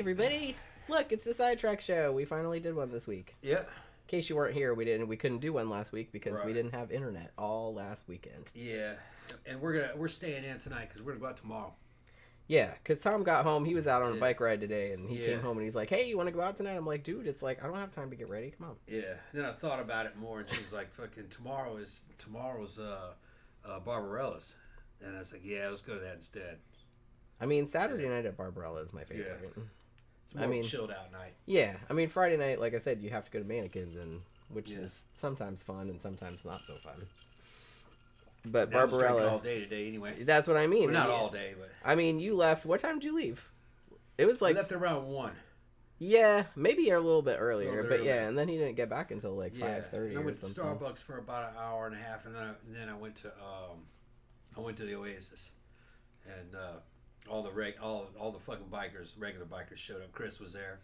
everybody! Look, it's the Sidetracks show. We finally did one this week. Yeah. In case you weren't here, we couldn't do one last week because we didn't have internet all last weekend. Yeah, and we're staying in tonight because we're gonna go out tomorrow. Yeah, because Tom got home. He was out on a bike ride today, and he came home and he's like, "Hey, you want to go out tonight?" I'm like, "Dude, it's like I don't have time to get ready. Come on." Yeah. Then I thought about it more, and she's like, "Fucking tomorrow's Barbarella's," and I was like, "Yeah, let's go to that instead." I mean, Saturday night at Barbarella is my favorite. Yeah. It's more of a chilled out night. Yeah, I mean Friday night, like I said, you have to go to Mannequins, which is sometimes fun and sometimes not so fun. But Barbarella all day today anyway. That's what I mean. Well, not all day, but I mean, you left. What time did you leave? It was like we left around 1. Yeah, maybe a little bit earlier, but yeah, and then he didn't get back until like 5:30. I went to Starbucks for about an hour and a half, and then I went to the Oasis, and all the fucking bikers, regular bikers showed up. Chris was there.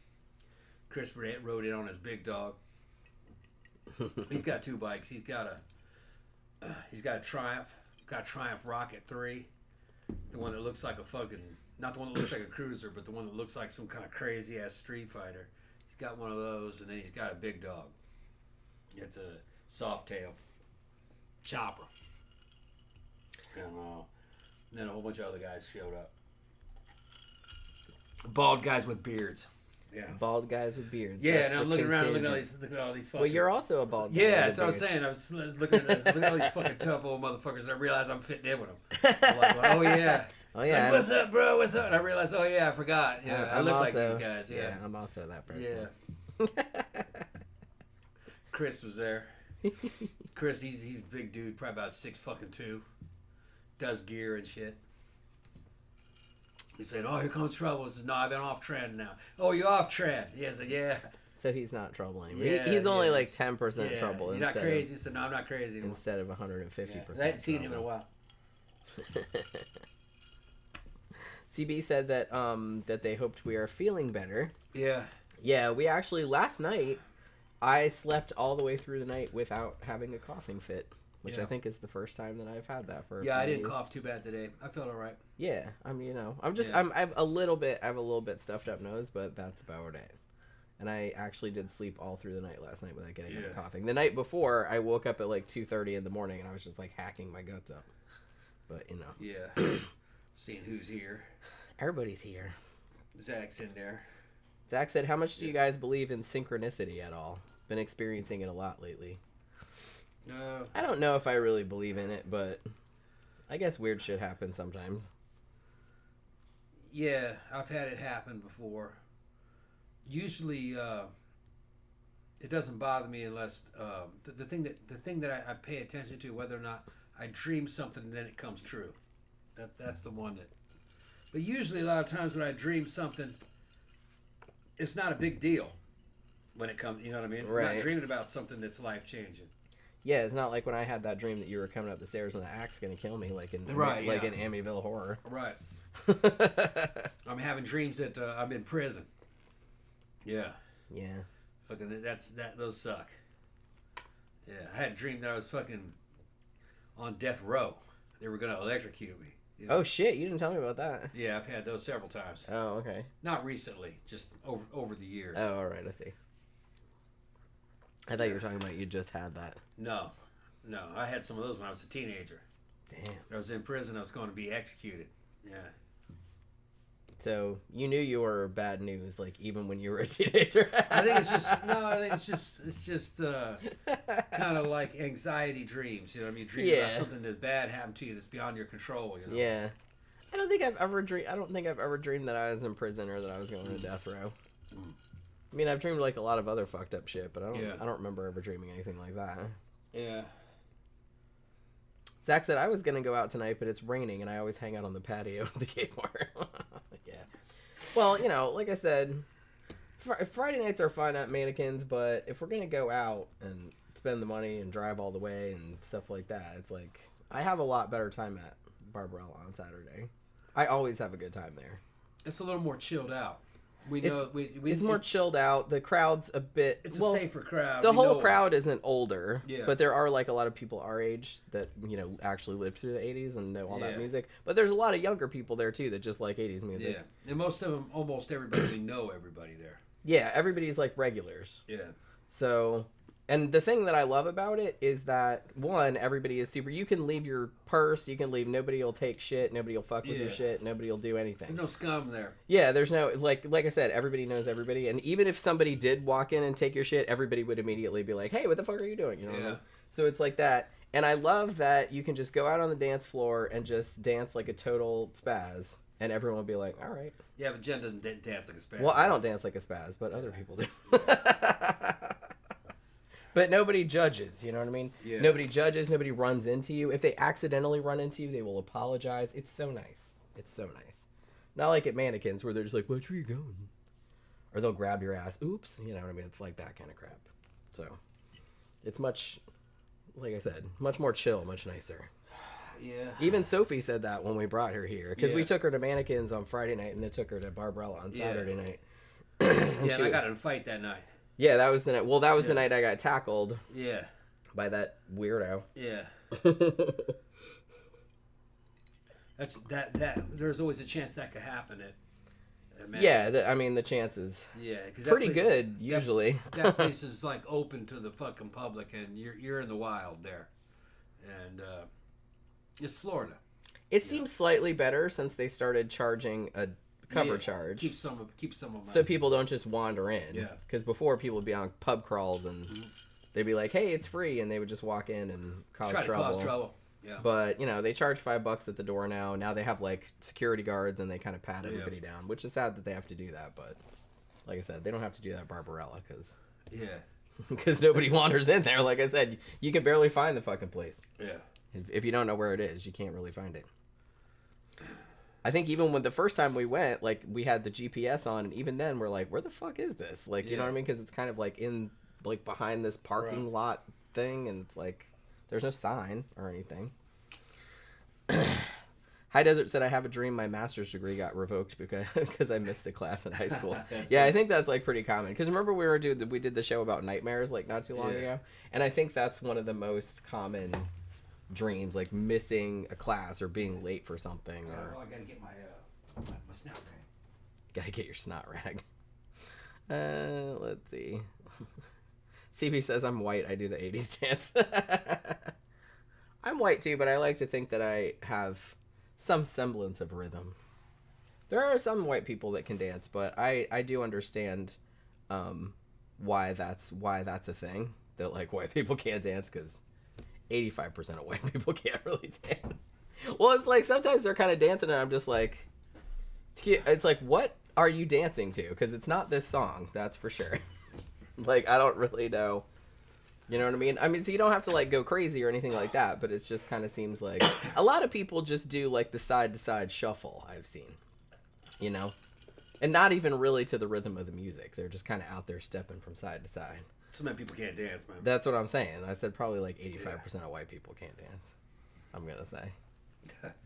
Chris rode in on his big dog. He's got 2 bikes. He's got a Triumph. Got Triumph Rocket 3, the one that looks like a fucking, not the one that looks like a cruiser, but the one that looks like some kind of crazy ass Street Fighter. He's got one of those, and then he's got a big dog. It's a soft tail chopper, and then a whole bunch of other guys showed up. Bald guys with beards. Yeah. Bald guys with beards. Yeah, and I'm looking around and looking at all these fucking... Well, you're also a bald guy. Yeah, that's what I'm saying. I was looking at all these fucking tough old motherfuckers, and I realized I'm fitting in with them. I'm like, well, oh, yeah. Oh, yeah. Like, what's up, bro? What's up? And I realized, oh, yeah, I forgot. Yeah, I look like these guys. Yeah, I'm also that person. Yeah. Chris was there. Chris, he's a big dude, probably about 6'2". Does gear and shit. He said, "Oh, here comes trouble." He says, "No, I've been off trend now." "Oh, you're off trend?" Yeah, I said, "Yeah." So he's not trouble anymore. Yeah, he's only like 10% trouble. You're not crazy. He said, "No, I'm not crazy anymore." Instead of 150%. Yeah. I hadn't seen him in a while. CB said that that they hoped we are feeling better. Yeah. Yeah, we actually last night I slept all the way through the night without having a coughing fit. Which I think is the first time that I've had that for. Yeah, I didn't cough too bad today. I felt all right. Yeah, I mean, I have a little bit stuffed up nose, but that's about it. And I actually did sleep all through the night last night without getting any coughing. The night before, I woke up at like 2:30 in the morning, and I was just like hacking my guts up. But Yeah. Seeing who's here. Everybody's here. Zach's in there. Zach said, "How much do you guys believe in synchronicity at all? Been experiencing it a lot lately." I don't know if I really believe in it, but I guess weird shit happens sometimes. Yeah, I've had it happen before. Usually, it doesn't bother me unless the thing that I pay attention to, whether or not I dream something and then it comes true. That's the one that. But usually, a lot of times when I dream something, it's not a big deal when it comes. You know what I mean? Right. I'm not dreaming about something that's life changing. Yeah, it's not like when I had that dream that you were coming up the stairs and the axe going to kill me, like in Amityville Horror. Right. I'm having dreams that I'm in prison. Yeah. Yeah. Fucking those suck. Yeah, I had a dream that I was fucking on death row. They were gonna electrocute me. You know? Oh shit! You didn't tell me about that. Yeah, I've had those several times. Oh, okay. Not recently, just over the years. Oh, all right. I see. I thought you were talking about you just had that. No, I had some of those when I was a teenager. Damn. I was in prison. I was going to be executed. Yeah. So you knew you were bad news, like even when you were a teenager. I think it's just kind of like anxiety dreams. You know what I mean? You dream about something that bad happened to you that's beyond your control. You know? Yeah. I don't think I've ever dreamed that I was in prison or that I was going to death row. I mean, I've dreamed like a lot of other fucked up shit, but I don't remember ever dreaming anything like that. Yeah. Zach said I was gonna go out tonight, but it's raining, and I always hang out on the patio at the Kmart. Yeah. Well, like I said, Friday nights are fun at Mannequins, but if we're gonna go out and spend the money and drive all the way and stuff like that, it's like I have a lot better time at. Barbarella on Saturday. I always have a good time there. It's a little more chilled out. We know it's more chilled out. The crowd's a bit. It's a safer crowd. The whole crowd isn't older, yeah. but there are like a lot of people our age that actually lived through the '80s and know all that music. But there's a lot of younger people there too that just like '80s music. Yeah, and most of them, almost everybody, we know everybody there. Yeah, everybody's like regulars. Yeah. So. And the thing that I love about it is that, one, everybody is super... You can leave your purse, you can leave... Nobody will take shit, nobody will fuck with your shit, nobody will do anything. There's no scum there. Yeah, there's no... Like I said, everybody knows everybody. And even if somebody did walk in and take your shit, everybody would immediately be like, hey, what the fuck are you doing? You know? Yeah. So it's like that. And I love that you can just go out on the dance floor and just dance like a total spaz. And everyone will be like, all right. Yeah, but Jen doesn't dance like a spaz. Well, I don't dance like a spaz, but other people do. But nobody judges, you know what I mean? Yeah. Nobody judges, nobody runs into you. If they accidentally run into you, they will apologize. It's so nice. It's so nice. Not like at mannequins where they're just like, where are you going? Or they'll grab your ass. Oops. You know what I mean? It's like that kind of crap. So, it's much, like I said, much more chill, much nicer. Yeah. Even Sophie said that when we brought her here. Because we took her to mannequins on Friday night and then took her to Barbarella on Saturday night. And I got in a fight that night. Yeah, that was the night. Well, that was the night I got tackled. Yeah. By that weirdo. Yeah. That's that. There's always a chance that could happen. Yeah, I mean the chances. Yeah, pretty good usually. That place is like open to the fucking public, and you're in the wild there, and it's Florida. It seems slightly better since they started charging a cover charge. Keep some of my... So people don't just wander in. Yeah. Because before people would be on pub crawls and they'd be like, hey, it's free, and they would just walk in and cause trouble. Yeah. But, they charge $5 at the door now. Now they have, like, security guards, and they kind of pat everybody down, which is sad that they have to do that. But, like I said, they don't have to do that at Barbarella, because... Yeah. Because nobody wanders in there. Like I said, you can barely find the fucking place. Yeah. If you don't know where it is, you can't really find it. I think even when the first time we went, like, we had the GPS on, and even then we're like, where the fuck is this? Like, you know what I mean? Because it's kind of like in, like, behind this parking lot thing, and it's like, there's no sign or anything. High Desert said, I have a dream my master's degree got revoked because I missed a class in high school. Yeah, I think that's, like, pretty common. Because remember we did the show about nightmares, like, not too long ago? And I think that's one of the most common dreams, like missing a class or being late for something. I gotta get my snot rag. Gotta get your snot rag. Let's see. CB says I'm white. I do the 80s dance. I'm white too, but I like to think that I have some semblance of rhythm. There are some white people that can dance, but I do understand why that's a thing, that like white people can't dance, because 85% of white people can't really dance. Well, it's like sometimes they're kind of dancing and I'm just like, it's like, what are you dancing to? Because it's not this song, that's for sure. Like, I don't really know. You know what I mean? I mean, so you don't have to like go crazy or anything like that, but it just kind of seems like a lot of people just do like the side to side shuffle, I've seen. And not even really to the rhythm of the music. They're just kind of out there stepping from side to side. So many people can't dance, man. That's what I'm saying. I said probably like 85% of white people can't dance. I'm gonna say,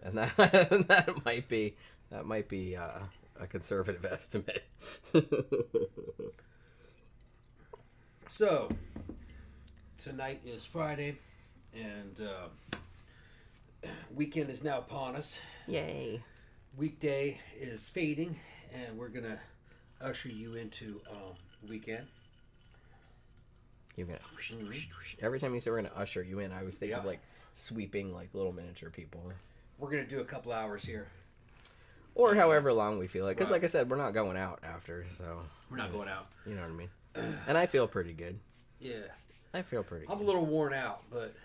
and that might be a conservative estimate. So tonight is Friday, and weekend is now upon us. Yay! Weekday is fading, and we're gonna usher you into weekend. You're gonna every time you say we're gonna usher you in, I was thinking of like sweeping like little miniature people. We're gonna do a couple hours here, or however long we feel like. Because like I said, we're not going out after, so we're not going out. You know what I mean? And I feel pretty good. Yeah, I feel pretty good. I'm a little worn out, but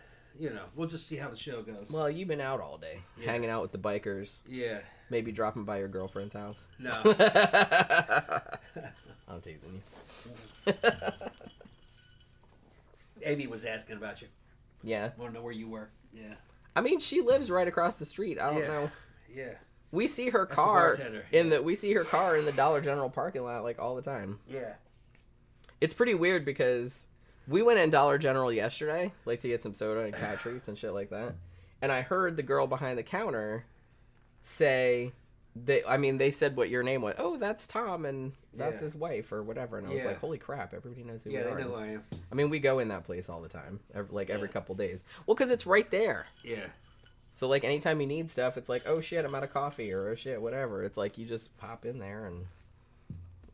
we'll just see how the show goes. Well, you've been out all day, hanging out with the bikers. Yeah. Maybe dropping by your girlfriend's house. No. I'm teasing you. Amy was asking about you. Yeah. Want to know where you were? Yeah. I mean, she lives right across the street. I don't know. Yeah. We see her car in the Dollar General parking lot like all the time. Yeah. It's pretty weird because we went in Dollar General yesterday, like to get some soda and cat treats and shit like that. And I heard the girl behind the counter say, they said what your name was. Oh, that's Tom, and that's Yeah. his wife or whatever. And I was Yeah. like, holy crap, everybody knows who Yeah, we they are. know who I am. I mean, we go in that place all the time, every Yeah. couple days. Well, because it's right there. Yeah. So, like, anytime you need stuff, it's like, oh, shit, I'm out of coffee, or oh, shit, whatever. It's like, you just pop in there, and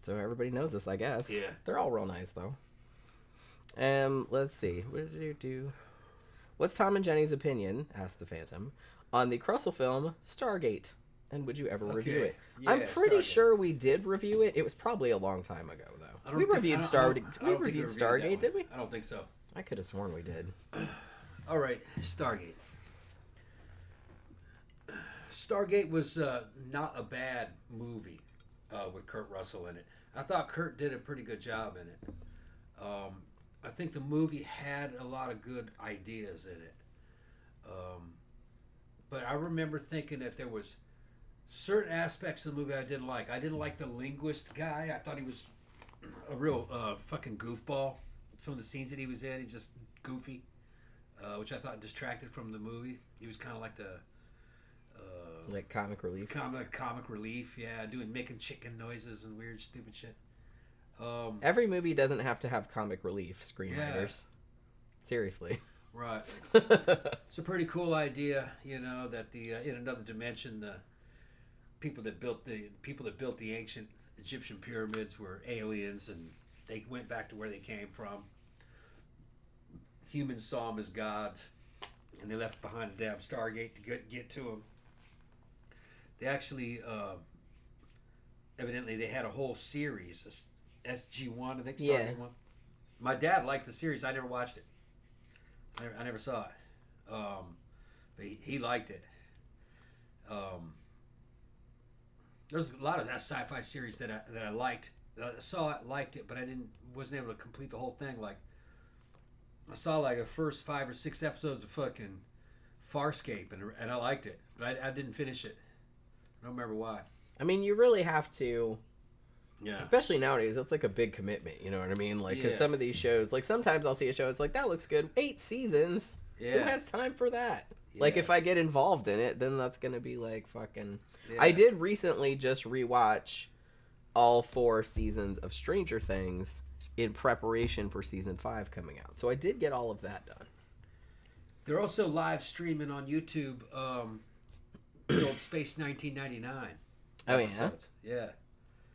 so everybody knows this, I guess. Yeah. They're all real nice, though. Let's see. What did you do? What's Tom and Jenny's opinion, asked the Phantom, on the Crussell film Stargate? And would you ever review it? Yeah, I'm pretty Stargate. sure we did review it. It was probably a long time ago, though. We reviewed Stargate. We reviewed Stargate, did we? I don't think so. I could have sworn we did. All right, Stargate. Stargate was not a bad movie with Kurt Russell in it. I thought Kurt did a pretty good job in it. I think the movie had a lot of good ideas in it. But I remember thinking that there was certain aspects of the movie I didn't like. I didn't like the linguist guy. I thought he was a real fucking goofball. Some of the scenes that he was in, he's just goofy, which I thought distracted from the movie. He was kind of like the Like comic relief. comic relief, yeah, making chicken noises and weird stupid shit. Every movie doesn't have to have comic relief screenwriters. Seriously. Right. It's a pretty cool idea, that the in another dimension, the people that built the ancient Egyptian pyramids were aliens, and they went back to where they came from. Humans saw them as gods, and they left behind a damn Stargate to get to them. They actually, evidently, they had a whole series, SG-1, I think. Stargate 1. My dad liked the series. I never watched it. I never saw it. But he liked it. There's a lot of that sci-fi series that I liked. I saw it, liked it, but wasn't able to complete the whole thing. Like, I saw like the first 5 or 6 episodes of fucking Farscape, and I liked it, but I didn't finish it. I don't remember why. I mean, you really have to. Yeah. Especially nowadays, it's like a big commitment. You know what I mean? Like, because some of these shows, like sometimes I'll see a show, it's like, that looks good. 8 seasons. Yeah. Who has time for that? Yeah. Like, if I get involved in it, then that's gonna be like fucking. Yeah. I did recently just rewatch all 4 seasons of Stranger Things in preparation for season 5 coming out. So I did get all of that done. They're also live streaming on YouTube. The old Space 1999. Oh, episodes. Yeah.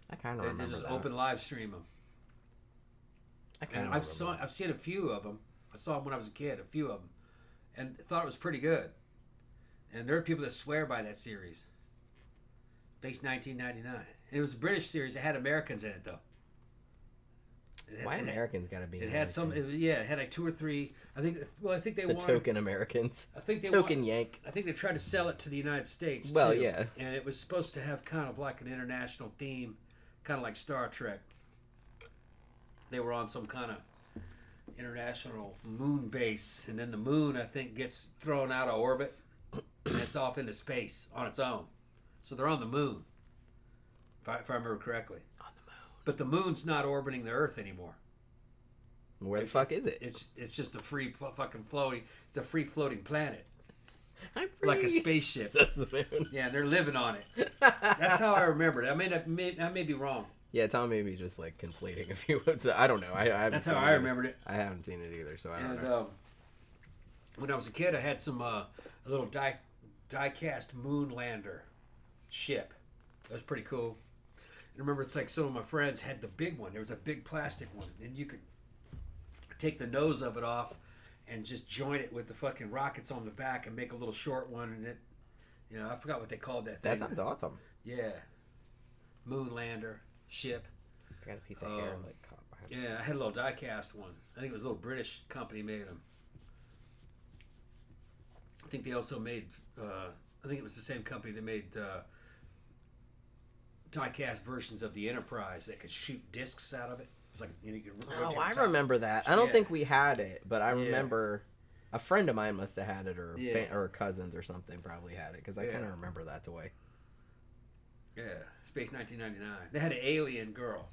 I kind of They remember just that. open live stream them. I kind And of I've seen a few of them. I saw them when I was a kid, a few of them, and thought it was pretty good. And there are people that swear by that series. Space 1999. It was a British series. It had Americans in it though. Why Americans gotta be? It had some. It had like 2 or 3. I think they the wanted, token Americans. I think they token Yank. I think they tried to sell it to the United States. Well, too. yeah. And it was supposed to have kind of like an international theme, kind of like Star Trek. They were on some kind of international moon base, and then the moon, I think, gets thrown out of orbit, and it's off into space on its own. So they're on the moon, if I remember correctly. On the moon. But the moon's not orbiting the Earth anymore. Where the fuck is it? It's just a free fucking floating. It's a free floating planet, I'm free. like a spaceship. Says the moon. Yeah, they're living on it. That's how I remember it. I may be wrong. Yeah, Tom may be just like conflating a few words. I don't know. I haven't That's seen how it I either. remembered it. I haven't seen it either, so I don't And know. when I was a kid, I had some a little die-cast moon lander ship. That was pretty cool. And I remember, it's like some of my friends had the big one. There was a big plastic one, and you could take the nose of it off and just join it with the fucking rockets on the back and make a little short one. And it, I forgot what they called that thing. That sounds awesome. Yeah, moon lander ship. I got a piece of hair like caught behind. Yeah, I had a little die-cast one. I think it was a little British company made them. I think they also made. I think it was the same company that made die-cast versions of the Enterprise that could shoot discs out of it. It was like you could rotate Oh, I the top. remember that. I don't Yeah. think we had it, but I Yeah. remember a friend of mine must have had it, or Yeah. or cousins or something probably had it, because I Yeah. kind of remember that the way. Yeah, Space 1999. They had an alien girl.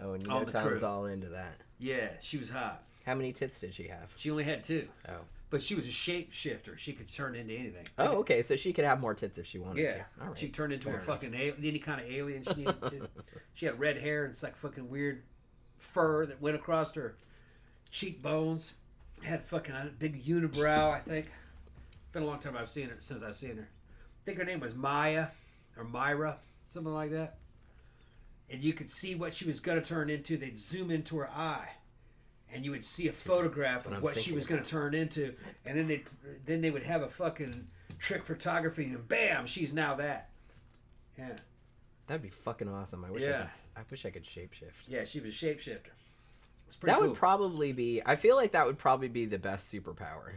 Oh, and you On know the Tom's crew. all into that. Yeah, she was hot. How many tits did she have? She only had 2. Oh. But she was a shapeshifter. She could turn into anything. Oh, okay. So she could have more tits if she wanted Yeah. to. All right. She turned into Fair a fucking any kind of alien she needed to. She had red hair and it's like fucking weird fur that went across her cheekbones. Had fucking a big unibrow, I think. Been a long time since I've seen her. I think her name was Maya or Myra, something like that. And you could see what she was going to turn into. They'd zoom into her eye. And you would see a photograph of what she was going to turn into, and then they would have a fucking trick photography, and bam, she's now that. Yeah, that'd be fucking awesome. I wish I could shapeshift. Yeah, she was a shapeshifter. That would probably be. I feel like that would probably be the best superpower.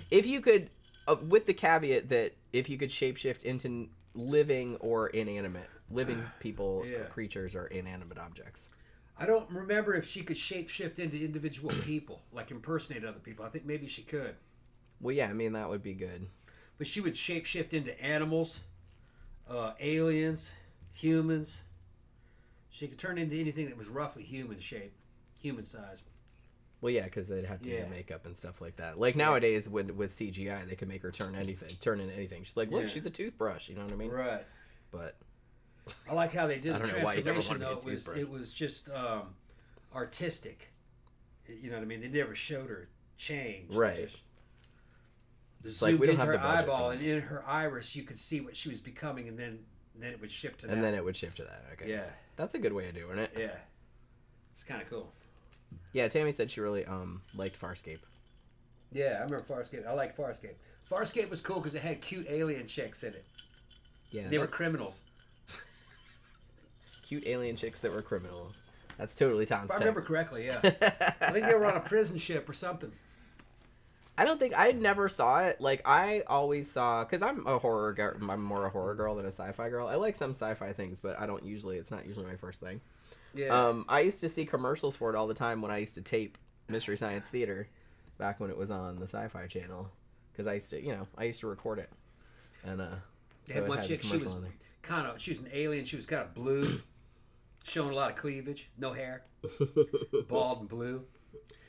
If you could, with the caveat that if you could shapeshift into living or inanimate, living people, creatures, or inanimate objects. I don't remember if she could shapeshift into individual people, like impersonate other people. I think maybe she could. Well, yeah, I mean, that would be good. But she would shapeshift into animals, aliens, humans. She could turn into anything that was roughly human shape, human size. Well, yeah, because they'd have to do makeup and stuff like that. Like nowadays with CGI, they can make her turn into anything. She's like, look, she's a toothbrush. You know what I mean? Right. But I like how they did the transformation, though. It was just artistic. You know what I mean? They never showed her change. Right. Just zoomed into her eyeball, and in her iris, you could see what she was becoming, and then it would shift to that. And then it would shift to that. Okay. Yeah. That's a good way of doing it. Yeah. It's kind of cool. Yeah, Tammy said she really liked Farscape. Yeah, I remember Farscape. I liked Farscape. Farscape was cool because it had cute alien chicks in it. Yeah. They were criminals. Cute alien chicks that were criminals. That's totally Tom's If I remember correctly, yeah. I think they were on a prison ship or something. I never saw it. Like, I always saw, because I'm a horror girl. I'm more a horror girl than a sci-fi girl. I like some sci-fi things, but it's not usually my first thing. Yeah. I used to see commercials for it all the time when I used to tape Mystery Science Theater back when it was on the Sci-Fi channel. Because I used to record it. And, they had one chick, she was an alien, she was kind of blue. Showing a lot of cleavage, no hair, bald and blue.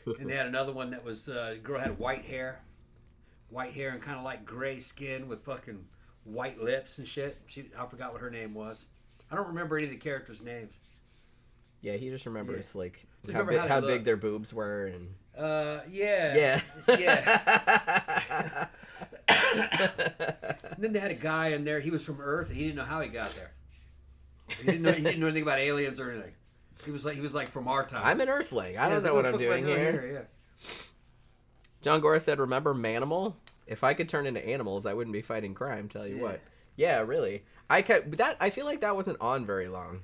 And they had another one that was, girl had white hair and kind of like gray skin with fucking white lips and shit. I forgot what her name was. I don't remember any of the characters' names. Yeah, he just remembers how big their boobs were and. Yeah. Yeah. And then they had a guy in there. He was from Earth, and he didn't know how he got there. He didn't know anything about aliens or anything. He was like from our time. I'm an Earthling. I don't know what I'm doing here. John Gora said, "Remember Manimal? If I could turn into animals, I wouldn't be fighting crime. Tell you what." Yeah, really. I feel like that wasn't on very long.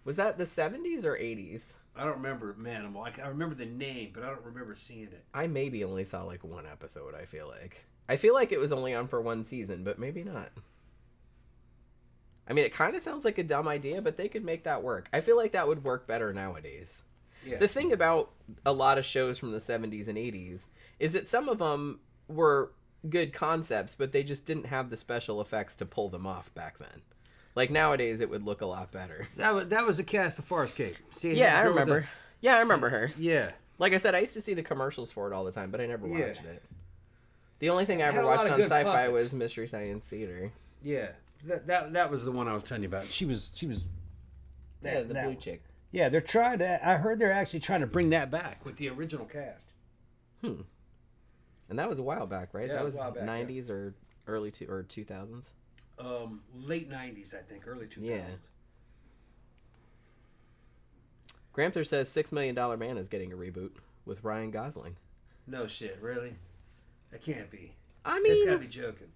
Was that the 70s or 80s? I don't remember Manimal. I remember the name, but I don't remember seeing it. I maybe only saw like one episode. I feel like it was only on for one season, but maybe not. I mean, it kind of sounds like a dumb idea, but they could make that work. I feel like that would work better nowadays. Yeah. The thing about a lot of shows from the 70s and 80s is that some of them were good concepts, but they just didn't have the special effects to pull them off back then. Like nowadays, it would look a lot better. That was the cast of Farscape. See, yeah, I remember. Yeah, I remember her. Yeah. Like I said, I used to see the commercials for it all the time, but I never watched it. The only thing I ever watched on Sci-Fi was Mystery Science Theater. Yeah. That was the one I was telling you about. She was the blue chick. Yeah, they're trying to. I heard they're actually trying to bring that back with the original cast. And that was a while back, right? Yeah, that was a while back, 90s or early 2000s. Late 90s, I think, early 2000s. Yeah. Gramthars says $6 Million Man is getting a reboot with Ryan Gosling. No shit, really? That can't be. I mean, that's gotta be joking.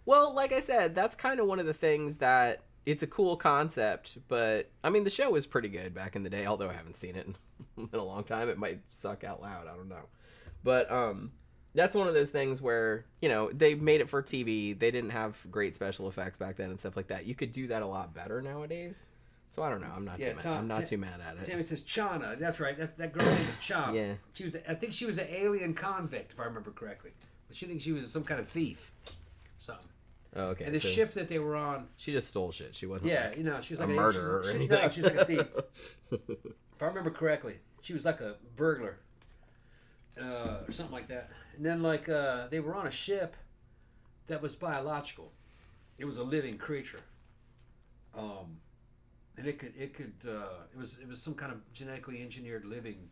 Well, like I said, that's kind of one of the things that it's a cool concept, but I mean, the show was pretty good back in the day, although I haven't seen it in a long time. It might suck out loud. I don't know. But that's one of those things where, they made it for TV. They didn't have great special effects back then and stuff like that. You could do that a lot better nowadays. So I don't know. I'm not too mad at it. Tammy says Chana. That's right. That girl name is Chana. Yeah. I think she was an alien convict, if I remember correctly. But she thinks she was some kind of thief. Something. Oh, okay. And the ship that they were on... She just stole shit. She wasn't she was like a murderer or anything. No, she was like a thief. If I remember correctly. She was like a burglar. or something like that. And then like they were on a ship that was biological. It was a living creature. And it was some kind of genetically engineered living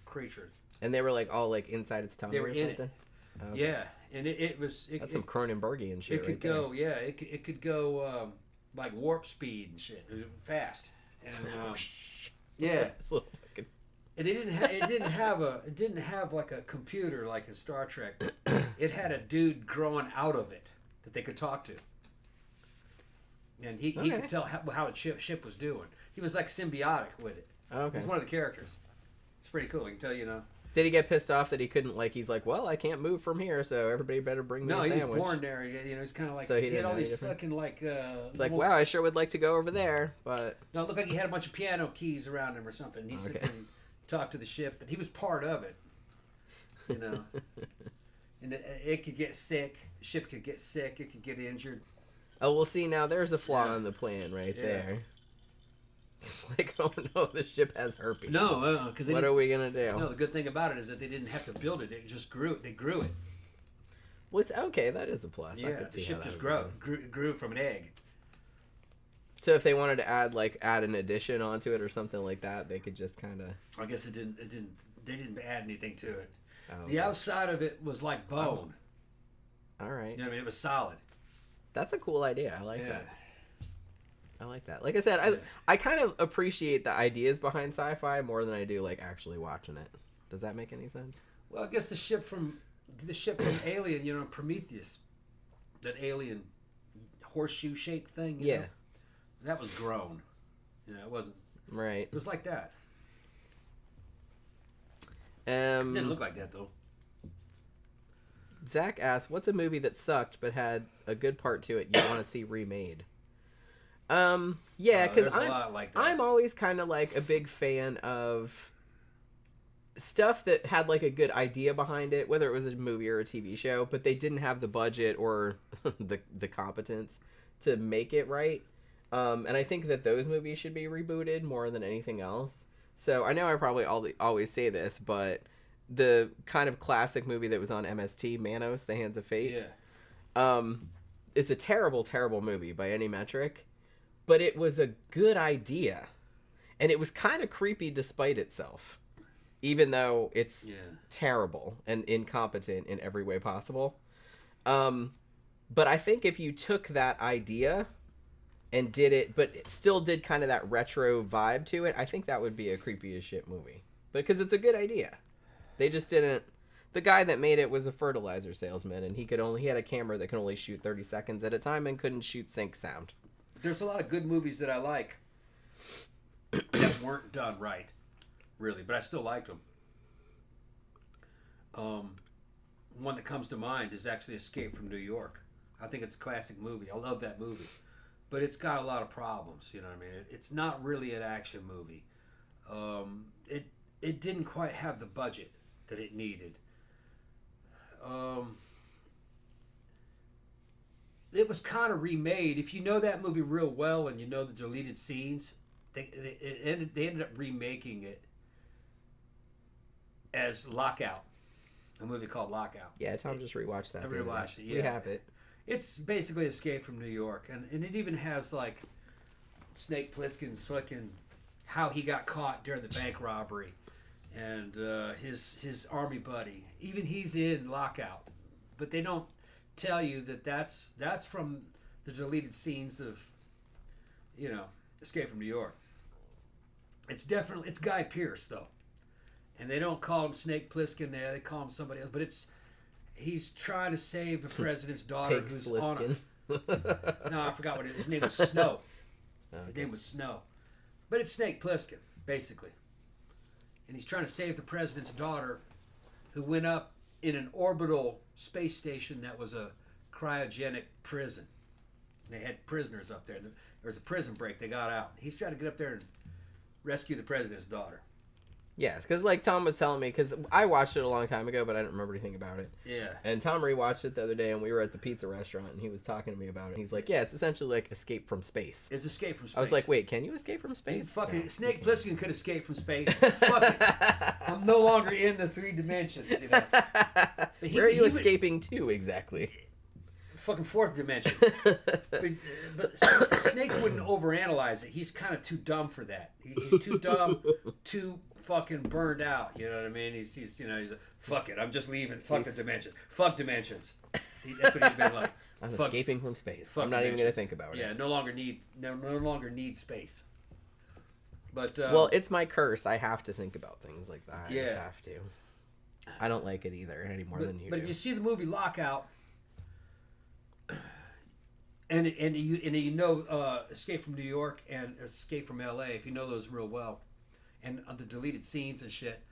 creature. And they were like all like inside its tummy They were or in something? it. Oh, okay. Yeah, and That's some Cronenbergian shit. It could go, yeah, it could go like warp speed and shit, fast. And yeah, It's a little fucking... and it didn't have like a computer like in Star Trek. It had a dude growing out of it that they could talk to. And he could tell how the ship was doing. He was like symbiotic with it. Okay. He's one of the characters. It's pretty cool. He can tell you know. Did he get pissed off that he couldn't, like, he's like, well, I can't move from here, so everybody better bring me a sandwich? No, he was born there. You know, he's kind of like, So he had all these fucking, like... it's like, wow, I sure would like to go over there, but... No, it looked like he had a bunch of piano keys around him or something. He sit there and talked to the ship, but he was part of it. You know? And it could get sick. The ship could get sick. It could get injured. Oh, well, see, now there's a flaw in the plan right there. It's like, oh no, the ship has herpes. No, because what are we gonna do? No, the good thing about it is that they didn't have to build it; it just grew. They grew it. Well, it's okay. That is a plus. Yeah, the ship just grew from an egg. So if they wanted to add an addition onto it or something like that, they could just kind of. I guess it didn't. They didn't add anything to it. Oh, the outside of it was like bone. All right. You know what I mean? It was solid. That's a cool idea. I like that. I like that. Like I said, I kind of appreciate the ideas behind sci-fi more than I do like actually watching it. Does that make any sense? Well, I guess the ship from Alien, you know, Prometheus, that alien horseshoe shaped thing. You know, that was grown. You know, it wasn't right. It was like that. It didn't look like that though. Zach asked, "What's a movie that sucked but had a good part to it you want to see remade?" Yeah, because I'm always kind of like a big fan of stuff that had like a good idea behind it, whether it was a movie or a TV show, but they didn't have the budget or the competence to make it right. And I think that those movies should be rebooted more than anything else. So I know I probably always say this, but the kind of classic movie that was on MST, Manos, The Hands of Fate. Yeah. It's a terrible, terrible movie by any metric. But it was a good idea. And it was kind of creepy despite itself. Even though it's terrible and incompetent in every way possible. But I think if you took that idea and did it, but it still did kind of that retro vibe to it, I think that would be a creepy as shit movie. Because it's a good idea. They just didn't... The guy that made it was a fertilizer salesman, and he had a camera that could only shoot 30 seconds at a time and couldn't shoot sync sound. There's a lot of good movies that I like that weren't done right, really, but I still liked them. One that comes to mind is actually Escape from New York. I think it's a classic movie. I love that movie, but it's got a lot of problems. You know what I mean? It's not really an action movie. It didn't quite have the budget that it needed. It was kind of remade. If you know that movie real well and you know the deleted scenes, they ended up remaking it as Lockout, a movie called Lockout. Yeah, Tom just rewatched that. I rewatched it. Yeah, we have it. It's basically Escape from New York, and it even has like Snake Plissken's fucking how he got caught during the bank robbery, and his army buddy. Even he's in Lockout, but they don't tell you that's from the deleted scenes of, you know, Escape from New York. It's Guy Pearce though, and they don't call him Snake Plissken there. They call him somebody else, but he's trying to save the president's daughter who's on a... No, I forgot what his name was. Snow. Okay. His name was Snow, but it's Snake Plissken basically, and he's trying to save the president's daughter, who went up in an orbital space station that was a cryogenic prison. They had prisoners up there. There was a prison break. They got out. He's trying to get up there and rescue the president's daughter. Yes, because like Tom was telling me, because I watched it a long time ago, but I didn't remember anything about it. Yeah. And Tom rewatched it the other day, and we were at the pizza restaurant, and he was talking to me about it. He's like, yeah, it's essentially like Escape from Space. It's Escape from Space. I was like, wait, can you escape from space? Fucking Snake Plissken could escape from space. Fuck it. no longer in the 3 dimensions. You know. Where are you escaping to exactly? Fucking 4th dimension. but Snake wouldn't overanalyze it. He's kind of too dumb for that. He's too dumb, too fucking burned out. You know what I mean? He's he's fuck it. I'm just leaving. Fuck the dimensions. Fuck dimensions. That's what he's been like. I'm escaping from space. I'm not even going to think about it. Yeah, no longer need space. But well, it's my curse. I have to think about things like that. Yeah. I just have to. I don't like it either any more than you do. But if you see the movie Lockout, and you know Escape from New York and Escape from L.A., if you know those real well, and the deleted scenes and shit,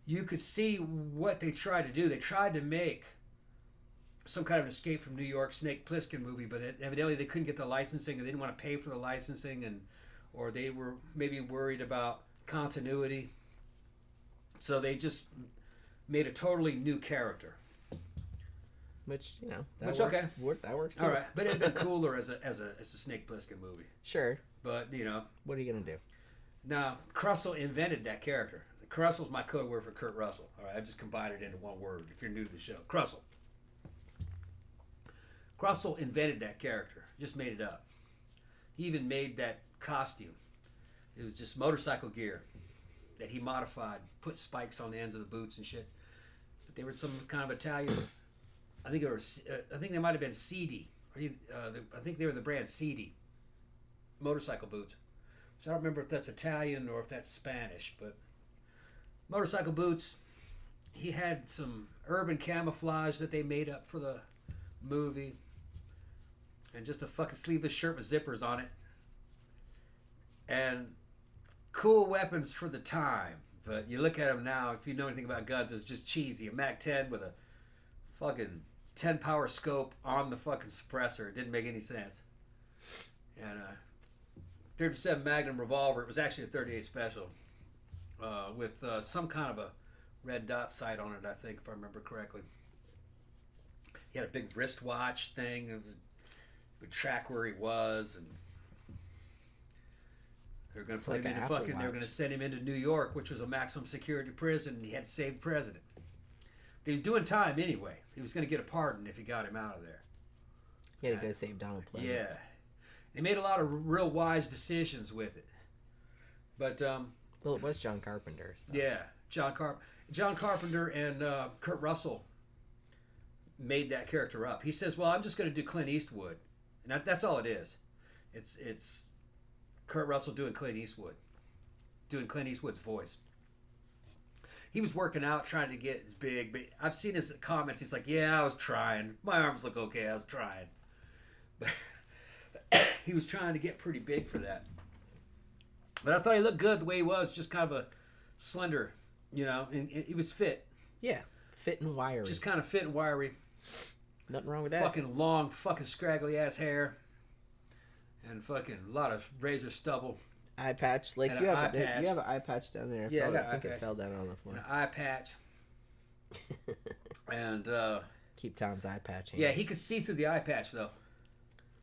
you could see what they tried to do. They tried to make some kind of Escape from New York Snake Plissken movie, but evidently they couldn't get the licensing, or they didn't want to pay for the licensing, or they were maybe worried about continuity. So they just made a totally new character. Which, you know, that works too. All right, but it'd been cooler as a Snake Plissken movie. Sure. But, you know. What are you going to do? Now, Krusell invented that character. Krusell's my code word for Kurt Russell. All right, I just combined it into one word if you're new to the show. Krusell. Krusell invented that character. Just made it up. He even made that costume. It was just motorcycle gear that he modified, put spikes on the ends of the boots and shit. But they were some kind of Italian. I think they might have been Cady. I think they were the brand Cady motorcycle boots. So I don't remember if that's Italian or if that's Spanish, but motorcycle boots. He had some urban camouflage that they made up for the movie, and just a fucking sleeveless shirt with zippers on it, and cool weapons for the time. But you look at them now, if you know anything about guns, it's just cheesy. A MAC-10 with a fucking 10 power scope on the fucking suppressor. It didn't make any sense. And 37 Magnum revolver. It was actually a 38 Special with some kind of a red dot sight on it, I think, if I remember correctly. He had a big wristwatch thing. It would track where he was, and they were going to put him into fucking. They were going to send him into New York, which was a maximum security prison, and he had to save the president. But he was doing time anyway. He was going to get a pardon if he got him out of there. He had to go save Donald Pleasant. Yeah, they made a lot of real wise decisions with it. But well, it was John Carpenter. So. Yeah, John Carpenter and Kurt Russell made that character up. He says, "Well, I'm just going to do Clint Eastwood," and that's all it is. It's Kurt Russell doing Clint Eastwood's voice. He was working out, trying to get big, but I've seen his comments. He's like, "Yeah, I was trying. My arms look okay. I was trying," but he was trying to get pretty big for that. But I thought he looked good the way he was, just kind of a slender, you know, and he was fit. Yeah, fit and wiry. Just kind of fit and wiry. Nothing wrong with that. Fucking long, fucking scraggly ass hair, and fucking a lot of razor stubble. Eye patch, like you have an eye patch down there. Yeah, I think it fell down on the floor. An eye patch. And keep Tom's eye patch. Yeah, he could see through the eye patch though.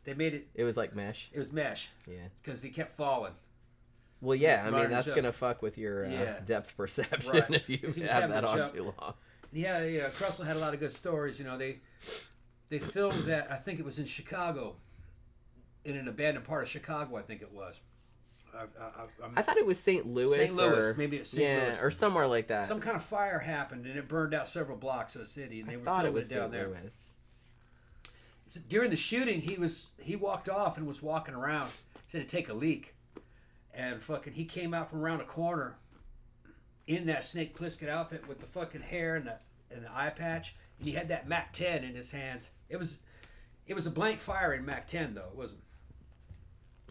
They made it. It was like mesh. It was mesh. Yeah. Because he kept falling. Well, yeah. I mean, that's gonna fuck with your depth perception if you have that on too long. Yeah. Krusell had a lot of good stories. You know, they filmed that. I think it was in Chicago, in an abandoned part of Chicago. I think it was. I thought it was St. Louis. St. Louis, maybe it's St. Louis. Or somewhere like that. Some kind of fire happened and it burned out several blocks of the city, and they were filming it down there. Louis. So during the shooting, he walked off and was walking around. He said to take a leak, and fucking he came out from around a corner in that Snake Plissken outfit with the fucking hair and the eye patch, and he had that MAC-10 in his hands. It was a blank firing MAC-10 though. It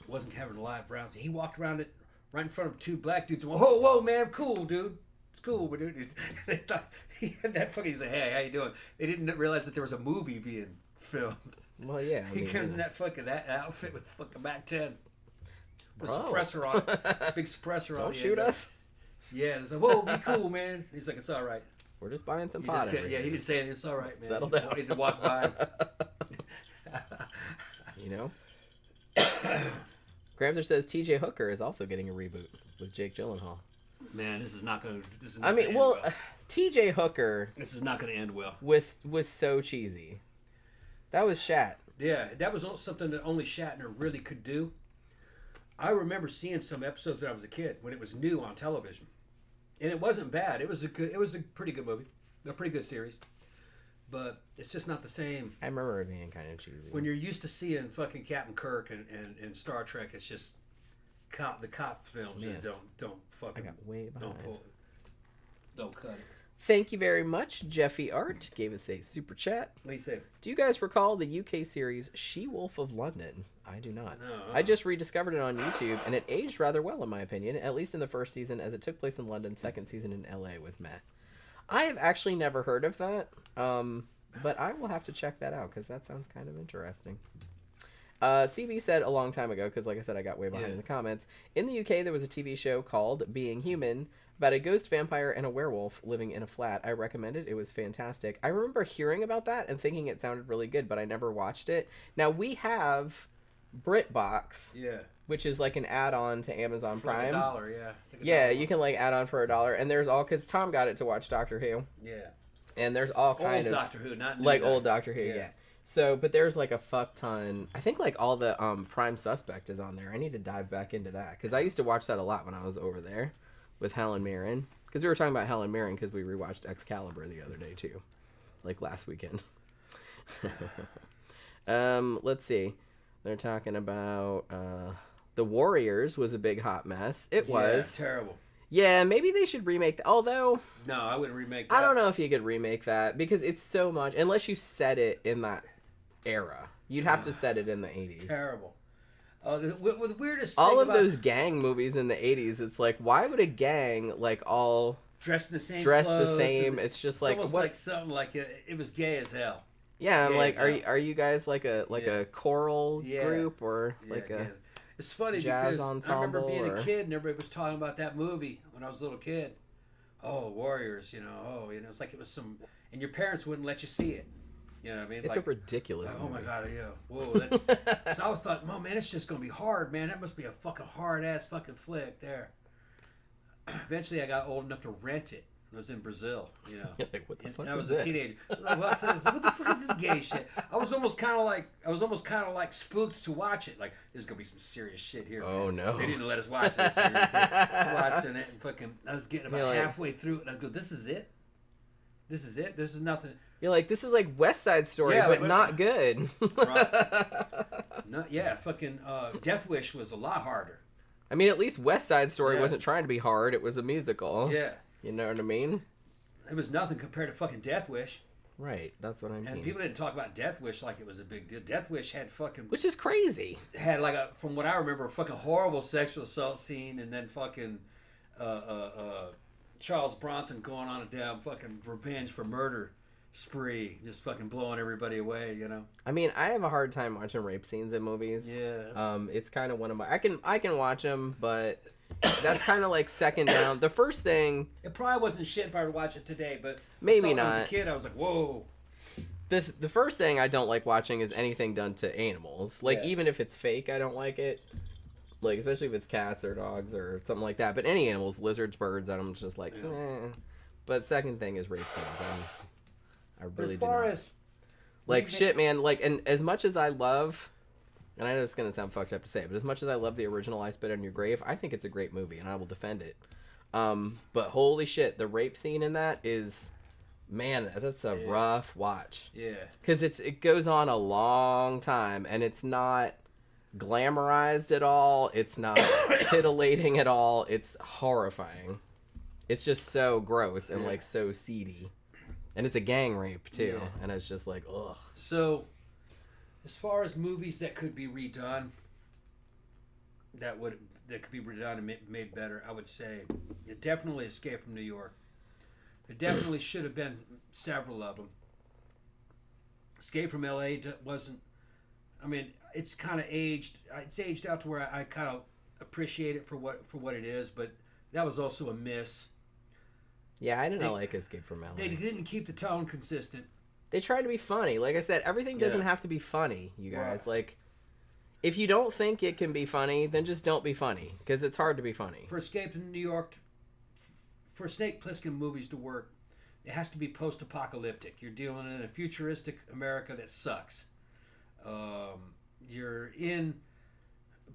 wasn't having a live round. He walked around it right in front of two black dudes. And went, whoa, man, cool, dude. It's cool, but dude, they thought he had that fucking. He said, "Hey, how you doing?" They didn't realize that there was a movie being filmed. Well, yeah. He comes in that outfit with the fucking MAC-10 with a suppressor on it, big suppressor on it. Don't shoot us. Yeah, it's like, whoa, be cool, man. He's like, it's all right. We're just buying some pot. He didn't say anything. It's all right, man. Settle down. He wanted to walk by. You know. Gramthars says T.J. Hooker is also getting a reboot with Jake Gyllenhaal. Man, this is not going to. I mean, well, T.J. Hooker. This is not going to end well. Was so cheesy. That was Shat. Yeah, that was something that only Shatner really could do. I remember seeing some episodes when I was a kid when it was new on television, and it wasn't bad. It was a pretty good movie, a pretty good series, but it's just not the same. I remember it being kind of cheesy. When you're used to seeing fucking Captain Kirk and Star Trek, it's just the cop films just don't fucking. I got way behind. Don't cut it. Thank you very much. Jeffy Art gave us a super chat. What do you say? Do you guys recall the UK series She-Wolf of London? I do not. No. I just rediscovered it on YouTube, and it aged rather well, in my opinion, at least in the first season, as it took place in London. Second season in LA was meh. I have actually never heard of that, but I will have to check that out, because that sounds kind of interesting. CV said a long time ago, because like I said, I got way behind in the comments, in the UK there was a TV show called Being Human, about a ghost vampire and a werewolf living in a flat. I recommend it. It was fantastic. I remember hearing about that and thinking it sounded really good, but I never watched it. Now, we have BritBox, which is like an add-on to Amazon Prime. For $1, yeah. Like $1. You can like add on for $1. And there's all, because Tom got it to watch Doctor Who. Yeah. And there's all kind of... Old Doctor Who, not new. Like old Doctor Who, yeah. So, but there's like a fuck ton. I think like all the Prime Suspect is on there. I need to dive back into that, because I used to watch that a lot when I was over there with Helen Mirren, because we were talking about Helen Mirren because we rewatched Excalibur the other day too, like last weekend. Let's see, they're talking about The Warriors was a big hot mess. It was terrible. Yeah, maybe they should remake that. Although no, I wouldn't remake that. I don't know if you could remake that, because it's so much, unless you set it in that era. You'd have to set it in the 80s. Terrible. The weirdest all thing of those gang movies in the 80s, it's like, why would a gang like all dress the same the same? It's just like almost what? Like something like it was gay as hell. Yeah, I'm gay like, are you guys like a choral group or like a? It's funny jazz because ensemble, I remember being a kid and everybody was talking about that movie when I was a little kid. Oh, Warriors, it's like it was some, and your parents wouldn't let you see it. You know what I mean? It's like a ridiculous movie. Oh my god, yeah. Whoa. So I thought, oh man, it's just gonna be hard, man. That must be a fucking hard ass fucking flick there. Eventually, I got old enough to rent it. I was in Brazil, You're like, what the fuck? I was a teenager. What the fuck is this gay shit? I was almost kind of like spooked to watch it. Like, there's gonna be some serious shit here. Oh man. no! They didn't let us watch this. I was watching it and fucking. I was getting about halfway through it, and I go, "This is it. This is it. This is nothing." You're like, this is like West Side Story, but not good. Right. Fucking Death Wish was a lot harder. I mean, at least West Side Story wasn't trying to be hard. It was a musical. Yeah. You know what I mean? It was nothing compared to fucking Death Wish. Right. That's what I mean. And people didn't talk about Death Wish like it was a big deal. Death Wish had fucking... Which is crazy. Had like from what I remember, a fucking horrible sexual assault scene, and then fucking Charles Bronson going on a damn fucking revenge for murder spree, just fucking blowing everybody away, I mean, I have a hard time watching rape scenes in movies. Yeah. It's kind of one of my... I can watch them, but that's kind of like second down. The first thing... It probably wasn't shit if I were to watch it today, but... Maybe not. When I was a kid, I was like, whoa. The first thing I don't like watching is anything done to animals. Like, even if it's fake, I don't like it. Like, especially if it's cats or dogs or something like that. But any animals, lizards, birds, I'm just like, But second thing is rape scenes. I really do not. Like, shit, man. Like, and as much as I love, and I know it's gonna sound fucked up to say, but as much as I love the original I Spit on Your Grave, I think it's a great movie, and I will defend it. But holy shit, the rape scene in that is, man, that's a rough watch. Yeah. Because it goes on a long time, and it's not glamorized at all. It's not titillating at all. It's horrifying. It's just so gross and like so seedy. And it's a gang rape, too. Yeah. And it's just like, ugh. So, as far as movies that could be redone, that could be redone and made better, I would say definitely Escape from New York. There definitely should have been several of them. Escape from L.A. wasn't... I mean, it's kind of aged... It's aged out to where I kind of appreciate it for what it is, but that was also a miss. Yeah, I didn't like Escape from LA. They didn't keep the tone consistent. They tried to be funny. Like I said, everything doesn't have to be funny, you guys. Right. Like, if you don't think it can be funny, then just don't be funny, because it's hard to be funny. For Escape from New York for Snake Plissken movies to work, it has to be post-apocalyptic. You're dealing in a futuristic America that sucks. You're in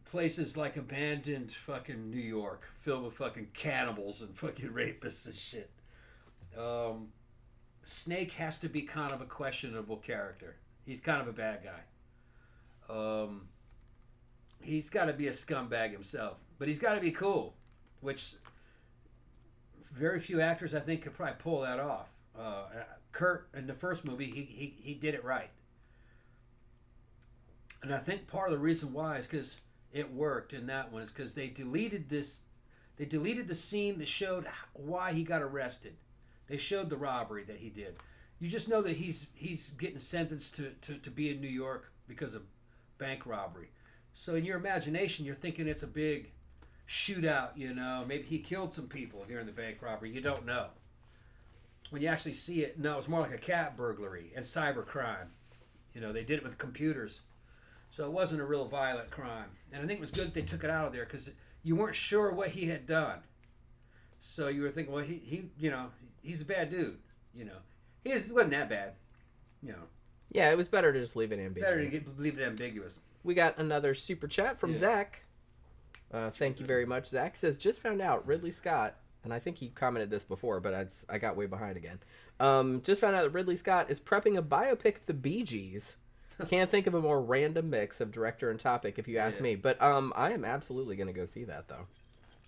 places like abandoned fucking New York, filled with fucking cannibals and fucking rapists and shit. Snake has to be kind of a questionable character. He's kind of a bad guy. He's got to be a scumbag himself, but he's got to be cool, which very few actors I think could probably pull that off. Kurt in the first movie, he did it right, and I think part of the reason why is because it worked in that one is because they deleted the scene that showed why he got arrested. They showed the robbery that he did. You just know that he's getting sentenced to be in New York because of bank robbery. So in your imagination, you're thinking it's a big shootout, you know. Maybe he killed some people during the bank robbery. You don't know. When you actually see it, no, it's more like a cat burglary and cyber crime. You know, they did it with computers. So it wasn't a real violent crime. And I think it was good they took it out of there because you weren't sure what he had done. So you were thinking, well, he you know, he's a bad dude, you know. He wasn't that bad, you know. Yeah, it was better to just leave it ambiguous. Better to leave it ambiguous. We got another super chat from Zach. Thank you very much, Zach. Says, just found out Ridley Scott, and I think he commented this before, but I got way behind again. Just found out that Ridley Scott is prepping a biopic of the Bee Gees. Can't think of a more random mix of director and topic, if you ask me. But I am absolutely going to go see that, though,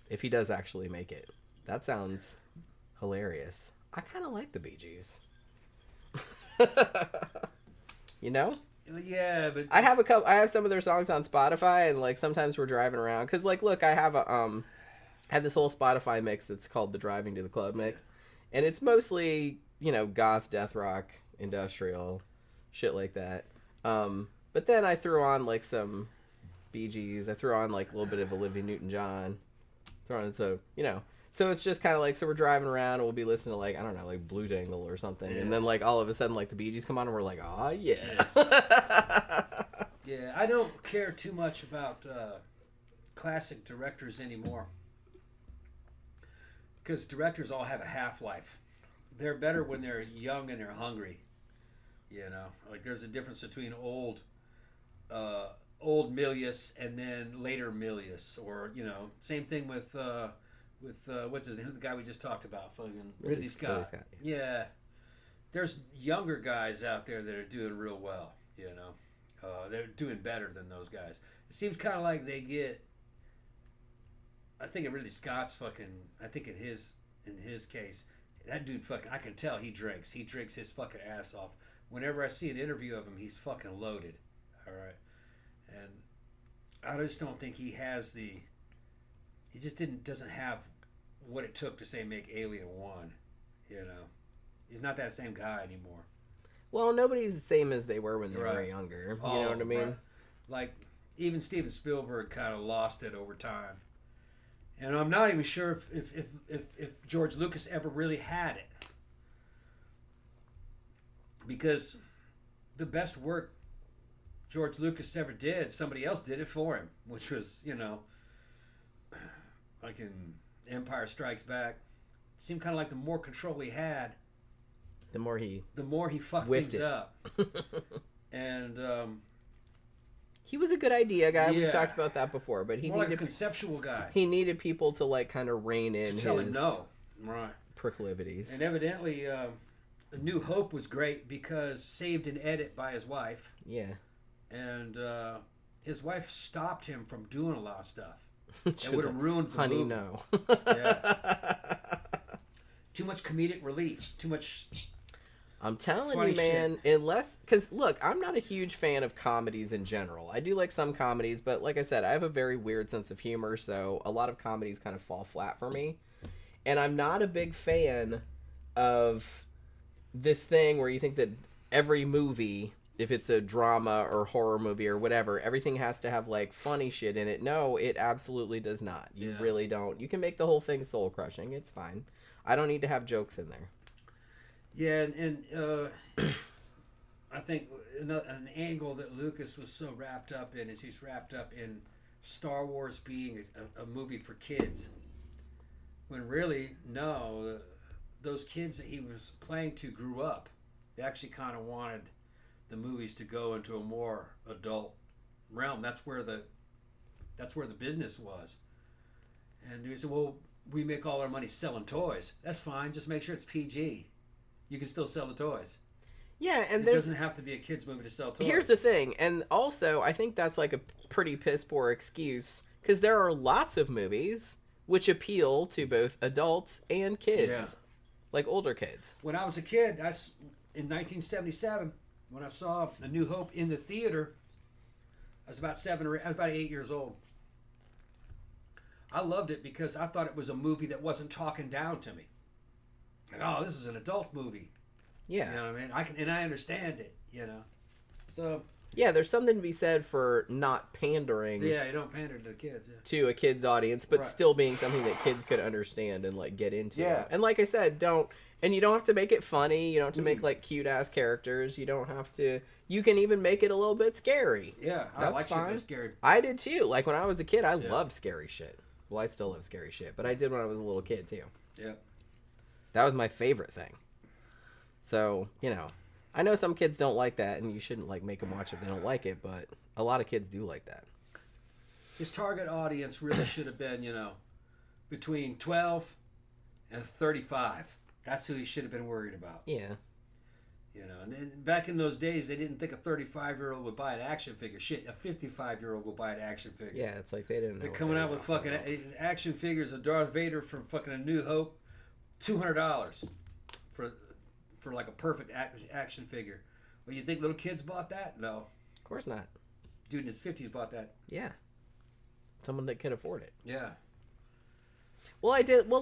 if he does actually make it. That sounds hilarious. I kind of like the Bee Gees. You know? Yeah, but I have some of their songs on Spotify, and like sometimes we're driving around because like look, I have this whole Spotify mix that's called the Driving to the Club mix, and it's mostly, you know, goth, death rock, industrial shit like that. But then I threw on like some Bee Gees. I threw on like a little bit of Olivia Newton-John. So it's just kind of like, so we're driving around and we'll be listening to like, I don't know, like Blue Dangle or something. Yeah. And then like all of a sudden like the Bee Gees come on and we're like, oh yeah. Yeah, I don't care too much about classic directors anymore. Because directors all have a half-life. They're better when they're young and they're hungry. You know, like there's a difference between old Milius and then later Milius. Or, you know, same thing with what's his name? The guy we just talked about, fucking Ridley Scott. Yeah, there's younger guys out there that are doing real well. You know, they're doing better than those guys. It seems kind of like they get. I think in Ridley Scott's fucking. I think in his case, that dude fucking. I can tell he drinks. He drinks his fucking ass off. Whenever I see an interview of him, he's fucking loaded. All right, and I just don't think he has the. He just doesn't have what it took to say make Alien 1, you know. He's not that same guy anymore. Well, nobody's the same as they were when they were younger. You know what I mean? Right. Like, even Steven Spielberg kind of lost it over time. And I'm not even sure if George Lucas ever really had it. Because the best work George Lucas ever did, somebody else did it for him, which was, you know, like in Empire Strikes Back. It seemed kind of like the more control he had, the more he fucked things up. And he was a good idea guy. Yeah. We talked about that before, but he more needed like a conceptual guy. He needed people to like kind of rein in his right proclivities. And evidently, A New Hope was great because saved an edit by his wife. Yeah. And his wife stopped him from doing a lot of stuff. It would have ruined the movie. Honey, no. Yeah. Too much comedic relief. Too much. I'm telling you, man. Shit. Unless, because look, I'm not a huge fan of comedies in general. I do like some comedies, but like I said, I have a very weird sense of humor, so a lot of comedies kind of fall flat for me. And I'm not a big fan of this thing where you think that every movie, if it's a drama or horror movie or whatever, everything has to have like funny shit in it. No, it absolutely does not. You really don't. You can make the whole thing soul crushing. It's fine. I don't need to have jokes in there. Yeah, and I think an angle that Lucas was so wrapped up in is he's wrapped up in Star Wars being a movie for kids. When really, no, those kids that he was playing to grew up. They actually kind of wanted the movies to go into a more adult realm. That's where the business was. And he said, well, we make all our money selling toys. That's fine. Just make sure it's PG. You can still sell the toys. Yeah, and it doesn't have to be a kid's movie to sell toys. Here's the thing, and also I think that's like a pretty piss poor excuse, because there are lots of movies which appeal to both adults and kids, like older kids. When I was a kid, in 1977, when I saw A New Hope in the theater, I was about 8 years old. I loved it because I thought it was a movie that wasn't talking down to me. Like, oh, this is an adult movie. Yeah. You know what I mean? I understand it, So... Yeah, there's something to be said for not pandering. Yeah, you don't pander to the kids. Yeah. To a kid's audience, but still being something that kids could understand and like get into. Yeah. And like I said, you don't have to make it funny. You don't have to make like cute ass characters. You don't have to. You can even make it a little bit scary. Yeah, I like shit that's scary. I did too. Like when I was a kid, I loved scary shit. Well, I still love scary shit, but I did when I was a little kid too. Yeah. That was my favorite thing. So, I know some kids don't like that, and you shouldn't like make them watch if they don't like it, but a lot of kids do like that. His target audience really should have been, between 12 and 35. That's who he should have been worried about. Yeah. And then back in those days, they didn't think a 35-year-old would buy an action figure. Shit, a 55-year-old will buy an action figure. Yeah, it's like they didn't know. They're coming out with fucking action figures of Darth Vader from fucking A New Hope, $200 for like a perfect action figure. Well, you think little kids bought that? No. Of course not. Dude in his 50s bought that. Yeah. Someone that could afford it. Yeah. Well,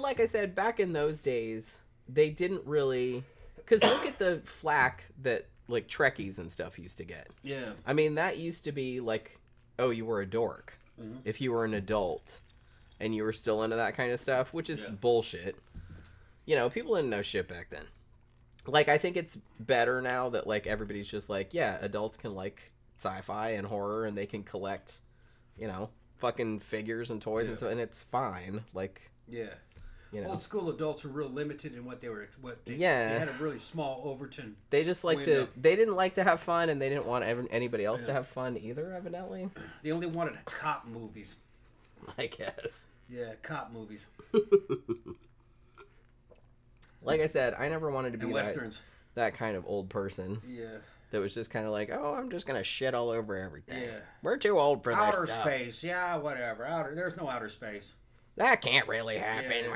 like I said, back in those days, they didn't really... Because look at the flack that, like, Trekkies and stuff used to get. Yeah. I mean, that used to be like, oh, you were a dork. Mm-hmm. If you were an adult and you were still into that kind of stuff, which is bullshit. People didn't know shit back then. Like, I think it's better now that, like, everybody's just like, yeah, adults can like sci-fi and horror and they can collect, fucking figures and toys and stuff, and it's fine. Like, old school adults were real limited in what they had a really small Overton. They just like they didn't like to have fun, and they didn't want anybody else to have fun either, evidently. They only wanted cop movies. I guess. Yeah, cop movies. Like I said, I never wanted to be westerns. That kind of old person. Yeah. That was just kind of like, oh, I'm just going to shit all over everything. Yeah. We're too old for this outer stuff. Space. Yeah, whatever. There's no outer space. That can't really happen. Yeah.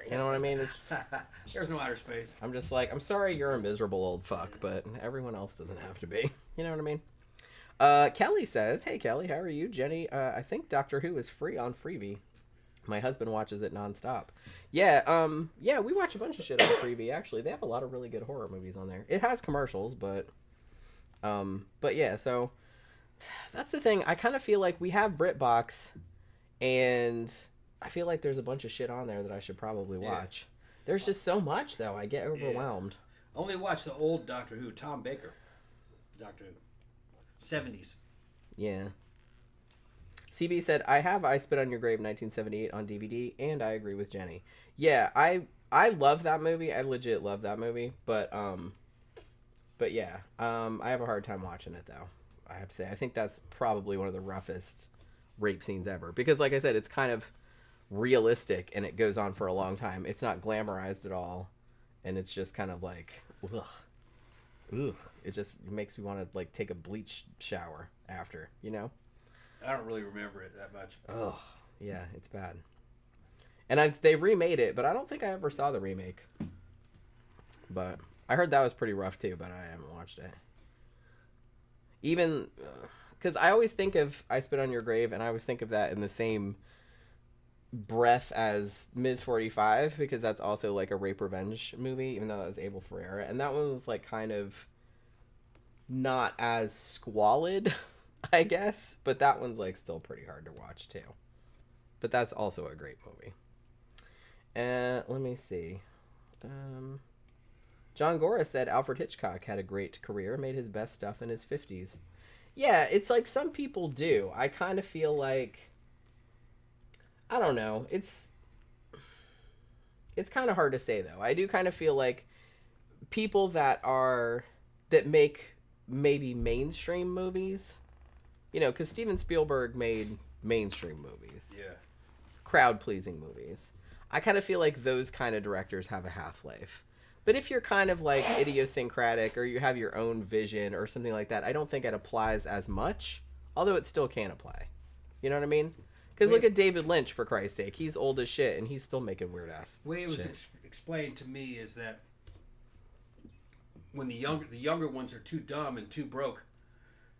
You know what I mean? It's just, there's no outer space. I'm just like, I'm sorry you're a miserable old fuck, but everyone else doesn't have to be. You know what I mean? Kelly says, hey, Kelly, how are you? Jenny, I think Doctor Who is free on Freevee. My husband watches it nonstop. Yeah, we watch a bunch of shit on Freevee, actually. They have a lot of really good horror movies on there. It has commercials, but yeah, so that's the thing. I kind of feel like we have BritBox, and I feel like there's a bunch of shit on there that I should probably watch. There's just so much, though. I get overwhelmed. I only watch the old Doctor Who, Tom Baker. Doctor Who. 70s. Yeah. CB said, I have I Spit on Your Grave 1978 on DVD, and I agree with Jenny. Yeah, I love that movie. I legit love that movie, but yeah, I have a hard time watching it, though. I have to say, I think that's probably one of the roughest rape scenes ever, because like I said, it's kind of realistic, and it goes on for a long time. It's not glamorized at all, and it's just kind of like, ugh. It just makes me want to like take a bleach shower after, I don't really remember it that much. Oh, yeah, it's bad. And they remade it, but I don't think I ever saw the remake. But I heard that was pretty rough too, but I haven't watched it. Even because I always think of I Spit on Your Grave, and I always think of that in the same breath as Ms. 45, because that's also like a rape revenge movie, even though that was Abel Ferrara, and that one was like kind of not as squalid, I guess, but that one's like still pretty hard to watch too. But that's also a great movie. And let me see. John Gora said Alfred Hitchcock had a great career, made his best stuff in his 50s. Yeah, it's like some people do. I kind of feel like, I don't know. It's kind of hard to say, though. I do kind of feel like people that make maybe mainstream movies, you know, because Steven Spielberg made mainstream movies. Yeah. Crowd-pleasing movies. I kind of feel like those kind of directors have a half-life. But if you're kind of like idiosyncratic or you have your own vision or something like that, I don't think it applies as much, although it still can apply. You know what I mean? Because look at David Lynch, for Christ's sake. He's old as shit, and he's still making weird-ass The way it was explained to me is that when the younger ones are too dumb and too broke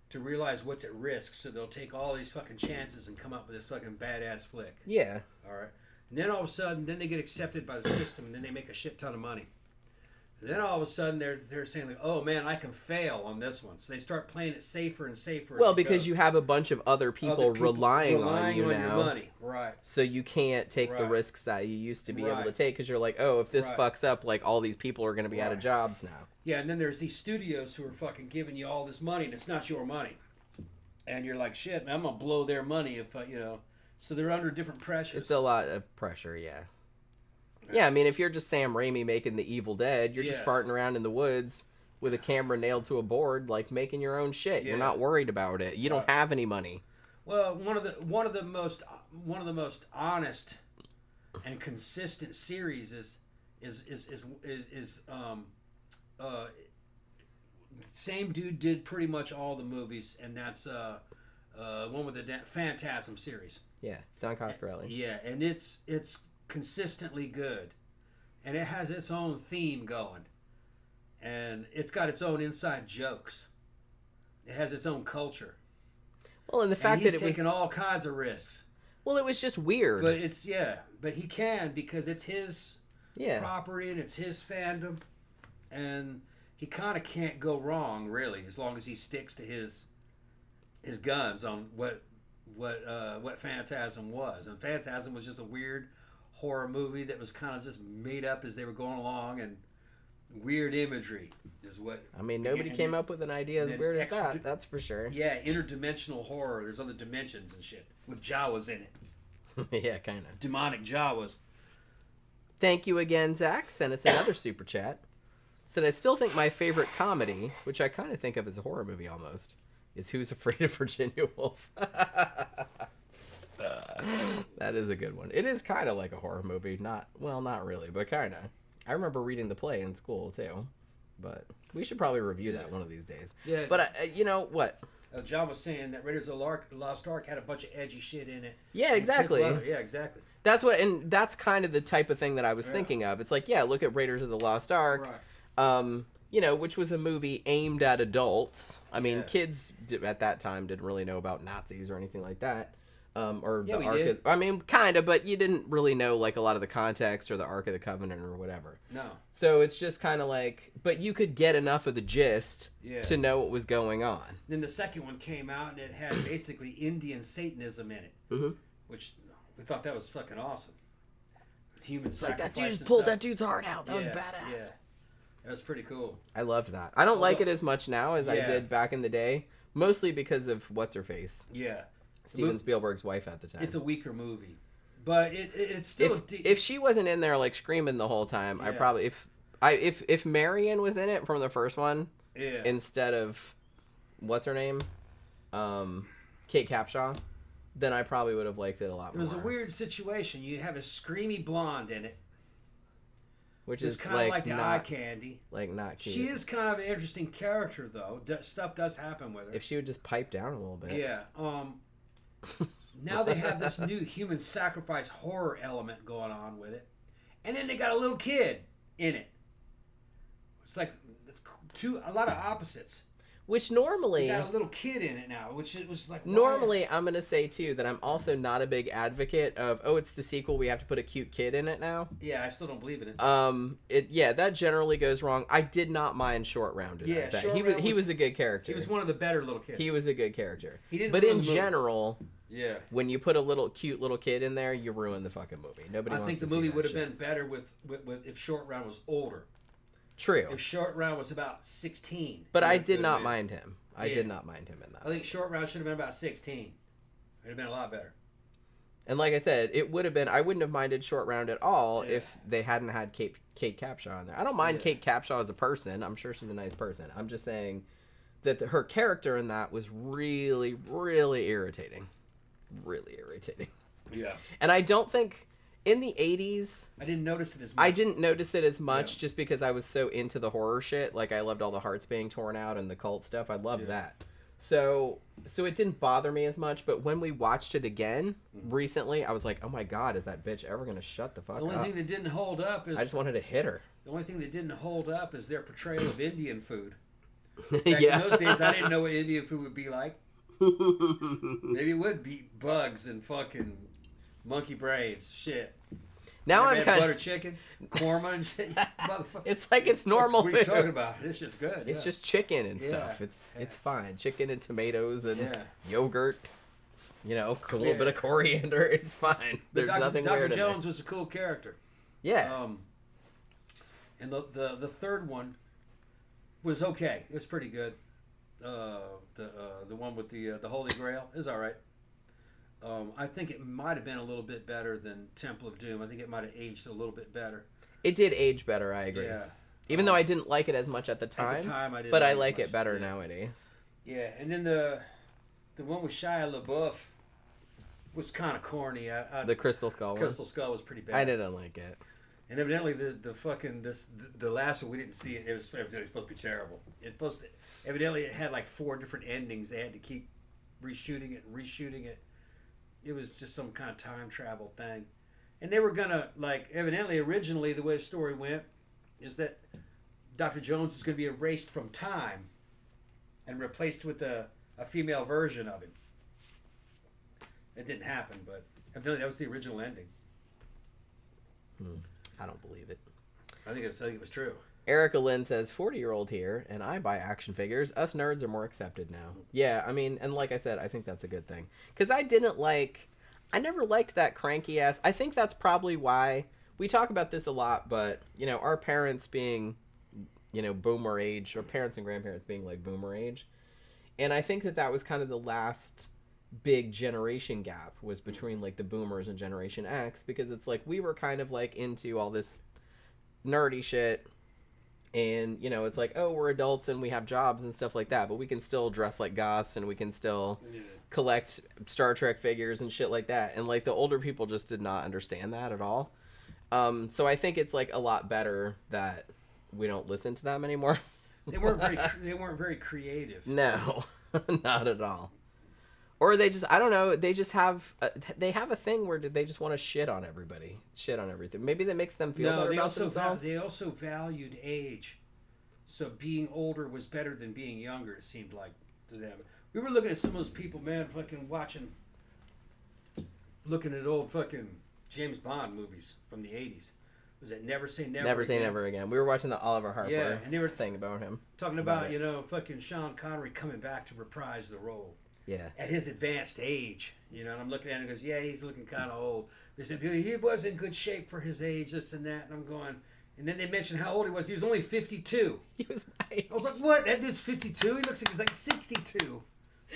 to realize what's at risk, so they'll take all these fucking chances and come up with this fucking badass flick. Yeah. All right. And then all of a sudden, then they get accepted by the system, and then they make a shit ton of money. And then all of a sudden, they're saying, like, oh, man, I can fail on this one. So they start playing it safer and safer. Well, because you have a bunch of other people relying on you now. Your money. Right. So you can't take the risks that you used to be able to take because you're like, oh, if this fucks up, like, all these people are going to be out of jobs now. Yeah, and then there's these studios who are fucking giving you all this money, and it's not your money. And you're like, shit, man, I'm going to blow their money if, you know. So they're under different pressures. It's a lot of pressure, yeah. Yeah, I mean, if you're just Sam Raimi making The Evil Dead, you're just farting around in the woods with a camera nailed to a board, like making your own shit. Yeah. You're not worried about it. You don't have any money. Well, one of the most honest and consistent series is same dude did pretty much all the movies, and that's one with the Phantasm series. Yeah, Don Coscarelli. Yeah, and it's consistently good, and it has its own theme going, and it's got its own inside jokes. It has its own culture. Well, and the fact that he's taking all kinds of risks. Well, it was just weird. But but he can because it's his property and it's his fandom, and he kind of can't go wrong really as long as he sticks to his guns on what Phantasm was. And Phantasm was just a weird horror movie that was kind of just made up as they were going along, and weird imagery is what... I mean, nobody came up with an idea as weird as that, that's for sure. Yeah, interdimensional horror. There's other dimensions and shit with Jawas in it. Yeah, kind of. Demonic Jawas. Thank you again, Zach. Sent us another super chat. Said, I still think my favorite comedy, which I kind of think of as a horror movie almost, is Who's Afraid of Virginia Woolf. That is a good one. It is kind of like a horror movie. Not really, but kind of. I remember reading the play in school, too. But we should probably review that one of these days. Yeah. But, you know, what? John was saying that Raiders of the Lost Ark had a bunch of edgy shit in it. Yeah, exactly. Yeah, exactly. That's kind of the type of thing that I was thinking of. It's like, yeah, look at Raiders of the Lost Ark. Right. You know, which was a movie aimed at adults. I mean, kids at that time didn't really know about Nazis or anything like that. Or the Ark of, I mean, kind of, but you didn't really know, like, a lot of the context or the Ark of the Covenant or whatever. No. So it's just kind of like, but you could get enough of the gist to know what was going on. Then the second one came out, and it had basically Indian Satanism in it, which we thought that was fucking awesome. Human sacrifice. Like, that dude pulled that dude's heart out. That was badass. Yeah. That was pretty cool. I loved that. I don't like it as much now as I did back in the day, mostly because of What's-Her-Face. Yeah. Steven Spielberg's wife at the time. It's a weaker movie, but it's still. If she wasn't in there like screaming the whole time, I probably if Marion was in it from the first one, instead of what's her name, Kate Capshaw, then I probably would have liked it a lot more. It was a weird situation. You have a screamy blonde in it, which is kind of like the eye candy. Like not cute. She is kind of an interesting character though. Stuff does happen with her. If she would just pipe down a little bit. Yeah. Now they have this new human sacrifice horror element going on with it, and then they got a little kid in it. It's like a lot of opposites. Which normally... You got a little kid in it now, which it was like... Normally, I'm going to say, too, that I'm also not a big advocate of, oh, it's the sequel, we have to put a cute kid in it now. Yeah, I still don't believe in it. That generally goes wrong. I did not mind Short Round in that. He was a good character. He was one of the better little kids. He was a good character. He didn't but in general... Yeah. When you put a cute little kid in there, you ruin the fucking movie. Nobody wants to see that. I think the movie would have been better with if Short Round was older. True. If Short Round was about 16. But I did not mind him. I did not mind him in that. I think Short Round should have been about 16. It would have been a lot better. And like I said, it would have been, I wouldn't have minded Short Round at all Yeah. if they hadn't had Kate Capshaw in there. I don't mind Kate Capshaw as a person. I'm sure she's a nice person. I'm just saying that her character in that was really, really irritating. Really irritating. Yeah. And I don't think in the 80s... I didn't notice it as much. I didn't notice it as much just because I was so into the horror shit. Like, I loved all the hearts being torn out and the cult stuff. I loved that. So it didn't bother me as much, but when we watched it again recently, I was like, oh my god, is that bitch ever going to shut the fuck up? The only thing that didn't hold up is... I just wanted to hit her. The only thing that didn't hold up is their portrayal of Indian food. Back Yeah. in those days, I didn't know what Indian food would be like. Maybe it would be bugs and fucking monkey brains. Shit. Now Never I'm had kind butter chicken, korma and shit. Motherfucker. It's like it's normal What are food. you talking about? This shit's good. It's yeah. just chicken and Yeah. stuff. It's fine. Chicken and tomatoes and Yeah. yogurt. You know, a little bit of coriander. It's fine. There's nothing Dr. weird Jones in was a cool character. there. Yeah. And the third one was okay. It was pretty good. The one with the Holy Grail is all right. I think it might have been a little bit better than Temple of Doom. I think it might have aged a little bit better. It did age better, I agree. Yeah. Even though I didn't like it as much at the time, I didn't but I like like it much. better nowadays. Yeah, and then the one with Shia LaBeouf was kind of corny. The Crystal Skull Crystal Skull was pretty bad. one. I didn't like it. And evidently the last one we didn't see it. It was supposed to be terrible. Evidently it had like 4 different endings. They had to keep reshooting it. It was just some kind of time travel thing. And they were gonna, like, evidently originally the way the story went is that Dr. Jones was gonna be erased from time and replaced with a female version of him. It didn't happen, but evidently that was the original ending. I don't believe it. I think it was true. Erica Lynn says, 40-year-old here, and I buy action figures. Us nerds are more accepted now. Yeah, I mean, and like I said, I think that's a good thing. Because I never liked that cranky ass. I think that's probably why, we talk about this a lot, but, you know, our parents being, you know, boomer age, or parents and grandparents being like boomer age. And I think that was kind of the last big generation gap was between like the boomers and Generation X, because it's like we were kind of like into all this nerdy shit. And, you know, it's like, oh, we're adults and we have jobs and stuff like that, but we can still dress like goths and we can still collect Star Trek figures and shit like that. And, like, the older people just did not understand that at all. So I think it's, like, a lot better that we don't listen to them anymore. They weren't very creative. No, not at all. Or they just, I don't know, they just have, they have a thing where they just want to shit on everybody. Shit on everything. Maybe that makes them feel better about themselves. They also valued age. So being older was better than being younger, it seemed like to them. We were looking at some of those people, man, looking at old fucking James Bond movies from the 80s. Was it Never Say Never Never Again? Say Never Again. We were watching the Oliver Harper and they were thing about him. Talking about, you know, fucking Sean Connery coming back to reprise the role. Yeah. At his advanced age, you know, and I'm looking at him and goes, yeah, he's looking kind of old. They said, he was in good shape for his age, this and that. And I'm going, and then they mentioned how old he was. He was only 52. He was my age. I was like, what? That dude's 52? He looks like he's like 62.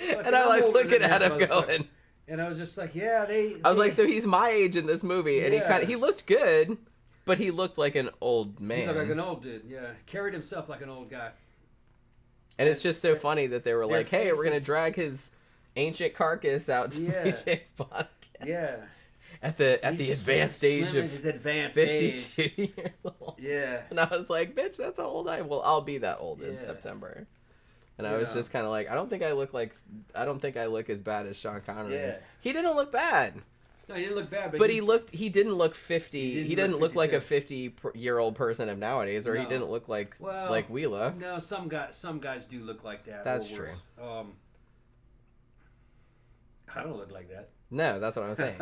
And I'm like looking at him going. And I was just like, yeah, I was like, so he's my age in this movie. And he looked good, but he looked like an old man. He looked like an old dude, yeah. Carried himself like an old guy. And it's just so funny that they were like, hey, we're going to drag his ancient carcass out to BJ podcast. Yeah. At the advanced age of his advanced 52 age. years old. Yeah. And I was like, bitch, that's how old I am. Well, I'll be that old in September. And I was just kind of like, I don't think I look as bad as Sean Connery. Yeah. He didn't look bad. No, he didn't look bad, but he didn't look 50. He didn't look like a 52. 50-year-old person of nowadays, or he didn't look like we look. No, some guys do look like that. That's true. I don't look like that. No, that's what I'm saying.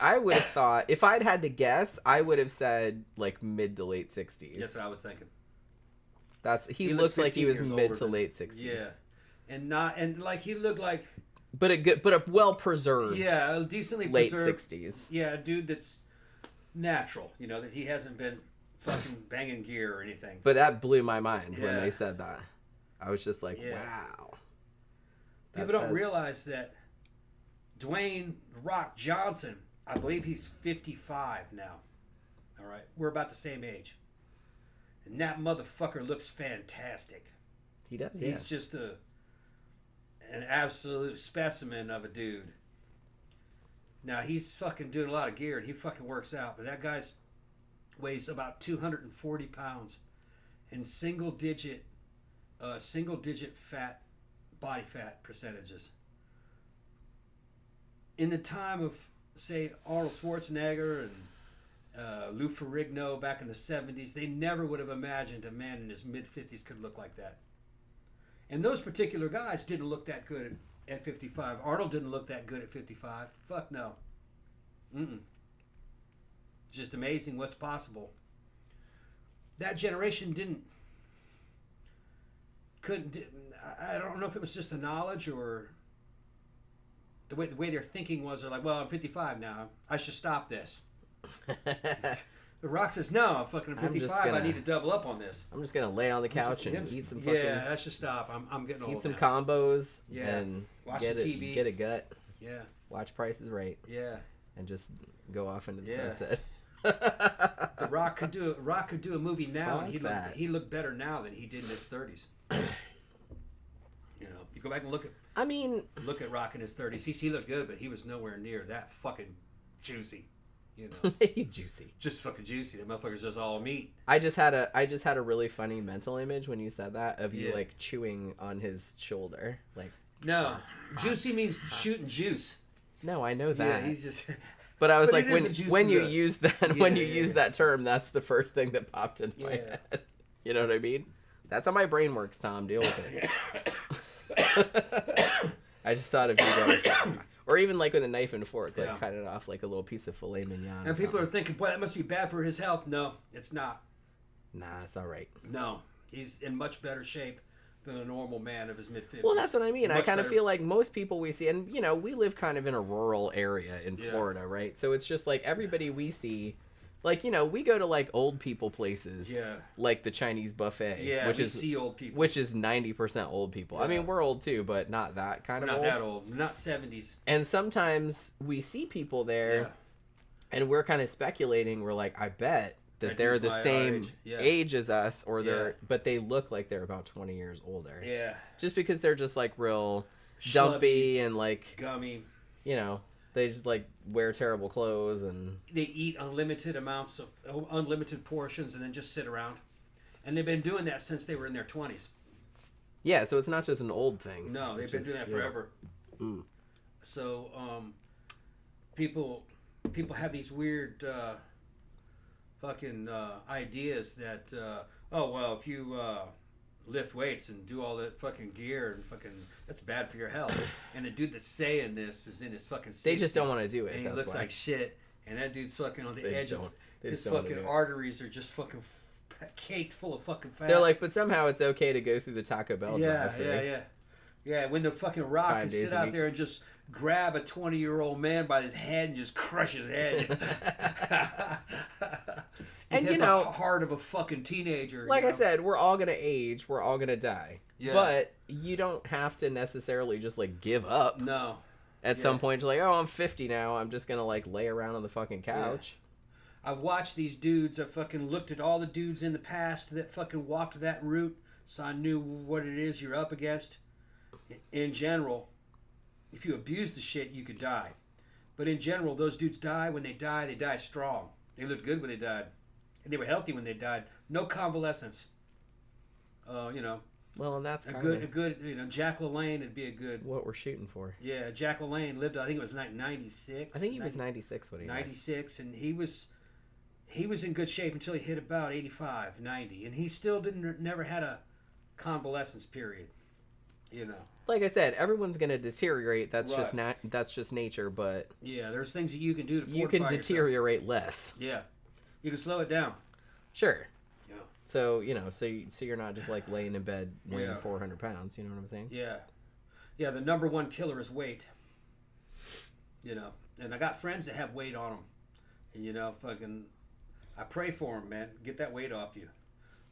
I would have thought, if I'd had to guess, I would have said like mid to late 60s. That's what I was thinking. He looks like he was mid to late 60s. Yeah. And like he looked like, but a well preserved. Yeah, a decently late preserved 60s. Yeah, a dude that's natural, you know, that he hasn't been fucking banging gear or anything. But that blew my mind when they said that. I was just like, wow. People don't realize that Dwayne Rock Johnson, I believe he's 55 now. All right, we're about the same age, and that motherfucker looks fantastic. He does. He's just an absolute specimen of a dude. Now he's fucking doing a lot of gear and he fucking works out, but that guy's weighs about 240 pounds and single digit fat, body fat percentages. In the time of, say, Arnold Schwarzenegger and Lou Ferrigno back in the 70s, they never would have imagined a man in his mid-50s could look like that. And those particular guys didn't look that good at 55. Arnold didn't look that good at 55. Fuck no. It's just amazing what's possible. That generation I don't know if it was just the knowledge or the way their thinking was. They're like, well, I'm 55 now. I should stop this. The Rock says, no, I'm fucking 55. I need to double up on this. I'm just going to lay on the couch and eat some fucking... Yeah, I should stop. I'm getting old. Eat some now. combos. Yeah. And watch get some TV. Get a gut. Yeah. Watch Price is Right. Yeah. And just go off into the sunset. The Rock could do a movie now, and he looked better now than he did in his 30s. You know, you go back and look at Rock in his 30s. He looked good, but he was nowhere near that fucking juicy. You know, he's juicy. Just fucking juicy. The motherfucker's just all meat. I just had a really funny mental image when you said that of you like chewing on his shoulder, like. No, juicy means shooting juice. No, I know that. Yeah, he's just. But I was like, when you use that use that term, that's the first thing that popped in my head. You know what I mean? That's how my brain works, Tom. Deal with it. I just thought of you going, or even like with a knife and fork, like cut it off like a little piece of filet mignon. And people are thinking, boy, that must be bad for his health. No, it's not. Nah, it's all right. No, he's in much better shape than a normal man of his mid-50s. Well, that's what I mean. I kind of feel like most people we see, and, you know, we live kind of in a rural area in Florida, right? So it's just like everybody we see, like, you know, we go to like old people places, like the Chinese buffet, which is see old people, which is 90% old people. I mean, we're old too, but not that kind of old. Not that old, not 70s. And sometimes we see people there, and we're kind of speculating. We're like, I bet that they're the same age as us, or but they look like they're about 20 years older. Yeah. Just because they're just like real dumpy and like gummy. You know, they just like wear terrible clothes and they eat unlimited amounts of unlimited portions and then just sit around. And they've been doing that since they were in their 20s. Yeah, so it's not just an old thing. No, they've been doing that forever. So people have these weird fucking ideas that if you lift weights and do all that fucking gear and fucking that's bad for your health. And the dude that's saying this is in his fucking 60s. They just don't want to do it. And he looks like shit. And that dude's fucking on the edge of his fucking arteries are just fucking caked full of fucking fat. They're like, but somehow it's okay to go through the Taco Bell drive-thru. Yeah, when the fucking Rock can sit out there and just grab a 20-year-old man by his head and just crush his head. And you know, the heart of a fucking teenager. Like I said, we're all gonna age, we're all gonna die. Yeah. But you don't have to necessarily just like give up. No. At some point, you're like, oh, I'm 50 now. I'm just gonna like lay around on the fucking couch. Yeah. I've watched these dudes. I've fucking looked at all the dudes in the past that fucking walked that route, so I knew what it is you're up against. In general, if you abuse the shit, you could die. But in general, those dudes die. When they die strong. They looked good when they died. And they were healthy when they died. No convalescence. You know. Well, and that's a good, you know, Jack LaLanne would be a good... What we're shooting for. Yeah, Jack LaLanne lived, I think it was 96. I think he was 96 when he 96, died. And he was in good shape until he hit about 85, 90. And he still never had a convalescence period. You know. Like I said, everyone's going to deteriorate. That's just that's just nature, but... Yeah, there's things that you can do to fortify you can deteriorate less. Yeah. You can slow it down. Sure. Yeah. So, you know, so you're not just like laying in bed weighing 400 pounds, you know what I'm saying? Yeah. Yeah, the number one killer is weight. You know, and I got friends that have weight on them. And, you know, fucking, I pray for them, man. Get that weight off you.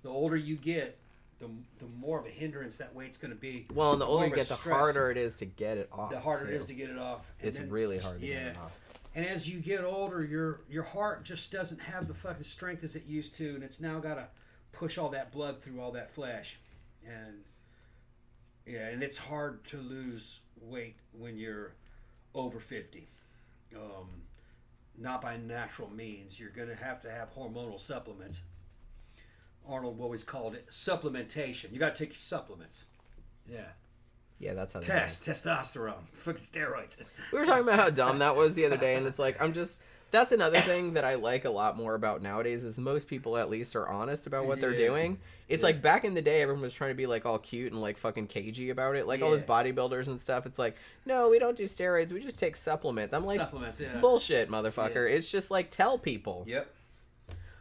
The older you get, the more of a hindrance that weight's going to be. Well, and the older you more get, the stress, harder it is to get it off. The harder too. it is to get it off. And It's really hard to get it off. And as you get older, your heart just doesn't have the fucking strength as it used to, and it's now got to push all that blood through all that flesh, and and it's hard to lose weight when you're over 50. Not by natural means. You're going to have hormonal supplements. Arnold always called it supplementation. You got to take your supplements. Yeah. Yeah, that's how. Testosterone, fucking steroids. We were talking about how dumb that was the other day, and it's like that's another thing that I like a lot more about nowadays is most people at least are honest about what they're doing. It's like back in the day, everyone was trying to be like all cute and like fucking cagey about it, like all those bodybuilders and stuff. It's like, no, we don't do steroids. We just take supplements. I'm like, supplements, bullshit, motherfucker. Yeah. It's just like tell people. Yep.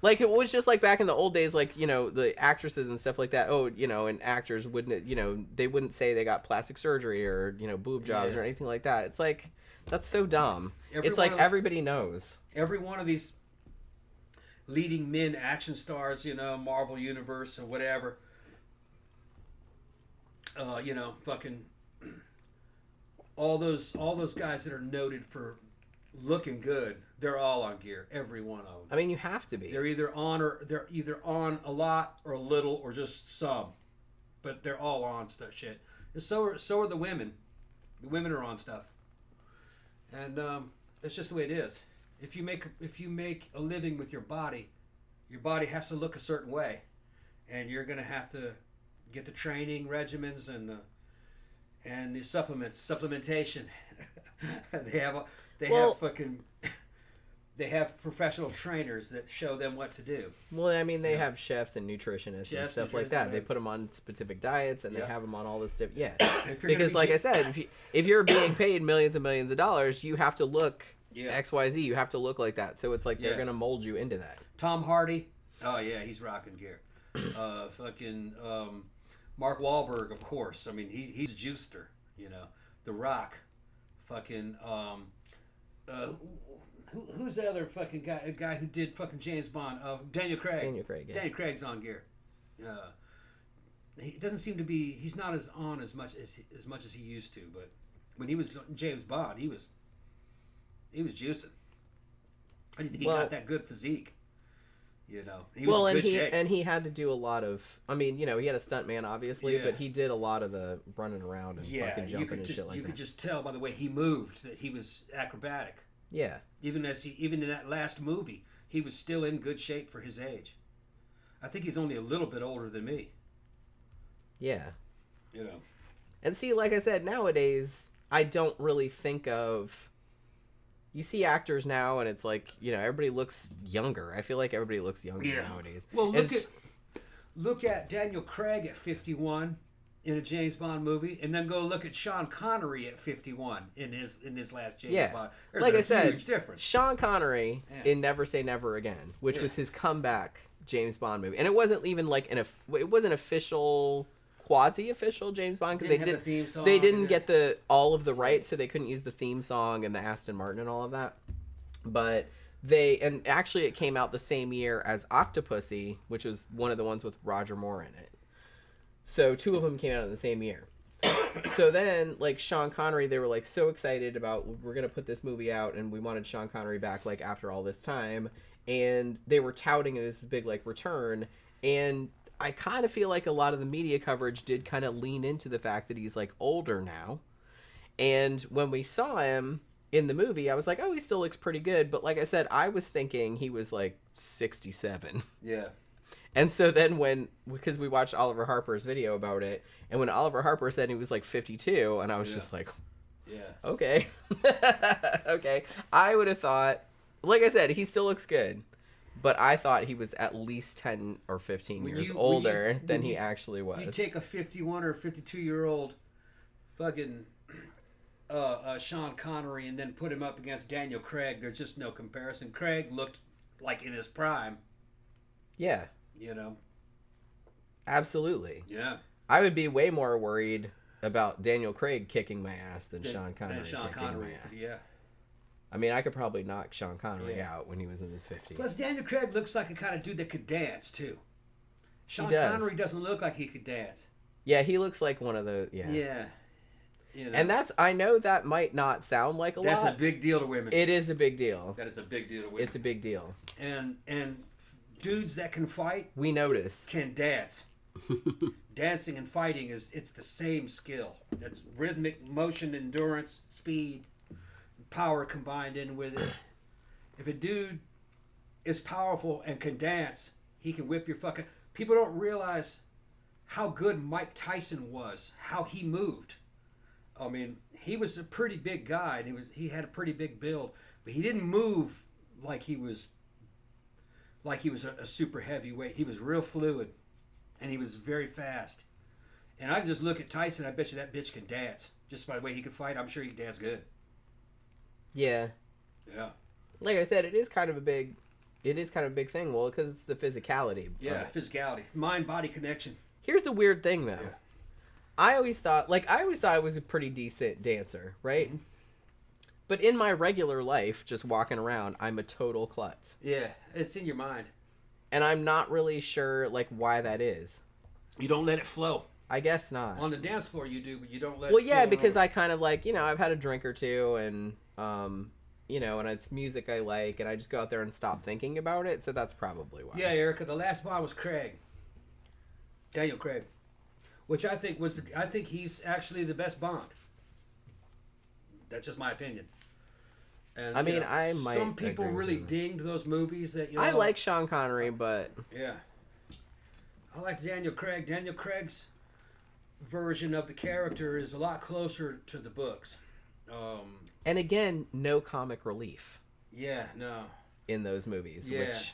Like, it was just like back in the old days, like, you know, the actresses and stuff like that. Oh, you know, and actors wouldn't, you know, they wouldn't say they got plastic surgery or, you know, boob jobs or anything like that. It's like, that's so dumb. It's like everybody knows. Every one of these leading men, action stars, you know, Marvel Universe or whatever, you know, fucking all those guys that are noted for looking good, they're all on gear, every one of them. I mean, you have to be. They're either on a lot or a little or just some, but they're all on stuff shit. And so are the women. The women are on stuff, and that's just the way it is. If you make a living with your body has to look a certain way, and you're gonna have to get the training regimens and the supplementation. They have professional trainers that show them what to do. Well, I mean, they have chefs and nutritionists and stuff like that. Right. They put them on specific diets, and they have them on all this stuff. Yeah, because like I said, if you're being paid millions and millions of dollars, you have to look XYZ. You have to look like that. So it's like they're gonna mold you into that. Tom Hardy, oh yeah, he's rocking gear. Mark Wahlberg, of course. I mean, he's a juicer. You know, The Rock, fucking. Who's the other fucking guy? A guy who did fucking James Bond? Daniel Craig. Daniel Craig. Yeah. Daniel Craig's on gear. He doesn't seem to be. He's not as on as much as he used to. But when he was James Bond, he was juicing. I didn't think he got that good physique. You know, he was in good shape. And he had to do a lot of. I mean, you know, he had a stuntman obviously, but he did a lot of the running around and fucking jumping and shit like that. You could just tell by the way he moved that he was acrobatic. Yeah. Even in that last movie, he was still in good shape for his age. I think he's only a little bit older than me. Yeah. You know. And see, like I said, nowadays I don't really think of. You see actors now, and it's like, you know, everybody looks younger. I feel like everybody looks younger nowadays. Well, look at Daniel Craig at 51 in a James Bond movie, and then go look at Sean Connery at 51 in his last James Bond. There's like a I said, huge difference. Sean Connery in Never Say Never Again, which was his comeback James Bond movie, and it wasn't even like it wasn't official. Quasi-official James Bond because they didn't get all of the rights, so they couldn't use the theme song and the Aston Martin and all of that. But and actually it came out the same year as Octopussy, which was one of the ones with Roger Moore in it. So two of them came out in the same year. So then, like, Sean Connery, they were like so excited about we're gonna put this movie out, and we wanted Sean Connery back like after all this time, and they were touting it as this big like return. And I kind of feel like a lot of the media coverage did kind of lean into the fact that he's like older now. And when we saw him in the movie, I was like, oh, he still looks pretty good. But like I said, I was thinking he was like 67. Yeah. And so then because we watched Oliver Harper's video about it, and when Oliver Harper said he was like 52, and I was just like, okay. Okay. I would have thought, like I said, he still looks good. But I thought he was at least 10 or 15 years older than he actually was. You take a 51 or 52-year-old fucking Sean Connery and then put him up against Daniel Craig, there's just no comparison. Craig looked like in his prime. Yeah. You know? Absolutely. Yeah. I would be way more worried about Daniel Craig kicking my ass than Sean Connery kicking my ass. Yeah. I mean, I could probably knock Sean Connery out when he was in his 50s. Plus, Daniel Craig looks like a kind of dude that could dance, too. Sean does. Connery doesn't look like he could dance. Yeah, he looks like one of the Yeah. You know, and I know that might not sound like a lot. that's a big deal to women. It is a big deal. That is a big deal to women. It's a big deal. And dudes that can fight We notice. can dance. Dancing and fighting it's the same skill. That's rhythmic motion, endurance, speed, power combined in with it. If a dude is powerful and can dance, he can whip your fucking... People don't realize how good Mike Tyson was, how he moved. I mean, he was a pretty big guy, and he had a pretty big build, but he didn't move like he was a super heavyweight. He was real fluid, and he was very fast. And I can just look at Tyson. I bet you that bitch can dance. Just by the way he can fight, I'm sure he can dance good. Yeah. Yeah. Like I said, it is kind of a big thing. Well, because it's the physicality. Yeah, physicality, mind-body connection. Here's the weird thing, though. Yeah. I always thought I was a pretty decent dancer, right? Mm-hmm. But in my regular life, just walking around, I'm a total klutz. Yeah, it's in your mind. And I'm not really sure, like, why that is. You don't let it flow. I guess not. On the dance floor you do, but you don't let it Well, flow. yeah, because I kind of like, I've had a drink or two, and, and it's music I like, and I just go out there and stop thinking about it, so that's probably why. Yeah, Erica, the last Bond was Daniel Craig. Which I think he's actually the best Bond. That's just my opinion. And I mean, I might. Some people really dinged those movies that I like Sean Connery, but yeah, I like Daniel Craig. Daniel Craig's version of the character is a lot closer to the books. And again, no comic relief. Yeah, no. In those movies, yeah. Which,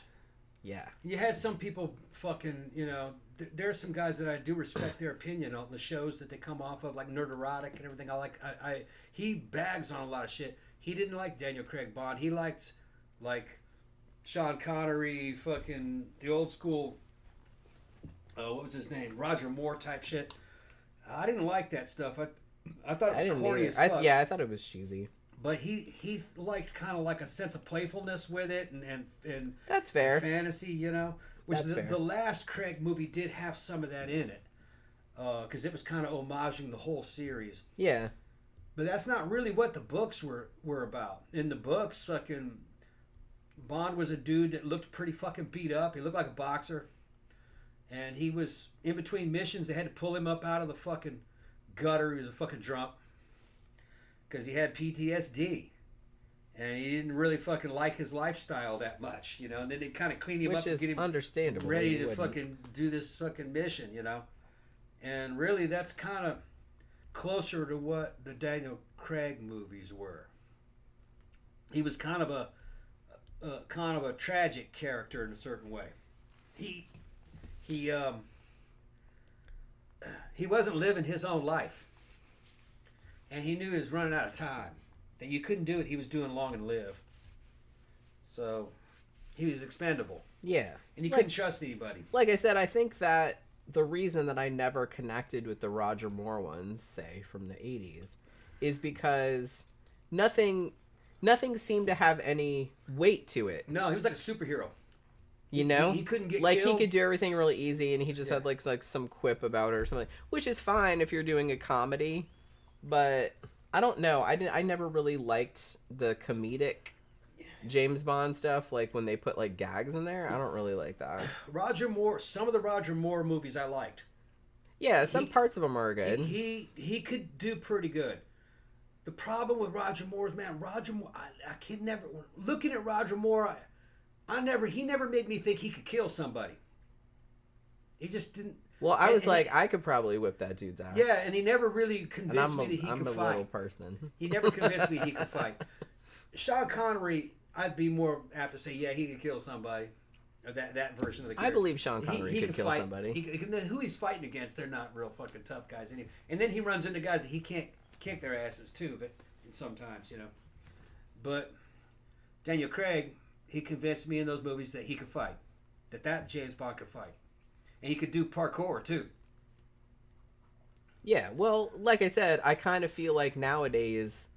yeah. You had some people fucking, there's some guys that I do respect their opinion on the shows that they come off of, like Nerderotic and everything. He bags on a lot of shit. He didn't like Daniel Craig Bond. He liked, like, Sean Connery, fucking the old school, what was his name? Roger Moore type shit. I didn't like that stuff. I thought it was corny as fuck. I thought it was cheesy. But he liked kind of like a sense of playfulness with it and that's fair. Fantasy, Which that's fair. The last Craig movie did have some of that in it. Because it was kind of homaging the whole series. Yeah. But that's not really what the books were about. In the books, fucking Bond was a dude that looked pretty fucking beat up. He looked like a boxer. And he was in between missions. They had to pull him up out of the fucking gutter. He was a fucking drunk. Because he had PTSD. And he didn't really fucking like his lifestyle that much, And then they kind of clean him up and get him understandable. Ready to fucking do this fucking mission, And really, that's kind of closer to what the Daniel Craig movies were. He was kind of a tragic character in a certain way. He wasn't living his own life, and he knew he was running out of time. That you couldn't do what he was doing long and live. So he was expendable. Yeah, and he couldn't trust anybody. Like I said, I think that the reason that I never connected with the Roger Moore ones, say from the 80s, is because nothing seemed to have any weight to it. No, he was like a superhero. He couldn't get like killed. He could do everything really easy, and he just had like some quip about it or something, which is fine if you're doing a comedy. But I don't know. I never really liked the comedic James Bond stuff, like when they put like gags in there. I don't really like that. Roger Moore, some of the Roger Moore movies I liked. Yeah, some parts of them are good. He could do pretty good. The problem with Roger Moore is, man, Roger Moore, I can never, looking at Roger Moore, he never made me think he could kill somebody. He just didn't. Well, I was like, I could probably whip that dude's ass. Yeah, and he never really convinced me that he could fight. I'm a little person. He never convinced me he could fight. Sean Connery, I'd be more apt to say, yeah, he could kill somebody. Or that version of the character. I believe Sean Connery could kill somebody. Who he's fighting against, they're not real fucking tough guys. And then he runs into guys that he can't kick their asses too, but sometimes, But Daniel Craig, he convinced me in those movies that he could fight. That James Bond could fight. And he could do parkour too. Yeah, well, like I said, I kind of feel like nowadays,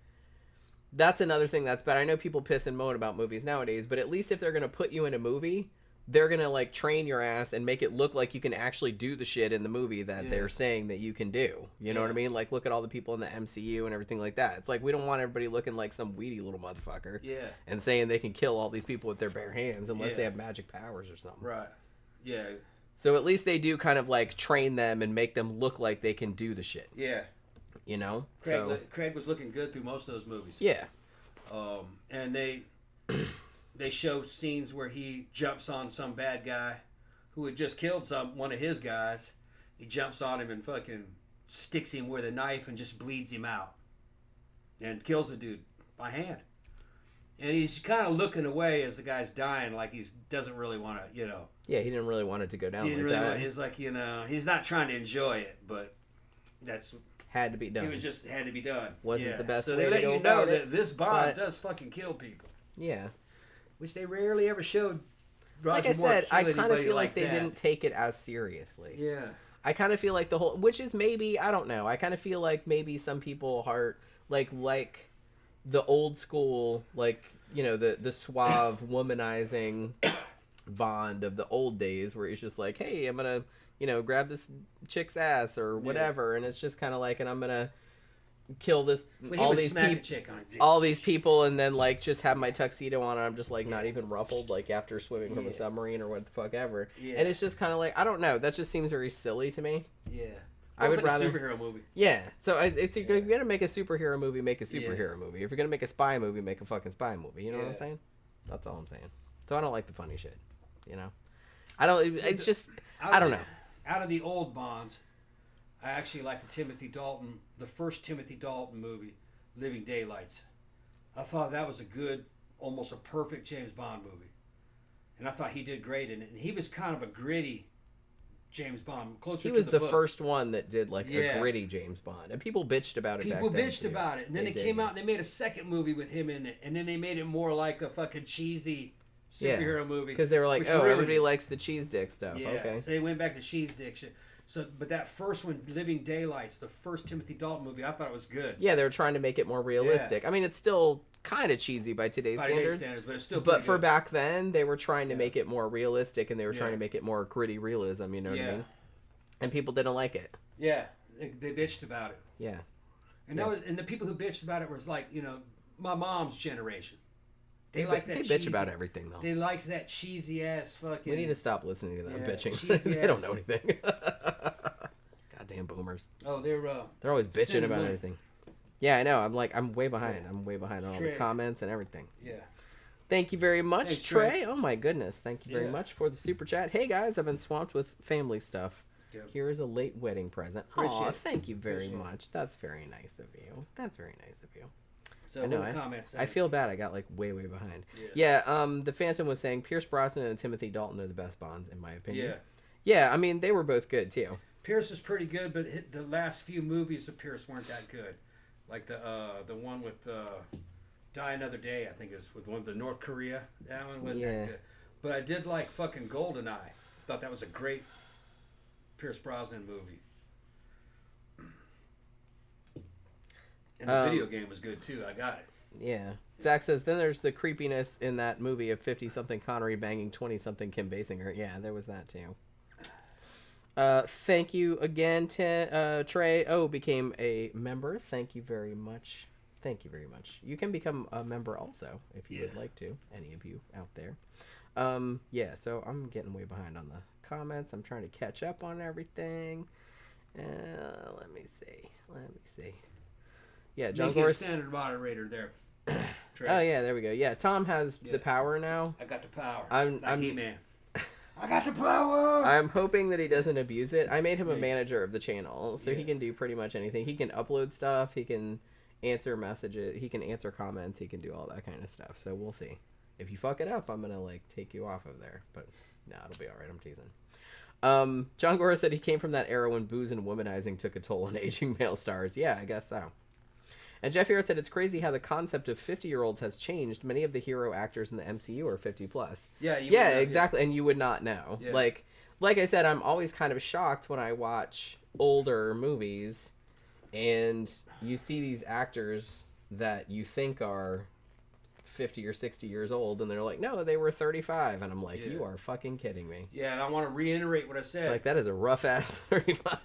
that's another thing that's bad. I know people piss and moan about movies nowadays, but at least if they're going to put you in a movie, they're gonna like train your ass and make it look like you can actually do the shit in the movie that they're saying that you can do. You know what I mean? Like, look at all the people in the MCU and everything like that. It's like, we don't want everybody looking like some weedy little motherfucker. Yeah. And saying they can kill all these people with their bare hands unless they have magic powers or something. Right. Yeah. So at least they do kind of like train them and make them look like they can do the shit. Yeah. You know? Craig was looking good through most of those movies. Yeah. And they show scenes where he jumps on some bad guy who had just killed one of his guys. He jumps on him and fucking sticks him with a knife and just bleeds him out. And kills the dude by hand. And he's kind of looking away as the guy's dying, like he doesn't really want to, Yeah, he didn't really want it to go down like that. He's like, he's not trying to enjoy it, but that's... Had to be done. It was just had to be done. Wasn't the best so way to go about it. they let you know that this bomb does fucking kill people. Yeah. Which they rarely ever showed. Like I said, I kind of feel like they didn't take it as seriously. Yeah. I kind of feel like the whole, which is maybe, I don't know. I kind of feel like maybe some people like the old school, like, the suave womanizing Bond of the old days where he's just like, hey, I'm going to, grab this chick's ass or whatever. And it's just kind of like, and I'm going to kill all these people and then like just have my tuxedo on and I'm just like not even ruffled like after swimming from a submarine or what the fuck ever. And it's just kind of like, I don't know, that just seems very silly to me. I would rather a superhero movie. So if you're gonna make a superhero movie, make a superhero movie. If you're gonna make a spy movie, make a fucking spy movie. You know what I'm saying? That's all I'm saying. So I don't like the funny shit. I don't. It's just I don't know. Out of the old Bonds, I actually like the first Timothy Dalton movie, Living Daylights. I thought that was a good, almost a perfect James Bond movie. And I thought he did great in it. And he was kind of a gritty James Bond. He was the first one that did like a gritty James Bond. And people bitched about it People bitched about it. And then it came out and they made a second movie with him in it. And then they made it more like a fucking cheesy superhero movie. Because they were like, everybody likes the cheese dick stuff. Yeah, okay. So they went back to cheese dick shit. So, but that first one, Living Daylights, the first Timothy Dalton movie, I thought it was good. Yeah, they were trying to make it more realistic. I mean, it's still kind of cheesy by today's standards. But it's still But for back then, they were trying to make it more realistic, and they were trying to make it more gritty realism, you know what I mean? And people didn't like it. Yeah, they bitched about it. Yeah. And and the people who bitched about it was like, my mom's generation. They like that. They bitch about everything though. They liked that cheesy ass fucking. We need to stop listening to them bitching. They don't know anything. Goddamn boomers. Oh, they're always bitching about everything. Yeah, I know. I'm way behind. I'm way behind on all the comments and everything. Yeah. Thank you very much, Thanks, Trey. Oh my goodness. Thank you very much for the super chat. Hey guys, I've been swamped with family stuff. Yep. Here is a late wedding present. Aw, thank you very much. That's very nice of you. That's very nice of you. So I know. I feel bad. I got like way behind. Yeah. The Phantom was saying Pierce Brosnan and Timothy Dalton are the best Bonds in my opinion. Yeah. I mean, they were both good too. Pierce was pretty good, but the last few movies of Pierce weren't that good. Like the one with Die Another Day, I think is with one of the North Korea. That one wasn't that good. But I did like fucking GoldenEye. Thought that was a great Pierce Brosnan movie. And the video game was good too. I got it. Yeah. Zach says, then there's the creepiness in that movie of 50-something Connery banging 20-something Kim Basinger. Yeah, there was that too. Thank you again, Trey. Became a member. Thank you very much. Thank you very much. You can become a member also if you would like to. Any of you out there. So I'm getting way behind on the comments. I'm trying to catch up on everything. Let me see. Yeah, John Gore. Standard moderator there. Oh yeah, there we go. Yeah, Tom has the power now. I got the power. I'm He-Man. I got the power. I'm hoping that he doesn't abuse it. I made him a manager of the channel, so he can do pretty much anything. He can upload stuff. He can answer messages. He can answer comments. He can do all that kind of stuff. So we'll see. If you fuck it up, I'm gonna take you off of there. But no, it'll be all right. I'm teasing. John Gore said he came from that era when booze and womanizing took a toll on aging male stars. Yeah, I guess so. And Jeff here said it's crazy how the concept of 50-year-olds has changed. Many of the hero actors in the MCU are 50 plus. Yeah, exactly. And you would not know. Yeah. Like I said, I'm always kind of shocked when I watch older movies and you see these actors that you think are 50 or 60 years old, and they're like, no, they were 35, and I'm like, Yeah. you are fucking kidding me. Yeah, and I want to reiterate what I said. It's like, that is a rough ass 35.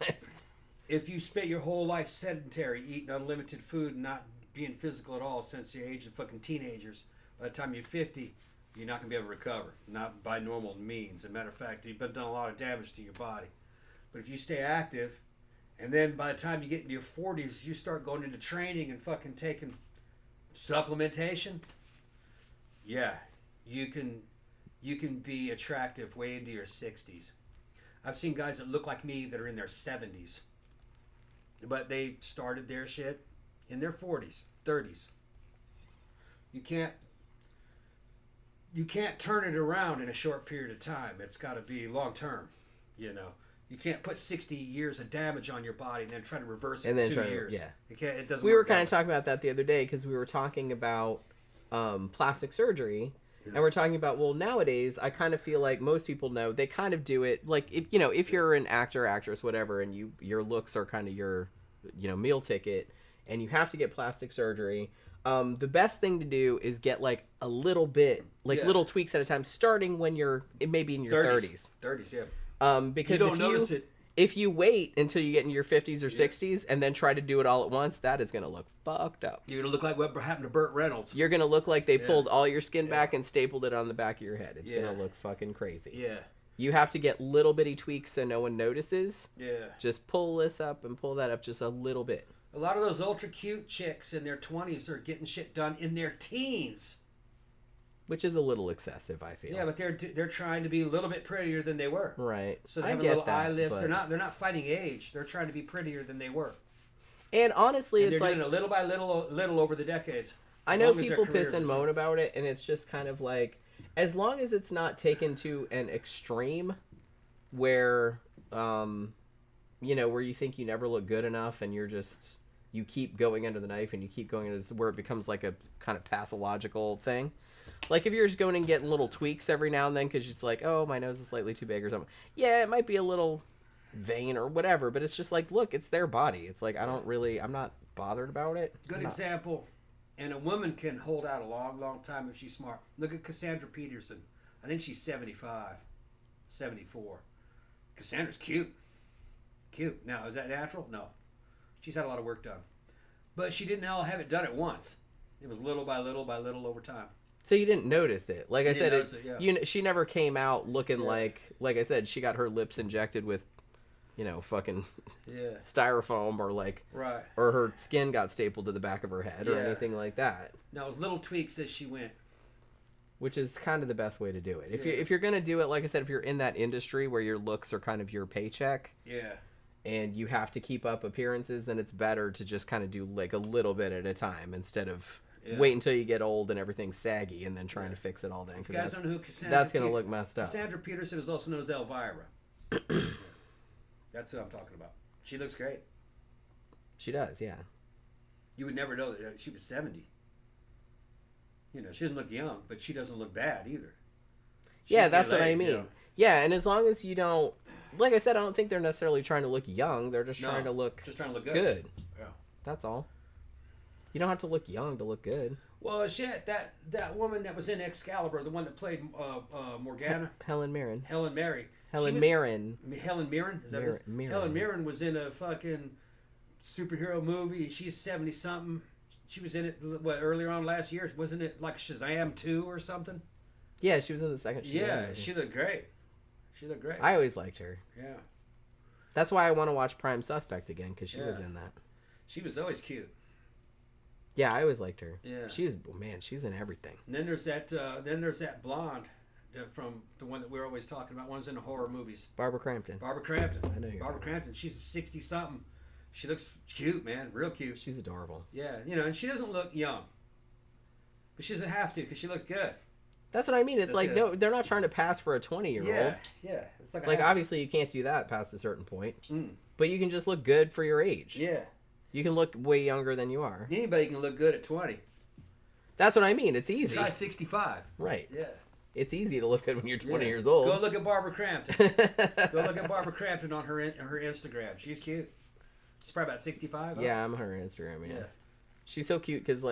If you spent your whole life sedentary, eating unlimited food, and not being physical at all since the age of fucking teenagers, by the time you're 50, you're not going to be able to recover. Not by normal means. As a matter of fact, you've done a lot of damage to your body. But if you stay active, and then by the time you get into your 40s, you start going into training and fucking taking supplementation, yeah, you can be attractive way into your 60s. I've seen guys that look like me that are in their 70s. But they started their shit in their 40s, 30s. You can't turn it around in a short period of time. It's got to be long term, you know. You can't put 60 years of damage on your body and then try to reverse it in 2 years. Yeah. It doesn't We work were kind that of talking about that the other day because we were talking about plastic surgery. And we're talking about, well, nowadays, I kind of feel like most people know they kind of do it like if you're an actor, actress, whatever, and your looks are kind of your meal ticket, and you have to get plastic surgery. The best thing to do is get like a little bit, little tweaks at a time, starting when you're maybe in your 30s. 30s, yeah. Because you don't notice it. If you wait until you get in your 50s or 60s and then try to do it all at once, that is going to look fucked up. You're going to look like what happened to Burt Reynolds. You're going to look like they pulled all your skin back and stapled it on the back of your head. It's going to look fucking crazy. Yeah. You have to get little bitty tweaks so no one notices. Yeah. Just pull this up and pull that up just a little bit. A lot of those ultra cute chicks in their 20s are getting shit done in their teens. Which is a little excessive, I feel. Yeah, but they're trying to be a little bit prettier than they were. Right. So they have little eye lifts. They're not fighting age. They're trying to be prettier than they were. And honestly, and it's they're like doing it little by little over the decades. I know people piss and moan about it, and it's just kind of like, as long as it's not taken to an extreme, where where you think you never look good enough, and you keep going under the knife, and you keep going into where it becomes like a kind of pathological thing. Like, if you're just going and getting little tweaks every now and then because it's like, oh, my nose is slightly too big or something. Yeah, it might be a little vain or whatever, but it's just like, look, it's their body. It's like, I'm not bothered about it. Good example. And a woman can hold out a long, long time if she's smart. Look at Cassandra Peterson. I think she's 75, 74. Cassandra's cute. Cute. Now, is that natural? No. She's had a lot of work done. But she didn't all have it done at once. It was little by little by little over time. So you didn't notice it. Like I said, she never came out looking like I said, she got her lips injected with, fucking styrofoam or her skin got stapled to the back of her head or anything like that. No, it was little tweaks as she went. Which is kind of the best way to do it. If you're going to do it, like I said, if you're in that industry where your looks are kind of your paycheck. Yeah. And you have to keep up appearances, then it's better to just kind of do like a little bit at a time instead of wait until you get old and everything's saggy and then trying to fix it all then. You guys don't know who Cassandra that's going to look messed up. Cassandra Peterson is also known as Elvira. That's who I'm talking about. She looks great. She does, yeah. You would never know that she was 70. She doesn't look young, but she doesn't look bad either. That's what I mean. Yeah, and as long as you don't, like I said, I don't think they're necessarily trying to look young. They're just trying to look good. Yeah. That's all. You don't have to look young to look good. Well, shit, that woman that was in Excalibur, the one that played Morgana. Helen Mirren. Helen Mirren. Helen Mirren? Is that Mirren. Helen Mirren was in a fucking superhero movie. She's 70-something. She was in it, earlier on last year? Wasn't it like Shazam 2 or something? Yeah, she was in the second Shazam movie. She looked great. I always liked her. Yeah. That's why I want to watch Prime Suspect again, because she was in that. She was always cute. Yeah, I always liked her. Yeah. She's in everything. And then there's that blonde from the one that we're always talking about. One's in the horror movies. Barbara Crampton. I know you. Barbara right. Crampton. She's 60-something. She looks cute, man. Real cute. She's adorable. Yeah, and she doesn't look young. But she doesn't have to because she looks good. That's what I mean. It's no, they're not trying to pass for a 20-year-old. Yeah. It's like obviously you can't do that past a certain point. But you can just look good for your age. Yeah. You can look way younger than you are. Anybody can look good at 20. That's what I mean. It's easy. Try 65. Right. Yeah. It's easy to look good when you're 20 years old. Go look at Barbara Crampton. Go look at Barbara Crampton on her Instagram. She's cute. She's probably about 65. Yeah, I'm her Instagram, yeah. She's so cute because,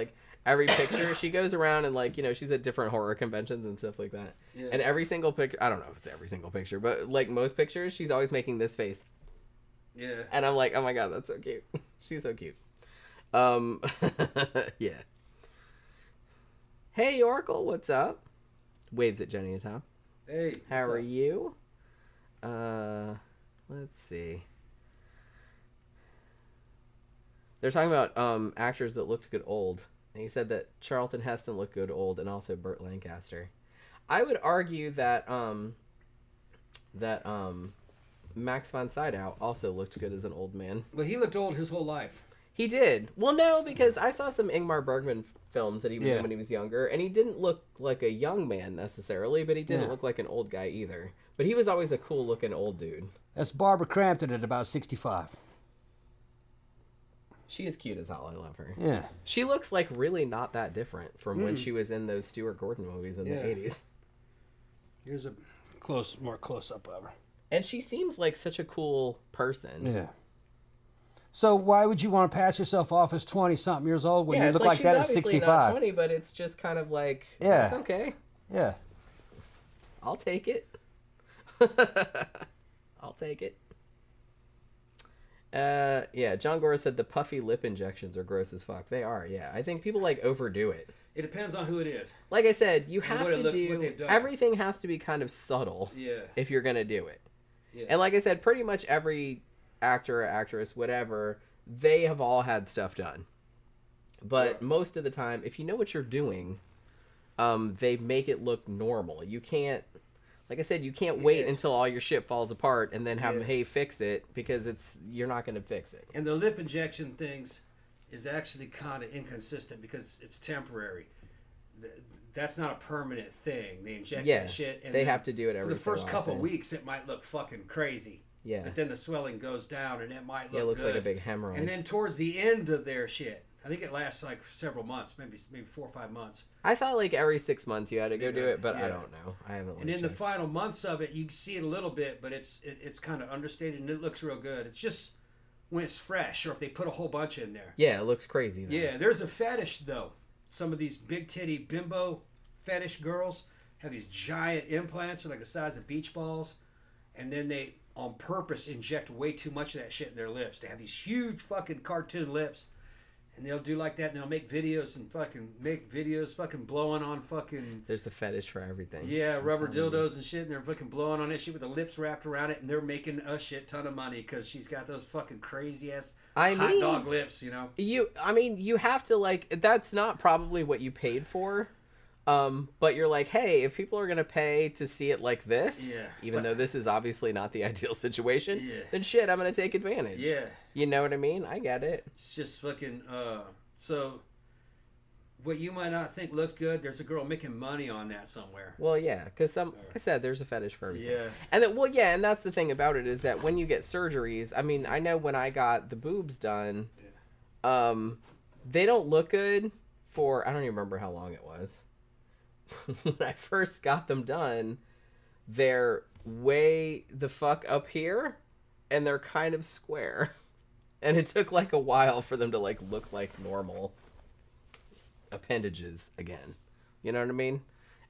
every picture. She goes around and like, she's at different horror conventions and stuff like that. Yeah. And every single picture, I don't know if it's every single picture, but like most pictures, she's always making this face. Yeah. And I'm like, oh my God, that's so cute. She's so cute. Yeah. Hey, Oracle, what's up? Waves at Jenny and Tom. Hey. How are you? Let's see. They're talking about actors that looked good old. And he said that Charlton Heston looked good old, and also Burt Lancaster. I would argue that Max von Sydow also looked good as an old man. But he looked old his whole life. He did. Well, no, because I saw some Ingmar Bergman films that he was in when he was younger, and he didn't look like a young man necessarily, but he didn't look like an old guy either. But he was always a cool-looking old dude. That's Barbara Crampton at about 65. She is cute as hell. I love her. Yeah. She looks like really not that different from when she was in those Stuart Gordon movies in the 80s. Here's a more close-up of her. And she seems like such a cool person. Yeah. So why would you want to pass yourself off as 20-something years old when you look like that at 65? Not 20, but it's just kind of like, it's okay. Yeah. I'll take it. I'll take it. Yeah, John Gora said the puffy lip injections are gross as fuck. They are, yeah. I think people like overdo it. It depends on who it is. Like I said, you have to do everything has to be kind of subtle. Yeah. If you're gonna do it. Yeah. And like I said, pretty much every actor or actress, whatever, they have all had stuff done. But most of the time, if you know what you're doing, they make it look normal. You can't. Like I said, you can't wait until all your shit falls apart and then have them, hey, fix it, because you're not going to fix it. And the lip injection things is actually kind of inconsistent because it's temporary. That's not a permanent thing. They inject that shit. And they have to do it every for the first couple often. Weeks, it might look fucking crazy. Yeah. But then the swelling goes down and it might look it looks good. like a big hemorrhoid. And then towards the end of their shit, I think it lasts like several months, maybe 4 or 5 months. I thought like every 6 months you had to go do it, but I don't know. I haven't. And in the final months of it, you see it a little bit, but it's kind of understated and it looks real good. It's just when it's fresh, or if they put a whole bunch in there. Yeah, it looks crazy. Though. Yeah, there's a fetish though. Some of these big titty bimbo fetish girls have these giant implants, like the size of beach balls, and then they on purpose inject way too much of that shit in their lips. They have these huge fucking cartoon lips. And they'll do like that, and they'll make videos fucking blowing on fucking... There's the fetish for everything. Yeah, rubber dildos and shit, and they're fucking blowing on that shit with the lips wrapped around it, and they're making a shit ton of money because she's got those fucking crazy-ass hot dog lips, you know? You have to, like... That's not probably what you paid for, but you're like, hey, if people are going to pay to see it like this, even though this is obviously not the ideal situation, then shit, I'm going to take advantage. Yeah. You know what I mean? I get it. It's just fucking, so what you might not think looks good, there's a girl making money on that somewhere. Well, yeah, because like I said, there's a fetish for everything. Yeah. And then, and that's the thing about it is that when you get surgeries, I mean, I know when I got the boobs done, they don't look good for, I don't even remember how long it was. When I first got them done, they're way the fuck up here, and they're kind of square. And it took like a while for them to like look like normal appendages again. You know what I mean?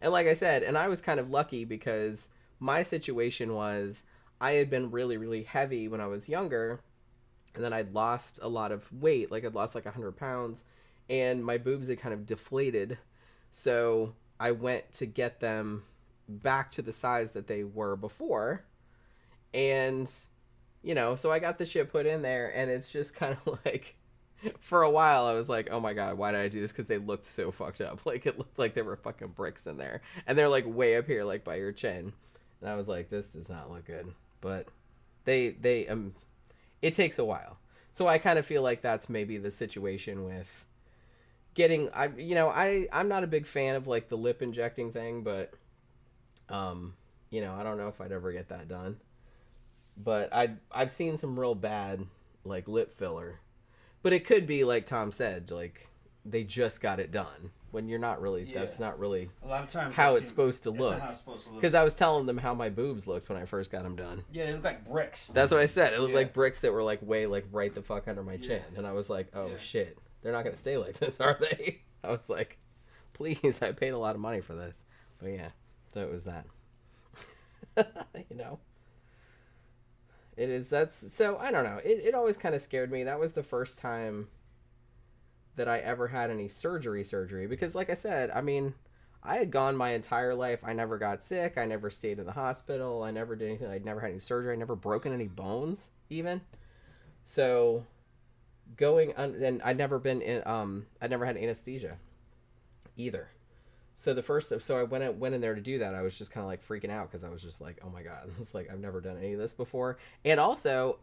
And like I said, and I was kind of lucky because my situation was I had been really, really heavy when I was younger, and then I'd lost a lot of weight. Like I'd lost like 100 pounds, and my boobs had kind of deflated. So I went to get them back to the size that they were before, and so I got the shit put in there, and it's just kind of like, for a while I was like, oh my god, why did I do this? Because they looked so fucked up. Like it looked like there were fucking bricks in there, and they're like way up here, like by your chin, and I was like, this does not look good. But it takes a while, so I kind of feel like that's maybe the situation with getting. I'm not a big fan of like the lip injecting thing, but I don't know if I'd ever get that done. But I've seen some real bad like lip filler, but it could be like Tom said, like they just got it done when you're not really. Yeah. That's not really a lot of times how it's supposed to look. Because I was telling them how my boobs looked when I first got them done. Yeah, they look like bricks. That's what I said. It looked like bricks that were like way like right the fuck under my chin, and I was like, oh shit. they're not going to stay like this, are they? I was like, please, I paid a lot of money for this. But yeah, so it was that. You know? So I don't know. It always kind of scared me. That was the first time that I ever had any surgery, because like I said, I mean, I had gone my entire life. I never got sick. I never stayed in the hospital. I never did anything. I'd never had any surgery. I never broken any bones even. So and I'd never been in, I'd never had anesthesia either. So I went in there to do that. I was just kind of like freaking out because I was just like, oh my God, it's like, I've never done any of this before. And also,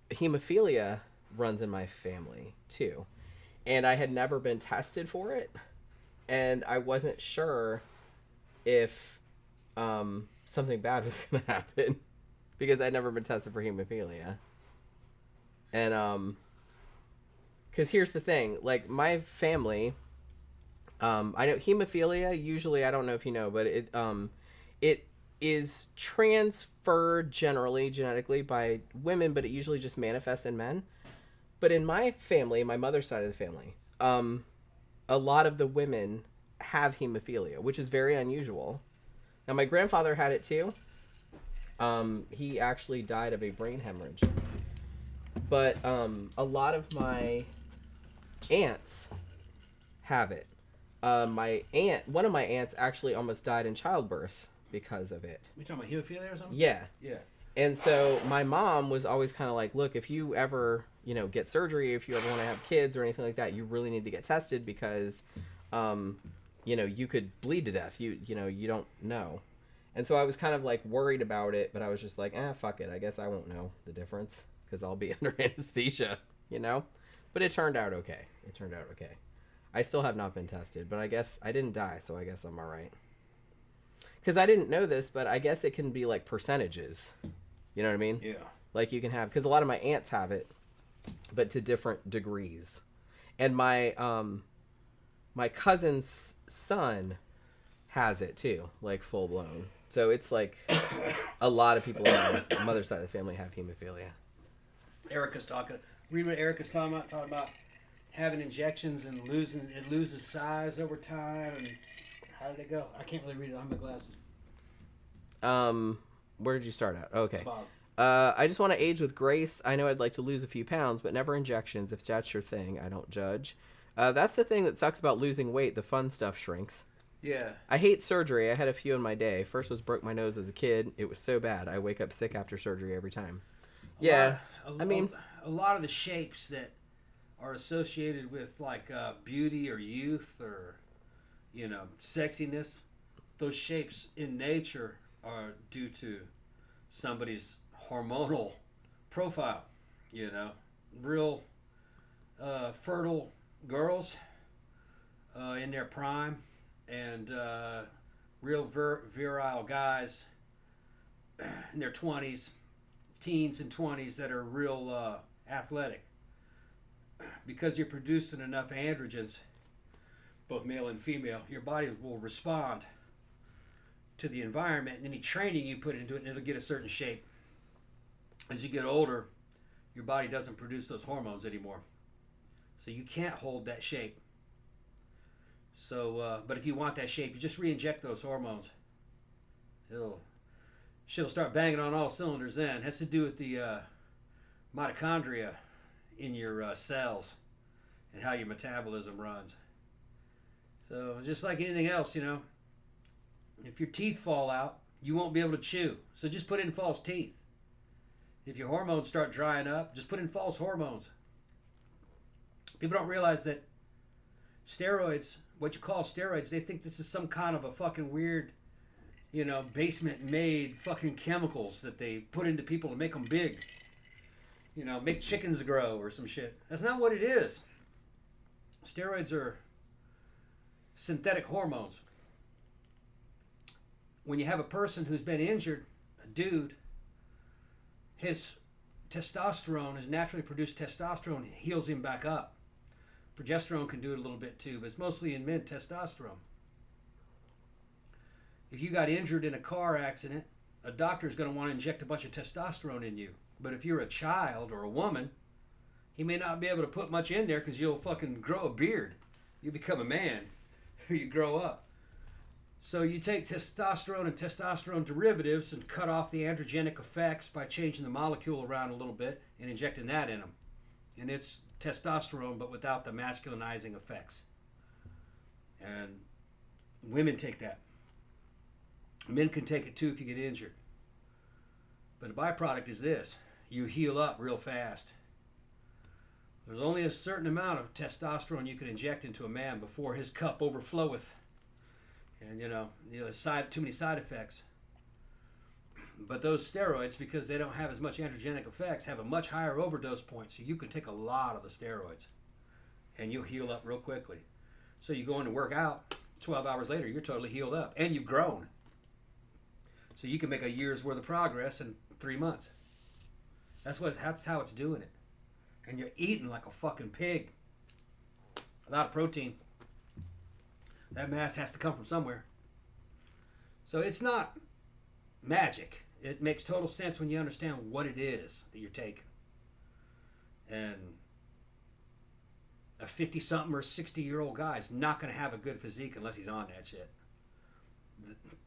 hemophilia runs in my family too. And I had never been tested for it. And I wasn't sure if, something bad was going to happen because I'd never been tested for hemophilia. And, cause here's the thing, like my family, I know hemophilia, usually, I don't know if you know, but it is transferred generally genetically by women, but it usually just manifests in men. But in my family, my mother's side of the family, a lot of the women have hemophilia, which is very unusual. Now, my grandfather had it too. He actually died of a brain hemorrhage. But a lot of my aunts have it. One of my aunts actually almost died in childbirth because of it. You talking about hemophilia or something? Yeah. Yeah. And so my mom was always kind of like, look, if you ever, get surgery, if you ever want to have kids or anything like that, you really need to get tested because, you could bleed to death. You don't know. And so I was kind of like worried about it, but I was just like, fuck it. I guess I won't know the difference because I'll be under anesthesia, But it turned out okay. I still have not been tested, but I guess I didn't die, so I guess I'm all right. Because I didn't know this, but I guess it can be like percentages. You know what I mean? Yeah. Like you can have, because a lot of my aunts have it, but to different degrees. And my cousin's son has it too, like full blown. So it's like a lot of people on my mother's side of the family have hemophilia. Erica's talking. Read what Erica's talking about having injections and it loses size over time. And how did it go? I can't really read it on my glasses. Where did you start at? Okay. Bob. I just want to age with grace. I know I'd like to lose a few pounds, but never injections. If that's your thing, I don't judge. That's the thing that sucks about losing weight. The fun stuff shrinks. Yeah. I hate surgery. I had a few in my day. First was broke my nose as a kid. It was so bad. I wake up sick after surgery every time. A lot of the shapes that are associated with like beauty or youth or sexiness, those shapes in nature are due to somebody's hormonal profile. Real fertile girls in their prime and real virile guys in their 20s, teens and 20s that are real athletic. Because you're producing enough androgens, both male and female, your body will respond to the environment and any training you put into it, and it'll get a certain shape. As you get older, your body doesn't produce those hormones anymore. So you can't hold that shape. So, but if you want that shape, you just re-inject those hormones. She'll start banging on all cylinders then. It has to do with the mitochondria in your cells and how your metabolism runs. So just like anything else, if your teeth fall out, you won't be able to chew. So just put in false teeth. If your hormones start drying up, just put in false hormones. People don't realize that steroids, what you call steroids, they think this is some kind of a fucking weird, basement-made fucking chemicals that they put into people to make them big. Make chickens grow or some shit. That's not what it is. Steroids are synthetic hormones. When you have a person who's been injured, a dude, his testosterone, his naturally produced testosterone, heals him back up. Progesterone can do it a little bit too, but it's mostly in men, testosterone. If you got injured in a car accident, a doctor's going to want to inject a bunch of testosterone in you. But if you're a child or a woman, He may not be able to put much in there because you'll fucking grow a beard. You become a man. You grow up. So you take testosterone and testosterone derivatives and cut off the androgenic effects by changing the molecule around a little bit and injecting that in them. And it's testosterone, but without the masculinizing effects. And women take that. Men can take it too if you get injured. But the byproduct is this. You heal up real fast. There's only a certain amount of testosterone you can inject into a man before his cup overfloweth. And, too many side effects. But those steroids, because they don't have as much androgenic effects, have a much higher overdose point. So you can take a lot of the steroids. And you'll heal up real quickly. So you go in to work out, 12 hours later, you're totally healed up. And you've grown. So you can make a year's worth of progress in 3 months. That's how it's doing it. And you're eating like a fucking pig. A lot of protein. That mass has to come from somewhere. So it's not magic. It makes total sense when you understand what it is that you're taking. And a 50-something or 60-year-old guy is not going to have a good physique unless he's on that shit.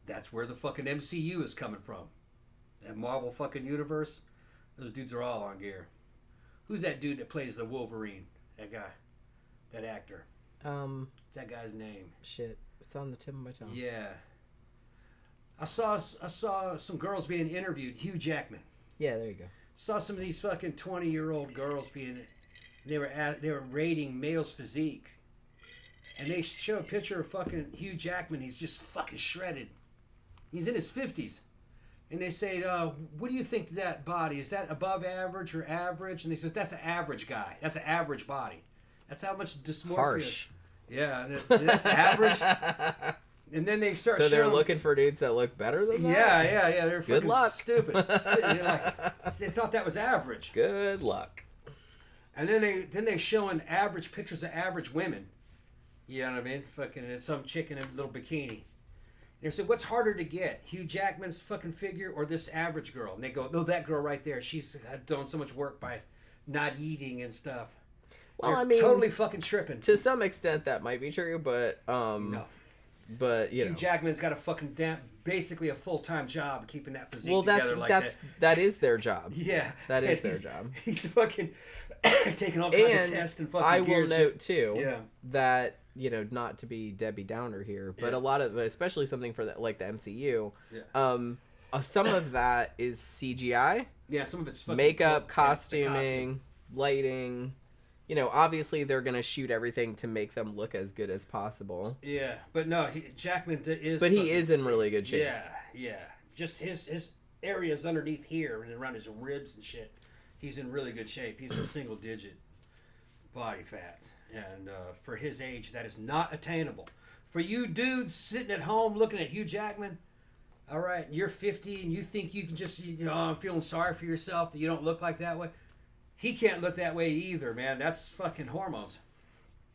That's where the fucking MCU is coming from. That Marvel fucking universe. Those dudes are all on gear. Who's that dude that plays the Wolverine? That guy. That actor. What's that guy's name? Shit. It's on the tip of my tongue. Yeah. I saw some girls being interviewed. Hugh Jackman. Yeah, there you go. Saw some of these fucking 20-year-old girls being... They were rating males' physique. And they show a picture of fucking Hugh Jackman. He's just fucking shredded. He's in his 50s. And they say, what do you think of that body? Is that above average or average? And they said, that's an average guy. That's an average body. That's how much dysmorphia. Harsh. Yeah, that's average. And then they start So they're showing, looking for dudes that look better than that? Yeah. They're Good fucking luck. stupid. They thought that was average. Good luck. And then they showing average pictures of average women. You know what I mean? Fucking some chick in a little bikini. And they said, what's harder to get? Hugh Jackman's fucking figure or this average girl? And they go, oh, that girl right there. She's done so much work by not eating and stuff. Well, They're I mean, totally fucking tripping. To some extent, that might be true, but No. But Hugh Jackman's got a fucking basically a full-time job keeping that physique together like that. That is their job. Yeah, that is their job. He's fucking taking all kinds of tests and fucking. I will note too that not to be Debbie Downer here, but a lot of, especially something for like the MCU, some of that is CGI. Yeah, some of it's fucking makeup, costuming, lighting. Obviously they're gonna shoot everything to make them look as good as possible. Yeah, but no, Jackman is. But he is in really good shape. Yeah. Just his areas underneath here and around his ribs and shit. He's in really good shape. He's in single digit body fat, and for his age, that is not attainable. For you dudes sitting at home looking at Hugh Jackman, all right, you're 50 and you think you can just I'm feeling sorry for yourself that you don't look like that way. He can't look that way either, man. That's fucking hormones.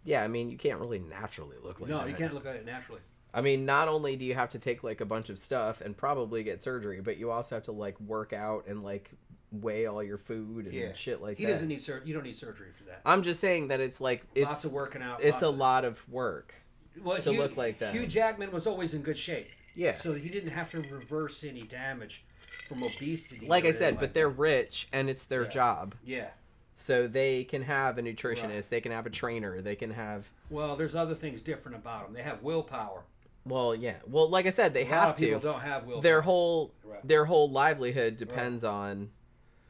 Yeah, I mean, you can't really naturally look like that. No, you can't look like it naturally. I mean, not only do you have to take like a bunch of stuff and probably get surgery, but you also have to like work out and like weigh all your food and shit like that. He doesn't need surgery. You don't need surgery for that. I'm just saying that it's like lots of working out. It's a lot of work to Hugh, look like that. Hugh Jackman was always in good shape. Yeah. So he didn't have to reverse any damage from obesity. Like I said, but they're rich and it's their job. Yeah. So they can have a nutritionist, they can have a trainer, they can have... Well, there's other things different about them. They have willpower. Well, yeah. Well, like I said, they have to. People don't have willpower. Their whole livelihood depends on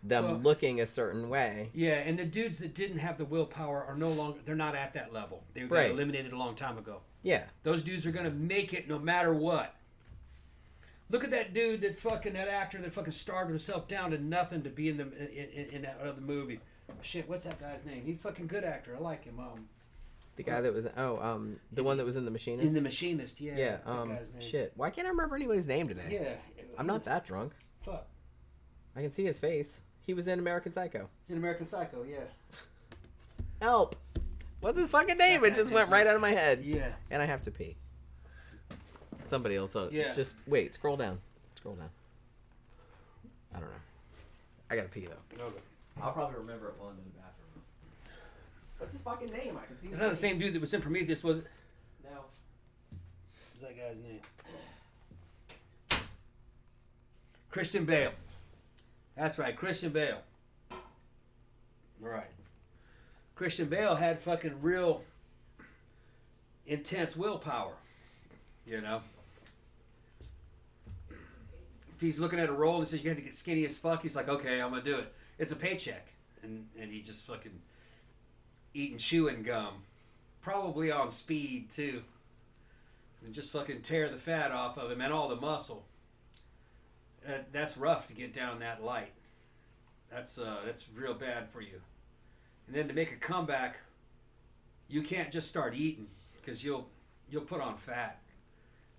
them looking a certain way. Yeah, and the dudes that didn't have the willpower are no longer... They're not at that level. They got eliminated a long time ago. Yeah. Those dudes are going to make it no matter what. Look at that dude, that actor that fucking starved himself down to nothing to be in that other movie. Shit, what's that guy's name? He's a fucking good actor. I like him. The guy that was the one that was in The Machinist. In The Machinist, yeah. Yeah. What's that guy's name? Shit. Why can't I remember anybody's name today? Yeah. I'm not that drunk. Fuck. I can see his face. He was in American Psycho. He's in American Psycho, yeah. Help! What's his fucking name? It just went right out of my head. Yeah. And I have to pee. Somebody else. Yeah. Just wait. Scroll down. Scroll down. I don't know. I gotta pee though. Okay. I'll probably remember it while I'm in the bathroom. What's his fucking name? I can see. It's not the same dude that was in Prometheus, was it? No. What's that guy's name? Christian Bale. That's right, Christian Bale. Right. Christian Bale had fucking real intense willpower. You know? If he's looking at a role and says you have to get skinny as fuck, he's like, okay, I'm gonna do it. It's a paycheck. And he just fucking eating chewing gum. Probably on speed too. And just fucking tear the fat off of him and all the muscle. That's rough to get down that light. That's real bad for you. And then to make a comeback, you can't just start eating because you'll put on fat.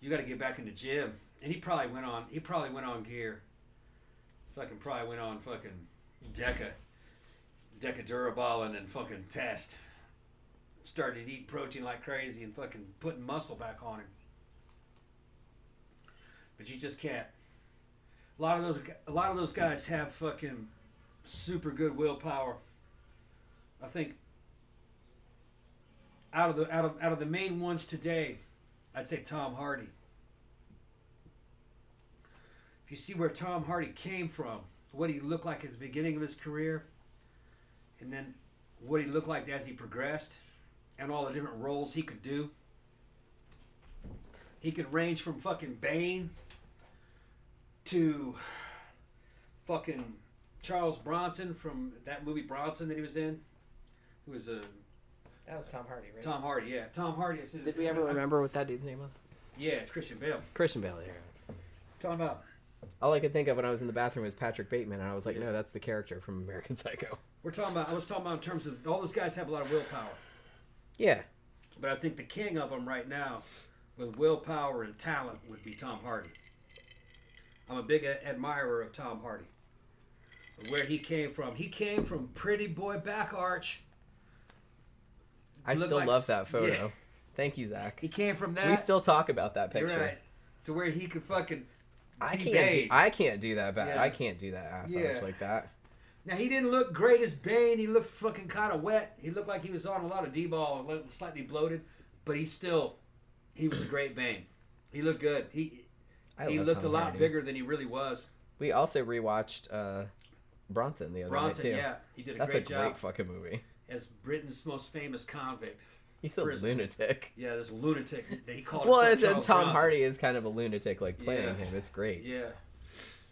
You got to get back in the gym. And he probably went on gear. Fucking probably went on fucking Decadurabolin and fucking test. Started eating protein like crazy and fucking putting muscle back on him. But you just can't. A lot of those guys have fucking super good willpower. I think out of the main ones today, I'd say Tom Hardy. If you see where Tom Hardy came from, what he looked like at the beginning of his career, and then what he looked like as he progressed, and all the different roles he could do. He could range from fucking Bane to fucking Charles Bronson from that movie Bronson that he was in. Who was a... That was Tom Hardy, right? Tom Hardy, yeah. Tom Hardy. Did we ever remember what that dude's name was? Yeah, it's Christian Bale. Christian Bale, yeah. Talking about... All I could think of when I was in the bathroom was Patrick Bateman, and I was like, no, that's the character from American Psycho. I was talking about in terms of, all those guys have a lot of willpower. Yeah. But I think the king of them right now, with willpower and talent, would be Tom Hardy. I'm a big admirer of Tom Hardy. Where he came from. He came from pretty boy back arch. I still love that photo. Yeah. Thank you, Zach. He came from that. We still talk about that picture. You're right. To where he could fucking... I can't do that bad. Yeah. I can't do that ass arch like that. Now, he didn't look great as Bane. He looked fucking kind of wet. He looked like he was on a lot of D-ball, slightly bloated. But he was a great Bane. He looked good. He looked a lot bigger than he really was. We also rewatched Bronson the other night, too. Yeah. He did a great job. That's a great fucking movie. As Britain's most famous convict. He's a lunatic. Yeah, this lunatic that he called himself Charles Tom Hardy is kind of a lunatic, like, playing him. It's great. Yeah.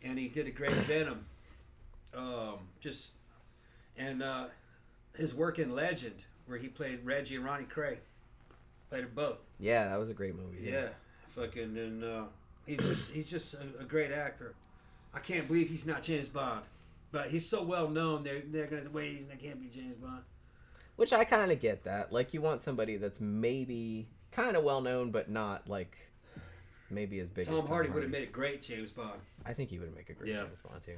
And he did a great Venom. His work in Legend, where he played Reggie and Ronnie Cray. Played them both. Yeah, that was a great movie. Yeah. Fucking, and he's just a great actor. I can't believe he's not James Bond. But he's so well known, they're going to say, that can't be James Bond. Which I kind of get that. Like, you want somebody that's maybe kind of well known, but not, like, maybe as big as Tom Hardy would have made a great James Bond. I think he would have made a great James Bond, too.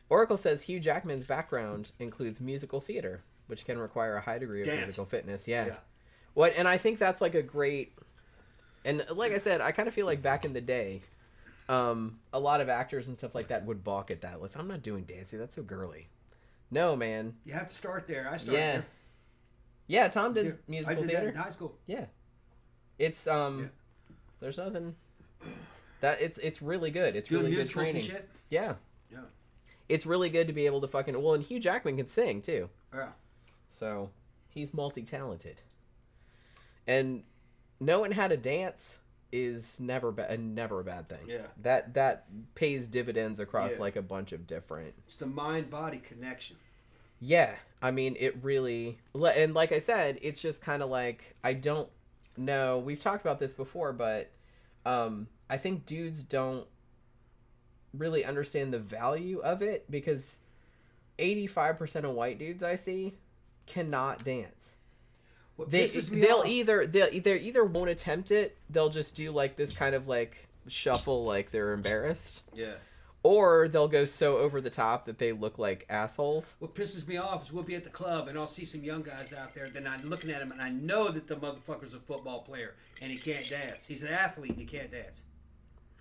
Oracle says Hugh Jackman's background includes musical theater, which can require a high degree of physical fitness. Yeah. And I think that's, like, a great... And like I said, I kind of feel like back in the day, a lot of actors and stuff like that would balk at that. Listen, I'm not doing dancing. That's so girly. No, man. You have to start there. I started there. Yeah, Tom did musical theater. I did that in high school. Yeah. It's there's nothing that it's really good. It's really good training. And shit? Yeah. Yeah. It's really good to be able to fucking and Hugh Jackman can sing too. Yeah. So, he's multi-talented. And knowing how to dance is never a bad thing. Yeah. That pays dividends across like a bunch of different... It's the mind-body connection. Yeah. I mean, it really... And like I said, it's just kind of like, I don't know. We've talked about this before, but I think dudes don't really understand the value of it because 85% of white dudes I see cannot dance. They'll either won't attempt it. They'll just do like this kind of like shuffle, like they're embarrassed. Yeah. Or they'll go so over the top that they look like assholes. What pisses me off is we'll be at the club and I'll see some young guys out there. Then I'm looking at him and I know that the motherfucker's a football player and he can't dance. He's an athlete and he can't dance.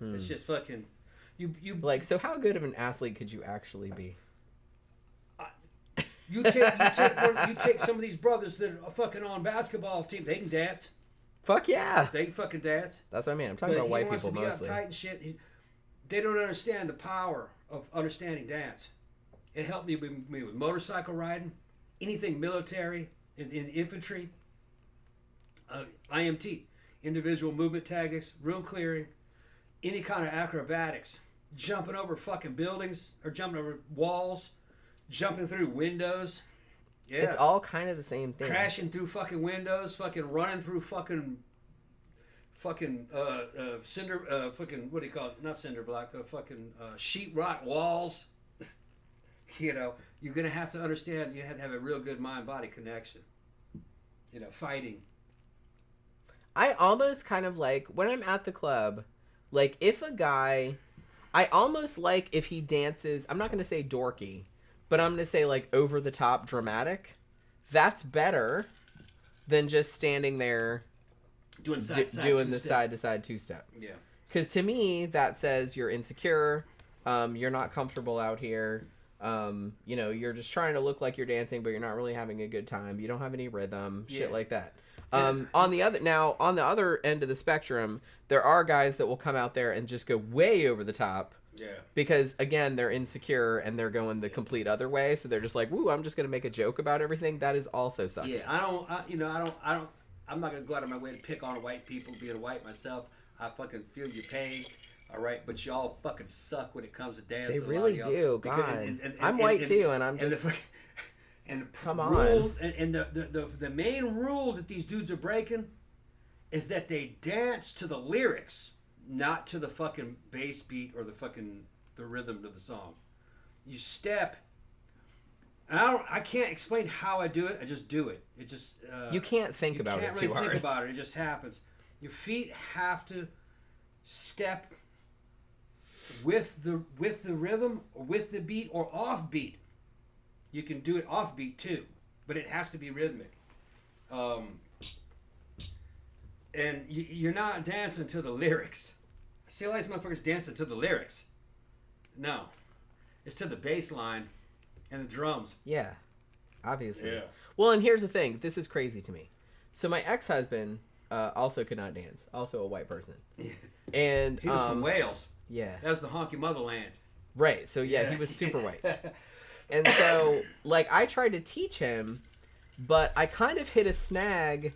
It's just fucking you. Like, so how good of an athlete could you actually be? You take some of these brothers that are fucking on basketball team. They can dance. Fuck yeah. They can fucking dance. That's what I mean. I'm talking about white people mostly. He wants to be uptight and shit. They don't understand the power of understanding dance. It helped me with motorcycle riding, anything military, in infantry, IMT, individual movement tactics, room clearing, any kind of acrobatics, jumping over fucking buildings or jumping over walls, jumping through windows. Yeah. It's all kind of the same thing. Crashing through fucking windows, fucking running through fucking cinder, fucking, what do you call it? Not cinder block, fucking sheetrock walls. You know, you're going to have to understand, you have to have a real good mind-body connection. You know, fighting. I almost kind of like, when I'm at the club, like, if a guy, I almost like if he dances, I'm not going to say dorky, but I'm going to say, like, over-the-top dramatic. That's better than just standing there doing the side-to-side two-step. Yeah. Because to me, that says you're insecure, you're not comfortable out here. You know, you're just trying to look like you're dancing, but you're not really having a good time. You don't have any rhythm, shit like that. On the other end of the spectrum, there are guys that will come out there and just go way over the top. Yeah. Because again, they're insecure and they're going the complete other way. So they're just like, "Woo, I'm just gonna make a joke about everything." That is also sucking. Yeah, I'm not gonna go out of my way to pick on white people. Being white myself, I fucking feel your pain. All right, but y'all fucking suck when it comes to dancing. They really do. God, I'm white too, and I'm just. Come on. And the main rule that these dudes are breaking is that they dance to the lyrics, not to the fucking bass beat or the rhythm of the song. You step. And I can't explain how I do it. I just do it. It just. You can't think about it too hard. You can't really think about it. It just happens. Your feet have to step with the rhythm or with the beat or off beat. You can do it off beat too, but it has to be rhythmic. And you're not dancing to the lyrics. I see a lot of these motherfuckers dancing to the lyrics. No, it's to the bass line and the drums. Yeah, obviously. Yeah. Well, and here's the thing. This is crazy to me. So my ex-husband also could not dance. Also a white person. And he was from Wales. Yeah. That was the honky motherland. Right. So yeah, he was super white. And so, like, I tried to teach him, but I kind of hit a snag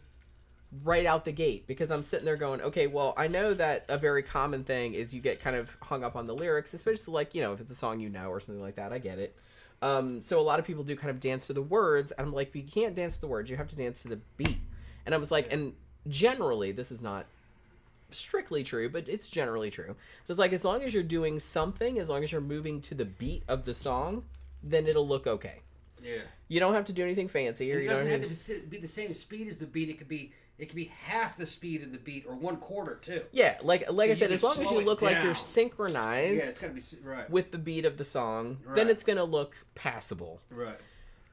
right out the gate because I'm sitting there going, okay, well, I know that a very common thing is you get kind of hung up on the lyrics, especially, like, you know, if it's a song you know or something like that. I get it. So a lot of people do kind of dance to the words, and I'm like, you can't dance to the words. You have to dance to the beat. And I was like, and generally, this is not strictly true, but it's generally true. Just like, as long as you're doing something, as long as you're moving to the beat of the song, then it'll look okay. Yeah. You don't have to do anything fancy. Or it you doesn't don't have to be the same speed as the beat. It could be half the speed of the beat or 1/4 too. Yeah, like so I said, as long as you look like you're synchronized it's gotta be, right. with the beat of the song, then it's going to look passable. Right.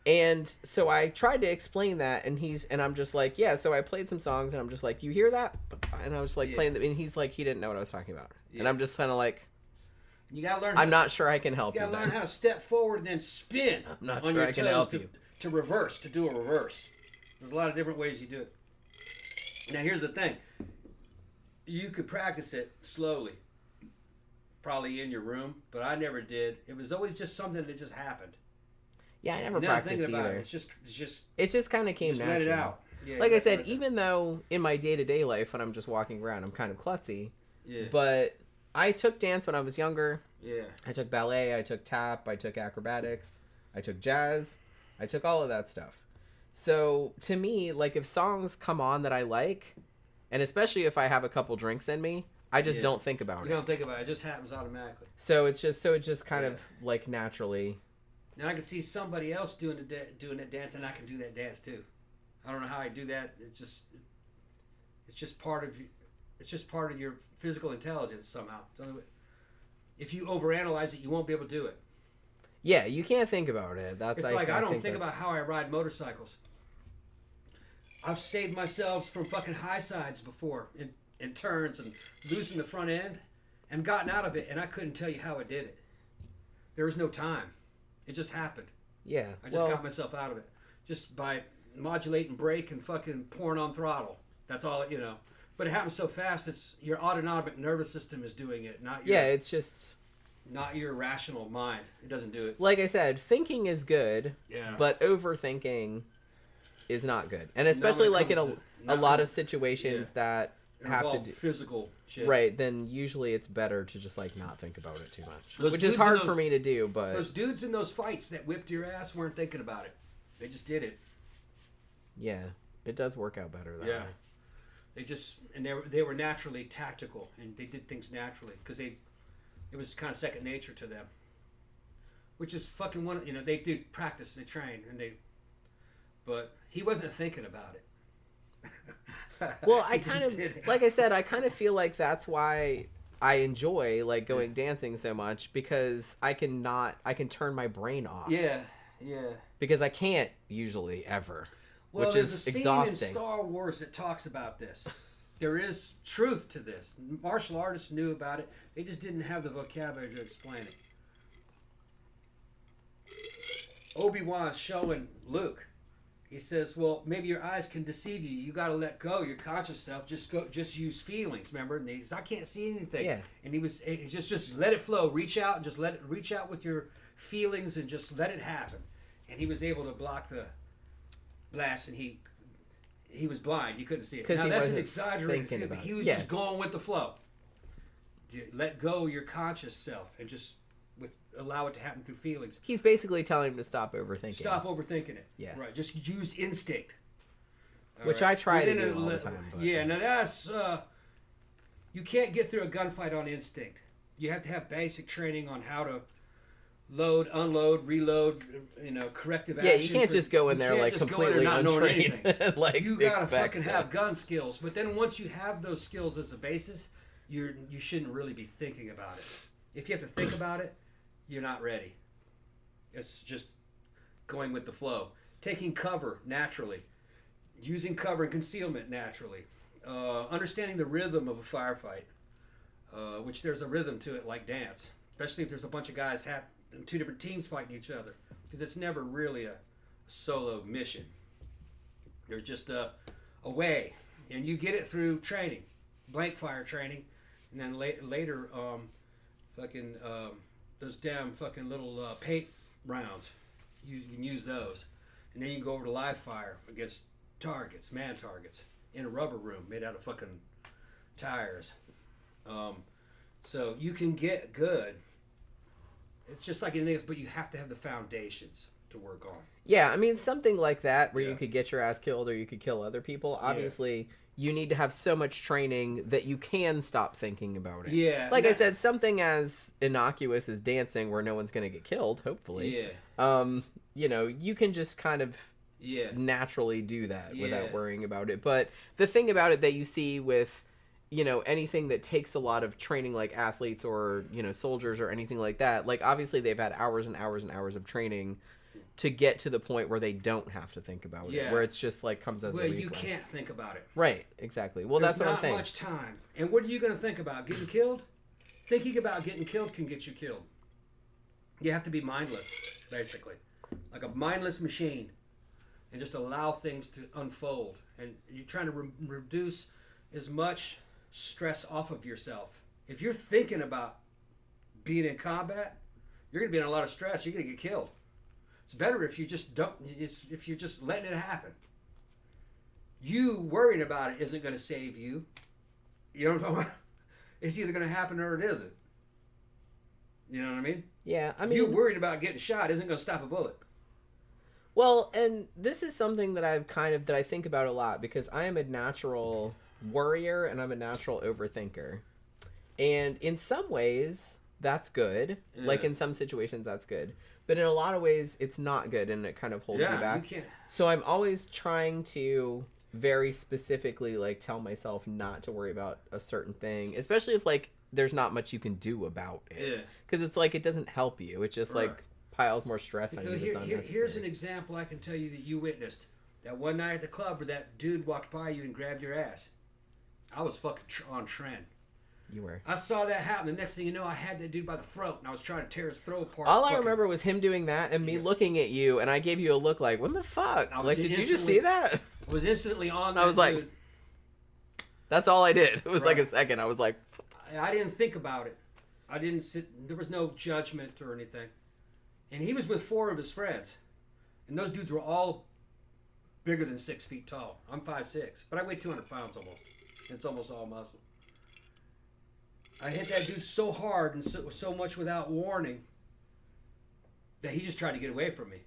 And so I tried to explain that, and I'm just like, yeah, so I played some songs, and I'm just like, you hear that? And I was like playing and he's like, he didn't know what I was talking about. Yeah. And I'm just kind of like, you gotta learn. I'm not sure I can help you. You gotta learn how to step forward and then spin. I'm not sure I can help you. To reverse, to do a reverse. There's a lot of different ways you do it. Now here's the thing. You could practice it slowly, probably in your room, but I never did. It was always just something that just happened. Yeah, I never practiced either. It just kind of came natural. Let it out. Yeah, like I said, even though in my day-to-day life when I'm just walking around, I'm kind of klutzy. Yeah. But I took dance when I was younger. Yeah. I took ballet, I took tap, I took acrobatics, I took jazz, I took all of that stuff. So to me, like, if songs come on that I like, and especially if I have a couple drinks in me, I just don't think about it. You don't think about it. It just happens automatically. So it just kind of like naturally. And I can see somebody else doing that dance, and I can do that dance too. I don't know how I do that. It's just part of your physical intelligence somehow. If you overanalyze it, you won't be able to do it. Yeah, you can't think about it. It's like I don't think about how I ride motorcycles. I've saved myself from fucking high sides before in turns and losing the front end and gotten out of it, and I couldn't tell you how I did it. There was no time. It just happened. Yeah. I just got myself out of it just by modulating brake and fucking pouring on throttle. That's all, you know. But it happens so fast. It's your autonomic nervous system is doing it, not your. Yeah, it's just. Not your rational mind. It doesn't do it. Like I said, thinking is good. Yeah. But overthinking is not good, and especially like in a lot of situations that have to do physical shit. Right, then usually it's better to just like not think about it too much, which is hard for me to do. But those dudes in those fights that whipped your ass weren't thinking about it; they just did it. Yeah, it does work out better that way. They just they were naturally tactical and they did things naturally because it was kind of second nature to them, which is fucking one. You know, they do practice and they train but he wasn't thinking about it. Well, I kind of, like I said, I kind of feel like that's why I enjoy like going dancing so much, because I can turn my brain off. Yeah. Because I can't usually ever, well, which is exhausting. There's a scene in Star Wars that talks about this. There is truth to this. Martial artists knew about it. They just didn't have the vocabulary to explain it. Obi-Wan's showing Luke. He says, well, maybe your eyes can deceive you. You got to let go. Your conscious self, just use feelings, remember? And he says, I can't see anything. Yeah. And he just let it flow. Reach out and just reach out with your feelings and just let it happen. And he was able to block the blast, and he was blind. You couldn't see it. Now, that's an exaggerated feeling, but he was just going with the flow. You let go your conscious self and just allow it to happen through feelings. He's basically telling him to stop overthinking. Stop overthinking it. Yeah. Right. Just use instinct. Which I try to do all the time. But. Yeah, now that's... you can't get through a gunfight on instinct. You have to have basic training on how to load, unload, reload, corrective action. Yeah, you can't just go in there like completely untrained. Like, you gotta fucking have gun skills. But then once you have those skills as a basis, you shouldn't really be thinking about it. If you have to think about it, you're not ready. It's just going with the flow. Taking cover naturally. Using cover and concealment naturally. Understanding the rhythm of a firefight. Which there's a rhythm to it like dance. Especially if there's a bunch of guys in two different teams fighting each other. Because it's never really a solo mission. There's just a way. And you get it through training. Blank fire training. And then later, those damn fucking little paint rounds. You can use those. And then you can go over to live fire against targets, man targets, in a rubber room made out of fucking tires. So you can get good. It's just like anything else, but you have to have the foundations to work on. Yeah, I mean, something like that where you could get your ass killed or you could kill other people. Obviously, you need to have so much training that you can stop thinking about it. Yeah. Like I said, something as innocuous as dancing where no one's going to get killed, hopefully. Yeah. You can just kind of naturally do that without worrying about it. But the thing about it that you see with, anything that takes a lot of training, like athletes or, soldiers or anything like that, like obviously they've had hours and hours and hours of training to get to the point where they don't have to think about it, where it's just like comes as a reflex. You can't think about it. Right, exactly. Well, that's what I'm saying. There's not much time. And what are you going to think about? Getting killed? Thinking about getting killed can get you killed. You have to be mindless, basically. Like a mindless machine. And just allow things to unfold. And you're trying to reduce as much stress off of yourself. If you're thinking about being in combat, you're going to be in a lot of stress. You're going to get killed. It's better if you just if you're just letting it happen. You worrying about it isn't going to save you. You know what I'm talking about? It's either going to happen or it isn't. You know what I mean? Yeah, I mean... You worried about getting shot isn't going to stop a bullet. Well, and this is something that I think about a lot, because I am a natural worrier and I'm a natural overthinker. And in some ways, that's good. Yeah. Like in some situations, that's good. But in a lot of ways, it's not good, and it kind of holds you back. You can't. So I'm always trying to very specifically like tell myself not to worry about a certain thing, especially if like there's not much you can do about it. Yeah. Because it's like it doesn't help you. It just like piles more stress on you. Here's an example I can tell you that you witnessed. That one night at the club where that dude walked by you and grabbed your ass. I was fucking on trend. You were. I saw that happen. The next thing you know, I had that dude by the throat, and I was trying to tear his throat apart. All I remember was him doing that and me looking at you, and I gave you a look like, what the fuck? Like, did you just see that? I was instantly on that I was like, dude. That's all I did. It was like a second. I was like... I didn't think about it. I didn't sit... There was no judgment or anything. And he was with 4 of his friends. And those dudes were all bigger than 6 feet tall. I'm 5'6", but I weigh 200 pounds almost. It's almost all muscle. I hit that dude so hard and so much without warning that he just tried to get away from me.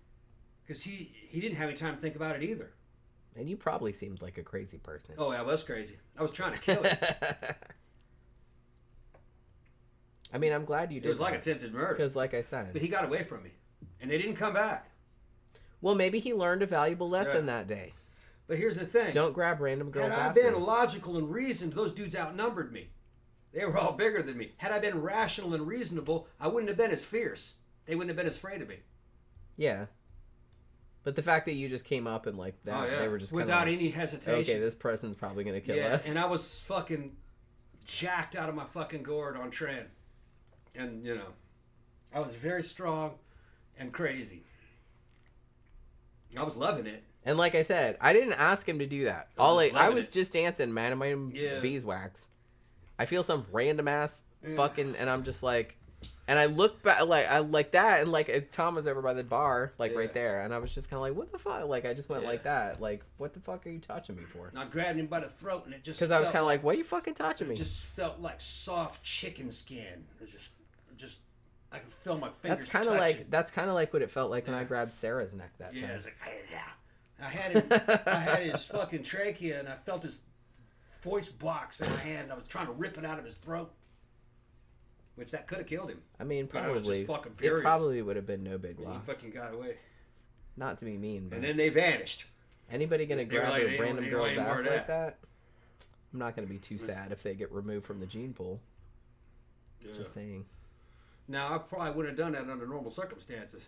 Because he didn't have any time to think about it either. And you probably seemed like a crazy person. Oh, I was crazy. I was trying to kill him. I mean, I'm glad you did. It was like attempted murder. Because, like I said... But he got away from me. And they didn't come back. Well, maybe he learned a valuable lesson that day. But here's the thing. Don't grab random girls' asses. Had I been logical and reasoned, those dudes outnumbered me. They were all bigger than me. Had I been rational and reasonable, I wouldn't have been as fierce. They wouldn't have been as afraid of me. Yeah. But the fact that you just came up and like that, they were just without any hesitation. Okay, this person's probably going to kill us. And I was fucking jacked out of my fucking gourd on Tran. And, you know, I was very strong and crazy. I was loving it. And like I said, I didn't ask him to do that. I was just dancing, man, in my beeswax. I feel some random ass fucking, and I'm just like, and I look back, I like that, and like Tom was over by the bar, like right there, and I was just kind of like, what the fuck? Like I just went like that, like what the fuck are you touching me for? And I grabbed him by the throat, and it just because I was kind of like, why are you fucking touching me? It just felt like soft chicken skin. It just I could feel my fingers. That's kind of like what it felt like when I grabbed Sarah's neck that time. Yeah, it's like, I had his fucking trachea, and I felt his voice box in my hand. I was trying to rip it out of his throat, which that could have killed him. I mean, probably. I was just fucking furious. It probably would have been no big loss. He fucking got away. Not to be mean, but and then they vanished. Anybody gonna grab a random girl's ass like that? I'm not gonna be too sad if they get removed from the gene pool. Yeah. Just saying. Now I probably wouldn't have done that under normal circumstances.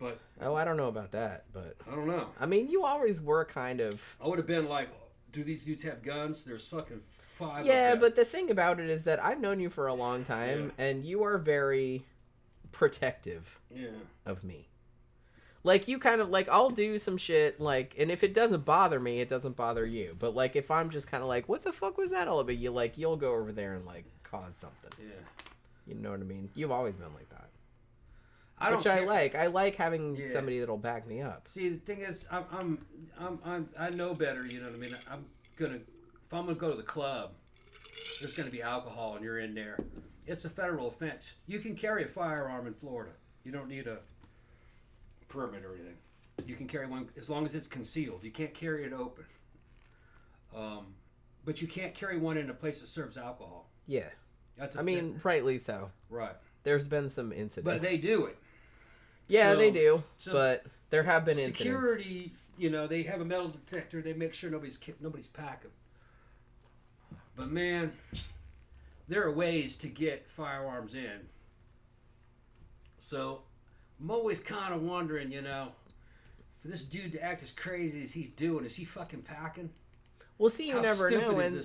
But I don't know about that, but I don't know. I mean, you always were kind of. I would have been like, do these dudes have guns? There's fucking 5. Yeah, but the thing about it is that I've known you for a long time, and you are very protective of me. Like, you kind of, like, I'll do some shit, like, and if it doesn't bother me, it doesn't bother you. But, like, if I'm just kind of like, what the fuck was that all about? You'll go over there and, like, cause something. Yeah. You know what I mean? You've always been like that. Which I like. I like having somebody that'll back me up. See, the thing is, I know better. You know what I mean? If I'm gonna go to the club, there's gonna be alcohol, and you're in there. It's a federal offense. You can carry a firearm in Florida. You don't need a permit or anything. You can carry one as long as it's concealed. You can't carry it open. But you can't carry one in a place that serves alcohol. Yeah. Rightly so. Right. There's been some incidents. But they do it. Yeah, they do. But there have been incidents. Security, they have a metal detector. They make sure nobody's packing. But man, there are ways to get firearms in. So I'm always kind of wondering, for this dude to act as crazy as he's doing, is he fucking packing? Well, see, you never know. And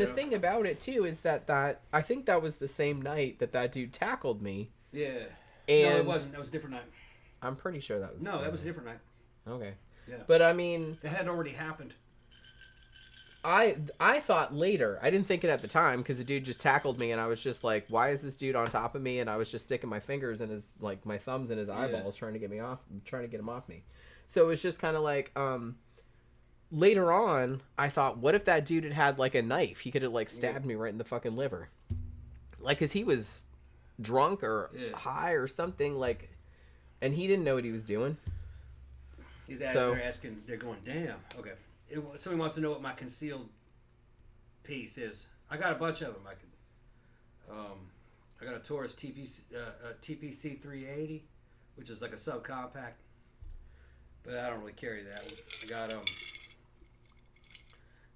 the know? thing about it, too, is that I think that was the same night that dude tackled me. Yeah. And no, it wasn't. That was a different night. I'm pretty sure that was. No, that was a different night. Okay. Yeah. But I mean, it had already happened. I thought later. I didn't think it at the time because the dude just tackled me, and I was just like, "Why is this dude on top of me?" And I was just sticking my fingers in his my thumbs in his eyeballs, trying to get him off me. So it was just kind of like, later on, I thought, what if that dude had like a knife? He could have stabbed me right in the fucking liver, because he was drunk or high or something and he didn't know what he was doing. They're asking, they're going, damn. Okay. Somebody wants to know what my concealed piece is. I got a bunch of them. I got a Taurus TPC 380, which is like a subcompact, but I don't really carry that one. I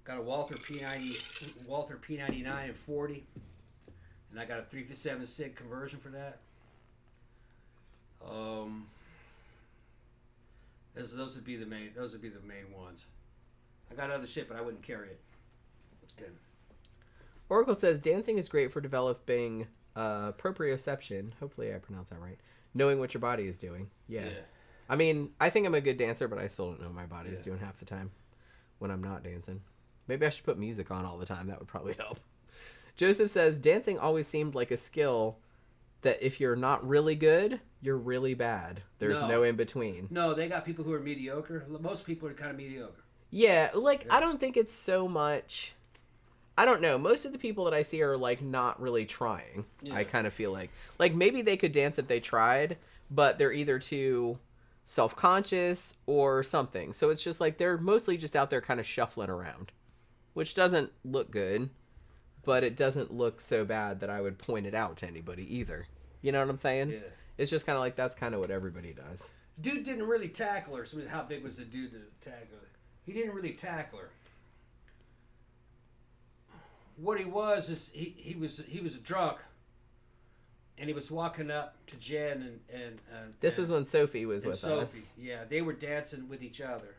got a Walther P99 and 40, and I got a 357 SIG conversion for that. Those would be the main ones. I got other shit, but I wouldn't carry it. Good. Oracle says dancing is great for developing proprioception. Hopefully I pronounced that right. Knowing what your body is doing. Yeah. I mean, I think I'm a good dancer, but I still don't know what my body is doing half the time when I'm not dancing. Maybe I should put music on all the time. That would probably help. Joseph says dancing always seemed like a skill that if you're not really good, you're really bad. There's no in between. No, they got people who are mediocre. Most people are kind of mediocre. Yeah, I don't think it's so much... I don't know. Most of the people that I see are, like, not really trying. Yeah. I kind of feel like. Like, maybe they could dance if they tried, but they're either too self-conscious or something. So it's just, like, they're mostly just out there kind of shuffling around, which doesn't look good, but it doesn't look so bad that I would point it out to anybody either. You know what I'm saying? Yeah. It's just kind of like, that's kind of what everybody does. Dude didn't really tackle her. So how big was the dude to tackle her? He didn't really tackle her. What he was is he was a drunk, and he was walking up to Jen and this was when Sophie was with us. Yeah, they were dancing with each other.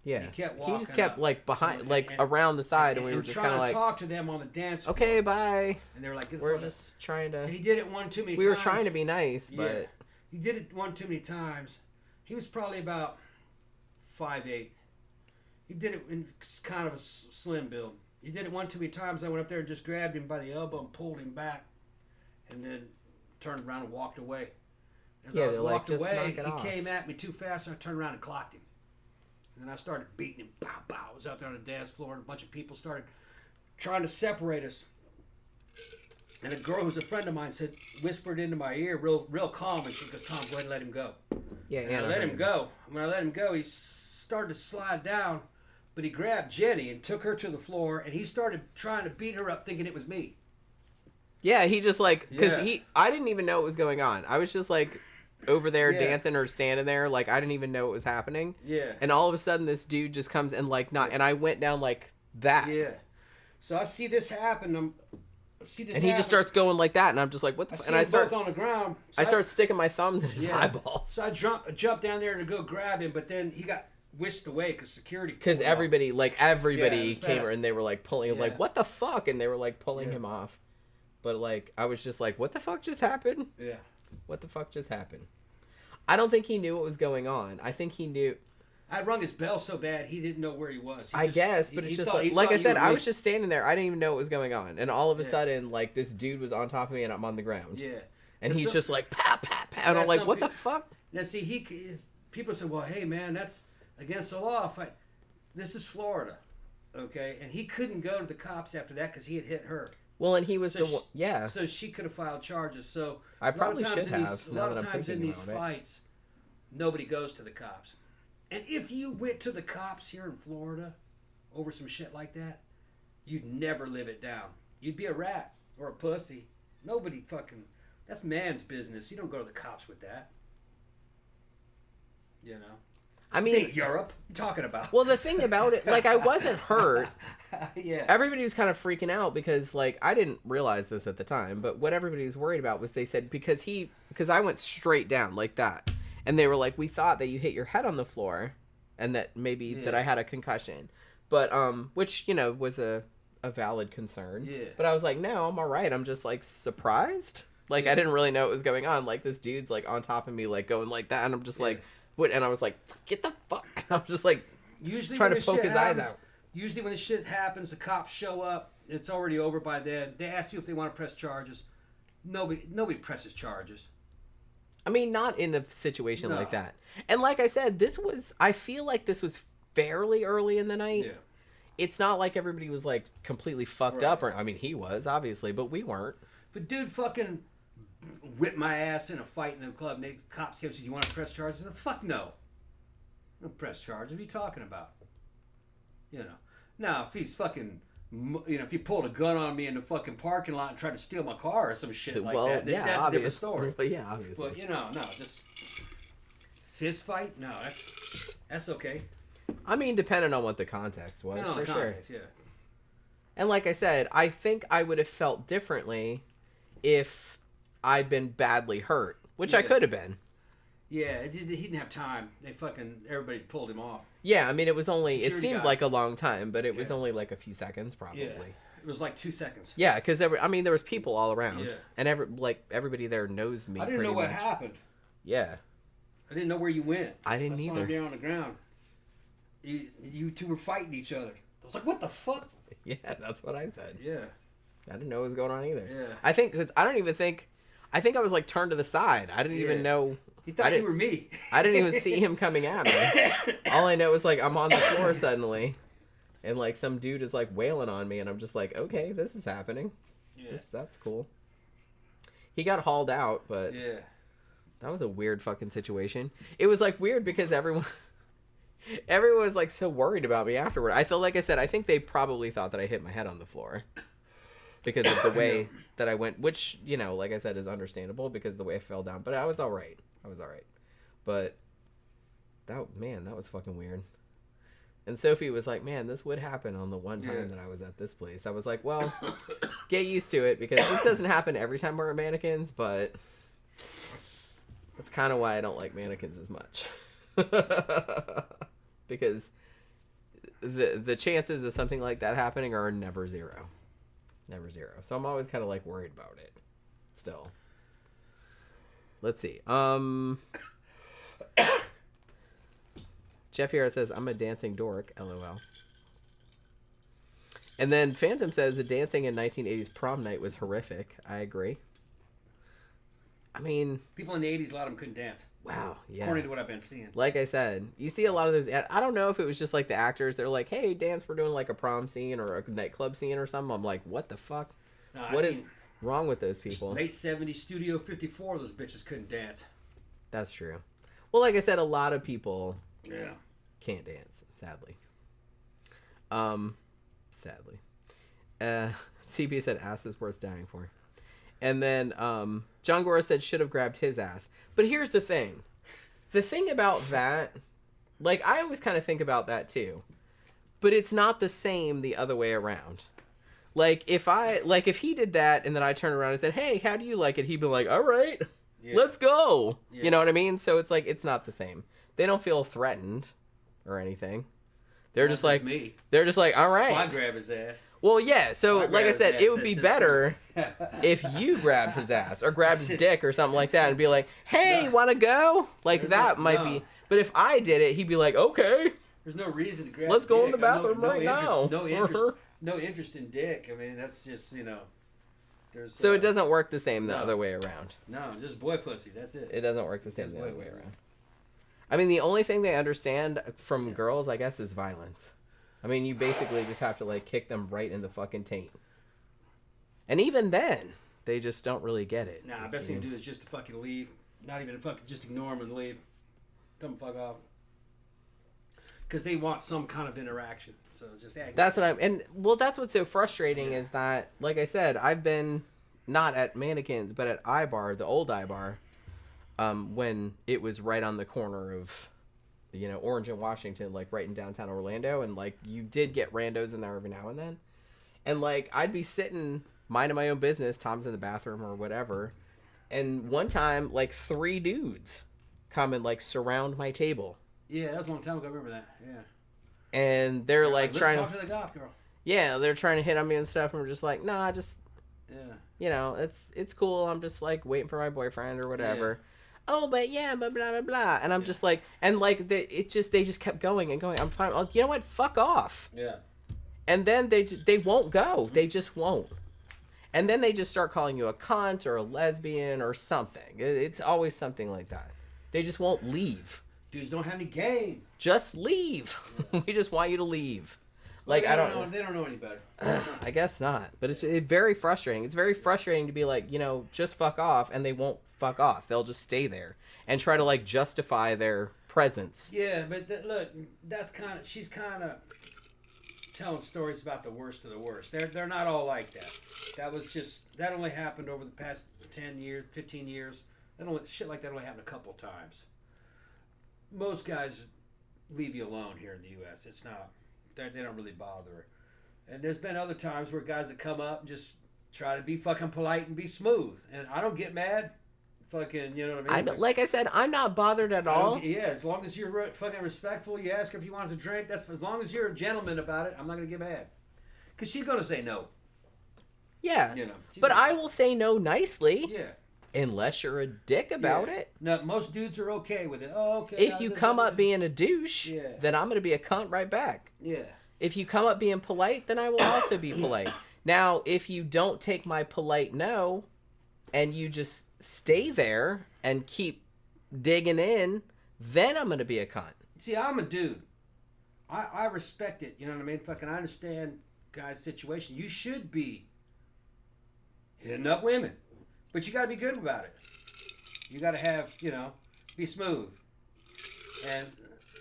Yeah, he just kept like behind, like around the side, and we were just kind of like talk to them on the dance floor. Okay, bye. And they were like, we're just trying to. He did it one too many times. We were trying to be nice, but he did it one too many times. He was probably about 5'8". He did it in kind of a slim build. He did it one too many times. I went up there and just grabbed him by the elbow and pulled him back, and then turned around and walked away. As I was walked away, he came at me too fast, and I turned around and clocked him. And then I started beating him. Pow, pow. I was out there on the dance floor, and a bunch of people started trying to separate us. And a girl who was a friend of mine whispered into my ear, real calm, and she goes, "Tom, go ahead and let him go." Yeah, and I let him go. When I let him go, he started to slide down. But he grabbed Jenny and took her to the floor, and he started trying to beat her up, thinking it was me. Yeah, he just like, because I didn't even know what was going on. I was just like over there dancing or standing there, like I didn't even know what was happening. Yeah. And all of a sudden, this dude just comes and like and I went down like that. Yeah. So I see this happen. And he just starts going like that, and I'm just like, what the? And I start both on the ground. So I start sticking my thumbs in his eyeballs. So I jumped down there to go grab him, but then he got whisked away because security. Because everybody came and they were like pulling, like, what the fuck, and they were like pulling him off. But like I was just like, what the fuck just happened? Yeah. What the fuck just happened? I don't think he knew what was going on. I think he knew. I rung his bell so bad he didn't know where he was. I guess, but it's just like I said, I was just standing there. I didn't even know what was going on, and all of a sudden, like this dude was on top of me, and I'm on the ground. Yeah. And he's just like pat pat pat, and I'm like, what the fuck? Now see, people say, well, hey man, that's against the law. This is Florida, okay? And he couldn't go to the cops after that because he had hit her. Well, and he was the one, yeah. So she could have filed charges. So I probably should have. A lot of times in these fights, nobody goes to the cops. And if you went to the cops here in Florida over some shit like that, you'd never live it down. You'd be a rat or a pussy. Nobody fucking... That's man's business. You don't go to the cops with that. You know? I mean... Europe. What are you talking about? Well, the thing about it, like, I wasn't hurt. Yeah. Everybody was kind of freaking out because, like, I didn't realize this at the time, but what everybody was worried about was they said, because I went straight down like that. And they were like, we thought that you hit your head on the floor and that maybe that I had a concussion. But, which, you know, was a valid concern. Yeah. But I was like, no, I'm all right. I'm just, like, surprised. Like, I didn't really know what was going on. Like, this dude's, like, on top of me, like, going like that. And I'm just like, what? And I was like, get the fuck. I'm just, like, trying to poke his eyes out. Usually when this shit happens, the cops show up. It's already over by then. They ask you if they want to press charges. Nobody presses charges. I mean, not in a situation like that. And like I said, I feel like this was fairly early in the night. Yeah. It's not like everybody was like completely fucked up. I mean, he was, obviously, but we weren't. If a dude fucking whipped my ass in a fight in the club, and the cops came and said, you want to press charges? I said, fuck no. No press charges. What are you talking about? You know. Now, if he's fucking... You know, if you pulled a gun on me in the fucking parking lot and tried to steal my car or some shit like that, that's a different story. But yeah, obviously. But, you know, no, just fist fight? No, that's okay. I mean, depending on what the context was, for sure. Yeah. And like I said, I think I would have felt differently if I'd been badly hurt, which I could have been. Yeah, he didn't have time. Everybody pulled him off. Yeah, I mean, it seemed like a long time, but it was only like a few seconds, probably. It was like 2 seconds. Yeah, because there was people all around. Yeah. And everybody there knows me. I didn't know what happened. Yeah. I didn't know where you went. I didn't either. I saw him down on the ground. You two were fighting each other. I was like, what the fuck? Yeah, that's what I said. Yeah. I didn't know what was going on either. Yeah. I think, because I think I was like turned to the side. I didn't even know. He thought you were me. I didn't even see him coming at me. All I know is like I'm on the floor suddenly, and like some dude is like wailing on me, and I'm just like, okay, this is happening. Yeah. That's cool. He got hauled out, but yeah, that was a weird fucking situation. It was like weird because everyone was like so worried about me afterward. I feel like I said, I think they probably thought that I hit my head on the floor because of the way that I went, which, you know, like I said, is understandable because of the way I fell down. But I was all right. But that was fucking weird. And Sophie was like, man, this would happen on the one time that I was at this place. I was like, well, get used to it because this doesn't happen every time we're at mannequins, but that's kind of why I don't like mannequins as much. Because the chances of something like that happening are never zero. Never zero. So I'm always kind of like worried about it still. Let's see. Jeff here says, I'm a dancing dork, LOL. And then Phantom says, the dancing in 1980s prom night was horrific. I agree. I mean... people in the 80s, a lot of them couldn't dance. Wow, yeah. According to what I've been seeing. Like I said, you see a lot of those... I don't know if it was just like the actors. They're like, hey, dance, we're doing like a prom scene or a nightclub scene or something. I'm like, what the fuck? No, what is wrong with those people? Late 70s Studio 54, those bitches couldn't dance. That's true. Well, like I said, a lot of people... yeah. Can't dance, sadly. Sadly. CP said ass is worth dying for. And then John Gora said should have grabbed his ass. But here's the thing. The thing about that, like I always kind of think about that too. But it's not the same the other way around. Like if he did that and then I turned around and said, "Hey, how do you like it?" He'd be like, "All right. Yeah. Let's go." Yeah. You know what I mean? So it's like it's not the same. They don't feel threatened or anything. They're just like me. They're just like, all right. If I grab his ass. Well, yeah. So, like I said, it would be better if you grabbed his ass or grabbed his dick or something like that and be like, "Hey, want to go?" Like that might be. But if I did it, he'd be like, "Okay." There's no reason to grab. Let's go in the bathroom now. No interest in dick. I mean, that's just There's. So it doesn't work the same the other way around. No, just boy pussy. That's it. It doesn't work the same the other way around. I mean, the only thing they understand from girls, I guess, is violence. I mean, you basically just have to, like, kick them right in the fucking taint. And even then, they just don't really get it. Nah, best thing to do is just to fucking leave. Not even just ignore them and leave. Tell them fuck off. Because they want some kind of interaction. So just act. That's what that's what's so frustrating is that, like I said, I've been not at Mannequins, but at iBar, the old iBar. When it was right on the corner of, Orange and Washington, like right in downtown Orlando. And like, you did get randos in there every now and then. And like, I'd be sitting minding my own business. Tom's in the bathroom or whatever. And one time, like 3 dudes come and like surround my table. Yeah, that was a long time ago. I remember that. Yeah. And they're like trying to talk to the goth girl. Yeah, they're trying to hit on me and stuff. And we're just like, nah, just, it's cool. I'm just like waiting for my boyfriend or whatever. Yeah. Oh, but yeah, but blah, blah, blah. And I'm just like, and like, they just kept going and going. I'm fine. Oh, you know what? Fuck off. Yeah. And then they won't go. They just won't. And then they just start calling you a cunt or a lesbian or something. It's always something like that. They just won't leave. Dudes don't have any game. Just leave. Yeah. We just want you to leave. Like, they don't know any better. I guess not. But it's very frustrating. It's very frustrating to be like, just fuck off, and they won't fuck off. They'll just stay there and try to like justify their presence. Yeah, but look, she's kind of telling stories about the worst of the worst. They're not all like that. That only happened over the past 10 years, 15 years. Shit like that only happened a couple times. Most guys leave you alone here in the U.S. It's not. They don't really bother. And there's been other times where guys that come up and just try to be fucking polite and be smooth. And I don't get mad. Fucking, you know what I mean? Like I said, I'm not bothered at all. Yeah, as long as you're fucking respectful, you ask her if you want a drink. That's as long as you're a gentleman about it, I'm not going to get mad. Because she's going to say no. Yeah. You know. But I will say no nicely. Yeah. Unless you're a dick about it. No, most dudes are okay with it. Oh, okay. If you come up being a douche, then I'm going to be a cunt right back. Yeah. If you come up being polite, then I will also be polite. Now, if you don't take my polite no, and you just stay there and keep digging in, then I'm going to be a cunt. See, I'm a dude. I respect it. You know what I mean? Fucking, I understand guys' situation. You should be hitting up women. But you got to be good about it. You got to have, be smooth. And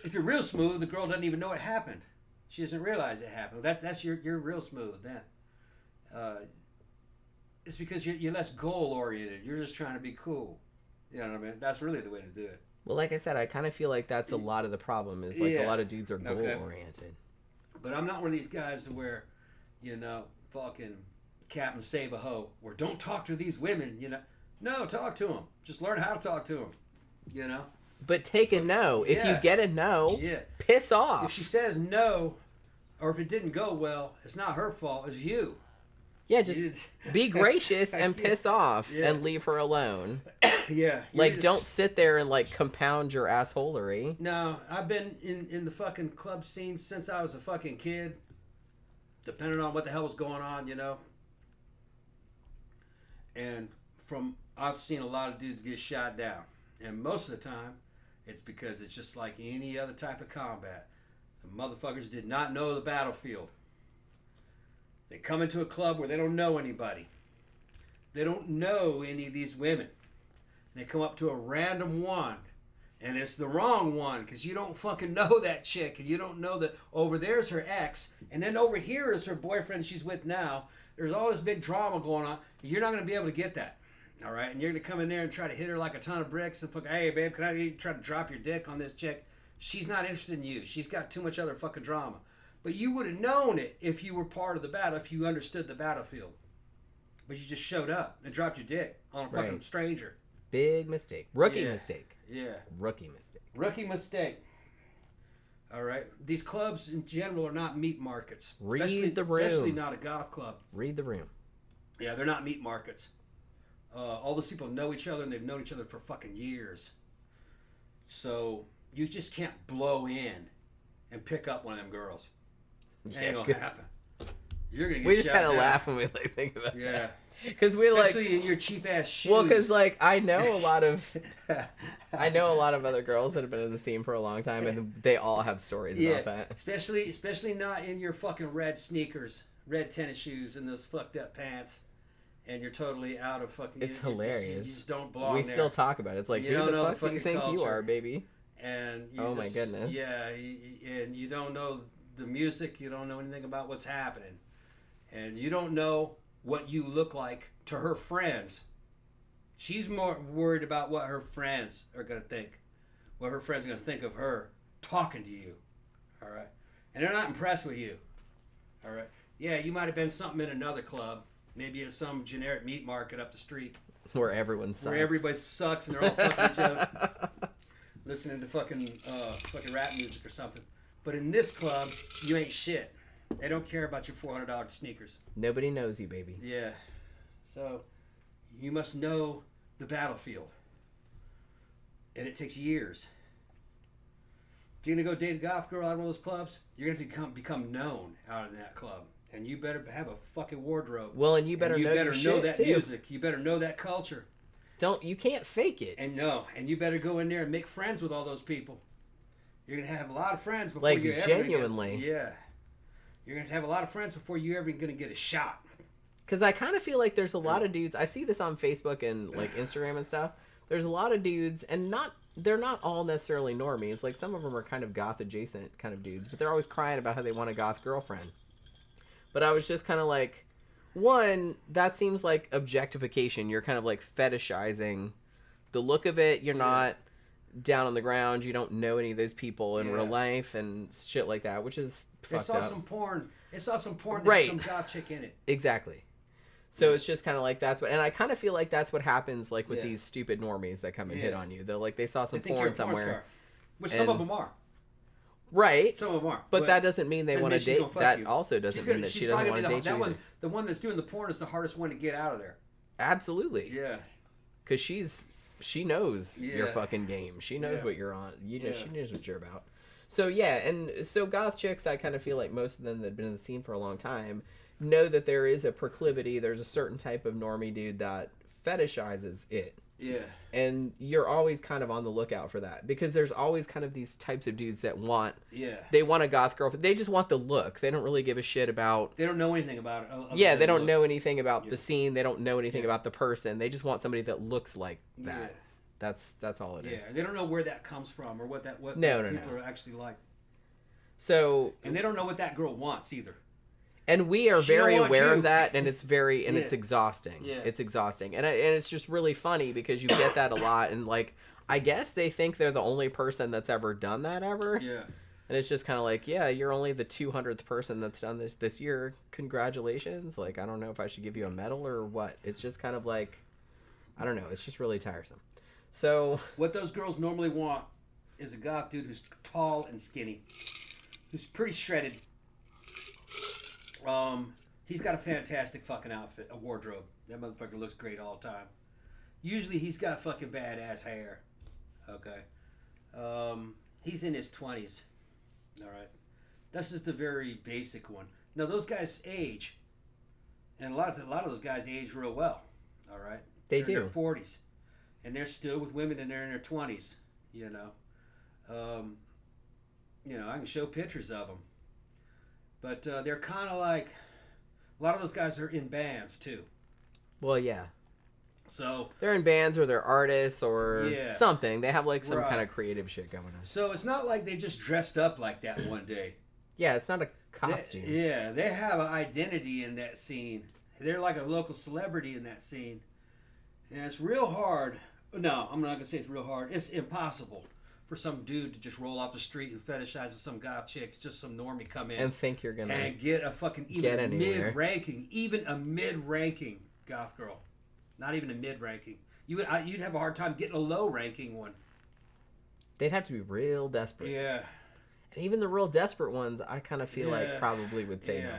if you're real smooth, the girl doesn't even know it happened. She doesn't realize it happened. That's you're real smooth then. It's because you're less goal oriented. You're just trying to be cool. You know what I mean? That's really the way to do it. Well, like I said, I kind of feel like that's a lot of the problem. Is like a lot of dudes are goal oriented. But I'm not one of these guys to where, fucking Captain Save a Hoe, or don't talk to these women, No, talk to them. Just learn how to talk to them, But take a no. If you get a no, piss off. If she says no, or if it didn't go well, it's not her fault. It's you. Yeah, just be gracious and piss off and leave her alone. Yeah. Like, don't sit there and, like, compound your assholery. No, I've been in the fucking club scene since I was a fucking kid. Depending on what the hell was going on, And I've seen a lot of dudes get shot down. And most of the time, it's because it's just like any other type of combat. The motherfuckers did not know the battlefield. They come into a club where they don't know anybody. They don't know any of these women. They come up to a random one. And it's the wrong one because you don't fucking know that chick. And you don't know that over there's her ex. And then over here is her boyfriend she's with now. There's all this big drama going on. You're not going to be able to get that. All right? And you're going to come in there and try to hit her like a ton of bricks. And fuck, hey, babe, can I try to drop your dick on this chick? She's not interested in you. She's got too much other fucking drama. But you would have known it if you were part of the battle, if you understood the battlefield. But you just showed up and dropped your dick on a fucking stranger. Big mistake. Rookie mistake. Yeah. Rookie mistake. Rookie mistake. All right. These clubs in general are not meat markets. Read the room. Especially not a goth club. Read the room. Yeah, they're not meat markets. All those people know each other and they've known each other for fucking years. So you just can't blow in and pick up one of them girls. It ain't gonna happen. You're gonna get we just shot kind of down. laugh when we like think about Yeah. that. Because we're like, especially in your cheap ass shoes. well, because like I know a lot of other girls that have been in the scene for a long time, and they all have stories about that. Especially not in your fucking red sneakers, red tennis shoes, and those fucked up pants, and you're totally out of fucking. It's hilarious. You just don't belong. We there. still talk about it. It's like, You who don't the know fuck the do you think fucking you culture. are, baby? And oh my goodness. Yeah, and you don't know the music. You don't know anything about what's happening, and you don't know what you look like to her friends. She's more worried about what her friends are going to think. What her friends are going to think of her talking to you. All right? And they're not impressed with you. All right? Yeah, you might have been something in another club. Maybe at some generic meat market up the street. Where everyone sucks. Where everybody sucks and they're all fucking each other. Listening to fucking rap music or something. But in this club, you ain't shit. They don't care about your $400 sneakers. Nobody knows you, baby. Yeah. So, you must know the battlefield. And it takes years. If you're going to go date a goth girl out of one of those clubs, you're going to become known out in that club. And you better have a fucking wardrobe. Well, and you better know your shit, that too. music. You better know that culture. You can't fake it. And you better go in there and make friends with all those people. You're going to have a lot of friends before like, you're genuinely. Yeah. You're going to have a lot of friends before you're ever going to get a shot. Because I kind of feel like there's a lot of dudes. I see this on Facebook and like Instagram and stuff. There's a lot of dudes, and they're not all necessarily normies. Like some of them are kind of goth adjacent kind of dudes, but they're always crying about how they want a goth girlfriend. But I was just kind of like, one, that seems like objectification. You're kind of like fetishizing the look of it. You're not down on the ground. You don't know any of those people in real life and shit like that, which is fucked up. It saw some porn. Right. Some goth chick in it. Exactly. So it's just kind of like and I kind of feel like that's what happens like with these stupid normies that come and hit on you. They're like, they saw some porn somewhere. Which some of them are. Right. Some of them aren't. But that doesn't mean they want to date. That you. also doesn't mean that she doesn't want to date you either. The one that's doing the porn is the hardest one to get out of there. Absolutely. Yeah. Because she knows your fucking game. She knows what you're on. She knows what you're about. So, and so goth chicks, I kind of feel like most of them that have been in the scene for a long time know that there is a proclivity. There's a certain type of normie dude that fetishizes it. Yeah. And you're always kind of on the lookout for that because there's always kind of these types of dudes that want they want a goth girlfriend. They just want the look. They don't really give a shit about they don't know anything about it. Yeah, they don't know anything about the scene. They don't know anything about the person. They just want somebody that looks like that. That's all it is. Yeah, they don't know where that comes from or what people are actually like. So and they don't know what that girl wants either. And we are very aware of that, and it's it's exhausting. Yeah. It's exhausting, and it's just really funny because you get that a lot, and like I guess they think they're the only person that's ever done that ever. Yeah. And it's just kind of like, yeah, you're only the 200th person that's done this year. Congratulations. Like, I don't know if I should give you a medal or what. It's just kind of like, I don't know. It's just really tiresome. So what those girls normally want is a goth dude who's tall and skinny, who's pretty shredded. He's got a fantastic fucking outfit, a wardrobe. That motherfucker looks great all the time. Usually he's got fucking badass hair. Okay. He's in his 20s. All right. This is the very basic one. Now those guys age, and a lot of those guys age real well. All right. They're in their 40s, and they're still with women, and they're in their 20s. You know. I can show pictures of them. But they're kind of like, a lot of those guys are in bands too. Well, yeah. So they're in bands or they're artists or something. They have like some kind of creative shit going on. So it's not like they just dressed up like that one day. Yeah, it's not a costume. They have an identity in that scene. They're like a local celebrity in that scene. And it's real hard. No, I'm not going to say it's real hard. It's impossible for some dude to just roll off the street and fetishizes some goth chick, just some normie come in and think you're gonna and get a fucking even a mid-ranking goth girl, not even a mid-ranking. You'd have a hard time getting a low-ranking one. They'd have to be real desperate. Yeah, and even the real desperate ones, I kind of feel like probably would say no.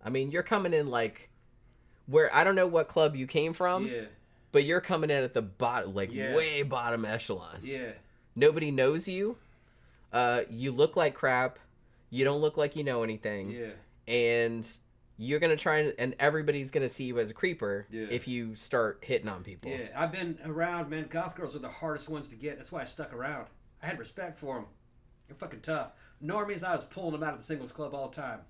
I mean, you're coming in like where I don't know what club you came from. Yeah. But you're coming in at the bottom, like way bottom echelon. Yeah. Nobody knows you. You look like crap. You don't look like you know anything. Yeah. And you're going to try and everybody's going to see you as a creeper if you start hitting on people. Yeah. I've been around, man. Goth girls are the hardest ones to get. That's why I stuck around. I had respect for them. They're fucking tough. Normies, I was pulling them out of the singles club all the time.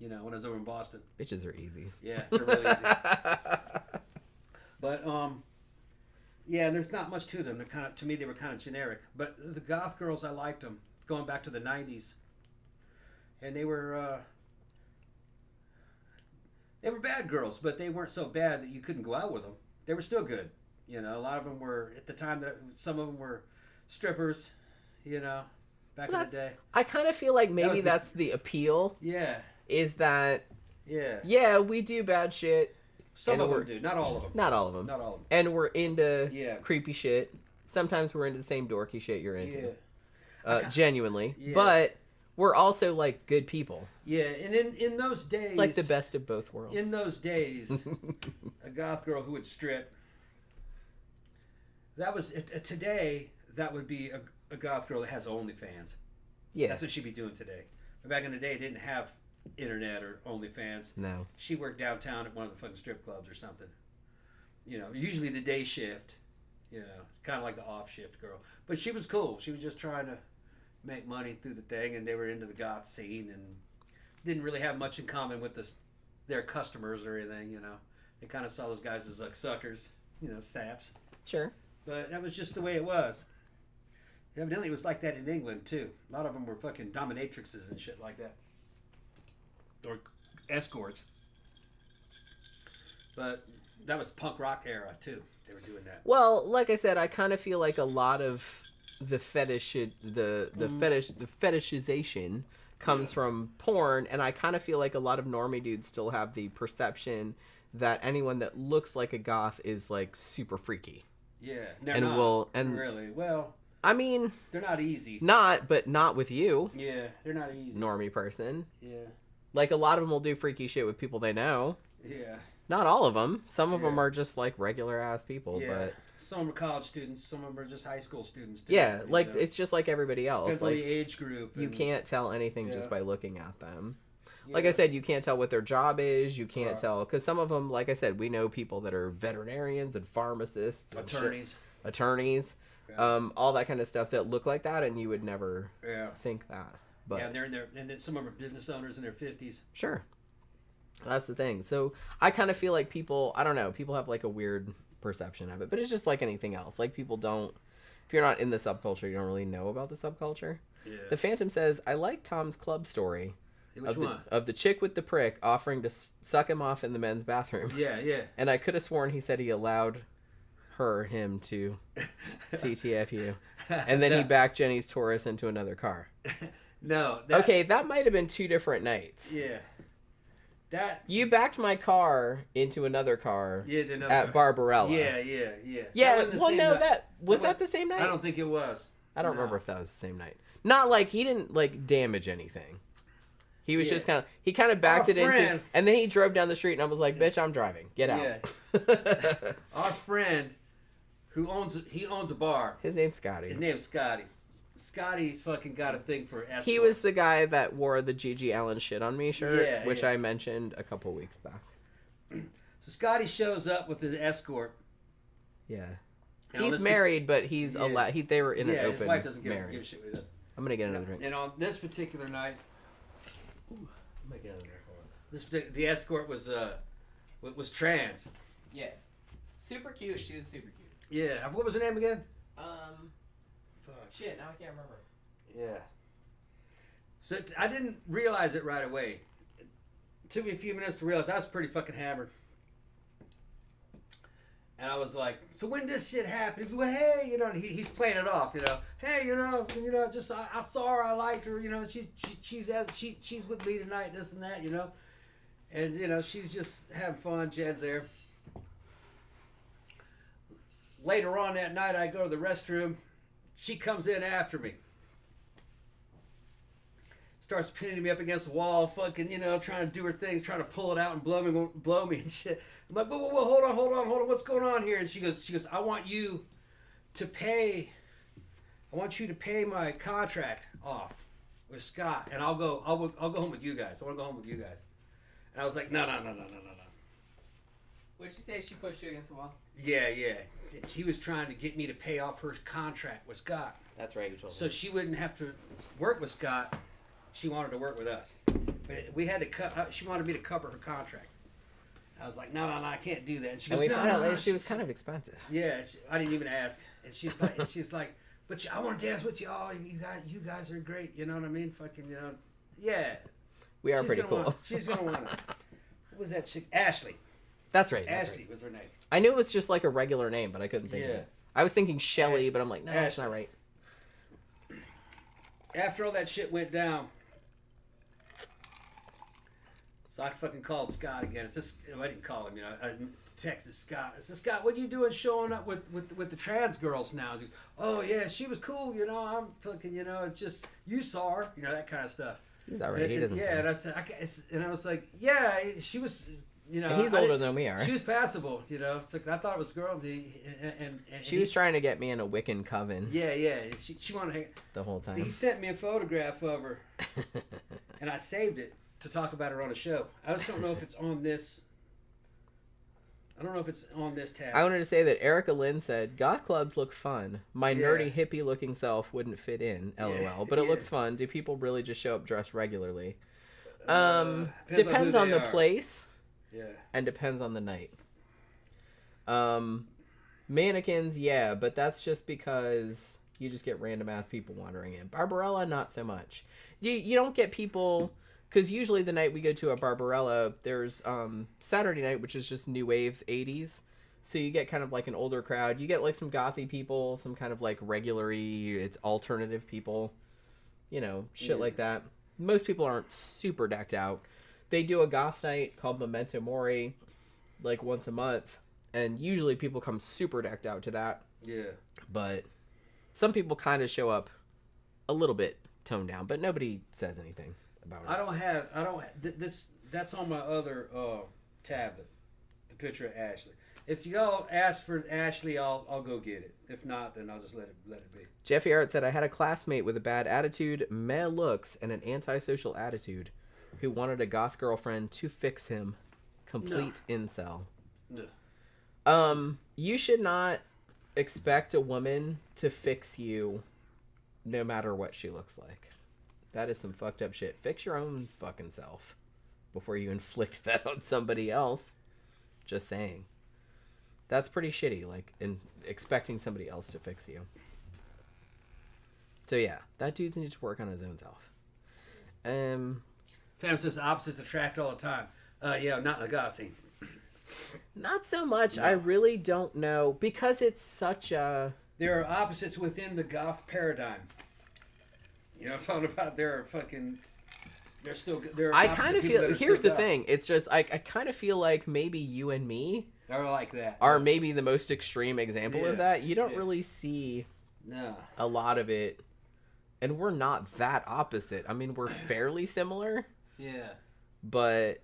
You know, when I was over in Boston. Bitches are easy. Yeah, they're really easy. But and there's not much to them. They're kind of, to me, they were kind of generic. But the goth girls, I liked them, going back to the '90s, and they were bad girls, but they weren't so bad that you couldn't go out with them. They were still good. You know, a lot of them were at the time that some of them were strippers. You know, back in the day. I kind of feel like maybe that's the appeal. Yeah. Is that? Yeah. Yeah, we do bad shit. Some of them do, not all of them. Not all of them. Not all of them. And we're into creepy shit. Sometimes we're into the same dorky shit you're into. Yeah. Genuinely. Yeah. But we're also like good people. Yeah, and in those days... It's like the best of both worlds. In those days, a goth girl who would strip, that was... Today, that would be a goth girl that has OnlyFans. Yeah. That's what she'd be doing today. But back in the day, it didn't have internet or OnlyFans. No. She worked downtown at one of the fucking strip clubs or something. You know, usually the day shift. You know, kind of like the off shift girl. But she was cool. She was just trying to make money through the thing, and they were into the goth scene and didn't really have much in common with their customers or anything, you know. They kind of saw those guys as like suckers, you know, saps. Sure. But that was just the way it was. Evidently it was like that in England too. A lot of them were fucking dominatrixes and shit like that. Or escorts. But that was punk rock era too. They were doing that. Well, like I said, I kind of feel like a lot of the fetishization comes from porn, and I kind of feel like a lot of normie dudes still have the perception that anyone that looks like a goth is like super freaky. Yeah, and not, really well. I mean, they're not easy. But not with you. Yeah, they're not easy. Normie person. Yeah. Like, a lot of them will do freaky shit with people they know. Yeah. Not all of them. Some of them are just, like, regular-ass people, but... Some are college students. Some of them are just high school students. Too, like, it's just like everybody else. Depends like, on the age group. You can't tell anything just by looking at them. Yeah. Like I said, you can't tell what their job is. You can't tell... Because some of them, like I said, we know people that are veterinarians and pharmacists. And attorneys. Yeah. All that kind of stuff that look like that, and you would never think that. But, and and then some of them are business owners in their 50s. Sure. That's the thing. So I kind of feel like people, I don't know, people have like a weird perception of it, but it's just like anything else. Like people don't, if you're not in the subculture, you don't really know about the subculture. Yeah. The Phantom says, I like Tom's club story. Which one? Of the chick with the prick offering to suck him off in the men's bathroom. Yeah. And I could have sworn he said he allowed him to CTFU. And then he backed Jenny's Taurus into another car. No. Okay, that might have been 2 different nights. Yeah. You backed my car into another car at Barbarella. Yeah. Was that the same night? I don't think it was. I don't remember if that was the same night. Not like he didn't like damage anything. He was just kind of backed into, and then he drove down the street, and I was like, "Bitch, I'm driving. Get out." Yeah. Our friend, who owns a bar. His name's Scotty. Scotty's fucking got a thing for escorts. He was the guy that wore the Gigi Allen shit on me shirt, which I mentioned a couple weeks back. So Scotty shows up with his escort. Yeah. He's married, but he's allowed. They were in an open his wife doesn't give a shit what he does. I'm going to get another drink. And on this particular night... I'm going to get another drink. The escort was trans. Yeah. Super cute. She was super cute. Yeah. What was her name again? Shit, now I can't remember. Yeah. So I didn't realize it right away. It took me a few minutes to realize I was pretty fucking hammered. And I was like, so when this shit happened, he goes, well, hey, and he's playing it off, Hey, just I saw her, I liked her, she's with me tonight, this and that, And she's just having fun, Jed's there. Later on that night I go to the restroom. She comes in after me. Starts pinning me up against the wall, fucking, trying to do her thing, trying to pull it out and blow me and shit. I'm like, whoa, hold on, what's going on here? And she goes, I want you to pay my contract off with Scott, and I'll go home with you guys. I want to go home with you guys. And I was like, no. What'd she say? She pushed you against the wall? Yeah. He was trying to get me to pay off her contract with Scott. That's right, you told me. So she wouldn't have to work with Scott. She wanted to work with us. But we had to she wanted me to cover her contract. I was like, no, I can't do that. And she goes, and we found out later she was kind of expensive. Yeah, I didn't even ask. And she's like, but I want to dance with you all. You guys are great. You know what I mean? Fucking, yeah. We are pretty cool. She's going to want to. What was that chick? Ashley. That's right. Ashley was her name. I knew it was just like a regular name, but I couldn't think of it. I was thinking Shelly, but I'm like, no, that's not right. After all that shit went down, so I fucking called Scott again. I didn't call him, I texted Scott. I said, Scott, what are you doing showing up with the trans girls now? He goes, oh yeah, she was cool, I'm fucking, just, you saw her, that kind of stuff. He's all right. He doesn't. Yeah, and I said, I was like, yeah, she was. And he's older than we are. She was passable, I thought it was a girl. And she was trying to get me in a Wiccan coven. Yeah. She wanted to hang the whole time. So he sent me a photograph of her, and I saved it to talk about her on a show. I just don't know if it's on this. I don't know if it's on this tab. I wanted to say that Erica Lynn said, goth clubs look fun. My nerdy hippie looking self wouldn't fit in, LOL. But it looks fun. Do people really just show up dressed regularly? Depends on the place. Yeah. And depends on the night. Mannequins, yeah, but that's just because you just get random ass people wandering in. Barbarella, not so much. You don't get people, because usually the night we go to a Barbarella, there's Saturday night, which is just new wave 80s. So you get kind of like an older crowd. You get like some gothy people, some kind of like regular-y, it's alternative people, shit like that. Most people aren't super decked out. They do a goth night called Memento Mori, like once a month, and usually people come super decked out to that. Yeah. But Some people kind of show up a little bit toned down, but nobody says anything about it. That's on my other tablet, the picture of Ashley. If y'all ask for Ashley, I'll go get it. If not, then I'll just let it be. Jeffy Art said, I had a classmate with a bad attitude, meh looks, and an antisocial attitude who wanted a goth girlfriend to fix him. Complete incel. No. You should not expect a woman to fix you no matter what she looks like. That is some fucked up shit. Fix your own fucking self before you inflict that on somebody else. Just saying. That's pretty shitty, like, in expecting somebody else to fix you. So yeah, that dude needs to work on his own self. Fam says opposites attract all the time. Yeah, not in the goth scene. Not so much. No. I really don't know, because it's such a... There are opposites within the goth paradigm. You know what I'm talking about? There are still... I kind of feel... Here's the thing. It's just, I kind of feel like maybe you and me... Are like that. Are maybe the most extreme example of that. You don't really see a lot of it. And we're not that opposite. I mean, we're fairly similar. Yeah. But...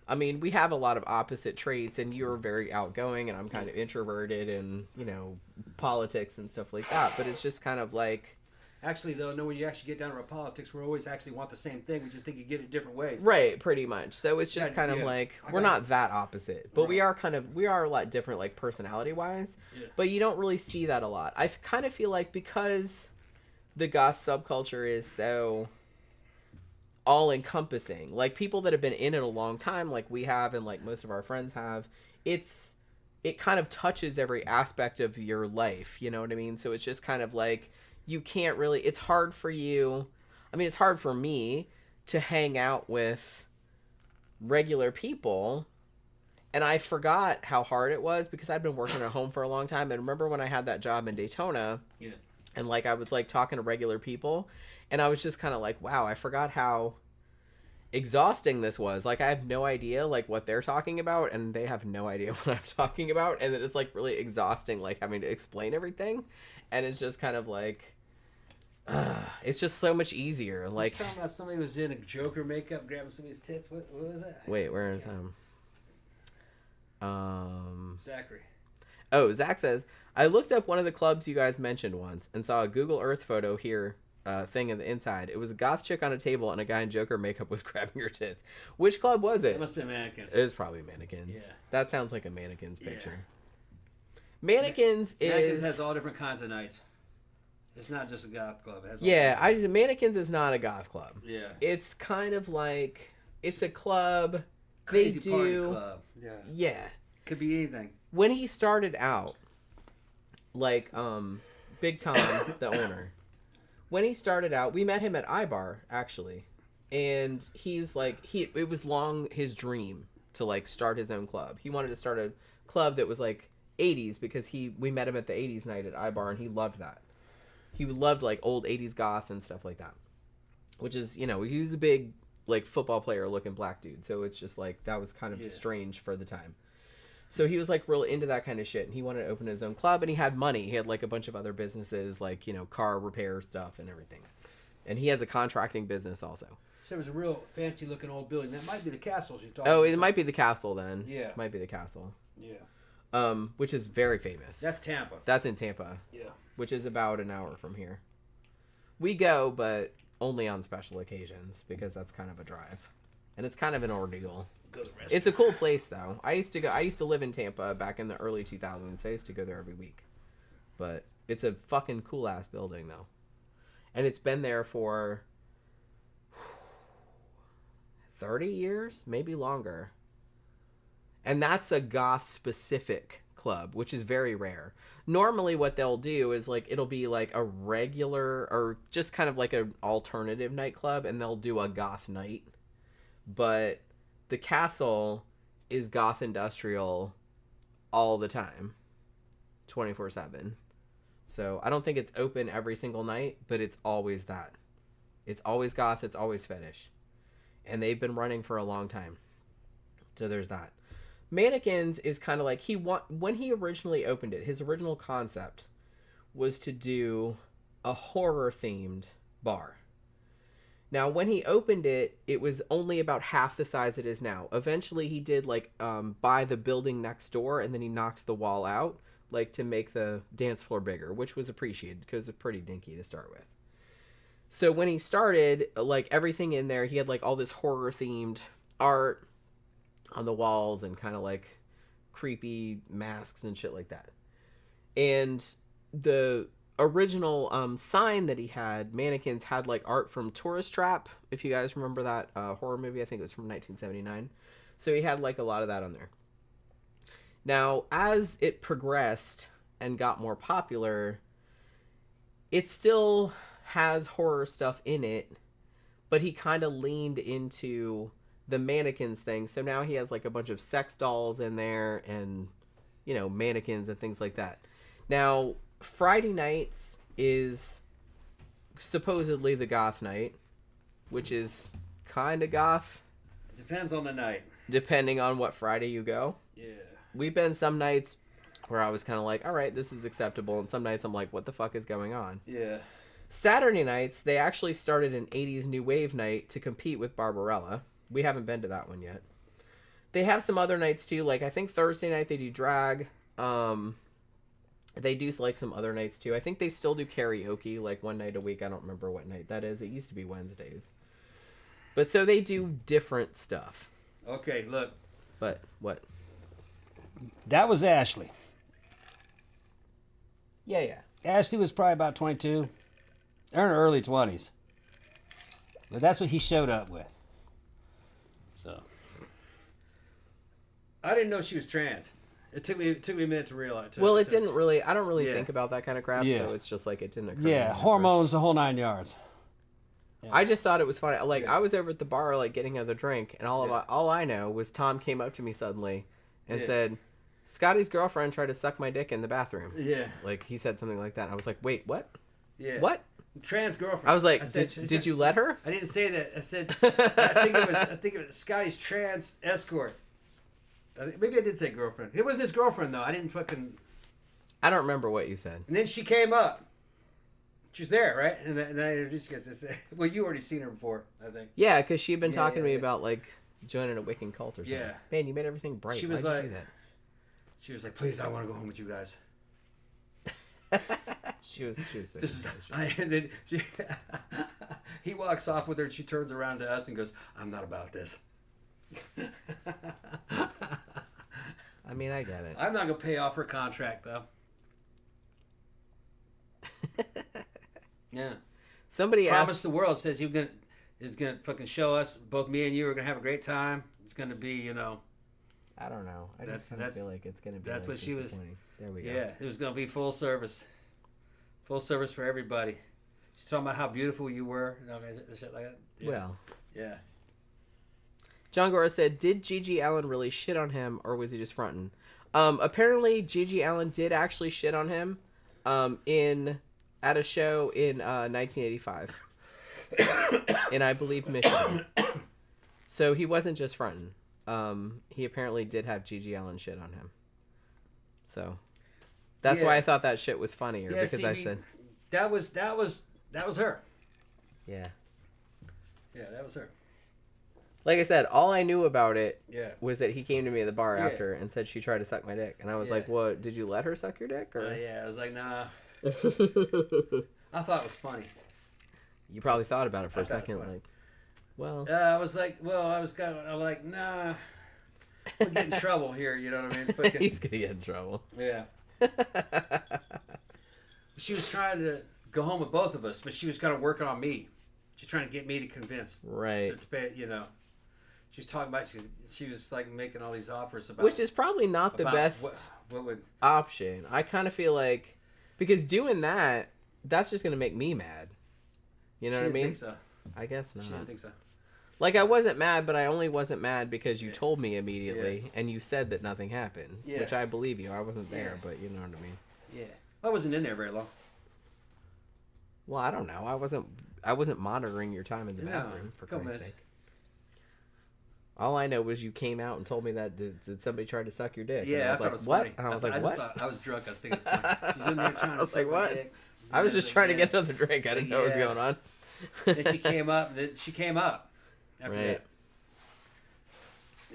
I mean, we have a lot of opposite traits, and you're very outgoing, and I'm kind of introverted, and, you know, politics and stuff like that. But it's just kind of like... Actually, though, no, when you actually get down to our politics, we always actually want the same thing. We just think you get it different ways. Right, pretty much. So it's just kind of like, we're not that opposite. But we are a lot different, like, personality-wise. Yeah. But you don't really see that a lot. I kind of feel like because the goth subculture is so... all-encompassing, like people that have been in it a long time, like we have, and like most of our friends have, it kind of touches every aspect of your life, you know what I mean? So it's just kind of like, you can't really, it's hard for you, I mean, it's hard for me to hang out with regular people, and I forgot how hard it was because I'd been working at home for a long time. And remember when I had that job in Daytona, and like I was like talking to regular people, and I was just kind of like, wow, I forgot how exhausting this was. Like, I have no idea, like, what they're talking about, and they have no idea what I'm talking about, and it's, like, really exhausting, like, having to explain everything, and it's just kind of like, it's just so much easier. Like, you're talking about somebody who was in a Joker makeup grabbing somebody's tits? What was that? Wait, where is Zachary. Oh, Zach says, I looked up one of the clubs you guys mentioned once, and saw a Google Earth photo here, thing in the inside. It was a goth chick on a table, and a guy in Joker makeup was grabbing her tits. Which club was it? It must have been Mannequins. It was probably Mannequins. Yeah. That sounds like a Mannequins picture. Mannequins has all different kinds of nights. It's not just a goth club. It has Mannequins is not a goth club. Yeah. It's kind of like, it's a club. Crazy they party do. Club. Yeah. Yeah. Could be anything. When he started out, like, Big Tom, the owner, when he started out, we met him at iBar, actually. And he was like, it was long his dream to, like, start his own club. He wanted to start a club that was, like, 80s, because we met him at the 80s night at iBar, and he loved that. He loved, like, old 80s goth and stuff like that. Which is, you know, he was a big, like, football player looking black dude. So it's just, like, that was kind of strange for the time. So he was, like, real into that kind of shit, and he wanted to open his own club, and he had money. He had, like, a bunch of other businesses, like, you know, car repair stuff and everything. And he has a contracting business also. So it was a real fancy-looking old building. That might be the castle you're talking about. Oh, it might be the castle then. Yeah. Might be the castle. Yeah. Which is very famous. That's Tampa. That's in Tampa. Yeah. Which is about an hour from here. We go, but only on special occasions, because that's kind of a drive. And it's kind of an ordeal. It's a cool place, though. I used to live in Tampa back in the early 2000s, so I used to go there every week. But it's a fucking cool-ass building, though. And it's been there for 30 years? Maybe longer. And that's a goth-specific club, which is very rare. Normally what they'll do is, like, it'll be, like, a regular, or just kind of like an alternative nightclub, and they'll do a goth night. But the castle is goth industrial all the time, 24/7. So I don't think it's open every single night, but it's always that. It's always goth, it's always fetish. And they've been running for a long time. So there's that. Mannequins is kind of like, when he originally opened it, his original concept was to do a horror-themed bar. Now, when he opened it, it was only about half the size it is now. Eventually, he did, like, buy the building next door, and then he knocked the wall out, like, to make the dance floor bigger, which was appreciated because it's pretty dinky to start with. So when he started, like, everything in there, he had, like, all this horror-themed art on the walls and kind of, like, creepy masks and shit like that. And the original sign that he had, mannequins, had like art from Tourist Trap, if you guys remember that horror movie. I think it was from 1979. So he had like a lot of that on there. Now, as it progressed and got more popular, it still has horror stuff in it, but he kind of leaned into the mannequins thing. So now he has like a bunch of sex dolls in there and, you know, mannequins and things like that. Now, Friday nights is supposedly the goth night, which is kind of goth. It depends on the night. Depending on what Friday you go. Yeah. We've been some nights where I was kind of like, all right, this is acceptable. And some nights I'm like, what the fuck is going on? Yeah. Saturday nights, they actually started an 80s New Wave night to compete with Barbarella. We haven't been to that one yet. They have some other nights too. Like, I think Thursday night they do drag. They do like some other nights too. I think they still do karaoke like one night a week. I don't remember what night that is. It used to be Wednesdays. But so they do different stuff. Okay, look. But what? That was Ashley. Yeah. Ashley was probably about 22. In her early 20s. But that's what he showed up with. So. I didn't know she was trans. It took me a minute to realize. Well, it didn't really. I don't really think about that kind of crap. Yeah. So it's just like it didn't occur. Yeah, hormones, the whole 9 yards. Yeah. I just thought it was funny. Like I was over at the bar, like getting another drink, and all I know was Tom came up to me suddenly and said, "Scotty's girlfriend tried to suck my dick in the bathroom." Yeah. Like he said something like that. And I was like, "Wait, what? Yeah. What?" Trans girlfriend. I was like, did you let her? I didn't say that. I said I think it was Scotty's trans escort. Maybe I did say girlfriend. It wasn't his girlfriend though. I don't remember what you said. And then she came up. She was there, right? And I introduced you guys. Well, you already seen her before, I think. Yeah, because she'd been talking to me about like joining a Wiccan cult or something. Yeah. Man, you made everything bright. She was Why'd like, you do that? She was like, please, I want to go home with you guys. She was and then he walks off with her and she turns around to us and goes, I'm not about this. I mean, I get it. I'm not going to pay off her contract, though. Yeah. Somebody Promise asked... the world says is going to fucking show us, both me and you are going to have a great time. It's going to be, you know... I don't know. I just kind of feel like it's going to be That's like what she was... There we go. Yeah, it was going to be full service. Full service for everybody. She's talking about how beautiful you were and all kinds of shit like that. Yeah. Well. Yeah. John Gora said, did Gigi Allen really shit on him, or was he just fronting? Apparently, Gigi Allen did actually shit on him at a show in 1985. In, I believe, Michigan. So he wasn't just fronting. He apparently did have Gigi Allen shit on him. So that's why I thought that shit was funnier, because I said... That was her. Yeah. Yeah, that was her. Like I said, all I knew about it was that he came to me at the bar after and said she tried to suck my dick. And I was like, well, did you let her suck your dick? Or? Yeah, I was like, nah. I thought it was funny. You probably thought about it for a second. Like, well. I was like, nah. We'll get in trouble here, you know what I mean? Fucking, he's going to get in trouble. Yeah. She was trying to go home with both of us, but she was kind of working on me. She's trying to get me to convince. Right. To pay, you know. She was talking about, she was like making all these offers about. Which is probably not the best option. I kind of feel like, because doing that, that's just going to make me mad. You know what I mean? I think so. I guess not. She didn't think so. Like, I wasn't mad, but I only wasn't mad because you told me immediately, and you said that nothing happened. Yeah. Which I believe you. I wasn't there, but you know what I mean. Yeah. I wasn't in there very long. Well, I don't know. I wasn't monitoring your time in the bathroom, for Christ's sake. All I know was you came out and told me that did somebody try to suck your dick? Yeah, and I thought it was what? funny. And I was like, I what? just thought, I was drunk. I was thinking it's funny. She's in there trying I to was suck like, my what? dick. I was just trying to Yeah. get another drink. I didn't know what was Yeah. going on. Then she came up. And then she came up. After Right. that.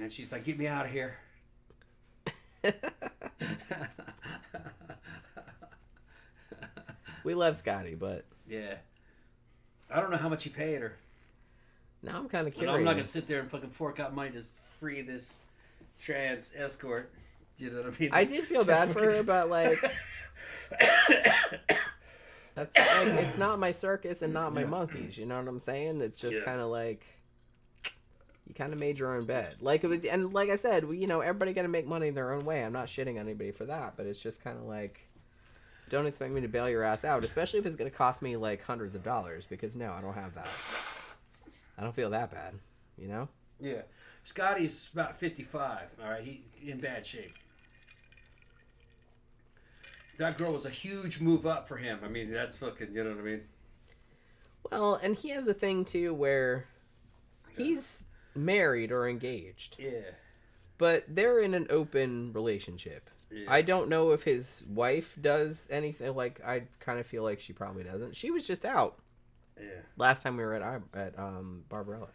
And she's like, "Get me out of here." We love Scotty, but Yeah. I don't know how much he paid her. now I'm kind of But curious. I'm not gonna sit there and fucking fork out money to free this trans escort. You know what I mean? I did feel bad for her, but like, that's like, it's not my circus and not my monkeys. You know what I'm saying? It's just Yeah. kind of like you kind of made your own bed. Like it was, and like I said, everybody got to make money their own way. I'm not shitting on anybody for that, but it's just kind of like, don't expect me to bail your ass out, especially if it's gonna cost me like hundreds of dollars. Because no, I don't have that. I don't feel that bad. You know? Yeah. Scotty's about 55. All right, he in bad shape. That girl was a huge move up for him. I mean, that's fucking. You know what I mean? Well, and he has a thing too where he's married or engaged, Yeah. but they're in an open relationship. Yeah. I don't know if his wife does anything. Like, I kind of feel like she probably doesn't. She was just out Yeah. last time we were at Barbarella,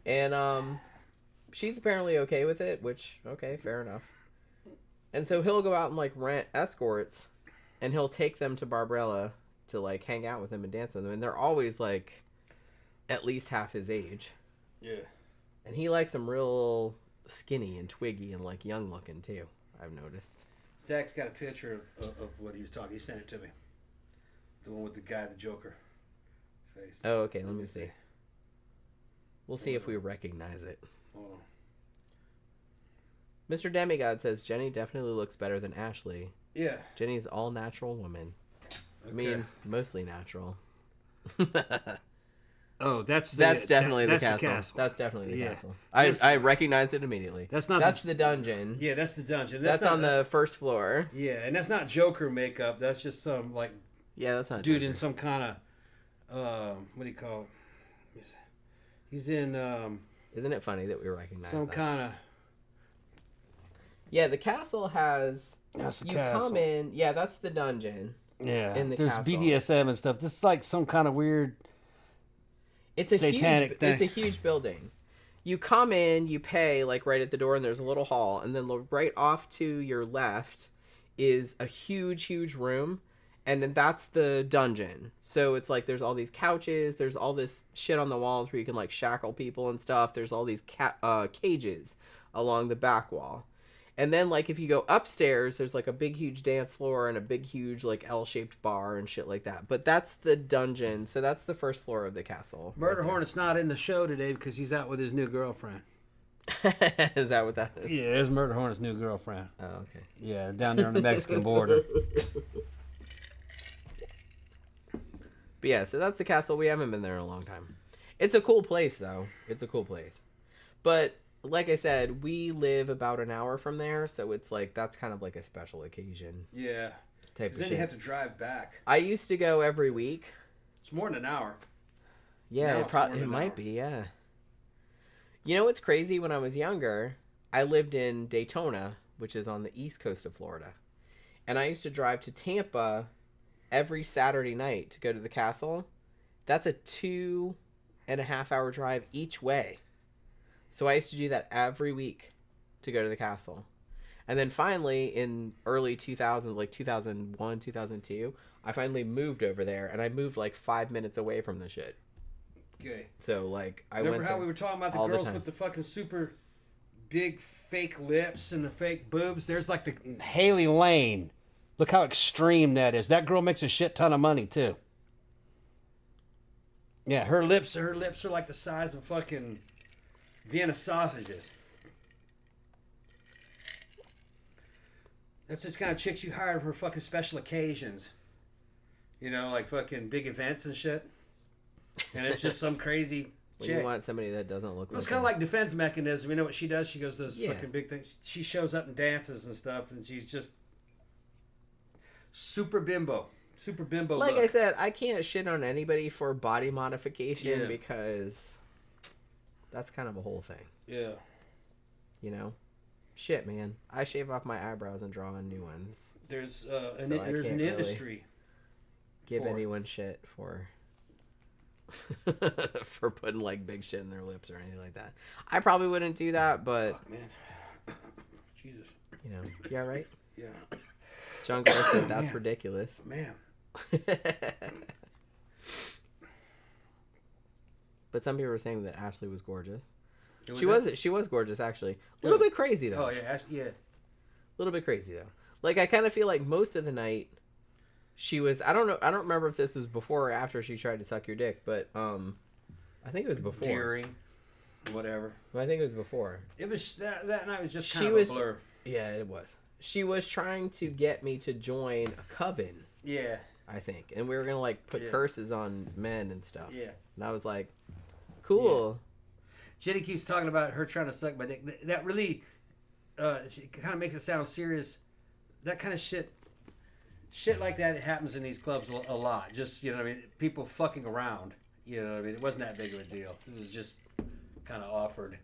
and she's apparently okay with it. Which, okay, fair enough. And so he'll go out and like rent escorts, and he'll take them to Barbarella to like hang out with him and dance with them. And they're always like at least half his age. Yeah. And he likes them real skinny and twiggy and like young looking too. I've noticed. Zach's got a picture of what he was talking. He sent it to me. The one with the guy, the Joker face. Oh, okay. Let me see. We'll see if we recognize it. Hold on. Mr. Demigod says Jenny definitely looks better than Ashley. Yeah. Jenny's all natural woman. Okay. I mean, mostly natural. Oh, that's definitely the that's castle. That's definitely the Yeah. castle. That's- I recognized it immediately. That's not That's the dungeon. Yeah, that's the dungeon. That's not on the first floor. Yeah, and that's not Joker makeup. That's just some like Yeah, that's not dude Joker. in some kind of what do you call it? He's in Isn't it funny that we recognize some that? kind of Yeah, the castle has. That's the you castle. come in. Yeah, that's the dungeon. Yeah, in the there's castle. BDSM and stuff. This is like some kind of weird. It's a Satanic huge. thing. It's a huge building. You come in, you pay like right at the door, and there's a little hall, and then right off to your left is a huge room, and then that's the dungeon. So it's like there's all these couches, there's all this shit on the walls where you can like shackle people and stuff. There's all these cages along the back wall. And then, like, if you go upstairs, there's, like, a big, huge dance floor and a big, huge, like, L-shaped bar and shit like that. But that's the dungeon. So that's the first floor of the castle. Murder Hornet's not in the show today because he's out with his new girlfriend. Is that what that is? Yeah, there's Murder Hornet's new girlfriend. Oh, okay. Yeah, down there on the Mexican border. But yeah, so that's the castle. We haven't been there in a long time. It's a cool place, though. It's a cool place. But like I said, we live about an hour from there, so it's like that's kind of like a special occasion Yeah. type of Then shit. you have to drive back. I used to go every week. It's more than an hour. Yeah, Now it, it's more than it an might hour. be, yeah. You know what's crazy? When I was younger, I lived in Daytona, which is on the east coast of Florida. And I used to drive to Tampa every Saturday night to go to the castle. That's a 2.5 hour drive each way. So I used to do that every week to go to the castle. And then finally, in early 2000, like 2001, 2002, I finally moved over there. And I moved like 5 minutes away from the shit. Okay. So, like, I Remember went how there we were talking about the all the girls time. with the fucking super big fake lips and the fake boobs? There's like the Haley Lane. Look how extreme that is. That girl makes a shit ton of money too. Yeah, her lips are like the size of fucking Vienna sausages. That's the kind of chicks you hire for fucking special occasions. You know, like fucking big events and shit. And it's just some crazy When chick. you want somebody that doesn't look It's like kind of her. like defense mechanism. You know what she does? She goes to those Yeah. fucking big things. She shows up and dances and stuff, and she's just super bimbo. Super bimbo Like look. I said, I can't shit on anybody for body modification Yeah. because That's kind of a whole thing. Yeah. You know? Shit, man. I shave off my eyebrows and draw on new ones. There's So I there's can't an really industry. Give For it. anyone shit for for putting like big shit in their lips or anything like that. I probably wouldn't do that, but Fuck, man. Jesus. you know, yeah, right. Yeah. Jungle said that's Man. ridiculous. Man. But some people were saying that Ashley was gorgeous. It She was gorgeous actually. A little bit crazy though. Oh yeah, yeah. A little bit crazy though. Like I kind of feel like most of the night she was. I don't know. I don't remember if this was before or after she tried to suck your dick, but I think it was before. Tearing, whatever. I think it was before. It was that night was just She kind of was- a blur. Yeah, it was. She was trying to get me to join a coven, Yeah. I think, and we were gonna like put Yeah. curses on men and stuff. Yeah. And I was like, cool. Jenny keeps talking about her trying to suck my dick. That really, she kind of makes it sound serious. That kind of shit like that, it happens in these clubs a lot. Just, you know what I mean? People fucking around. You know what I mean? It wasn't that big of a deal. It was just kind of offered.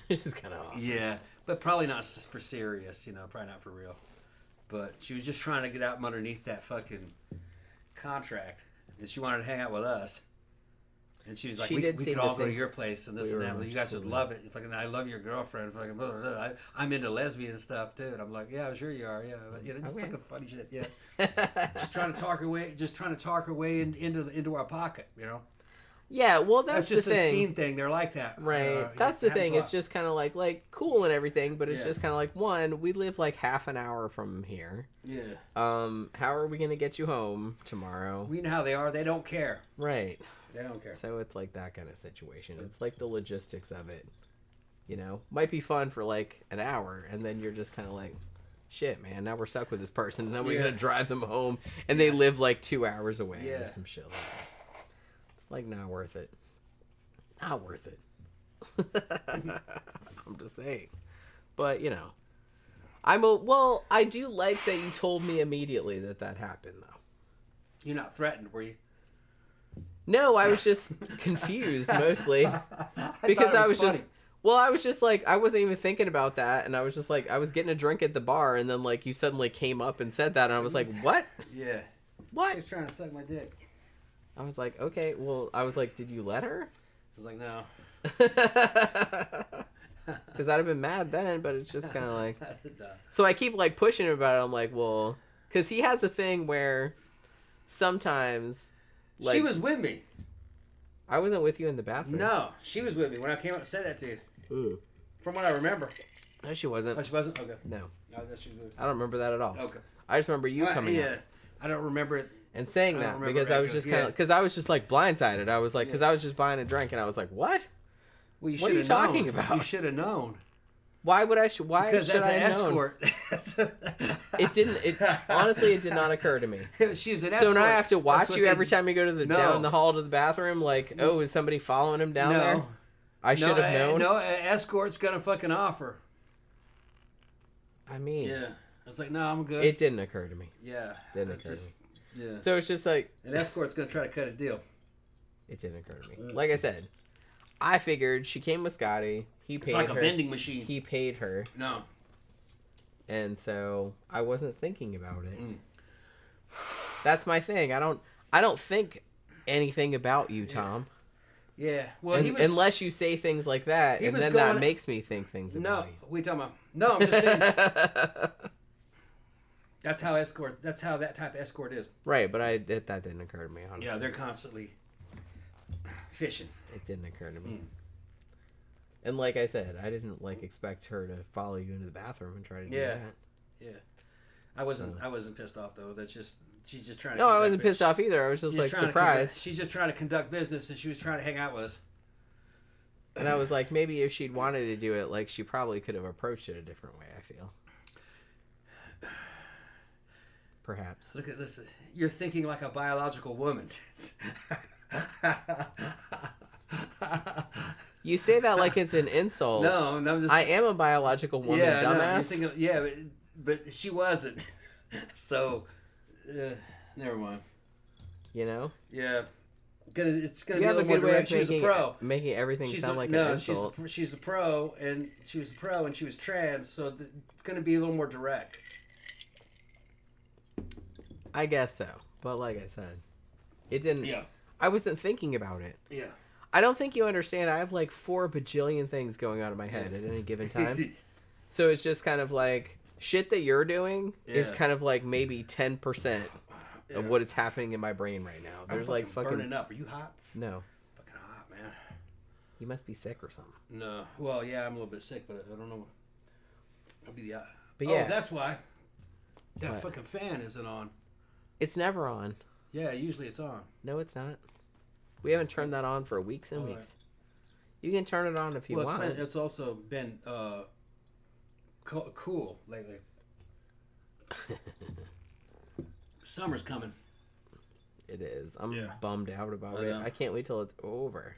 It's just kind of off. Yeah, but probably not for serious, you know, probably not for real. But she was just trying to get out from underneath that fucking contract. And she wanted to hang out with us. And she was like, She we did could seem to all go to think your place and this we and were that. much You guys would cooler. love it. Fucking, I love your girlfriend. Fucking, blah, blah, blah. I'm into lesbian stuff too. And I'm like, yeah, I'm sure you are. Yeah, but you know, just Okay. fucking funny shit. Yeah, just trying to talk her way into our pocket. You know, Yeah, well, that's just the a thing. scene thing. They're like that, Right. That's the it happens thing. a It's lot. just kind of like cool and everything, but it's Yeah. just kind of like, one, we live like half an hour from here. Yeah, How are we gonna get you home tomorrow? we know how they are. They don't care. Right. They don't care. So it's like that kind of situation. It's like the logistics of it. You know, might be fun for like an hour, and then you're just kind of like, shit, man. Now we're stuck with this person, and then we're Yeah. gonna drive them home, and they live like 2 hours away Yeah. or some shit like that. It's like not worth it. Not worth it. I'm just saying. But you know, I do like that you told me immediately that happened though. You're not threatened, were you? No, I was just confused mostly because I was just. Well, I was just like, I wasn't even thinking about that, and I was just like, I was getting a drink at the bar, and then like you suddenly came up and said that, and I was like, what? Yeah. What? He was trying to suck my dick. I was like, okay, well, I was like, did you let her? I was like, no. Because I'd have been mad then, but it's just kind of like. No. So I keep like pushing him about it. I'm like, well, because he has a thing where sometimes, like, She was with me. I wasn't with you in the bathroom. No, she was with me when I came up and said that to you. Ooh. From what I remember. No, she wasn't. Oh, she wasn't? Okay. No, No, that she was with me. I don't remember that at all. Okay. I just remember you coming yeah. up I don't remember it. and saying I that don't remember because I was that just good. kind of Yeah. because I was just like blindsided. I was like, because Yeah. I was just buying a drink and I was like, what? Well, you What are you should have talking known. about? You should have known. Why would I? Why Because should as I an have known? escort. It didn't. It honestly, it did not occur to me. She's an escort. So now I have to watch That's what you they- every time you go to the No. down the hall to the bathroom. Like, oh, is somebody following him down No. there? I should have known. No, an escort's gonna fucking offer. I mean, Yeah. I was like, no, I'm good. it didn't occur to me. Yeah. Didn't It's occur to just- Yeah. So it's just like An escort's gonna try to cut a deal. it didn't occur to me. Like I said, I figured she came with Scotty. He It's paid like her. a vending machine. He paid her, No. and so I wasn't thinking about it. Mm. That's my thing. I don't think anything about you, Tom. Yeah. Well, And- he was. unless you say things like that, he and was then that going- makes me think things No. about We talking about? No, I'm just saying. you. That's how escort. That's how that type of escort is. Right, but that didn't occur to me. Honestly. Yeah, they're constantly fishing. It didn't occur to me. Mm. And like I said, I didn't like expect her to follow you into the bathroom and try to do Yeah. that. Yeah. I wasn't pissed off though. That's just she's just trying to. No, I conduct wasn't pissed business. off either. I was just She's like trying to surprised. conduct- she's just trying to conduct business, and she was trying to hang out with us. And I was like, maybe if she'd wanted to do it, like she probably could have approached it a different way, I feel. Perhaps. Look at this. You're thinking like a biological woman. You say that like it's an insult. No, I'm just. I am a biological woman, yeah, no, you're dumbass. thinking, yeah, but she wasn't. So, never mind. You know? Yeah, it's gonna You be a have a little more good way direct. of She was a pro. making everything She's sound a, like no, an insult. she's a pro, and she was a pro, and she was trans, so it's gonna be a little more direct. I guess so, but like I said, it didn't. Yeah. I wasn't thinking about it. Yeah. I don't think you understand. I have like 4 bajillion things going on in my head at any given time. So it's just kind of like shit that you're doing is kind of like maybe 10% of what is happening in my brain right now. There's like fucking burning up. Are you hot? No. Fucking hot, man. You must be sick or something. No. Well, yeah, I'm a little bit sick, but I don't know. I'll be the. But yeah, that's why. That fucking fan isn't on. It's never on. Yeah, usually it's on. No, it's not. We haven't turned that on for weeks and weeks. You can turn it on if you want. It's also been cool lately. Summer's coming. It is. I'm bummed out about it. I can't wait till it's over.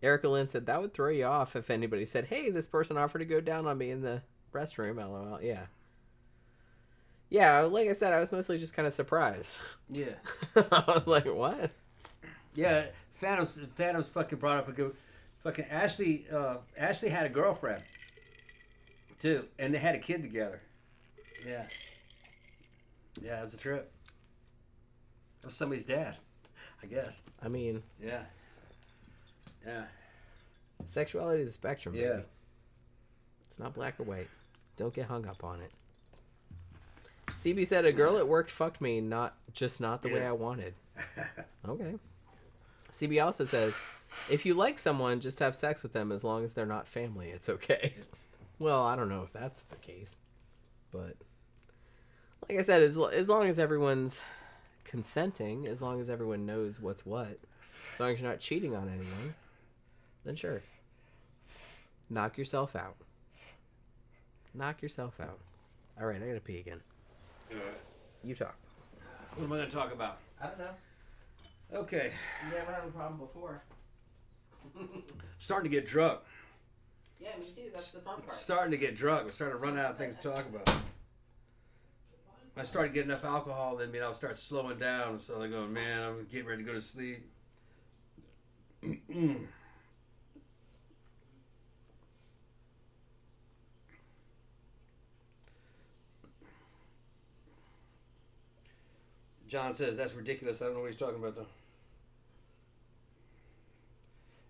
Erica Lynn said that would throw you off if anybody said, "Hey, this person offered to go down on me in the restroom." LOL. Yeah. Yeah, like I said, I was mostly just kind of surprised. Yeah. I was like, what? Yeah, Phantom's fucking brought up a good... Fucking Ashley had a girlfriend, too, and they had a kid together. Yeah. Yeah, it was a trip. That was somebody's dad, I guess. I mean... Yeah. Yeah. Sexuality is a spectrum, baby. Yeah. It's not black or white. Don't get hung up on it. CB said, a girl at work fucked me, not the way I wanted. Okay. CB also says, if you like someone, just have sex with them as long as they're not family. It's okay. Well, I don't know if that's the case. But, like I said, as long as everyone's consenting, as long as everyone knows what's what, as long as you're not cheating on anyone, then sure. Knock yourself out. Knock yourself out. All right, I gotta pee again. All right. You talk. What am I going to talk about? I don't know. Okay. You never had a problem before. Starting to get drunk. Yeah, me too. That's the fun part. Starting to get drunk. We're starting to run out of things to talk about. I started getting enough alcohol in me, and I'll start slowing down. So I'm going, man, I'm getting ready to go to sleep. John says, that's ridiculous. I don't know what he's talking about, though.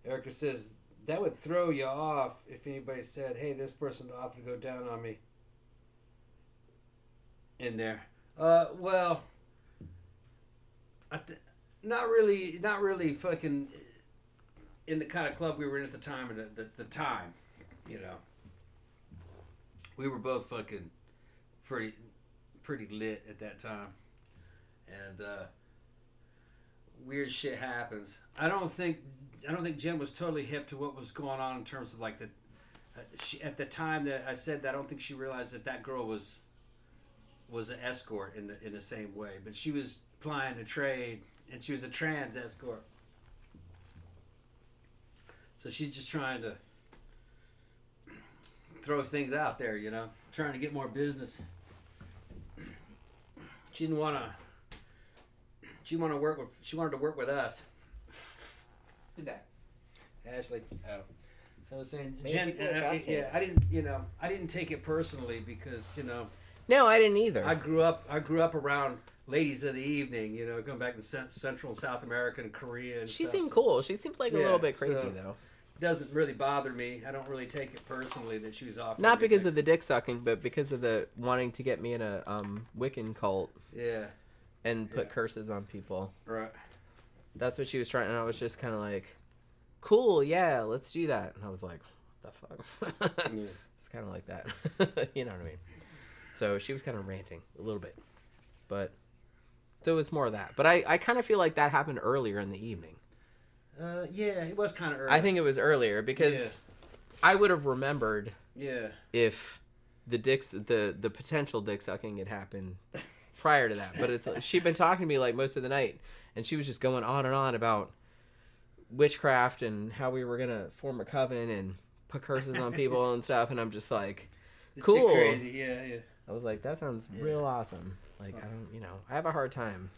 Erica says, that would throw you off if anybody said, hey, this person offered to go down on me. In there. Well, not really fucking in the kind of club we were in at the time, and the time, you know. We were both fucking pretty lit at that time. And weird shit happens. I don't think Jen was totally hip to what was going on in terms of like the. She, at the time that I said that, I don't think she realized that girl was an escort in the same way. But she was plying the trade, and she was a trans escort. So she's just trying to throw things out there, you know, trying to get more business. She didn't want to. She wanted to work with us. Who's that? Ashley. Oh. So I was saying, Maybe Jen, people got I didn't take it personally because, No, I didn't either. I grew up around ladies of the evening, going back to Central and South America and Korea and she stuff. seemed cool. She seemed like a little bit crazy, so though. It doesn't really bother me. I don't really take it personally that she was off. Not because of the dick sucking, but because of the wanting to get me in a Wiccan cult. Yeah. And put curses on people. Right. That's what she was trying, and I was just kind of like, cool, yeah, let's do that. And I was like, what the fuck? Yeah. It's kind of like that. You know what I mean? So she was kind of ranting a little bit. But, so it was more of that. But I kind of feel like that happened earlier in the evening. Yeah, it was kind of early. I think it was earlier because I would have remembered if the potential dick sucking had happened prior to that. But she'd been talking to me like most of the night, and she was just going on and on about witchcraft and how we were gonna form a coven and put curses on people and stuff. And I'm just like, cool. Crazy. Yeah. I was like, that sounds real awesome. Like, I don't, I have a hard time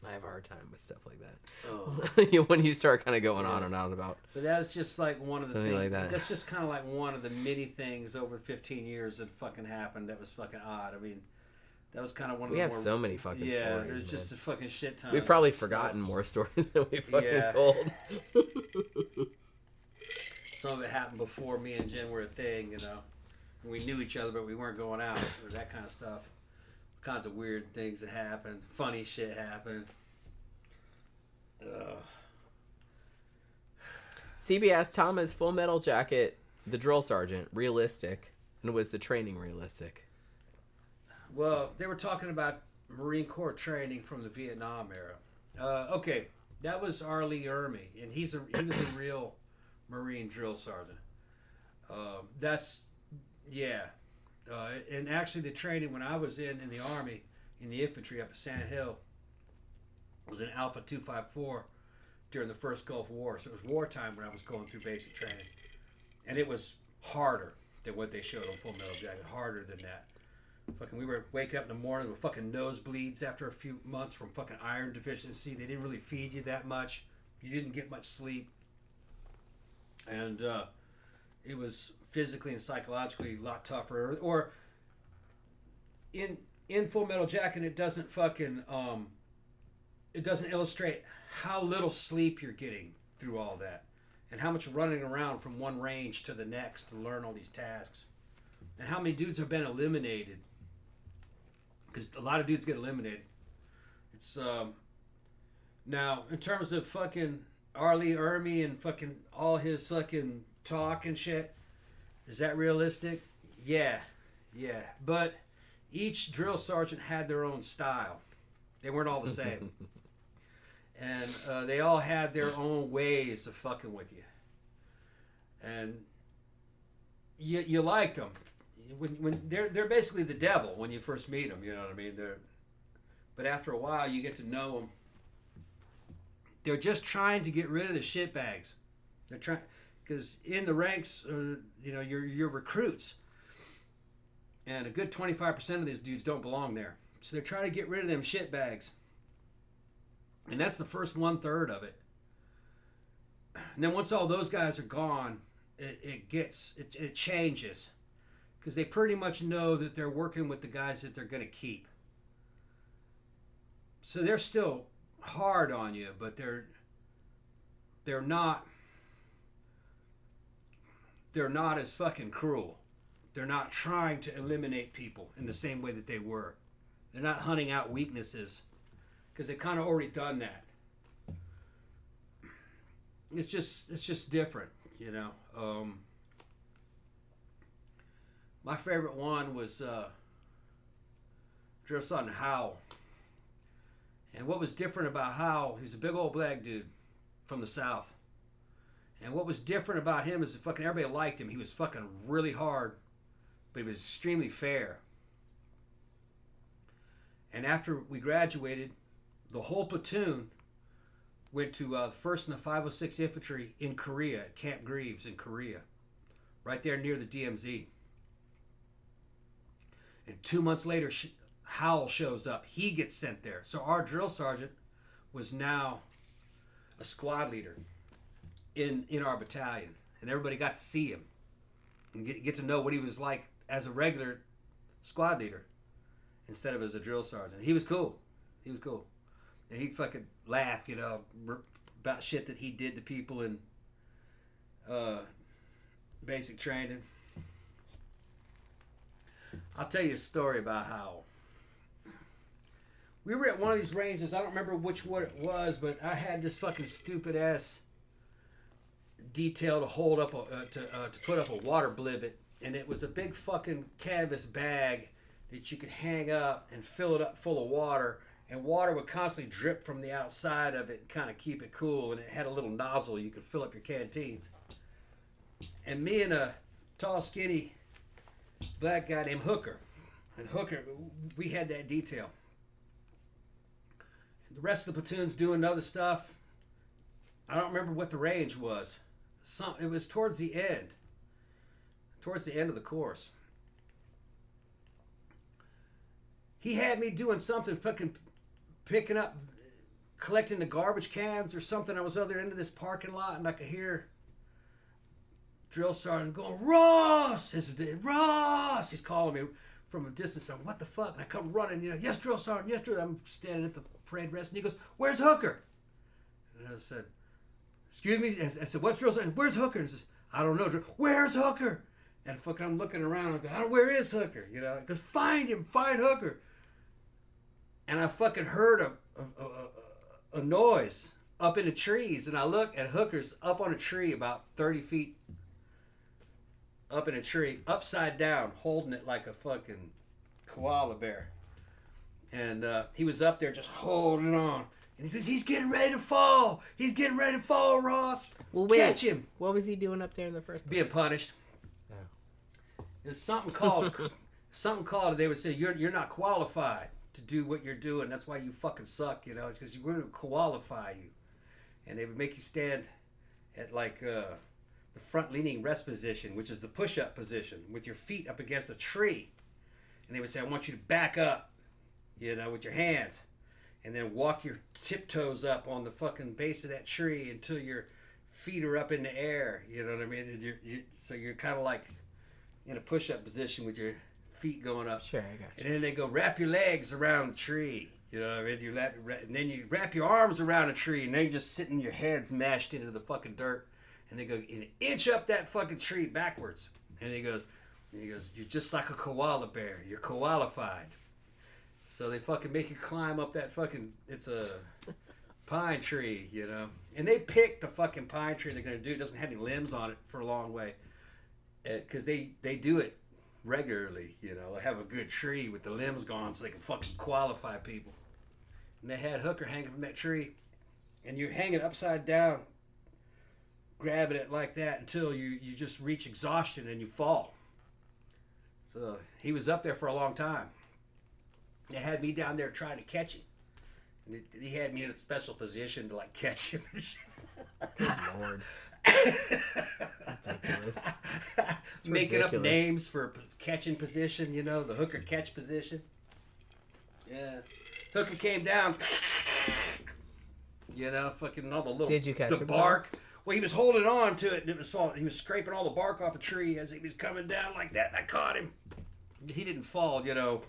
I have a hard time with stuff like that. Oh. When you start kind of going on and on about. But that's just like one of the Something things. like that. That's just kind of like one of the many things over 15 years that fucking happened. That was fucking odd. I mean, that was kind of one of We the have more, so many fucking stories. Yeah, there's man. just a fucking shit ton. We've probably forgotten more stories than we fucking Yeah. told. Some of it happened before me and Jen were a thing, you know. And we knew each other, but we weren't going out or that kind of stuff. All kinds of weird things that happened. Funny shit happened. CBS Thomas Full Metal Jacket, the drill sergeant, realistic, and was the training realistic? Well, they were talking about Marine Corps training from the Vietnam era. Okay, that was Arlie Ermy, and he was a real Marine drill sergeant. And actually the training when I was in the Army, in the infantry up at Sand Hill, was in Alpha 254 during the first Gulf War. So it was wartime when I was going through basic training. And it was harder than what they showed on Full Metal Jacket. Harder than that. Fucking, we were waking up in the morning with fucking nosebleeds after a few months from fucking iron deficiency. They didn't really feed you that much. You didn't get much sleep. And it was physically and psychologically a lot tougher. Or in Full Metal Jacket, it doesn't fucking it doesn't illustrate how little sleep you're getting through all that, and how much running around from one range to the next to learn all these tasks, and how many dudes have been eliminated. Because a lot of dudes get eliminated. It's now in terms of fucking Arlie Ermy and fucking all his fucking talk and shit. Is that realistic? Yeah. But each drill sergeant had their own style. They weren't all the same. And they all had their own ways of fucking with you. And you liked them. When they're basically the devil when you first meet them, you know what I mean? But after a while, you get to know them. They're just trying to get rid of the shitbags. They're trying, because in the ranks, you're recruits, and a good 25% of these dudes don't belong there. So they're trying to get rid of them shitbags, and that's the first 1/3 of it. And then once all those guys are gone, it changes, because they pretty much know that they're working with the guys that they're going to keep. So they're still hard on you, but they're not as fucking cruel. They're not trying to eliminate people in the same way that they were. They're not hunting out weaknesses, because they've kind of already done that. It's just different, you know. My favorite one was Drill Sergeant Howell. And what was different about Howell, he was a big old black dude from the South. And what was different about him is that fucking everybody liked him. He was fucking really hard, but he was extremely fair. And after we graduated, the whole platoon went to the 1st and the 506 Infantry in Korea, at Camp Greaves in Korea, right there near the DMZ. And 2 months later, Howell shows up. He gets sent there. So our drill sergeant was now a squad leader in our battalion. And everybody got to see him and get to know what he was like as a regular squad leader instead of as a drill sergeant. He was cool. And he'd fucking laugh, about shit that he did to people in basic training. I'll tell you a story about Howell. We were at one of these ranges. I don't remember which one it was, but I had this fucking stupid ass detail to hold up to put up a water blivet, and it was a big fucking canvas bag that you could hang up and fill it up full of water, and water would constantly drip from the outside of it and kind of keep it cool, and it had a little nozzle you could fill up your canteens. And me and a tall, skinny black guy named Hooker, we had that detail. The rest of the platoon's doing other stuff. I don't remember what the range was. It was towards the end of the course. He had me doing something, fucking picking up collecting the garbage cans or something. I was other end of this parking lot, and I could hear drill sergeant going, Ross! Ross! He's calling me from a distance. I'm, what the fuck? And I come running, yes, drill sergeant, yes, drill. I'm standing at the parade rest, and he goes, where's Hooker? And I said, excuse me? I said, what's drill sergeant? Where's Hooker? And he says, I don't know, drill. Where's Hooker? And fucking, I'm looking around, I go, where is Hooker? He goes, find him, find Hooker. And I fucking heard a noise up in the trees, and I look, and Hooker's up on a tree about 30 feet up in a tree, upside down, holding it like a fucking koala bear. And he was up there just holding on. And he says, he's getting ready to fall. He's getting ready to fall, Ross. Well, wait, catch him. What was he doing up there in the first place? Being punished. Oh. There's something called, they would say, you're not qualified to do what you're doing. That's why you fucking suck, It's because we're going to qualify you. And they would make you stand at like the front-leaning rest position, which is the push-up position, with your feet up against a tree. And they would say, I want you to back up, with your hands. And then walk your tiptoes up on the fucking base of that tree until your feet are up in the air. You know what I mean? And so you're kind of like in a push-up position with your feet going up. Sure, I got you. And then they go, wrap your legs around the tree. You know what I mean? And then you wrap your arms around a tree, and then you're just sitting, your head's mashed into the fucking dirt. And they go, an inch up that fucking tree backwards. And he goes, you're just like a koala bear. You're koalified. So they fucking make you climb up that fucking, it's a pine tree, And they pick the fucking pine tree they're going to do. It doesn't have any limbs on it for a long way. Because they do it regularly, They have a good tree with the limbs gone so they can fucking qualify people. And they had Hooker hanging from that tree. And you're hanging upside down, grabbing it like that until you just reach exhaustion and you fall. So he was up there for a long time. They had me down there trying to catch him. And he had me in a special position to like catch him. Good Lord. That's ridiculous. Making up names for catching position, the Hooker catch position. Yeah. Hooker came down. Fucking all the little Did you catch the him? bark. Well, he was holding on to it, and it was falling. He was scraping all the bark off a tree as he was coming down like that, and I caught him. He didn't fall, It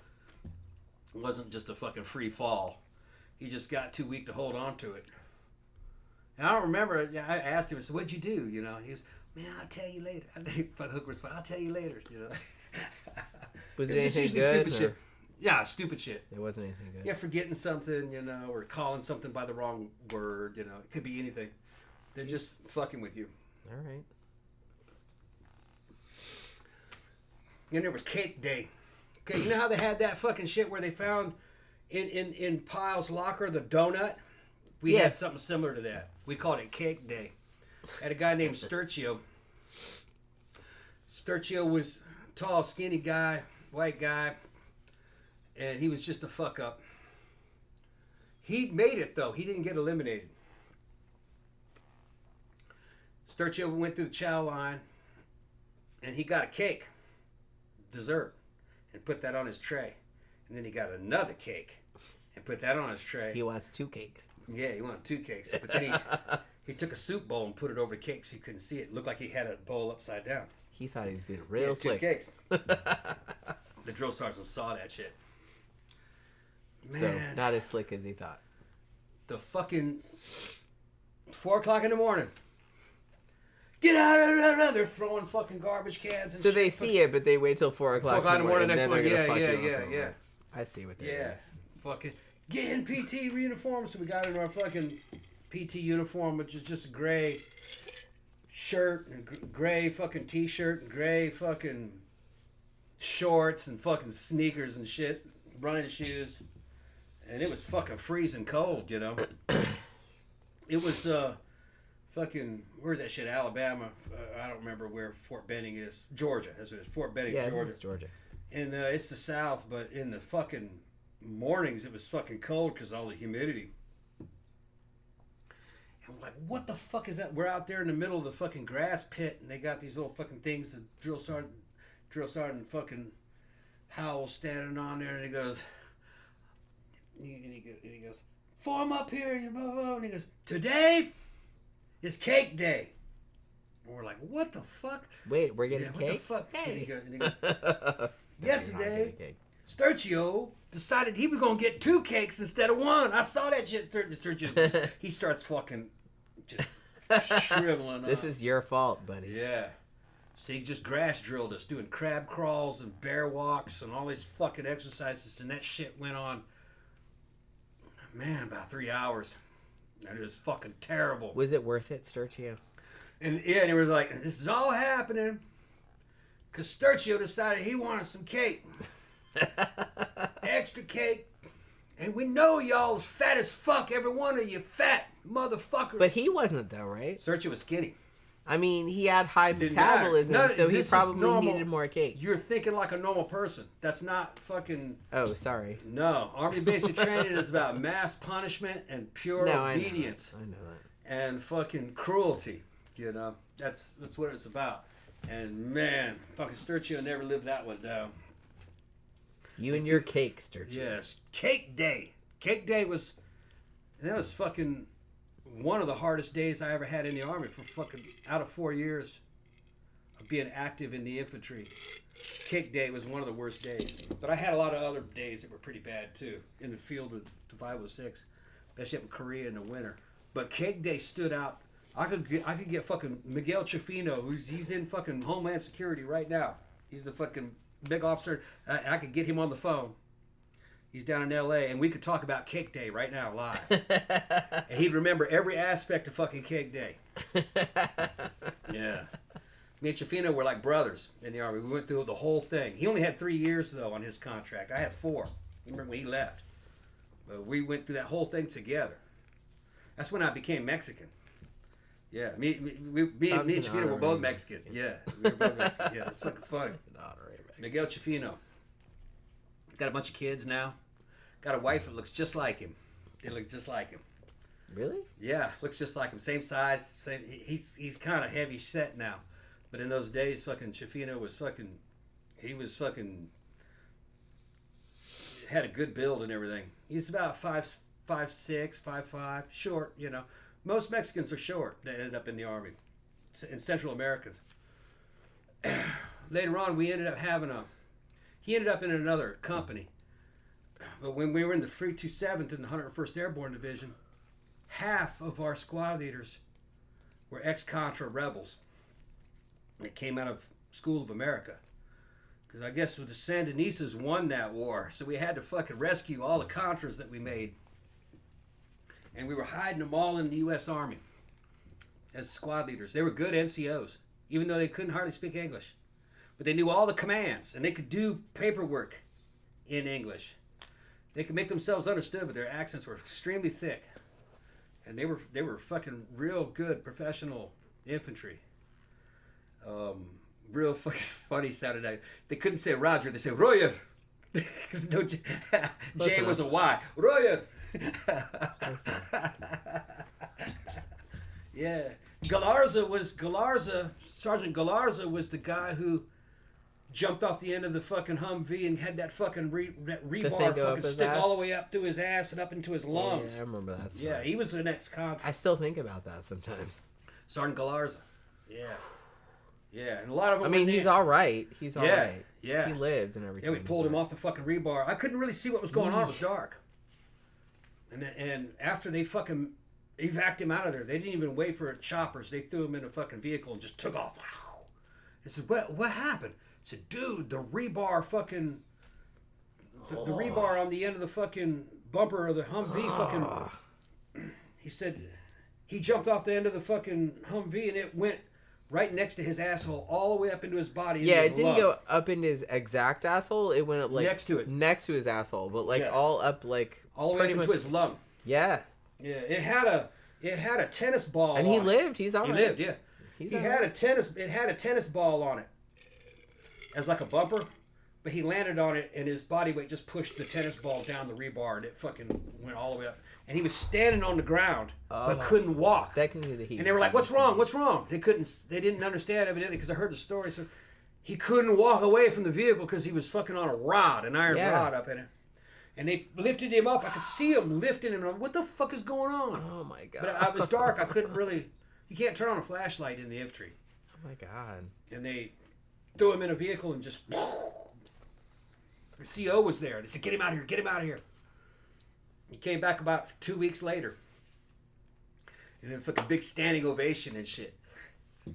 wasn't just a fucking free fall. He just got too weak to hold on to it. And I don't remember. I asked him, I said, what'd you do? He goes, man, I'll tell you later. Hooker was fine. I'll tell you later. Was it anything good? Stupid shit. Yeah, stupid shit. It wasn't anything good. Yeah, forgetting something, or calling something by the wrong word, It could be anything. They're just fucking with you. All right. And there was cake day. Okay, you know how they had that fucking shit where they found in Pyle's locker the donut? We had something similar to that. We called it cake day. Had a guy named Sturcio. Sturcio was a tall, skinny guy, white guy, and he was just a fuck up. He made it, though. He didn't get eliminated. Sturcio went through the chow line, and he got a cake, dessert, and put that on his tray. And then he got another cake and put that on his tray. He wants 2 cakes. Yeah, he wanted 2 cakes. But then he took a soup bowl and put it over the cake so you couldn't see it. It looked like he had a bowl upside down. He thought he was being real slick. 2 cakes. The drill sergeant saw that shit. Man, So, not as slick as he thought. the fucking 4 o'clock in the morning. Get out! They're throwing fucking garbage cans. And So shit. they see it, but they wait till 4 o'clock 4 o'clock in the morning and next then morning. they're gonna fuck you up. Yeah. I see what they're Yeah, doing. fucking get in PT uniform. So we got into our fucking PT uniform, which is just a gray shirt, and gray fucking t-shirt, and gray fucking shorts, and fucking sneakers and shit, running shoes, and it was fucking freezing cold, It was fucking, where's that shit? Alabama. I don't remember where Fort Benning is. Georgia. That's what it is. Fort Benning, Yeah, Georgia. it's Georgia. And it's the South, but in the fucking mornings, it was fucking cold because all the humidity. And I'm like, what the fuck is that? We're out there in the middle of the fucking grass pit, and they got these little fucking things that drill sergeant fucking Howell standing on there, and he goes, form up here, you know, blah, blah, blah. And he goes, today is cake day. And we're like, what the fuck? Wait, we're getting What cake? the fuck? Hey. And he goes, yesterday, Sturgio decided he was going to get 2 cakes instead of 1. I saw that shit. Sturgio, he starts fucking just shriveling up. This is your fault, buddy. Yeah. So he just grass drilled us doing crab crawls and bear walks and all these fucking exercises. And that shit went on, man, about 3 hours. And it was fucking terrible. Was it worth it, Sturgio? And yeah, and he was like, this is all happening because Sturgio decided he wanted some cake. Extra cake. And we know y'all is fat as fuck. Every one of you fat motherfuckers. But he wasn't, though, right? Sturgio was skinny. I mean, he had high Didn't metabolism, matter. so he This is probably normal. needed more cake. You're thinking like a normal person. That's not fucking... Oh, sorry. No. Army basic training is about mass punishment and pure obedience. I know that. And fucking cruelty. You know? That's what it's about. And man, fucking Sturgio never lived that one down. You and your cake, Sturgio. Yes. Cake day. Cake day was... That was fucking... one of the hardest days I ever had in the Army for fucking out of 4 years of being active in the infantry. Cake day was one of the worst days. But I had a lot of other days that were pretty bad too. In the field with the 506, especially up in Korea in the winter. But cake day stood out. I could get fucking Miguel Chafino, he's in fucking Homeland Security right now. He's a fucking big officer. I could get him on the phone. He's down in L.A. and we could talk about Cake Day right now live. And he'd remember every aspect of fucking Cake Day. Yeah. Me and Chafino were like brothers in the Army. We went through the whole thing. He only had 3 years, though, on his contract. I had 4. You remember when he left. But we went through that whole thing together. That's when I became Mexican. Yeah. Me and Chafino were both Mexican. Yeah. We were both Mexican. Yeah, it's fucking funny. Miguel Chafino. Got a bunch of kids now. Got a wife that looks just like him. They look just like him. Really? Yeah, looks just like him. Same size. Same. He's kind of heavy set now, but in those days, fucking Chafino was fucking. He was fucking. Had a good build and everything. He's about 5'6", 5'5", short. You know, most Mexicans are short that ended up in the Army, in Central Americans. Later on, we ended up having a. He ended up in another company. But when we were in the 327th in the 101st Airborne Division, half of our squad leaders were ex-Contra rebels that came out of School of America. Because I guess the Sandinistas won that war, so we had to fucking rescue all the Contras that we made. And we were hiding them all in the U.S. Army as squad leaders. They were good NCOs, even though they couldn't hardly speak English. But they knew all the commands, and they could do paperwork in English. They could make themselves understood, but their accents were extremely thick. And they were fucking real good professional infantry. Real fucking funny sounded. They couldn't say Roger, they said Royer. No, J was a Y. Royer. Yeah. Sergeant Galarza was the guy who jumped off the end of the fucking Humvee and had that fucking rebar fucking stick all the way up to his ass and up into his lungs. Yeah, I remember that story. Yeah, he was an ex-Contra. I still think about that sometimes. Sergeant Galarza. Yeah. Yeah, and a lot of them. I mean, he's all right. He's all right. Yeah. He lived and everything. Yeah, we pulled him off the fucking rebar. I couldn't really see what was going on. It was dark. And after they fucking evacuated him out of there, they didn't even wait for choppers. They threw him in a fucking vehicle and just took off. Wow. I said, what happened? I said, dude, the rebar fucking... The rebar on the end of the fucking bumper of the Humvee fucking... He said, he jumped off the end of the fucking Humvee and it went right next to his asshole all the way up into his body. Yeah, it didn't go up into his exact asshole. It went up like... Next to it. Next to his asshole, but like all up like... All the way up into his lung. Yeah. Yeah, it had a tennis ball and on he it. lived. He's all right. He lived, yeah. It had a tennis ball on it as like a bumper, but he landed on it and his body weight just pushed the tennis ball down the rebar and it fucking went all the way up. And he was standing on the ground but couldn't walk. That can be the heat. And they were like, "What's wrong? What's wrong?" They didn't understand evidently because I heard the story. So he couldn't walk away from the vehicle because he was fucking on a rod, an iron rod up in it. And they lifted him up. I could see him lifting him. What the fuck is going on? Oh my god. But it was dark. I couldn't really. You can't turn on a flashlight in the infantry. Oh my god. And they threw him in a vehicle and just. The CO was there. They said, "Get him out of here! Get him out of here!" He came back about 2 weeks later. And then fucking big standing ovation and shit.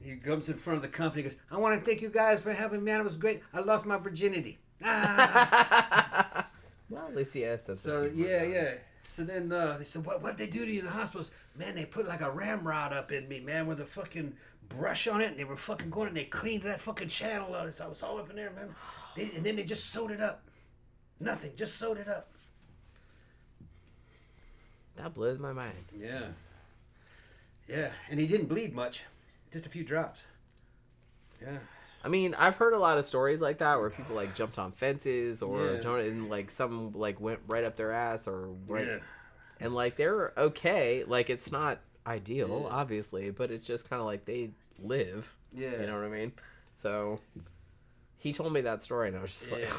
He comes in front of the company and goes, "I want to thank you guys for having me, man. It was great. I lost my virginity." Ah. Well, at least he has something. So, yeah. So then they said, what'd they do to you in the hospitals? Man, they put like a ramrod up in me, man, with a fucking brush on it. And they were fucking going and they cleaned that fucking channel out. So I was all up in there, man. And then they just sewed it up. Nothing. Just sewed it up. That blows my mind. Yeah. Yeah. And he didn't bleed much. Just a few drops. Yeah. I mean, I've heard a lot of stories like that where people like jumped on fences or Yeah. jumped and like some like went right up their ass or right, Yeah. and like they're okay. Like it's not ideal, Yeah. obviously, but it's just kind of like they live. Yeah. You know what I mean? So he told me that story and I was just like,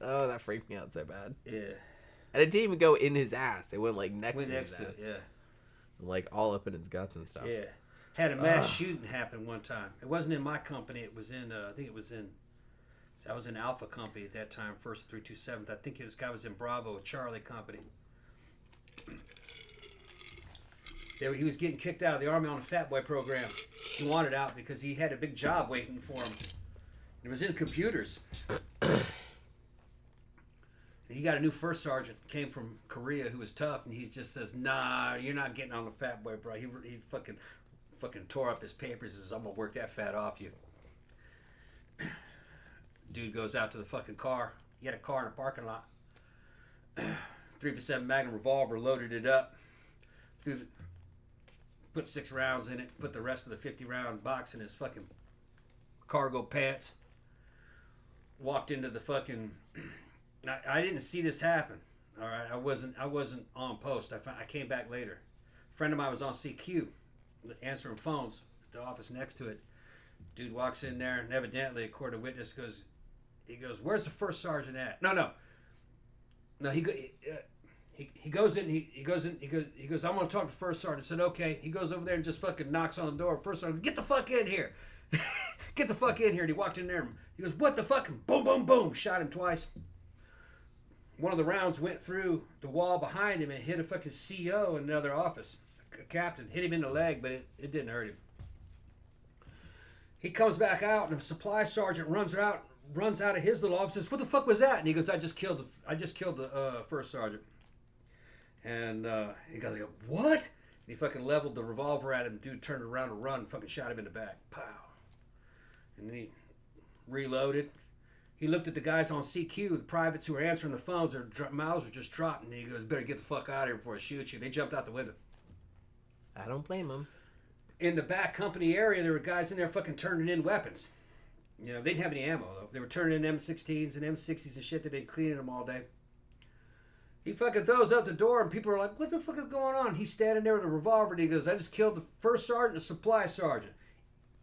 oh, that freaked me out so bad. Yeah. And it didn't even go in his ass. It went like next Went to next his to ass. it, yeah. Like all up in his guts and stuff. Yeah. Had a mass shooting happen one time. It wasn't in my company. It was in, I think it was in, I was in Alpha Company at that time, 1st 327th. I think this guy was in Bravo, Charlie Company. He was getting kicked out of the Army on a Fat Boy program. He wanted out because he had a big job waiting for him. It was in computers. He got a new first sergeant, came from Korea, who was tough, and he just says, "Nah, you're not getting on the Fat Boy, bro." He fucking tore up his papers. Says, "I'm gonna work that fat off you." Dude goes out to the fucking car. He had a car in a parking lot. 357 Magnum revolver, loaded it up, put 6 rounds in it, put the rest of the 50-round box in his fucking cargo pants. Walked into the fucking. I didn't see this happen. All right, I wasn't on post. I came back later. A friend of mine was on CQ, answering phones at the office next to it. Dude walks in there, and evidently, according to witness, he goes, "Where's the first sergeant at?" No. He goes in. He goes, "I'm gonna talk to first sergeant." I said, "Okay." He goes over there and just fucking knocks on the door. First sergeant, "Get the fuck in here." Get the fuck in here. And he walked in there. And he goes, "What the fucking boom, boom, boom." Shot him twice. One of the rounds went through the wall behind him and hit a fucking CO in another office. A captain hit him in the leg, but it didn't hurt him. He comes back out, and a supply sergeant runs out of his little office. Says, "What the fuck was that?" And he goes, I just killed the first sergeant." And he goes, "What?" And he fucking leveled the revolver at him. Dude turned around to run, fucking shot him in the back. Pow. And then he reloaded. He looked at the guys on CQ, the privates who were answering the phones. Their mouths were just dropping. And he goes, "Better get the fuck out of here before I shoot you." They jumped out the window. I don't blame him. In the back company area, there were guys in there fucking turning in weapons. You know, they didn't have any ammo, though. They were turning in M16s and M60s and shit. They've been cleaning them all day. He fucking throws out the door, and people are like, "What the fuck is going on?" He's standing there with a revolver, and he goes, "I just killed the first sergeant and the supply sergeant.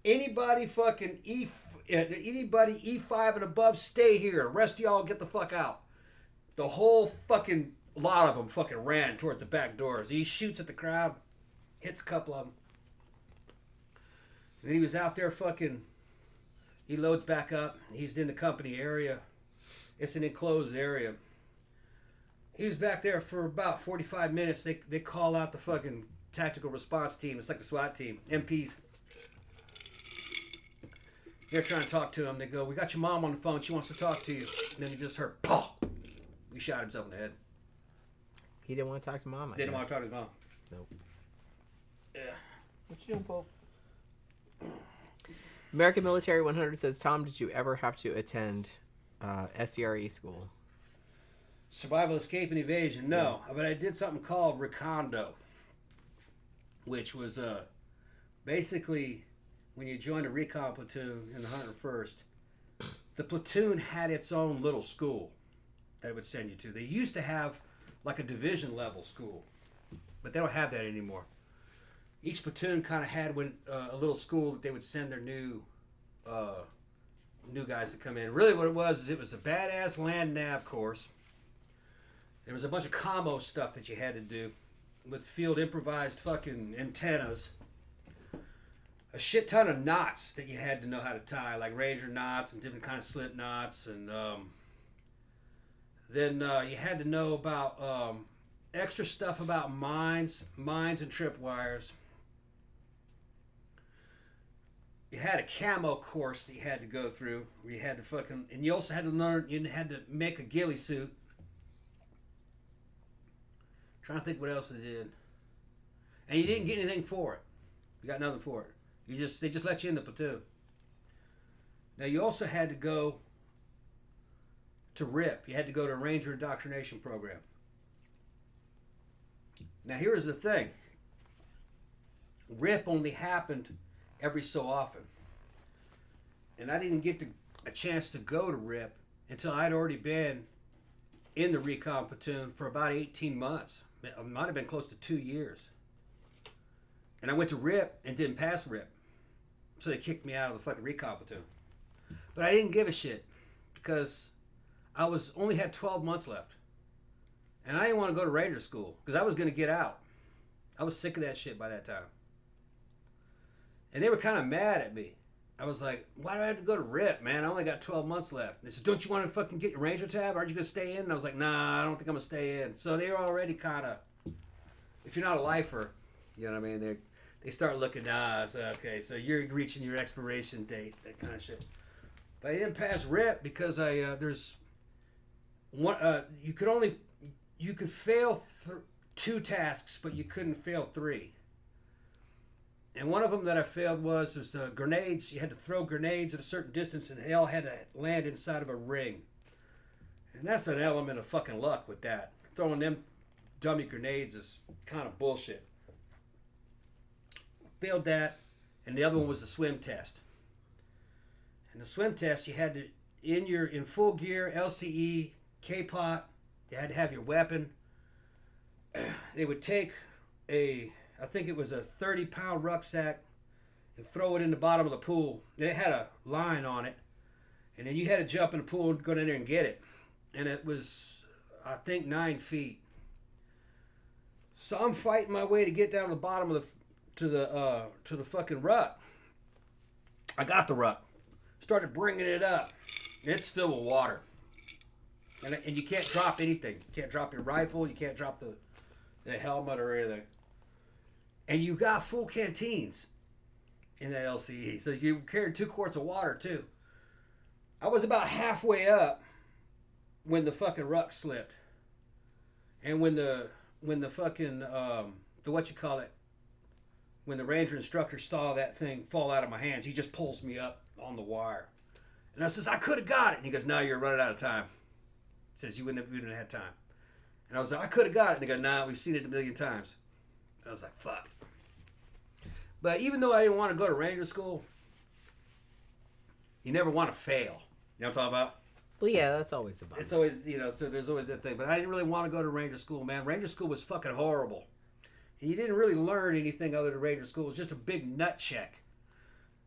Anybody fucking anybody E5 and above, stay here. The rest of y'all get the fuck out." The whole fucking lot of them fucking ran towards the back doors. He shoots at the crowd, hits a couple of them. And he was out there fucking, he loads back up. He's in the company area. It's an enclosed area. He was back there for about 45 minutes. They call out the fucking tactical response team. It's like the SWAT team, MPs. They're trying to talk to him. They go, "We got your mom on the phone. She wants to talk to you." And then he just heard, "Pow!" He shot himself in the head. He didn't want to talk to mom. Didn't want to talk to his mom. Nope. Yeah. What you doing, Paul? American Military 100 says, "Tom, did you ever have to attend SCRE school?" Survival, escape, and evasion. No, but I did something called Recondo, which was basically when you joined a recon platoon in the 101st, the platoon had its own little school that it would send you to. They used to have like a division level school, but they don't have that anymore. Each platoon kind of had a little school that they would send their new new guys that come in. Really, what it was is it was a badass land nav course. There was a bunch of combo stuff that you had to do with field improvised fucking antennas. A shit ton of knots that you had to know how to tie, like ranger knots and different kind of slip knots, and then you had to know about extra stuff about mines and tripwires. You had a camo course that you had to go through, where you had to fucking, and you also had to learn. You had to make a ghillie suit. Trying to think what else they did, and you didn't get anything for it. You got nothing for it. They just let you in the platoon. Now you also had to go to RIP. You had to go to a Ranger Indoctrination Program. Now here's the thing. RIP only happened every so often. And I didn't get a chance to go to RIP until I'd already been in the recon platoon for about 18 months. It might have been close to 2 years. And I went to RIP and didn't pass RIP. So they kicked me out of the fucking recon platoon. But I didn't give a shit because I only had 12 months left. And I didn't want to go to Ranger School because I was going to get out. I was sick of that shit by that time. And they were kind of mad at me. I was like, why do I have to go to RIP, man? I only got 12 months left. They said, don't you want to fucking get your Ranger tab? Aren't you going to stay in? And I was like, nah, I don't think I'm going to stay in. So they were already kind of, if you're not a lifer, you know what I mean? They start looking, so, okay, so you're reaching your expiration date, that kind of shit. But I didn't pass RIP because there's one, you could fail 2 tasks, but you couldn't fail 3. And one of them that I failed was the grenades. You had to throw grenades at a certain distance, and they all had to land inside of a ring. And that's an element of fucking luck with that. Throwing them dummy grenades is kind of bullshit. Failed that, and the other one was the swim test. And the swim test, you had to, in full gear, LCE, K-pot, you had to have your weapon. They would take I think it was a 30-pound rucksack and throw it in the bottom of the pool. And it had a line on it. And then you had to jump in the pool and go in there and get it. And it was, I think, 9 feet. So I'm fighting my way to get down to the bottom of to the fucking ruck. I got the ruck. Started bringing it up. And it's filled with water. And you can't drop anything. You can't drop your rifle. You can't drop the helmet or anything. And you got full canteens in that LCE. So you carried 2 quarts of water, too. I was about halfway up when the fucking ruck slipped. And when the fucking, when the ranger instructor saw that thing fall out of my hands, he just pulls me up on the wire. And I says, I could have got it. And he goes, no, you're running out of time. He says, you wouldn't have had time. And I was like, I could have got it. And they go, nah, we've seen it a million times. I was like, fuck. But even though I didn't want to go to Ranger School, you never want to fail. You know what I'm talking about? Well, yeah, that's always about it. It's always, so there's always that thing. But I didn't really want to go to Ranger School, man. Ranger School was fucking horrible. And you didn't really learn anything other than Ranger School. It was just a big nut check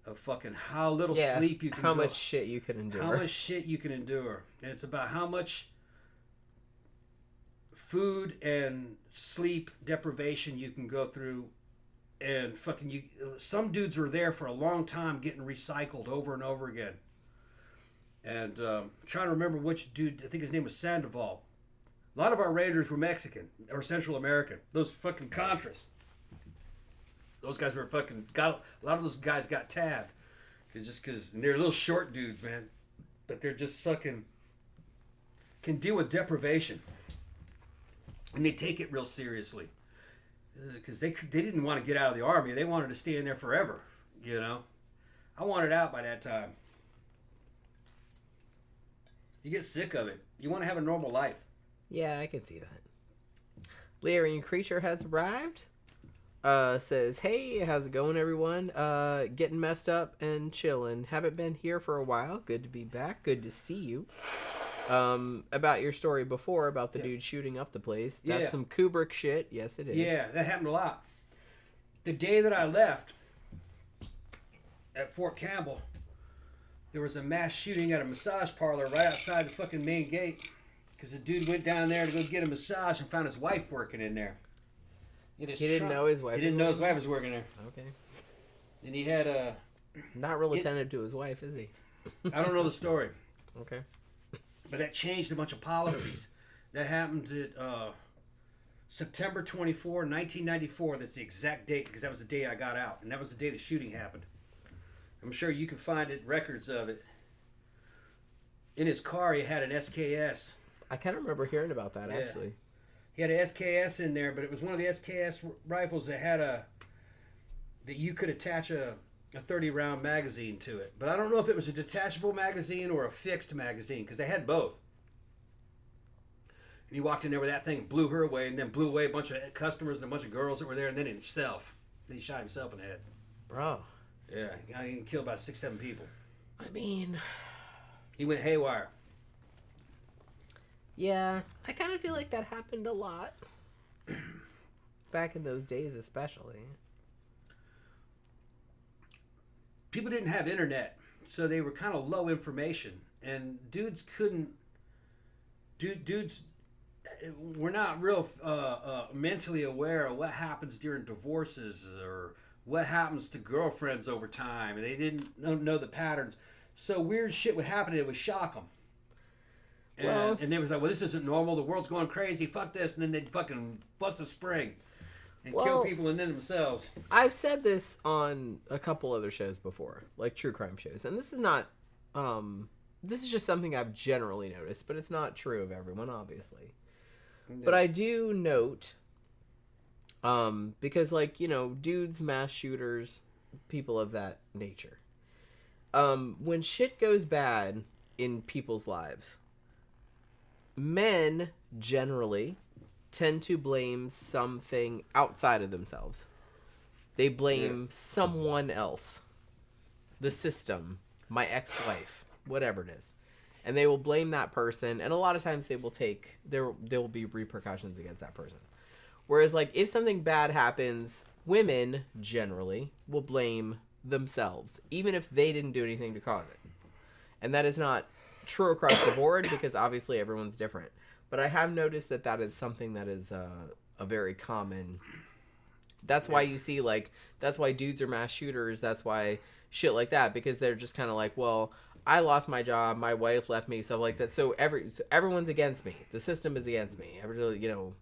of fucking how little sleep you can how much shit you can endure. How much shit you can endure. And it's about how much food and sleep deprivation you can go through. And fucking some dudes were there for a long time getting recycled over and over again. And I'm trying to remember which dude, I think his name was Sandoval. A lot of our raiders were Mexican or Central American. Those fucking Contras. Those guys were a lot of those guys got tabbed. Because they're little short dudes, man. But they're just fucking, can deal with deprivation. And they take it real seriously. Because they didn't want to get out of the army. They wanted to stay in there forever, I wanted out by that time. You get sick of it. You want to have a normal life. Yeah, I can see that. Lyrian Creature has arrived. Says, hey, how's it going, everyone? Getting messed up and chilling. Haven't been here for a while. Good to be back. Good to see you. About your story before about the dude shooting up the place. That's some Kubrick shit. Yes, it is. Yeah, that happened a lot. The day that I left at Fort Campbell, there was a mass shooting at a massage parlor right outside the fucking main gate because the dude went down there to go get a massage and found his wife working in there. He didn't know his wife. He didn't know his wife was working there. Okay. And he had a... Not real attentive to his wife, is he? I don't know the story. Okay. But that changed a bunch of policies. That happened at September 24, 1994. That's the exact date because that was the day I got out. And that was the day the shooting happened. I'm sure you can find records of it. In his car, he had an SKS. I kind of remember hearing about that, actually. He had an SKS in there, but it was one of the SKS rifles that had that you could attach a 30-round magazine to it. But I don't know if it was a detachable magazine or a fixed magazine, because they had both. And he walked in there with that thing and blew her away, and then blew away a bunch of customers and a bunch of girls that were there, and then himself. Then he shot himself in the head. Bro. Yeah, he killed about 6-7 people. I mean... He went haywire. Yeah, I kind of feel like that happened a lot. Back in those days, especially. People didn't have internet, so they were kind of low information, and dudes were not real mentally aware of what happens during divorces or what happens to girlfriends over time, and they didn't know the patterns. So weird shit would happen, and it would shock them. And they was like, well, this isn't normal. The world's going crazy. Fuck this. And then they'd fucking bust a spring and kill people and then themselves. I've said this on a couple other shows before, like true crime shows. And this is not, this is just something I've generally noticed, but it's not true of everyone, obviously. No. But I do note, because, like, you know, dudes, mass shooters, people of that nature. When shit goes bad in people's lives, men generally tend to blame something outside of themselves. They blame someone else, the system, my ex-wife, whatever it is, and they will blame that person. And a lot of times they will there will be repercussions against that person. Whereas, like, if something bad happens, women generally will blame themselves, even if they didn't do anything to cause it. And that is not true across the board because obviously everyone's different. But I have noticed that is something that is a very common. That's why you see, like, that's why dudes are mass shooters. That's why shit like that, because they're just kind of like, well, I lost my job, my wife left me, stuff like that. So everyone's against me. The system is against me. You know,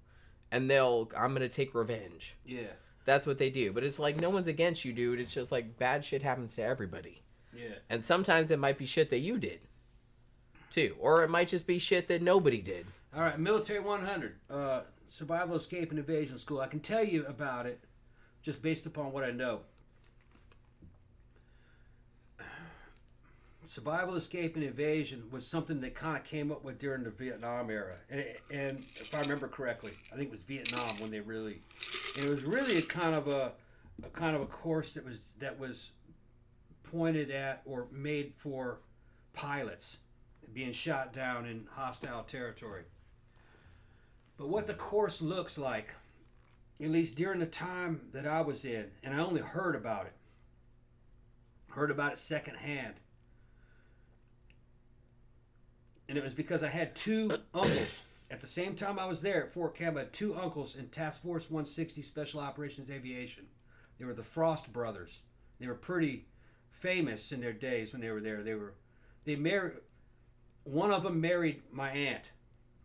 and I'm gonna take revenge. Yeah. That's what they do. But it's like, no one's against you, dude. It's just like bad shit happens to everybody. Yeah. And sometimes it might be shit that you did, too. Or it might just be shit that nobody did. All right, Military 100, Survival, Escape, and Evasion School. I can tell you about it just based upon what I know. Survival, Escape, and Evasion was something they kind of came up with during the Vietnam era. And if I remember correctly, I think it was Vietnam when they really... And it was really a kind of a course that was pointed at or made for pilots being shot down in hostile territory. But what the course looks like, at least during the time that I was in, and I only heard about it secondhand. And it was because I had two uncles. At the same time I was there at Fort Camp, I had two uncles in Task Force 160 Special Operations Aviation. They were the Frost brothers. They were pretty famous in their days when they were there. They married. One of them married my aunt.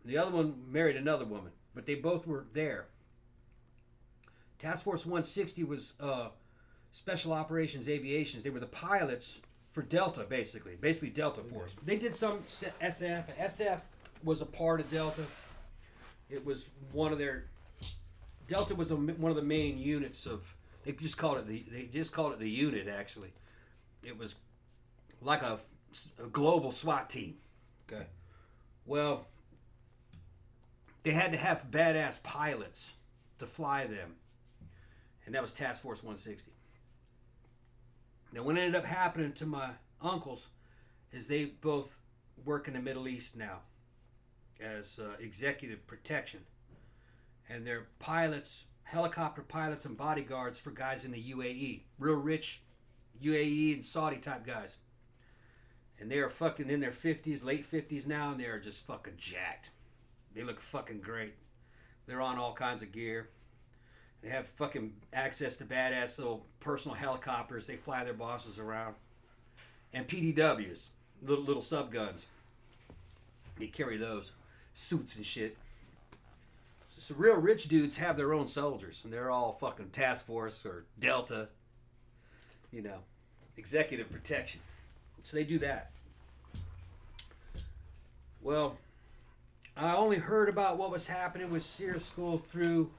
The other one married another woman. But they both were there. Task Force 160 was Special Operations Aviations. They were the pilots for Delta, basically Delta Force. They did some SF. SF was a part of Delta. It was one of their... Delta was one of the main units of... They just called it the unit, actually. It was like a global SWAT team. Okay. Well, they had to have badass pilots to fly them. And that was Task Force 160. Now, what ended up happening to my uncles is they both work in the Middle East now as executive protection. And they're pilots, helicopter pilots and bodyguards for guys in the UAE. Real rich UAE and Saudi type guys. And they're fucking in their 50s, late 50s now, and they're just fucking jacked. They look fucking great. They're on all kinds of gear. They have fucking access to badass little personal helicopters. They fly their bosses around. And PDWs, little sub guns. They carry those. Suits and shit. So real rich dudes have their own soldiers. And they're all fucking task force or Delta. You know, executive protection. So they do that. Well, I only heard about what was happening with Sears School through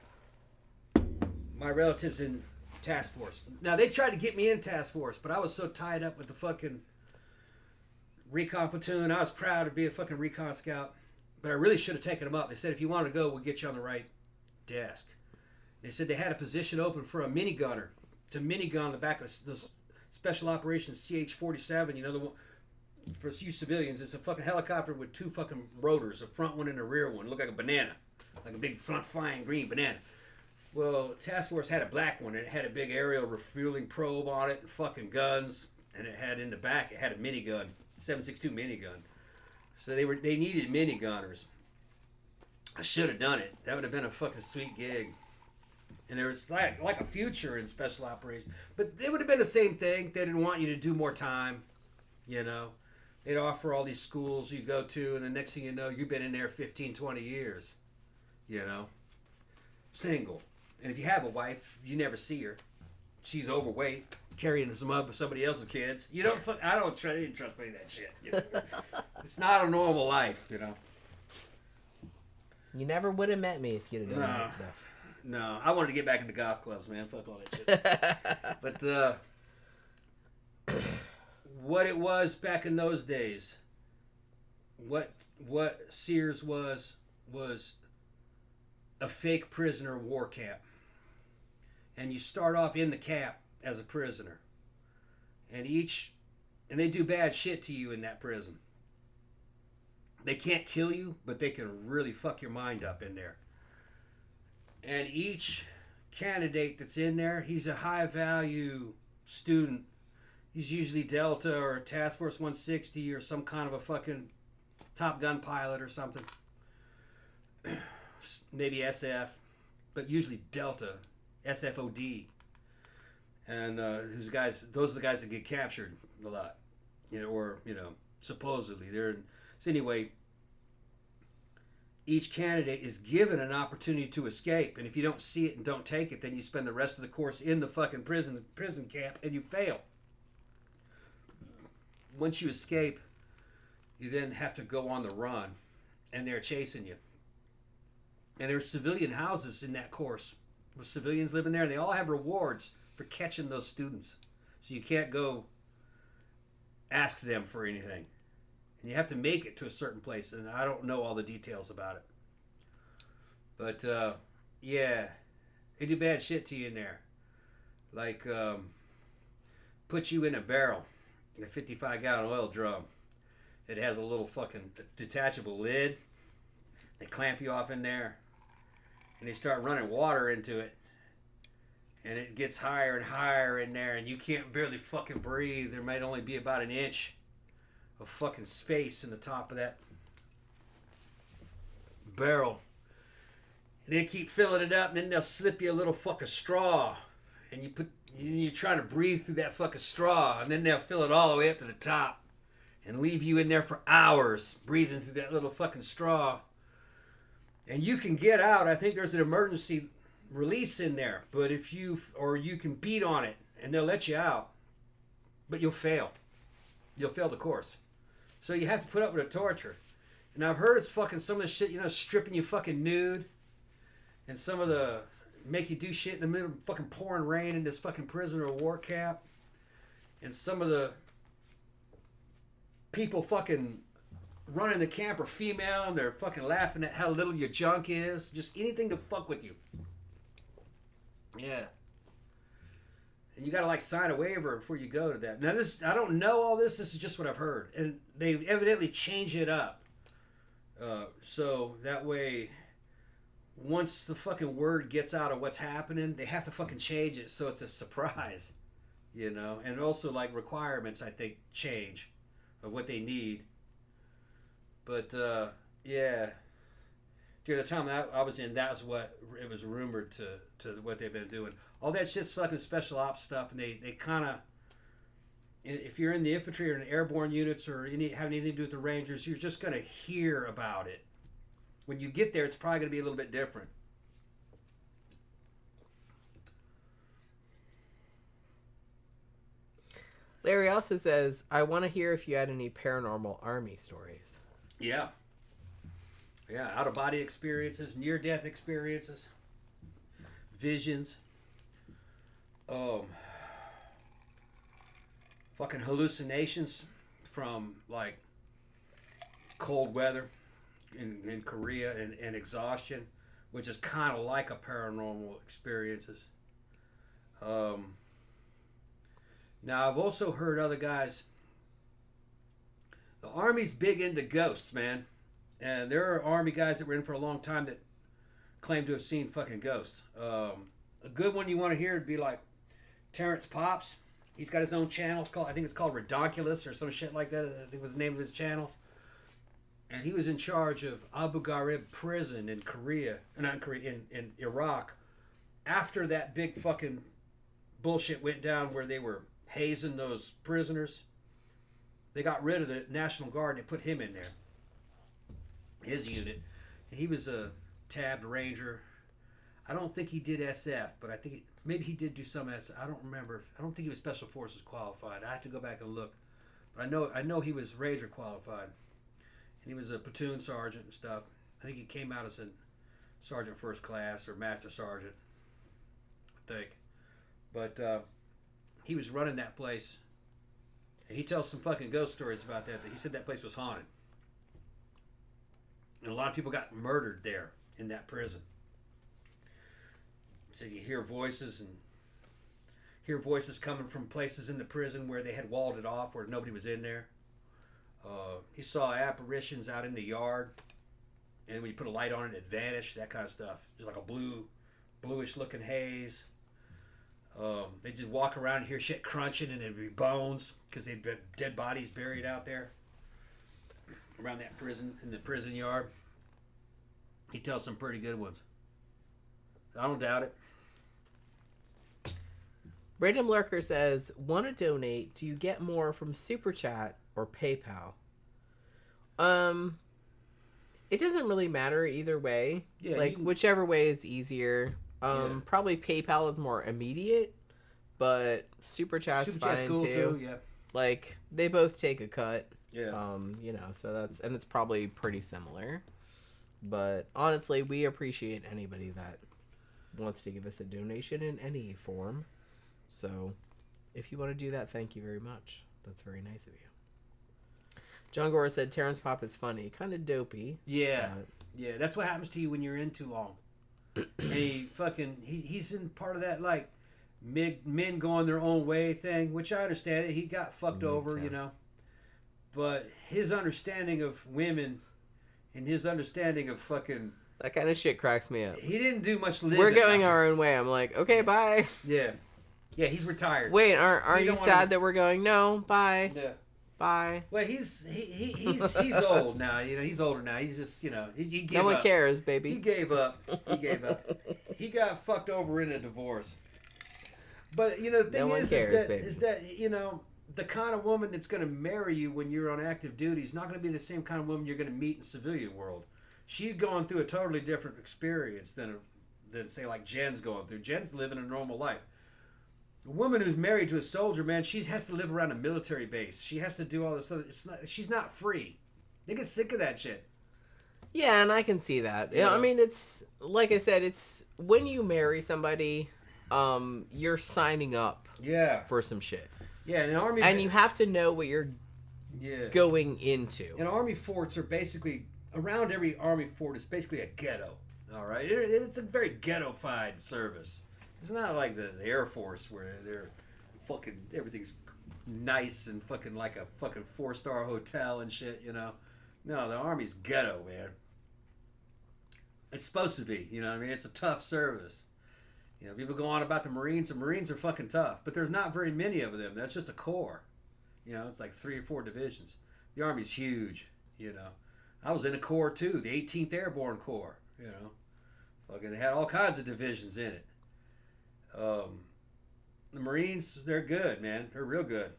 my relatives in task force. Now, they tried to get me in task force, but I was so tied up with the fucking recon platoon. I was proud to be a fucking recon scout, but I really should have taken them up. They said, if you want to go, we'll get you on the right desk. They said they had a position open for a minigunner to minigun the back of the Special Operations CH-47, you know, the one for you civilians. It's a fucking helicopter with two fucking rotors, a front one and a rear one. It looked like a banana, like a big front flying green banana. Well, Task Force had a black one, and it had a big aerial refueling probe on it and fucking guns, and it had in the back, it had a minigun, 7.62 minigun. So they needed minigunners. I should have done it. That would have been a fucking sweet gig. And there was like a future in special operations. But it would have been the same thing. They didn't want you to do more time, you know. They'd offer all these schools you go to, and the next thing you know, you've been in there 15, 20 years, you know. Single. And if you have a wife, you never see her. She's overweight, carrying somebody else's kids. You don't. I don't trust any of that shit. You know? It's not a normal life, you know. You never would have met me if you'd have done that stuff. No, I wanted to get back into golf clubs, man. Fuck all that shit. But what it was back in those days, what Sears was a fake prisoner war camp. And you start off in the camp as a prisoner. And they do bad shit to you in that prison. They can't kill you, but they can really fuck your mind up in there. And each candidate that's in there, he's a high value student. He's usually Delta or Task Force 160 or some kind of a fucking Top Gun pilot or something. Maybe SF, but usually Delta, SFOD. And those are the guys that get captured a lot, you know, or, you know, supposedly so anyway, each candidate is given an opportunity to escape, and if you don't see it and don't take it, then you spend the rest of the course in the fucking prison camp and you fail. Once you escape, you then have to go on the run, and they're chasing you. And there's civilian houses in that course with civilians living there, and they all have rewards for catching those students. So you can't go ask them for anything. And you have to make it to a certain place, and I don't know all the details about it. But, yeah, they do bad shit to you in there. Like, put you in a barrel, a 55-gallon oil drum. It has a little fucking detachable lid. They clamp you off in there, and they start running water into it. And it gets higher and higher in there, and you can't barely fucking breathe. There might only be about an inch of fucking space in the top of that barrel. And they keep filling it up, and then they'll slip you a little fucking straw. And you're trying to breathe through that fucking straw, and then they'll fill it all the way up to the top and leave you in there for hours breathing through that little fucking straw. And you can get out. I think there's an emergency release in there, but you can beat on it and they'll let you out, but you'll fail the course. So you have to put up with the torture. And I've heard it's fucking some of the shit, you know, stripping you fucking nude, and some of the make you do shit in the middle of fucking pouring rain in this fucking prisoner of war camp, and some of the people fucking running the camp are female, and they're fucking laughing at how little your junk is. Just anything to fuck with you. Yeah. And you gotta like sign a waiver before you go to that. Now I don't know all this. This is just what I've heard, and they evidently change it up. So that way, once the fucking word gets out of what's happening, they have to fucking change it so it's a surprise, you know. And also like requirements, I think, change of what they need. But yeah, during the time that I was in, that was what it was rumored to what they've been doing. All that shit's fucking special ops stuff, and they kind of, if you're in the infantry or in airborne units or having anything to do with the Rangers, you're just gonna hear about it. When you get there, it's probably gonna be a little bit different. Larry also says, I want to hear if you had any paranormal army stories. Yeah. Yeah, out-of-body experiences, near-death experiences, visions, fucking hallucinations from, like, cold weather in Korea and exhaustion, which is kind of like a paranormal experiences. Now, I've also heard other guys, the Army's big into ghosts, man. And there are Army guys that were in for a long time that claim to have seen fucking ghosts. A good one you want to hear would be like Terrence Pops. He's got his own channel. I think it's called Redonkulous or some shit like that. I think was the name of his channel. And he was in charge of Abu Ghraib prison in Korea, not in Korea, in Iraq. After that big fucking bullshit went down where they were hazing those prisoners, they got rid of the National Guard and they put him in there. His unit. And he was a tabbed ranger. I don't think he did SF, but I think maybe he did do some SF. I don't remember. I don't think he was Special Forces qualified. I have to go back and look. But I know he was Ranger qualified. And he was a platoon sergeant and stuff. I think he came out as a sergeant first class or master sergeant, I think. But he was running that place. And he tells some fucking ghost stories about that. He said that place was haunted. And a lot of people got murdered there in that prison. So you hear voices coming from places in the prison where they had walled it off, where nobody was in there. He saw apparitions out in the yard, and when you put a light on it, it vanished. That kind of stuff. Just like a bluish looking haze. They just walk around and hear shit crunching, and it'd be bones because they'd be dead bodies buried out there around that prison, in the prison yard. He tells some pretty good ones. I don't doubt it. Random Lurker says, want to donate, do you get more from Super Chat or PayPal? It doesn't really matter either way. Yeah, like, whichever way is easier. Probably PayPal is more immediate, but Super Chat's fine cool too. Yeah. Like, they both take a cut. Yeah. You know, so it's probably pretty similar. But honestly, we appreciate anybody that wants to give us a donation in any form. So if you want to do that, thank you very much. That's very nice of you. John Gore said Terrence Pop is funny, kind of dopey. Yeah. Yeah, that's what happens to you when you're in too long. And he's in part of that, like, men going their own way thing, which I understand. He got fucked over, you know. But his understanding of women and his understanding of fucking... That kind of shit cracks me up. He didn't do much living. We're going our own way. I'm like, okay, bye. Yeah. Yeah, he's retired. Wait, aren't you sad that we're going? No, bye. Yeah. Bye. Well, he's old now. You know, he's older now. He's just, you know, he gave up. No one cares, baby. He gave up. He got fucked over in a divorce. But, you know, the thing is that, you know, the kind of woman that's going to marry you when you're on active duty is not going to be the same kind of woman you're going to meet in the civilian world. She's going through a totally different experience than say, like Jen's going through. Jen's living a normal life. A woman who's married to a soldier, man, she has to live around a military base. She has to do all this other... She's not free. They get sick of that shit. Yeah, and I can see that. Yeah. I mean, it's... Like I said, it's... When you marry somebody, you're signing up for some shit. Yeah, in Army... And you have to know what you're going into. And Army forts are basically... Around every Army fort is basically a ghetto. All right? It's a very ghetto-fied service. It's not like the Air Force where they're fucking... Everything's nice and fucking like a fucking 4-star hotel and shit, you know? No, the Army's ghetto, man. It's supposed to be, you know what I mean? It's a tough service. You know, people go on about the Marines. The Marines are fucking tough, but there's not very many of them. That's just a corps. You know, it's like 3 or 4 divisions. The Army's huge, you know. I was in a Corps too, the 18th Airborne Corps, you know. Fucking had all kinds of divisions in it. The Marines, they're good, man. They're real good.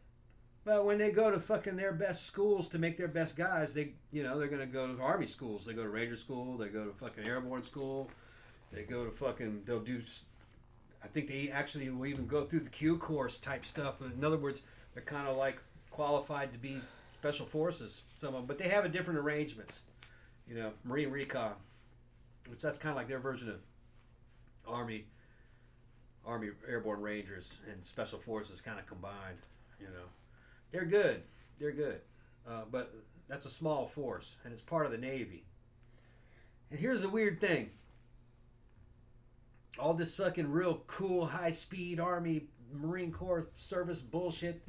But when they go to fucking their best schools to make their best guys, they're going to go to Army schools. They go to Ranger school. They go to fucking Airborne school. They go to fucking, they'll do, I think they actually will even go through the Q course type stuff. In other words, they're kind of like qualified to be special forces, some of them. But they have a different arrangements. You know, Marine Recon, which that's kind of like their version of Army Airborne Rangers and Special Forces kind of combined, you know. They're good. They're good. But that's a small force, and it's part of the Navy. And here's the weird thing. All this fucking real cool, high-speed Army, Marine Corps service bullshit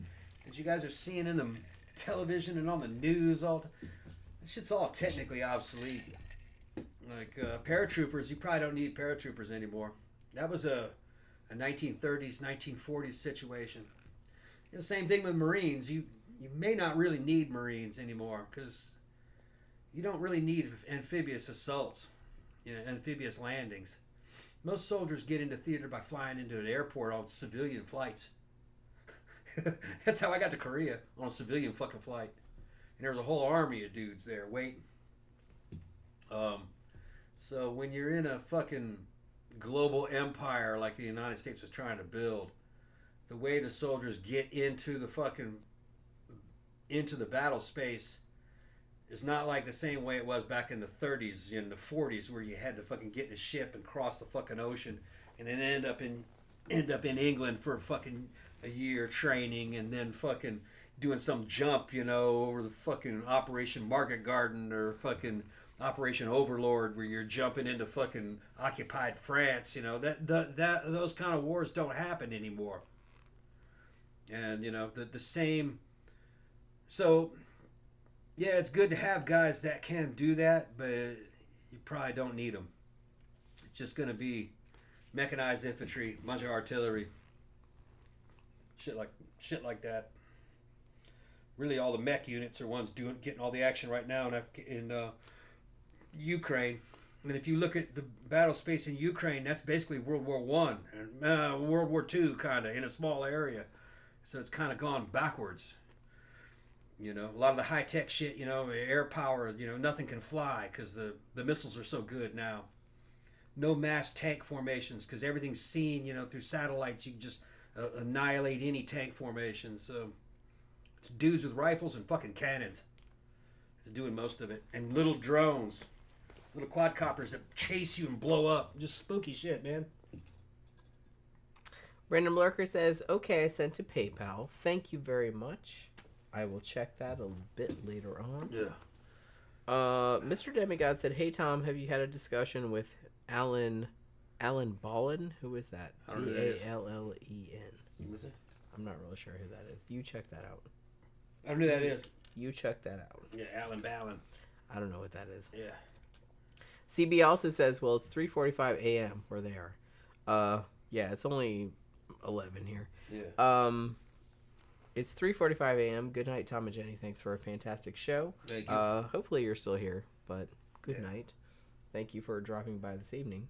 that you guys are seeing in the television and on the news all this shit's all technically obsolete. Like, paratroopers, you probably don't need paratroopers anymore. That was a 1930s, 1940s situation. The same thing with Marines. You may not really need Marines anymore because you don't really need amphibious assaults, you know, amphibious landings. Most soldiers get into theater by flying into an airport on civilian flights. That's how I got to Korea, on a civilian fucking flight. And there was a whole army of dudes there waiting. So when you're in a fucking global empire like the United States was trying to build, the way the soldiers get into the battle space is not like the same way it was back in the 30s and the 40s, where you had to fucking get in a ship and cross the fucking ocean and then end up in England for fucking a year training and then fucking doing some jump, you know, over the fucking Operation Market Garden or fucking Operation Overlord, where you're jumping into fucking occupied France. You know, that those kind of wars don't happen anymore. And you know, the same. So yeah, it's good to have guys that can do that, but you probably don't need them. It's just going to be mechanized infantry, bunch of artillery, shit like that. Really, all the mech units are ones getting all the action right now in Ukraine. And if you look at the battle space in Ukraine, that's basically World War One and World War Two, kind of in a small area. So it's kind of gone backwards. You know, a lot of the high tech shit, you know, air power, you know, nothing can fly because the missiles are so good now. No mass tank formations because everything's seen, you know, through satellites. You can just annihilate any tank formation. So it's dudes with rifles and fucking cannons. It's doing most of it. And little drones. Little quadcopters that chase you and blow up. Just spooky shit, man. Random Lurker says, okay, I sent to PayPal. Thank you very much. I will check that a bit later on. Yeah. Mr. Demigod said, hey, Tom, have you had a discussion with Alan Ballin? Who is that? I don't know who that is. Ballen. Who is it? I'm not really sure who that is. You check that out. I don't know who that is. You check that out. Yeah, Alan Ballin. I don't know what that is. Yeah. CB also says, well, it's 3:45 a.m. where they are. Yeah, it's only 11 here. Yeah. It's 3:45 a.m. Good night, Tom and Jenny. Thanks for a fantastic show. Thank you. Hopefully you're still here, but good night. Thank you for dropping by this evening.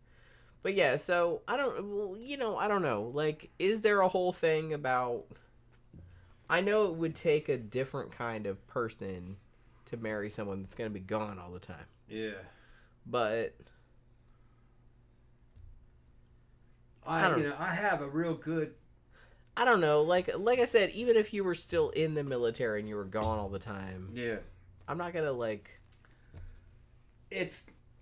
But yeah, so I don't know. Like, is there a whole thing about? I know it would take a different kind of person to marry someone that's going to be gone all the time. Yeah. But I have a real good. I don't know. Like I said, even if you were still in the military and you were gone all the time, Yeah. I'm not gonna like.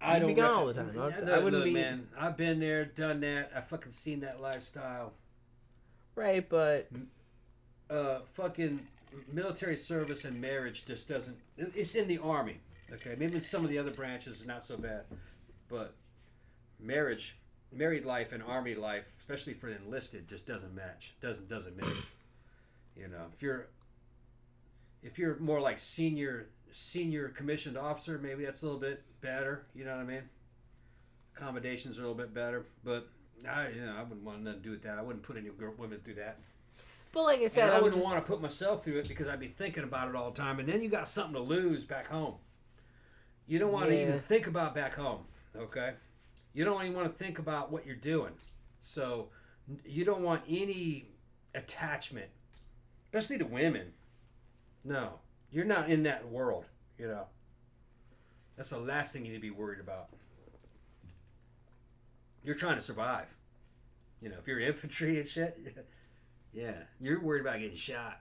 I don't be gone all the time. I wouldn't be. Man, I've been there, done that. I fucking seen that lifestyle. Right, but fucking military service and marriage just doesn't. It's in the Army. Okay, maybe some of the other branches is not so bad, but married life and Army life, especially for the enlisted, just doesn't match. Doesn't mix. You know, if you're more like senior commissioned officer, maybe that's a little bit better. You know what I mean? Accommodations are a little bit better, but I wouldn't want nothing to do with that. I wouldn't put any women through that. But like I said, and I wouldn't want to put myself through it because I'd be thinking about it all the time. And then you got something to lose back home. You don't want to even think about back home, okay? You don't even want to think about what you're doing. So you don't want any attachment, especially to women. No, you're not in that world, you know. That's the last thing you need to be worried about. You're trying to survive. You know, if you're infantry and shit, yeah, you're worried about getting shot.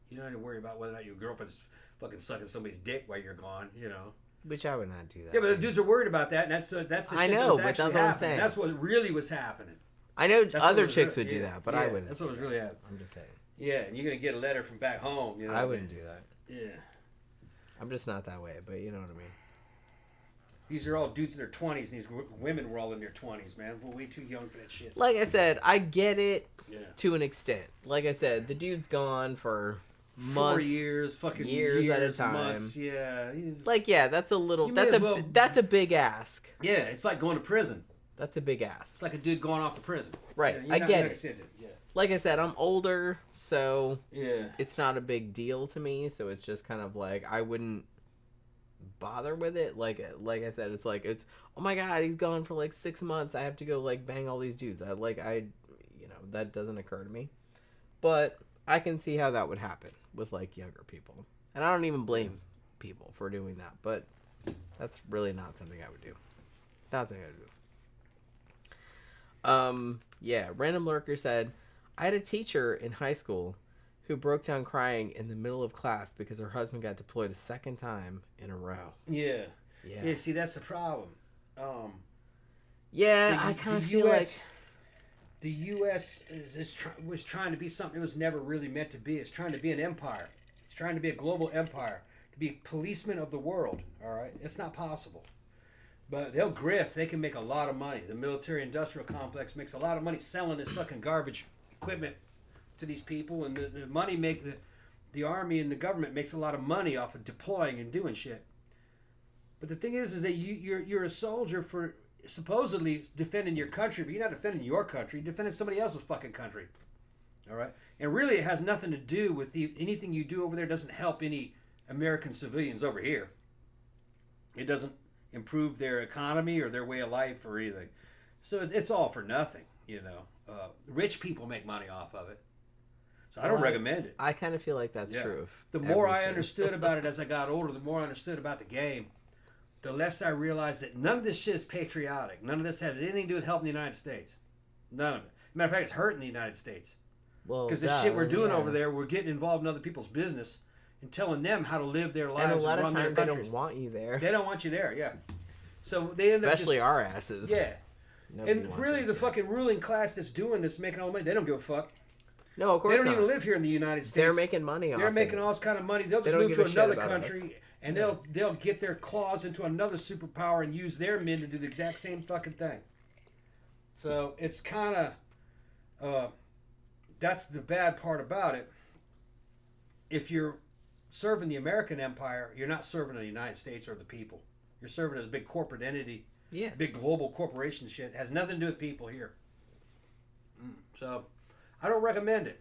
You don't have to worry about whether or not your girlfriend's fucking sucking somebody's dick while you're gone, you know. Which I would not do that. Yeah, but the dudes are worried about that, and that's the I shit know, that was but actually that's what I'm happening. saying. That's what really was happening. I know That's other what chicks really, would do yeah, that, but yeah, I wouldn't. That's what was really happening. I'm just saying. Yeah, and you're gonna get a letter from back home. You know, I wouldn't do that. Yeah, I'm just not that way, but you know what I mean. these are all dudes in their 20s, and these women were all in their 20s, man. We're way too young for that shit. Like I said, I get it Yeah. to an extent. Like I said, the dude's gone for 4 years, fucking years at a time. months. Yeah, Like, yeah, that's a little. You may as well- That's a big ask. yeah, it's like going to prison. That's a big ask. It's like a dude going off to prison. Right, Yeah, I you're get not it. gonna yeah. Like I said, I'm older, so Yeah. it's not a big deal to me. So it's just kind of like I wouldn't bother with it. Like I said, it's like it's oh my god, he's gone for like 6 months. I have to go like bang all these dudes. That doesn't occur to me, but I can see how that would happen with like younger people, and I don't even blame people for doing that. But that's really not something I would do. Not something I would do. Yeah, Random Lurker said, I had a teacher in high school who broke down crying in the middle of class because her husband got deployed a second time in a row. Yeah. Yeah. Yeah, see, that's the problem. Yeah, I kind of feel like the U.S. was trying to be something it was never really meant to be. It's trying to be an empire. It's trying to be a global empire. To be policeman of the world, all right? It's not possible. But they'll grift. They can make a lot of money. The military-industrial complex makes a lot of money selling this fucking garbage equipment to these people, and the money the army and the government makes a lot of money off of deploying and doing shit. But the thing is that you're a soldier for supposedly defending your country, but you're not defending your country. You're defending somebody else's fucking country. All right, and really, it has nothing to do with anything you do over there. Doesn't help any American civilians over here. It doesn't improve their economy or their way of life or anything. So it's all for nothing, you know. Rich people make money off of it. So I don't recommend it. I kind of feel like that's true. The more I understood about it as I got older, the more I understood about the game, the less I realized that none of this shit is patriotic. None of this has anything to do with helping the United States. None of it. Matter of fact, it's hurting the United States. Well, because the shit we're doing over there, we're getting involved in other people's business and telling them how to live their lives and a lot and of run times their they countries. don't want you there. They don't want you there, yeah. So they end especially up our asses. Yeah. Nobody and wants really, us the there. fucking ruling class that's doing this, making all the money, they don't give a fuck. No, of course they don't not. even live here in the United States. They're making money off They're making it. all this kind of money. They'll They just don't move give to a shit another about us. country and they'll get their claws into another superpower and use their men to do the exact same fucking thing. So it's kind of that's the bad part about it. If you're serving the American empire, you're not serving the United States or the people. You're serving as a big corporate entity. Yeah. Big global corporation shit. It has nothing to do with people here. So I don't recommend it.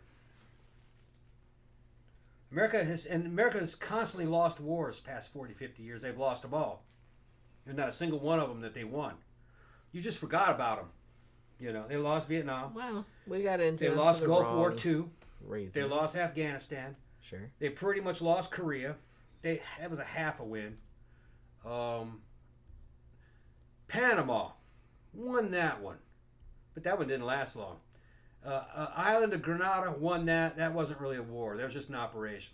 America has constantly lost wars past 40, 50 years. They've lost them all. There's not a single one of them that they won. You just forgot about them. You know, they lost Vietnam. Well, we got into They it lost for the Gulf wrong War II. reason. They lost Afghanistan. Sure. They pretty much lost Korea. That was a half a win. Panama won that one, but that one didn't last long. Island of Grenada won that. That wasn't really a war. That was just an operation.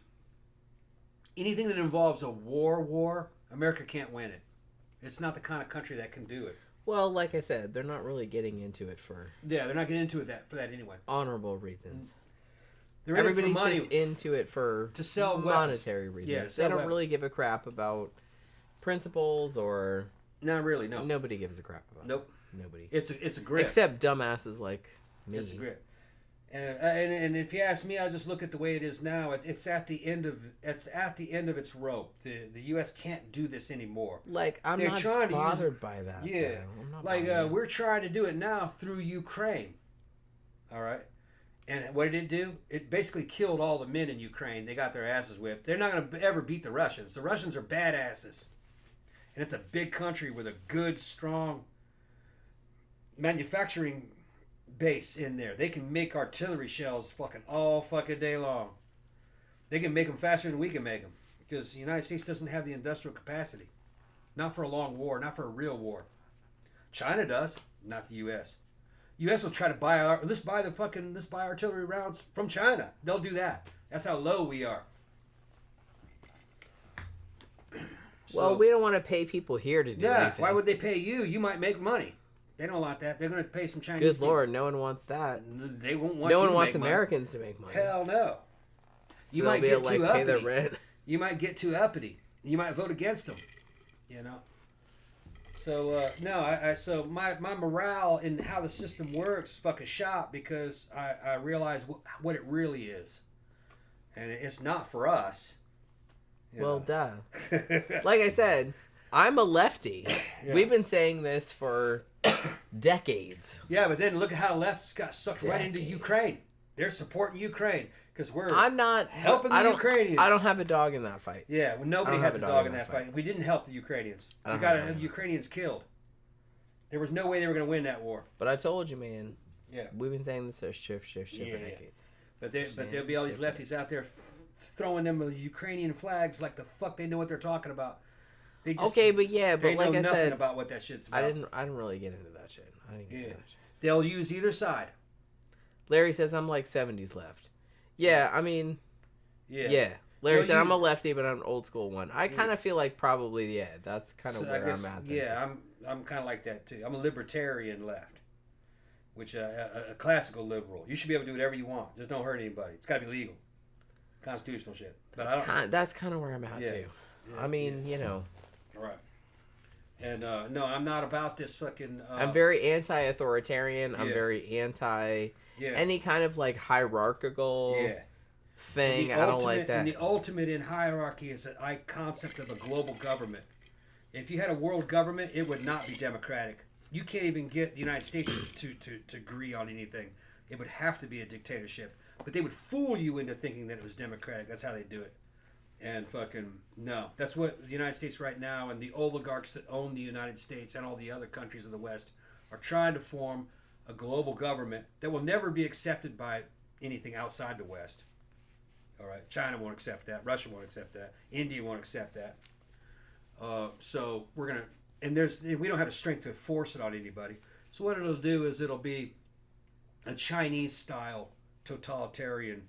Anything that involves a war, America can't win it. It's not the kind of country that can do it. Well, like I said, they're not really getting into it for Yeah, they're not getting into it for that anyway. honorable reasons. They're in it for Everybody's money. just into it for To sell monetary weapons. reasons. Yeah, they sell don't weapons. really give a crap about principles or Not really, no. nobody gives a crap about. Nope. Nobody. It's a grip. Except dumbasses like me. It's a grip. And if you ask me, I just look at the way it is now. It's at the end of its rope. The U.S. can't do this anymore. Like I'm They're not trying to bothered by that. Yeah, though. I'm not like bothered. we're trying to do it now through Ukraine. All right, And what did it do? It basically killed all the men in Ukraine. They got their asses whipped. They're not going to ever beat the Russians. The Russians are badasses. And it's a big country with a good, strong manufacturing base in there. They can make artillery shells fucking all fucking day long. They can make them faster than we can make them. Because the United States doesn't have the industrial capacity. Not for a long war. Not for a real war. China does. Not the U.S. U.S. will try to buy let's buy artillery rounds from China. They'll do that. That's how low we are. Well, we don't want to pay people here to do anything. Why would they pay you? You might make money. They don't want that. They're going to pay some Chinese Good Lord, no one wants that. They won't want. No one wants Americans to make money. Hell no. So You might get too pay their uppity. rent. You might get too uppity. You might vote against them. You know. So so my morale in how the system works fucking shot because I realize what it really is, and it's not for us. Well, duh. Like I said, I'm a lefty. Yeah. We've been saying this for decades. Yeah, but then look at how left got sucked right into Ukraine. They're supporting Ukraine because I'm not helping the Ukrainians. I don't have a dog in that fight. Yeah, well, nobody has a dog in that fight. We didn't help the Ukrainians. We got the Ukrainians killed. There was no way they were going to win that war. But I told you, man. Yeah, we've been saying this shift for decades. But there'll be all these lefties out there throwing them Ukrainian flags like the fuck they know what they're talking about. They just, but like I nothing said, about what that shit's about. I didn't really get into that shit. I didn't get into that shit. They'll use either side. Larry says I'm like 70s left. Yeah, I mean, yeah. Larry said I'm a lefty, but I'm an old school one. I kind of feel like probably that's kind of where I'm at. Yeah, I'm kind of like that too. I'm a libertarian left, which a classical liberal. You should be able to do whatever you want. Just don't hurt anybody. It's got to be legal, constitutional shit. But that's kind of where I'm at too. I mean, you know. Right. And no, I'm not about this fucking. I'm very anti-authoritarian. I'm very anti any kind of like hierarchical thing. I don't like that. And the ultimate in hierarchy is the concept of a global government. If you had a world government, it would not be democratic. You can't even get the United States to agree on anything. It would have to be a dictatorship. But they would fool you into thinking that it was democratic. That's how they do it. And fucking no. That's what the United States right now and the oligarchs that own the United States and all the other countries of the West are trying to form a global government that will never be accepted by anything outside the West. All right. China won't accept that. Russia won't accept that. India won't accept that. So we're going to... And we don't have the strength to force it on anybody. So what it'll do is it'll be a Chinese-style totalitarian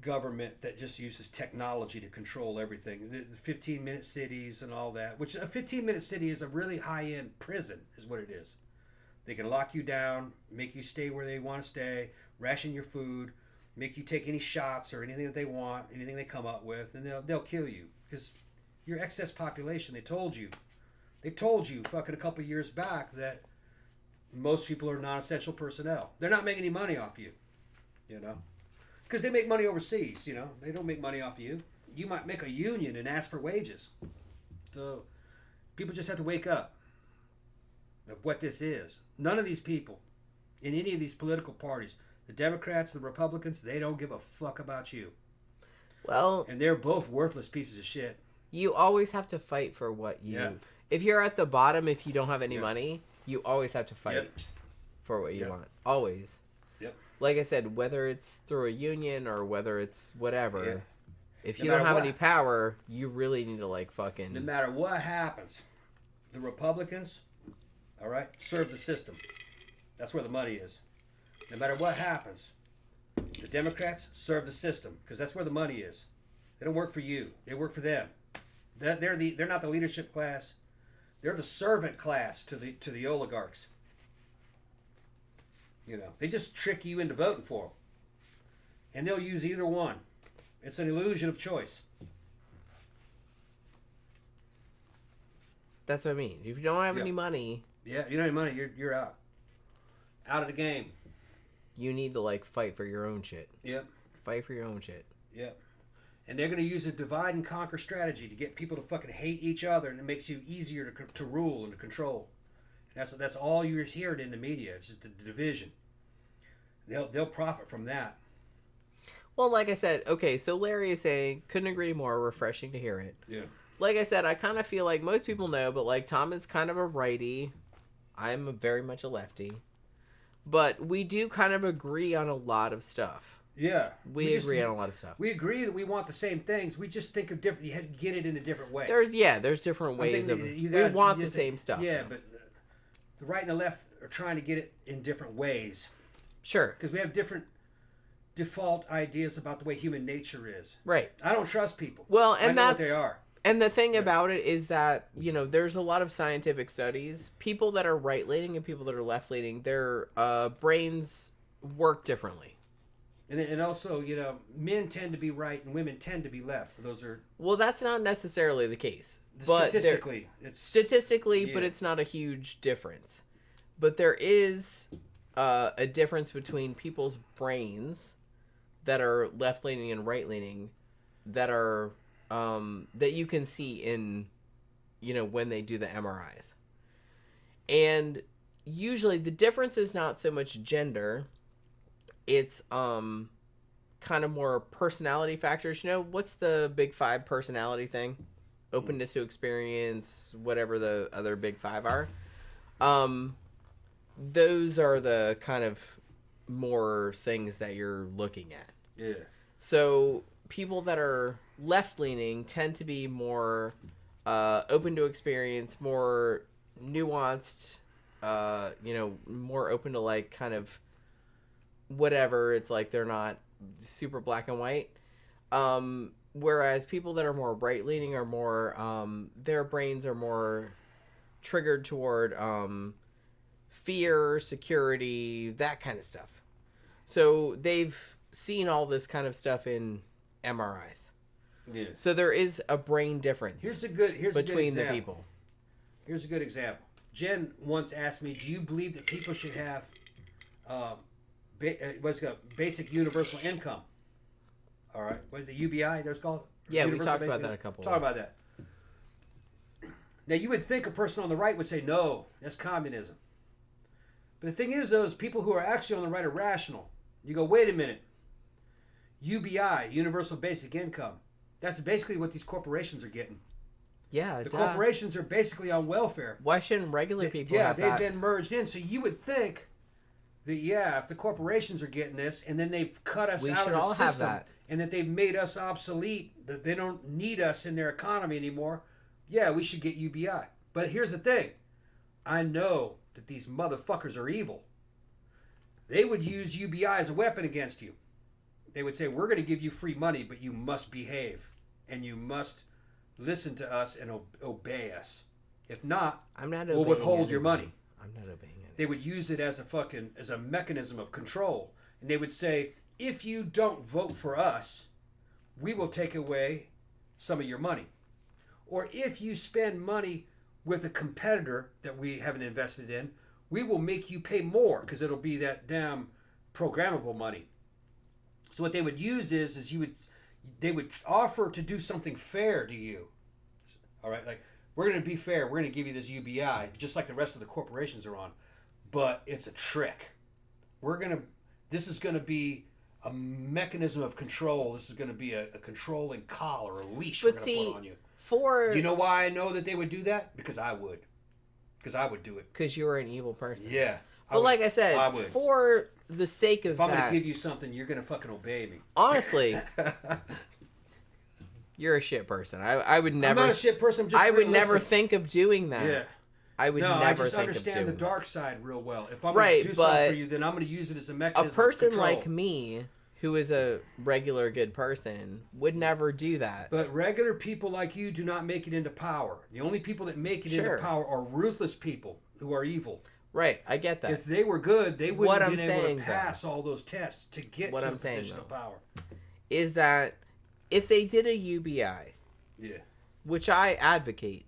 government that just uses technology to control everything. The 15-minute cities and all that, which a 15-minute city is a really high-end prison is what it is. They can lock you down, make you stay where they want to stay, ration your food, make you take any shots or anything that they want, anything they come up with, and they'll kill you because your excess population. They told you fucking a couple years back that most people are non-essential personnel. They're not making any money off you, you know. Because they make money overseas, you know. They don't make money off you. You might make a union and ask for wages. So people just have to wake up of what this is. None of these people in any of these political parties, the Democrats, the Republicans, they don't give a fuck about you. Well, and they're both worthless pieces of shit. You always have to fight for what you... Yeah. If you're at the bottom, if you don't have any money, you always have to fight for what you want. Always. Yep. Like I said, whether it's through a union or whether it's whatever, if you don't have any power, you really need to like fucking... No matter what happens, the Republicans, all right, serve the system. That's where the money is. No matter what happens, the Democrats serve the system because that's where the money is. They don't work for you. They work for them. They're not the leadership class. They're the servant class to the oligarchs. You know, they just trick you into voting for them. And they'll use either one. It's an illusion of choice. That's what I mean. If you don't have any money... Yeah, you don't have any money, you're out. Out of the game. You need to, like, fight for your own shit. Yep. Fight for your own shit. Yep. And they're going to use a divide and conquer strategy to get people to fucking hate each other, and it makes you easier to rule and to control. That's all you're hearing in the media. It's just the division. they'll profit from that. Well, like I said, okay, so Larry is saying, couldn't agree more, refreshing to hear it. Yeah. Like I said, I kind of feel like most people know, but like Tom is kind of a righty. I'm very much a lefty. But we do kind of agree on a lot of stuff. Yeah. We agree on a lot of stuff. We agree that we want the same things. We just think of different. You had to get it in a different way. There's different ways of. We want the same stuff. Yeah, but the right and the left are trying to get it in different ways. Sure. Because we have different default ideas about the way human nature is. Right. I don't trust people. Well, and I know that's what they are. And the thing about it is that, there's a lot of scientific studies. People that are right-leaning and people that are left-leaning, their brains work differently. And also, men tend to be right and women tend to be left. Those are... Well, that's not necessarily the case. Statistically. But it's not a huge difference. But there is a difference between people's brains that are left-leaning and right-leaning that are... that you can see in, when they do the MRIs. And usually the difference is not so much gender. It's kind of more personality factors. What's the big 5 personality thing? Openness to experience, whatever the other big 5 are. Those are the kind of more things that you're looking at. Yeah. So people that are left-leaning tend to be more open to experience, more nuanced, more open to like kind of whatever. It's like they're not super black and white. Whereas people that are more right-leaning are more, their brains are more triggered toward fear, security, that kind of stuff. So they've seen all this kind of stuff in MRIs. Yeah. So there is a brain difference between the people. Here's a good example. Jen once asked me, "Do you believe that people should have basic universal income?" All right, what is the UBI? That's called. Yeah, we talked about that a couple. Talk about that. Now you would think a person on the right would say, "No, that's communism." But the thing is, those people who are actually on the right are rational. You go, wait a minute. UBI, Universal Basic Income. That's basically what these corporations are getting. Yeah, the corporations are basically on welfare. Why shouldn't regular people have that? Yeah, they've been merged in. So you would think that, if the corporations are getting this and then they've cut us out of the system and that they've made us obsolete, that they don't need us in their economy anymore, we should get UBI. But here's the thing. I know that these motherfuckers are evil. They would use UBI as a weapon against you. They would say, we're going to give you free money, but you must behave. And you must listen to us and obey us. If not, we'll withhold your money. I'm not obeying it. They would use it as a mechanism of control. And they would say, if you don't vote for us, we will take away some of your money. Or if you spend money with a competitor that we haven't invested in, we will make you pay more because it'll be that damn programmable money. So what they would use is they would offer to do something fair to you. All right, like, we're going to be fair. We're going to give you this UBI, just like the rest of the corporations are on. But it's a trick. This is going to be a mechanism of control. This is going to be a controlling collar or a leash we're going to put on you. Do you know why I know that they would do that? Because I would. Because I would do it. Because you were an evil person. Yeah. But like I said, for the sake of if I'm going to give you something, you're going to fucking obey me. Honestly, you're a shit person. I would never. I'm not a shit person. I would never think of doing that. Yeah. I would never think of doing that. I just understand the dark side real well. If I'm going to do something for you, then I'm going to use it as a mechanism. A person of control. like me, who is a regular good person, would never do that. But regular people like you do not make it into power. The only people that make it into power are ruthless people who are evil. Right, I get that. If they were good, they wouldn't have been able to pass all those tests to get to a position of power. Is that if they did a UBI, which I advocate,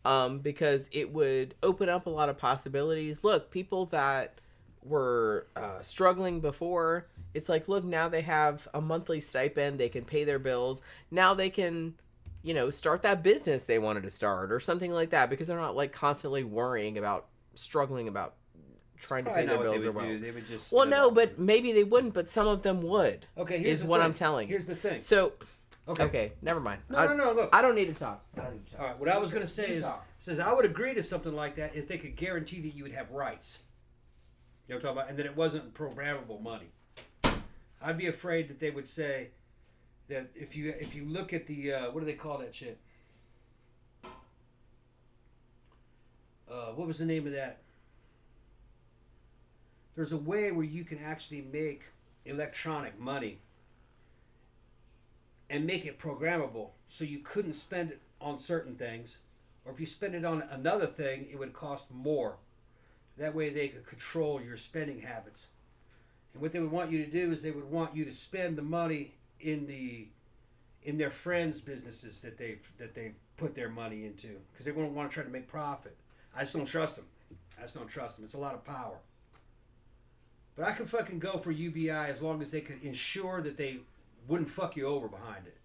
because it would open up a lot of possibilities. Look, people that were struggling before, it's like, look, now they have a monthly stipend, they can pay their bills, now they can start that business they wanted to start or something like that, because they're not like constantly worrying about struggling about trying to Probably pay their not what bills they or would well. do. They would just Well, live no, off but it. maybe they wouldn't. But some of them would. Okay, here's is the what thing. I'm telling you. Here's the thing. So, Okay. okay, never mind. No, look. I don't need to talk. I don't need to talk. All right, what I was going to say You is, talk. says I would agree to something like that if they could guarantee that you would have rights. You know what I'm talking about? And that it wasn't programmable money. I'd be afraid that they would say that if you look at the what do they call that shit? What was the name of that? There's a way where you can actually make electronic money and make it programmable, so you couldn't spend it on certain things, or if you spend it on another thing, it would cost more. That way they could control your spending habits. And what they would want you to do is they would want you to spend the money in their friends' businesses that they put their money into, because they're going to want to try to make profit. I just don't trust them. It's a lot of power. But I could fucking go for UBI as long as they could ensure that they wouldn't fuck you over behind it.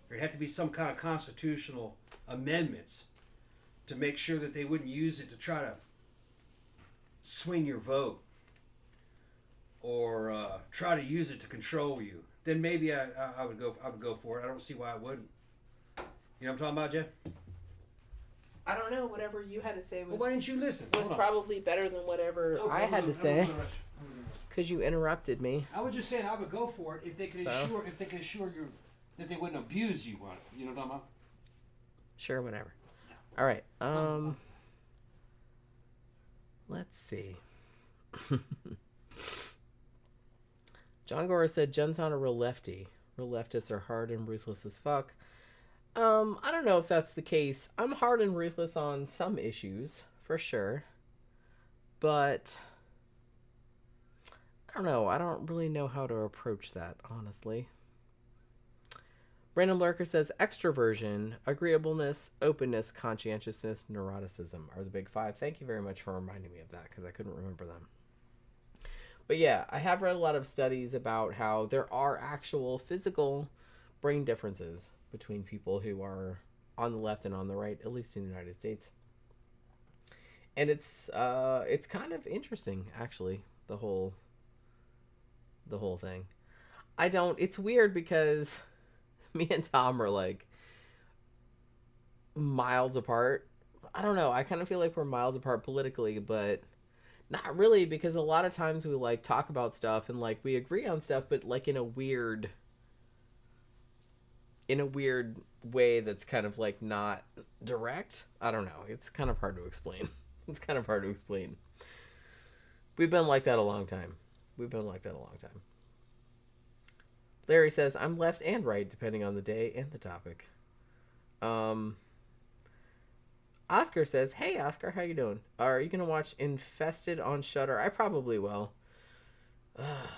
There'd have to be some kind of constitutional amendments to make sure that they wouldn't use it to try to swing your vote or try to use it to control you. Then maybe I would go for it. I don't see why I wouldn't. You know what I'm talking about, Jeff? I don't know. Whatever you had to say was, Well, why didn't you listen? was probably better than whatever I had to say. Because you interrupted me. I was just saying I would go for it if they could So? assure you that they wouldn't abuse you on it. You know what I'm talking about? Sure, whatever. All right. Let's see. John Gora said Jen's not a real lefty. Real leftists are hard and ruthless as fuck. I don't know if that's the case. I'm hard and ruthless on some issues, for sure. But I don't know. I don't really know how to approach that, honestly. Random Lurker says extroversion, agreeableness, openness, conscientiousness, neuroticism are the big five. Thank you very much for reminding me of that, because I couldn't remember them. But yeah, I have read a lot of studies about how there are actual physical brain differences between people who are on the left and on the right, at least in the United States. And it's kind of interesting, actually, the whole thing. It's weird because me and Tom are like miles apart. I don't know. I kind of feel like we're miles apart politically, but not really, because a lot of times we like talk about stuff and like we agree on stuff, but like in a weird way that's kind of like not direct. I don't know. It's kind of hard to explain. We've been like that a long time. Larry says, I'm left and right depending on the day and the topic. Oscar says, hey Oscar, how you doing? Are you going to watch Infested on Shudder? I probably will.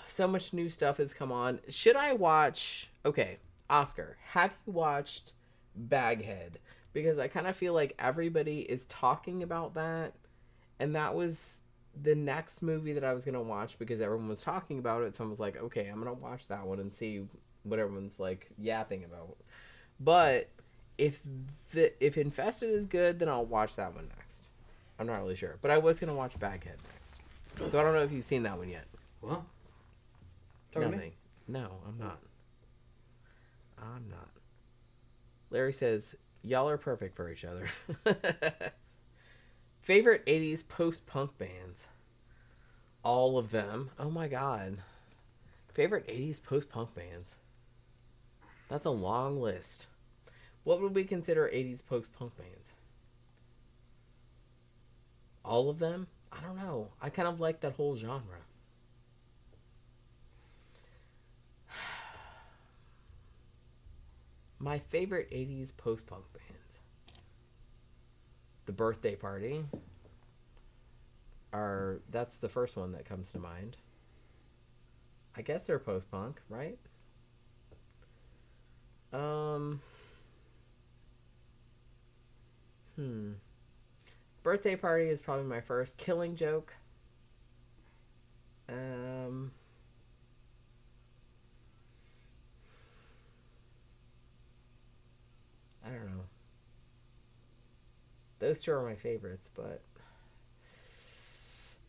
So much new stuff has come on. Should I watch... Okay, Oscar, have you watched Baghead? Because I kind of feel like everybody is talking about that. And that was the next movie that I was going to watch because everyone was talking about it. So I was like, okay, I'm going to watch that one and see what everyone's like yapping about. But if Infested is good, then I'll watch that one next. I'm not really sure. But I was going to watch Baghead next. So I don't know if you've seen that one yet. Well, nothing. No, I'm not. Larry says, y'all are perfect for each other. Favorite 80s post-punk bands? All of them. Oh my god. Favorite 80s post-punk bands? That's a long list. What would we consider 80s post-punk bands? All of them? I don't know. I kind of like that whole genre. My favorite 80s post-punk bands. The Birthday Party. That's the first one that comes to mind. I guess they're post-punk, right? Birthday Party is probably my first. Killing Joke. I don't know. Those two are my favorites, but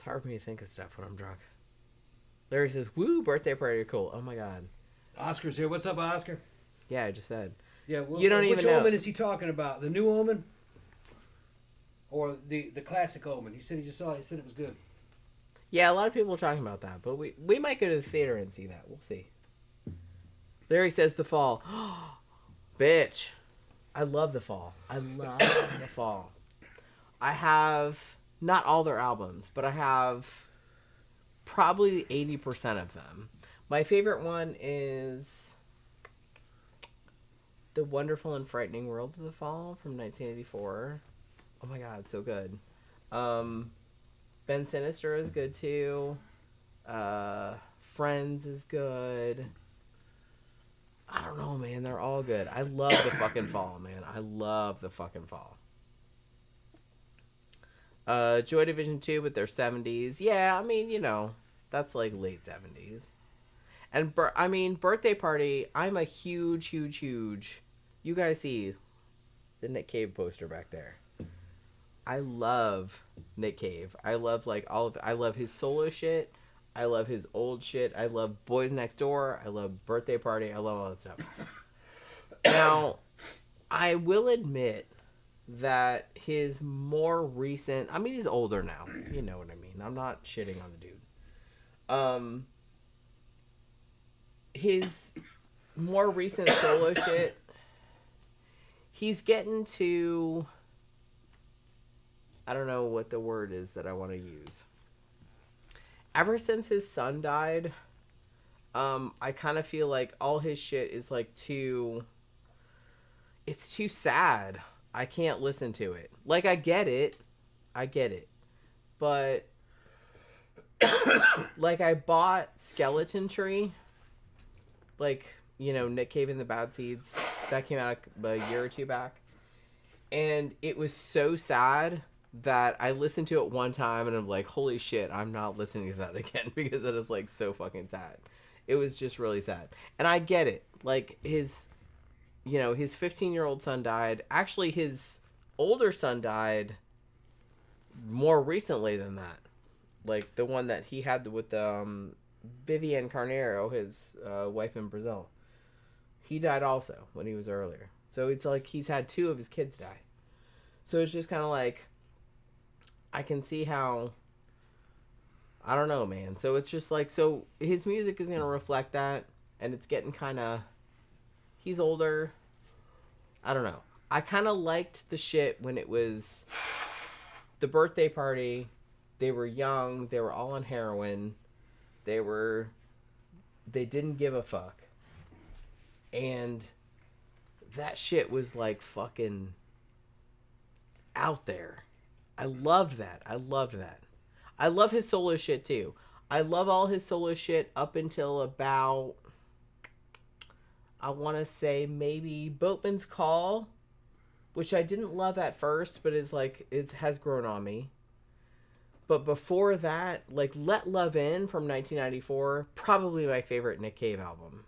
It's hard for me to think of stuff when I'm drunk. Larry says, "Woo, birthday party, cool." Oh my god. Oscar's here. What's up, Oscar? Yeah, I just said. Yeah, You don't even know. Which omen is he talking about? The new omen? Or the classic omen? He said he just saw it. He said it was good. Yeah, a lot of people are talking about that, but we might go to the theater and see that. We'll see. Larry says the fall. Bitch. I love the fall. I love the fall. I have not all their albums, but I have probably 80% of them. My favorite one is The Wonderful and Frightening World of the Fall from 1984. Oh my god, so good. Ben Sinister is good too. Friends is good. I don't know, man. They're all good. I love the fucking fall, man. I love the fucking fall. Joy Division 2 with their 70s. Yeah, I mean, you know, that's like late 70s. And, Birthday Party, I'm a huge... You guys see the Nick Cave poster back there. I love Nick Cave. I love, like, I love his solo shit. I love his old shit. I love Boys Next Door. I love Birthday Party. I love all that stuff. Now, I will admit that his more recent... I mean, he's older now. You know what I mean. I'm not shitting on the dude. His more recent solo shit, he's getting to... I don't know what the word is that I want to use. Ever since his son died, I kind of feel like all his shit is like too... It's too sad. I can't listen to it. Like, I get it. But, like, I bought Skeleton Tree. Like, you know, Nick Cave and the Bad Seeds. That came out a year or two back. And it was so sad that I listened to it one time and I'm like, holy shit, I'm not listening to that again because it is, like, so fucking sad. It was just really sad. And I get it. Like, his 15-year-old son died. Actually, his older son died more recently than that. Like, the one that he had with Vivian Carneiro, his wife in Brazil. He died also when he was earlier. So it's like he's had 2 of his kids die. So it's just kind of like, I can see how, I don't know, man. So it's just like, so his music is going to reflect that, and it's getting kind of, he's older. I don't know. I kind of liked the shit when it was the birthday party. They were young. They were all on heroin. They didn't give a fuck. And that shit was like fucking out there. I loved that. I love his solo shit too. I love all his solo shit up until about, I want to say maybe Boatman's Call, which I didn't love at first, but is like, it has grown on me. But before that, like Let Love In from 1994, probably my favorite Nick Cave album.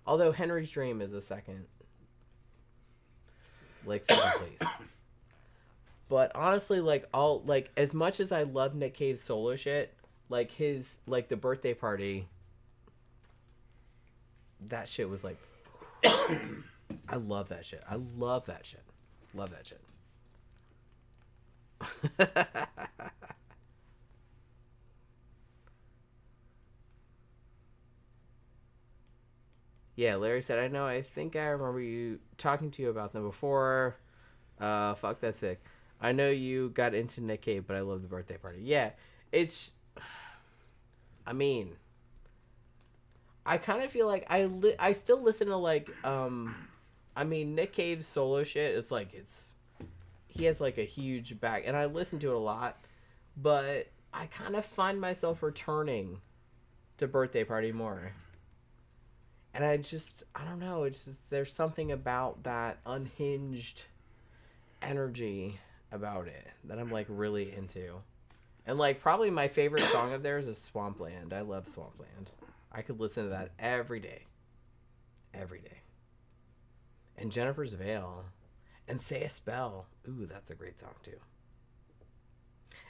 Although Henry's Dream is a second place. But honestly, like as much as I love Nick Cave's solo shit, like the birthday party, that shit was like, I love that shit. Love that shit. Yeah, Larry said, I think I remember you talking to you about them before. Fuck, that's sick. I know you got into Nick Cave, but I love the birthday party. Yeah, I mean, I kind of feel like I still listen to like, Nick Cave's solo shit. It's like, he has like a huge back, and I listen to it a lot, but I kind of find myself returning to Birthday Party more. And I don't know, it's just, there's something about that unhinged energy about it that I'm like really into. And like probably my favorite song of theirs is Swampland. I love Swampland. I could listen to that every day. And Jennifer's Veil and Say a Spell. Ooh, that's a great song too.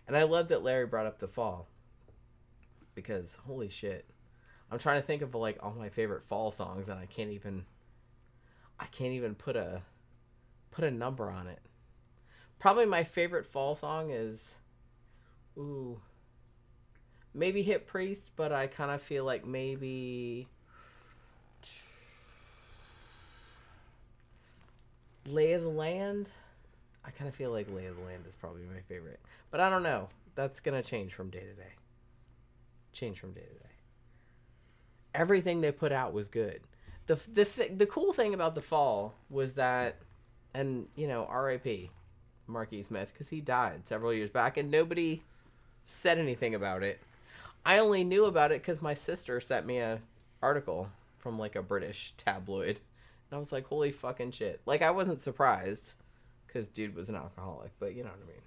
And I love that Larry brought up the fall. Because, holy shit. I'm trying to think of, like, all my favorite fall songs, and I can't even put a number on it. Probably my favorite fall song is, maybe Hit Priest, but I kind of feel like maybe Lay of the Land. I kind of feel like Lay of the Land is probably my favorite. But I don't know. That's going to change from day to day. Everything they put out was good. The cool thing about the fall was that, and, you know, R.I.P. Marquis Smith, because he died several years back, and nobody said anything about it. I only knew about it because my sister sent me a article from, like, a British tabloid. And I was like, holy fucking shit. Like, I wasn't surprised, because dude was an alcoholic, but you know what I mean.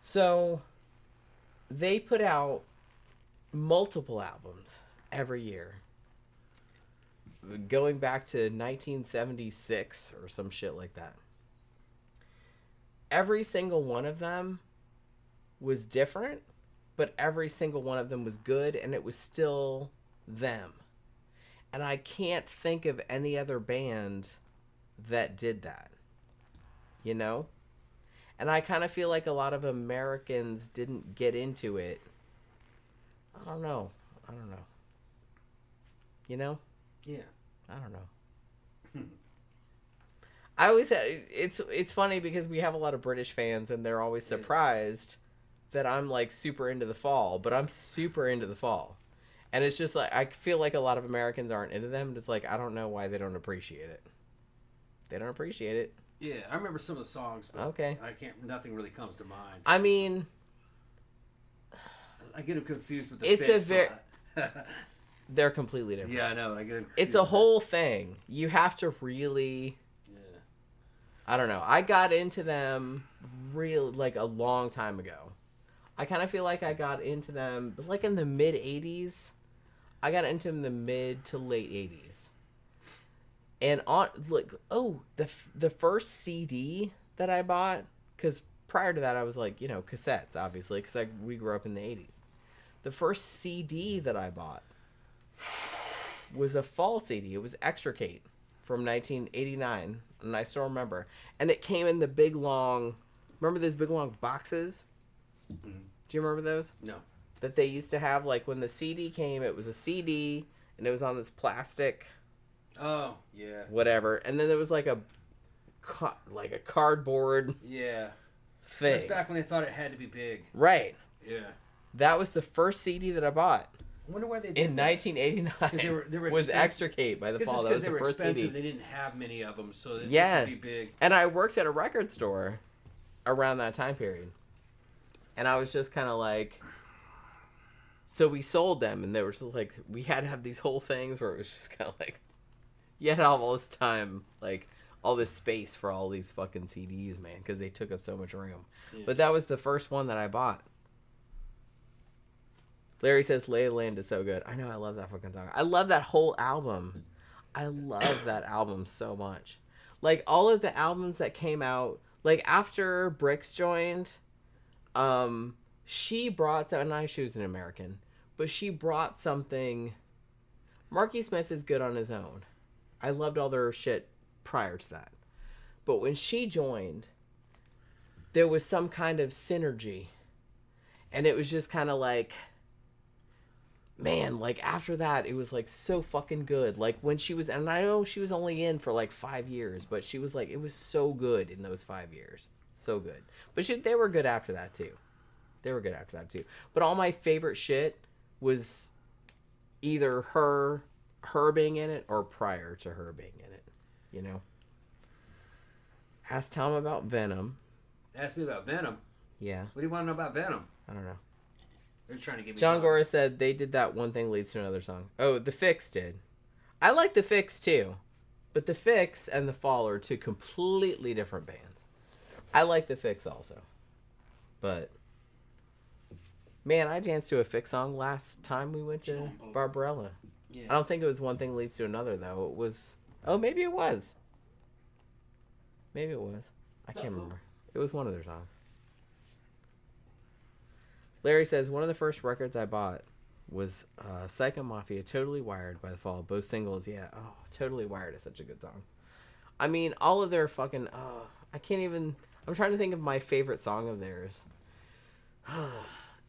So, they put out multiple albums every year. Going back to 1976 or some shit like that. Every single one of them was different, but every single one of them was good, and it was still them. And I can't think of any other band that did that. You know? And I kind of feel like a lot of Americans didn't get into it. I don't know. You know? Yeah. I don't know. I always say it's funny because we have a lot of British fans, and they're always surprised that I'm like super into the fall, but I'm super into the fall. And it's just like, I feel like a lot of Americans aren't into them. It's like, I don't know why they don't appreciate it. They don't appreciate it. Yeah, I remember some of the songs, but okay. Nothing really comes to mind. I mean, I get them confused with the Fix. They're completely different. Yeah, I know. I get them it's a whole thing. You have to really... I don't know. I got into them like a long time ago. I kind of feel like I got into them like in the mid 80s. I got into them in the mid to late 80s. And the first CD that I bought, because prior to that I was like, you know, cassettes, obviously, because we grew up in the 80s. The first CD that I bought was a fall CD. It was Extricate from 1989, and I still remember. And it came in the big long, remember those big long boxes? Mm-hmm. Do you remember those? No. That they used to have, like, when the CD came, it was a CD, and it was on this plastic. Oh, yeah. Whatever. And then there was, like a cardboard. Yeah. Thing. That's back when they thought it had to be big. Right. Yeah. That was the first CD that I bought. I wonder why they did in that. 1989. They were was Extricate by the Fall. That was the first CD. They didn't have many of them, so they had to be big. And I worked at a record store around that time period. And I was just kind of like... So we sold them, and they were just like... We had to have these whole things where it was just kind of like... You had to have all this time, like... all this space for all these fucking CDs, man, because they took up so much room. Yeah. But that was the first one that I bought. Larry says Lay of the Land is so good. I know, I love that fucking song. I love that whole album. I love that album so much. Like, all of the albums that came out, like, after Brix joined, she brought some, and I, she was an American, but she brought something. Marquis Smith is good on his own. I loved all their shit prior to that. But when she joined, there was some kind of synergy. And it was just kind of like, man, like after that, it was like so fucking good. Like when she was, and I know she was only in for like 5 years, but she was like, it was so good in those 5 years. So good. But they were good after that too. But all my favorite shit was either her being in it or prior to her being in it. You know? Ask Tom about Venom. Ask me about Venom? Yeah. What do you want to know about Venom? I don't know. They're trying to get me John Gora said they did that one thing leads to another song. Oh, The Fix did. I like The Fix too. But The Fix and The Fall are two completely different bands. I like The Fix also. But, man, I danced to a Fix song last time we went to Barbarella. Yeah. I don't think it was One Thing Leads to Another, though. It was... Oh, maybe it was. I can't remember. It was one of their songs. Larry says, one of the first records I bought was Psycho Mafia, Totally Wired by The Fall. Both singles, yeah. Oh, Totally Wired is such a good song. I mean, all of their fucking... I can't even... I'm trying to think of my favorite song of theirs.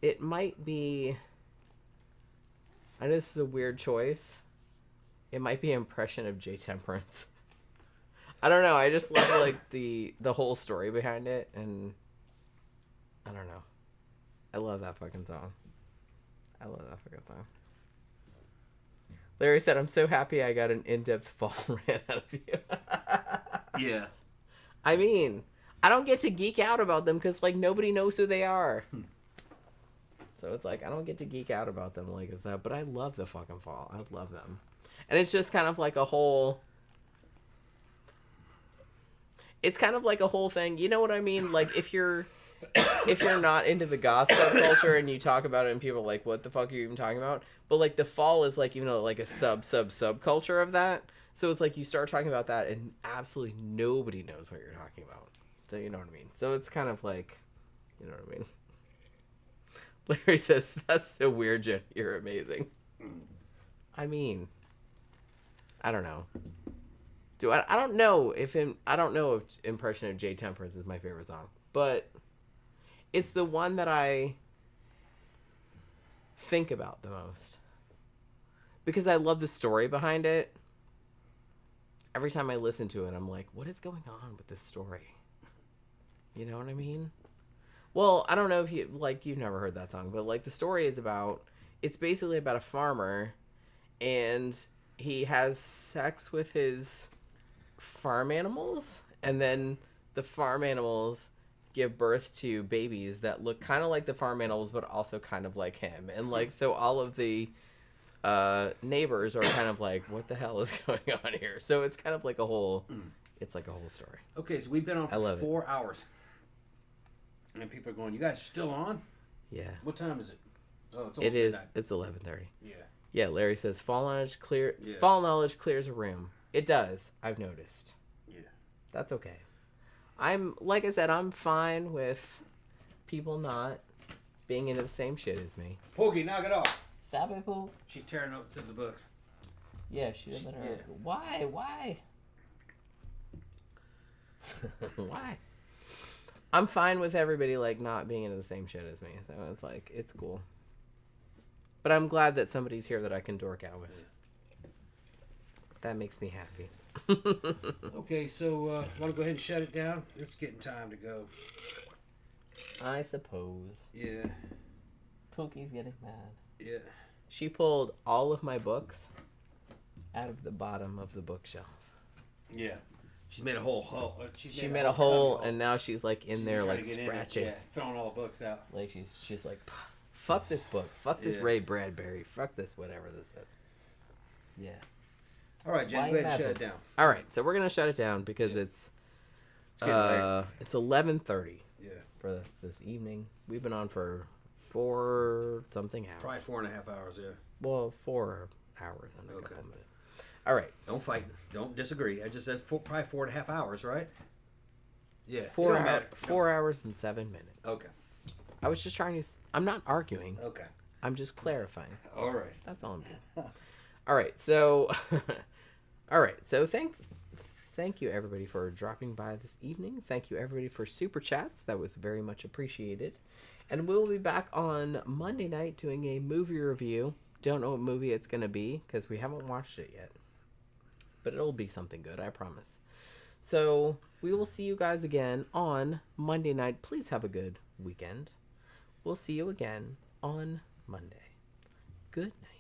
It might be... I know this is a weird choice. It might be Impression of J Temperance. I don't know. I just love like the whole story behind it, and I don't know. I love that fucking song. I love that fucking song. Larry said, "I'm so happy I got an in-depth fall rant out of you." Yeah. I mean, I don't get to geek out about them because like nobody knows who they are. So it's like I don't get to geek out about them like that. But I love the fucking Fall. I love them. And it's just kind of like a whole... It's kind of like a whole thing. You know what I mean? Like, if you're not into the goth subculture and you talk about it and people are like, what the fuck are you even talking about? But, like, the Fall is, like, like a subculture of that. So it's like you start talking about that and absolutely nobody knows what you're talking about. So you know what I mean? So it's kind of like... You know what I mean? Larry says, that's so weird, Jen. You're amazing. I mean... I don't know. I don't know if Impression of J Temperance is my favorite song, but it's the one that I think about the most because I love the story behind it. Every time I listen to it, I'm like, what is going on with this story? You know what I mean? Well, I don't know if you've never heard that song, but like the story is it's basically about a farmer and he has sex with his farm animals, and then the farm animals give birth to babies that look kind of like the farm animals, but also kind of like him. And like, so all of the neighbors are kind of like, what the hell is going on here? So it's kind of like it's like a whole story. Okay, so we've been on for 4 hours. And people are going, you guys still on? Yeah. What time is it? Oh, it's It is. midnight. It's 11:30. Yeah. Yeah, Larry says, fall knowledge clears a room. It does. I've noticed. Yeah. That's okay. Like I said, I'm fine with people not being into the same shit as me. Poogie, knock it off. Stop it, Pooh. She's tearing up to the books. Yeah, she did let her. Yeah. Why? Why? I'm fine with everybody like not being into the same shit as me. So it's like, it's cool. But I'm glad that somebody's here that I can dork out with. That makes me happy. Okay, so want to go ahead and shut it down? It's getting time to go. I suppose. Yeah. Pookie's getting mad. Yeah. She pulled all of my books out of the bottom of the bookshelf. Yeah. She's made a whole hole. She made a hole, and now she's like in there, like scratching. Yeah, throwing all the books out. Like she's like, fuck this book. Fuck this Ray Bradbury. Fuck this whatever this is. Yeah. All right, Jen, go ahead and shut it down. All right, so we're gonna shut it down because it's 11:30. Yeah. For this evening, we've been on for 4 something hours. Probably 4.5 hours. Yeah. Well, 4 hours and a couple minutes. All right. Don't fight. Don't disagree. I just said probably 4.5 hours, right? Yeah. 4 hours and 7 minutes. Okay. I was just trying to. I'm not arguing. Okay. I'm just clarifying. All right. That's all I'm doing. All right. So. All right. So thank you everybody for dropping by this evening. Thank you everybody for super chats. That was very much appreciated. And we'll be back on Monday night doing a movie review. Don't know what movie it's gonna be because we haven't watched it yet. But it'll be something good, I promise. So we will see you guys again on Monday night. Please have a good weekend. We'll see you again on Monday. Good night.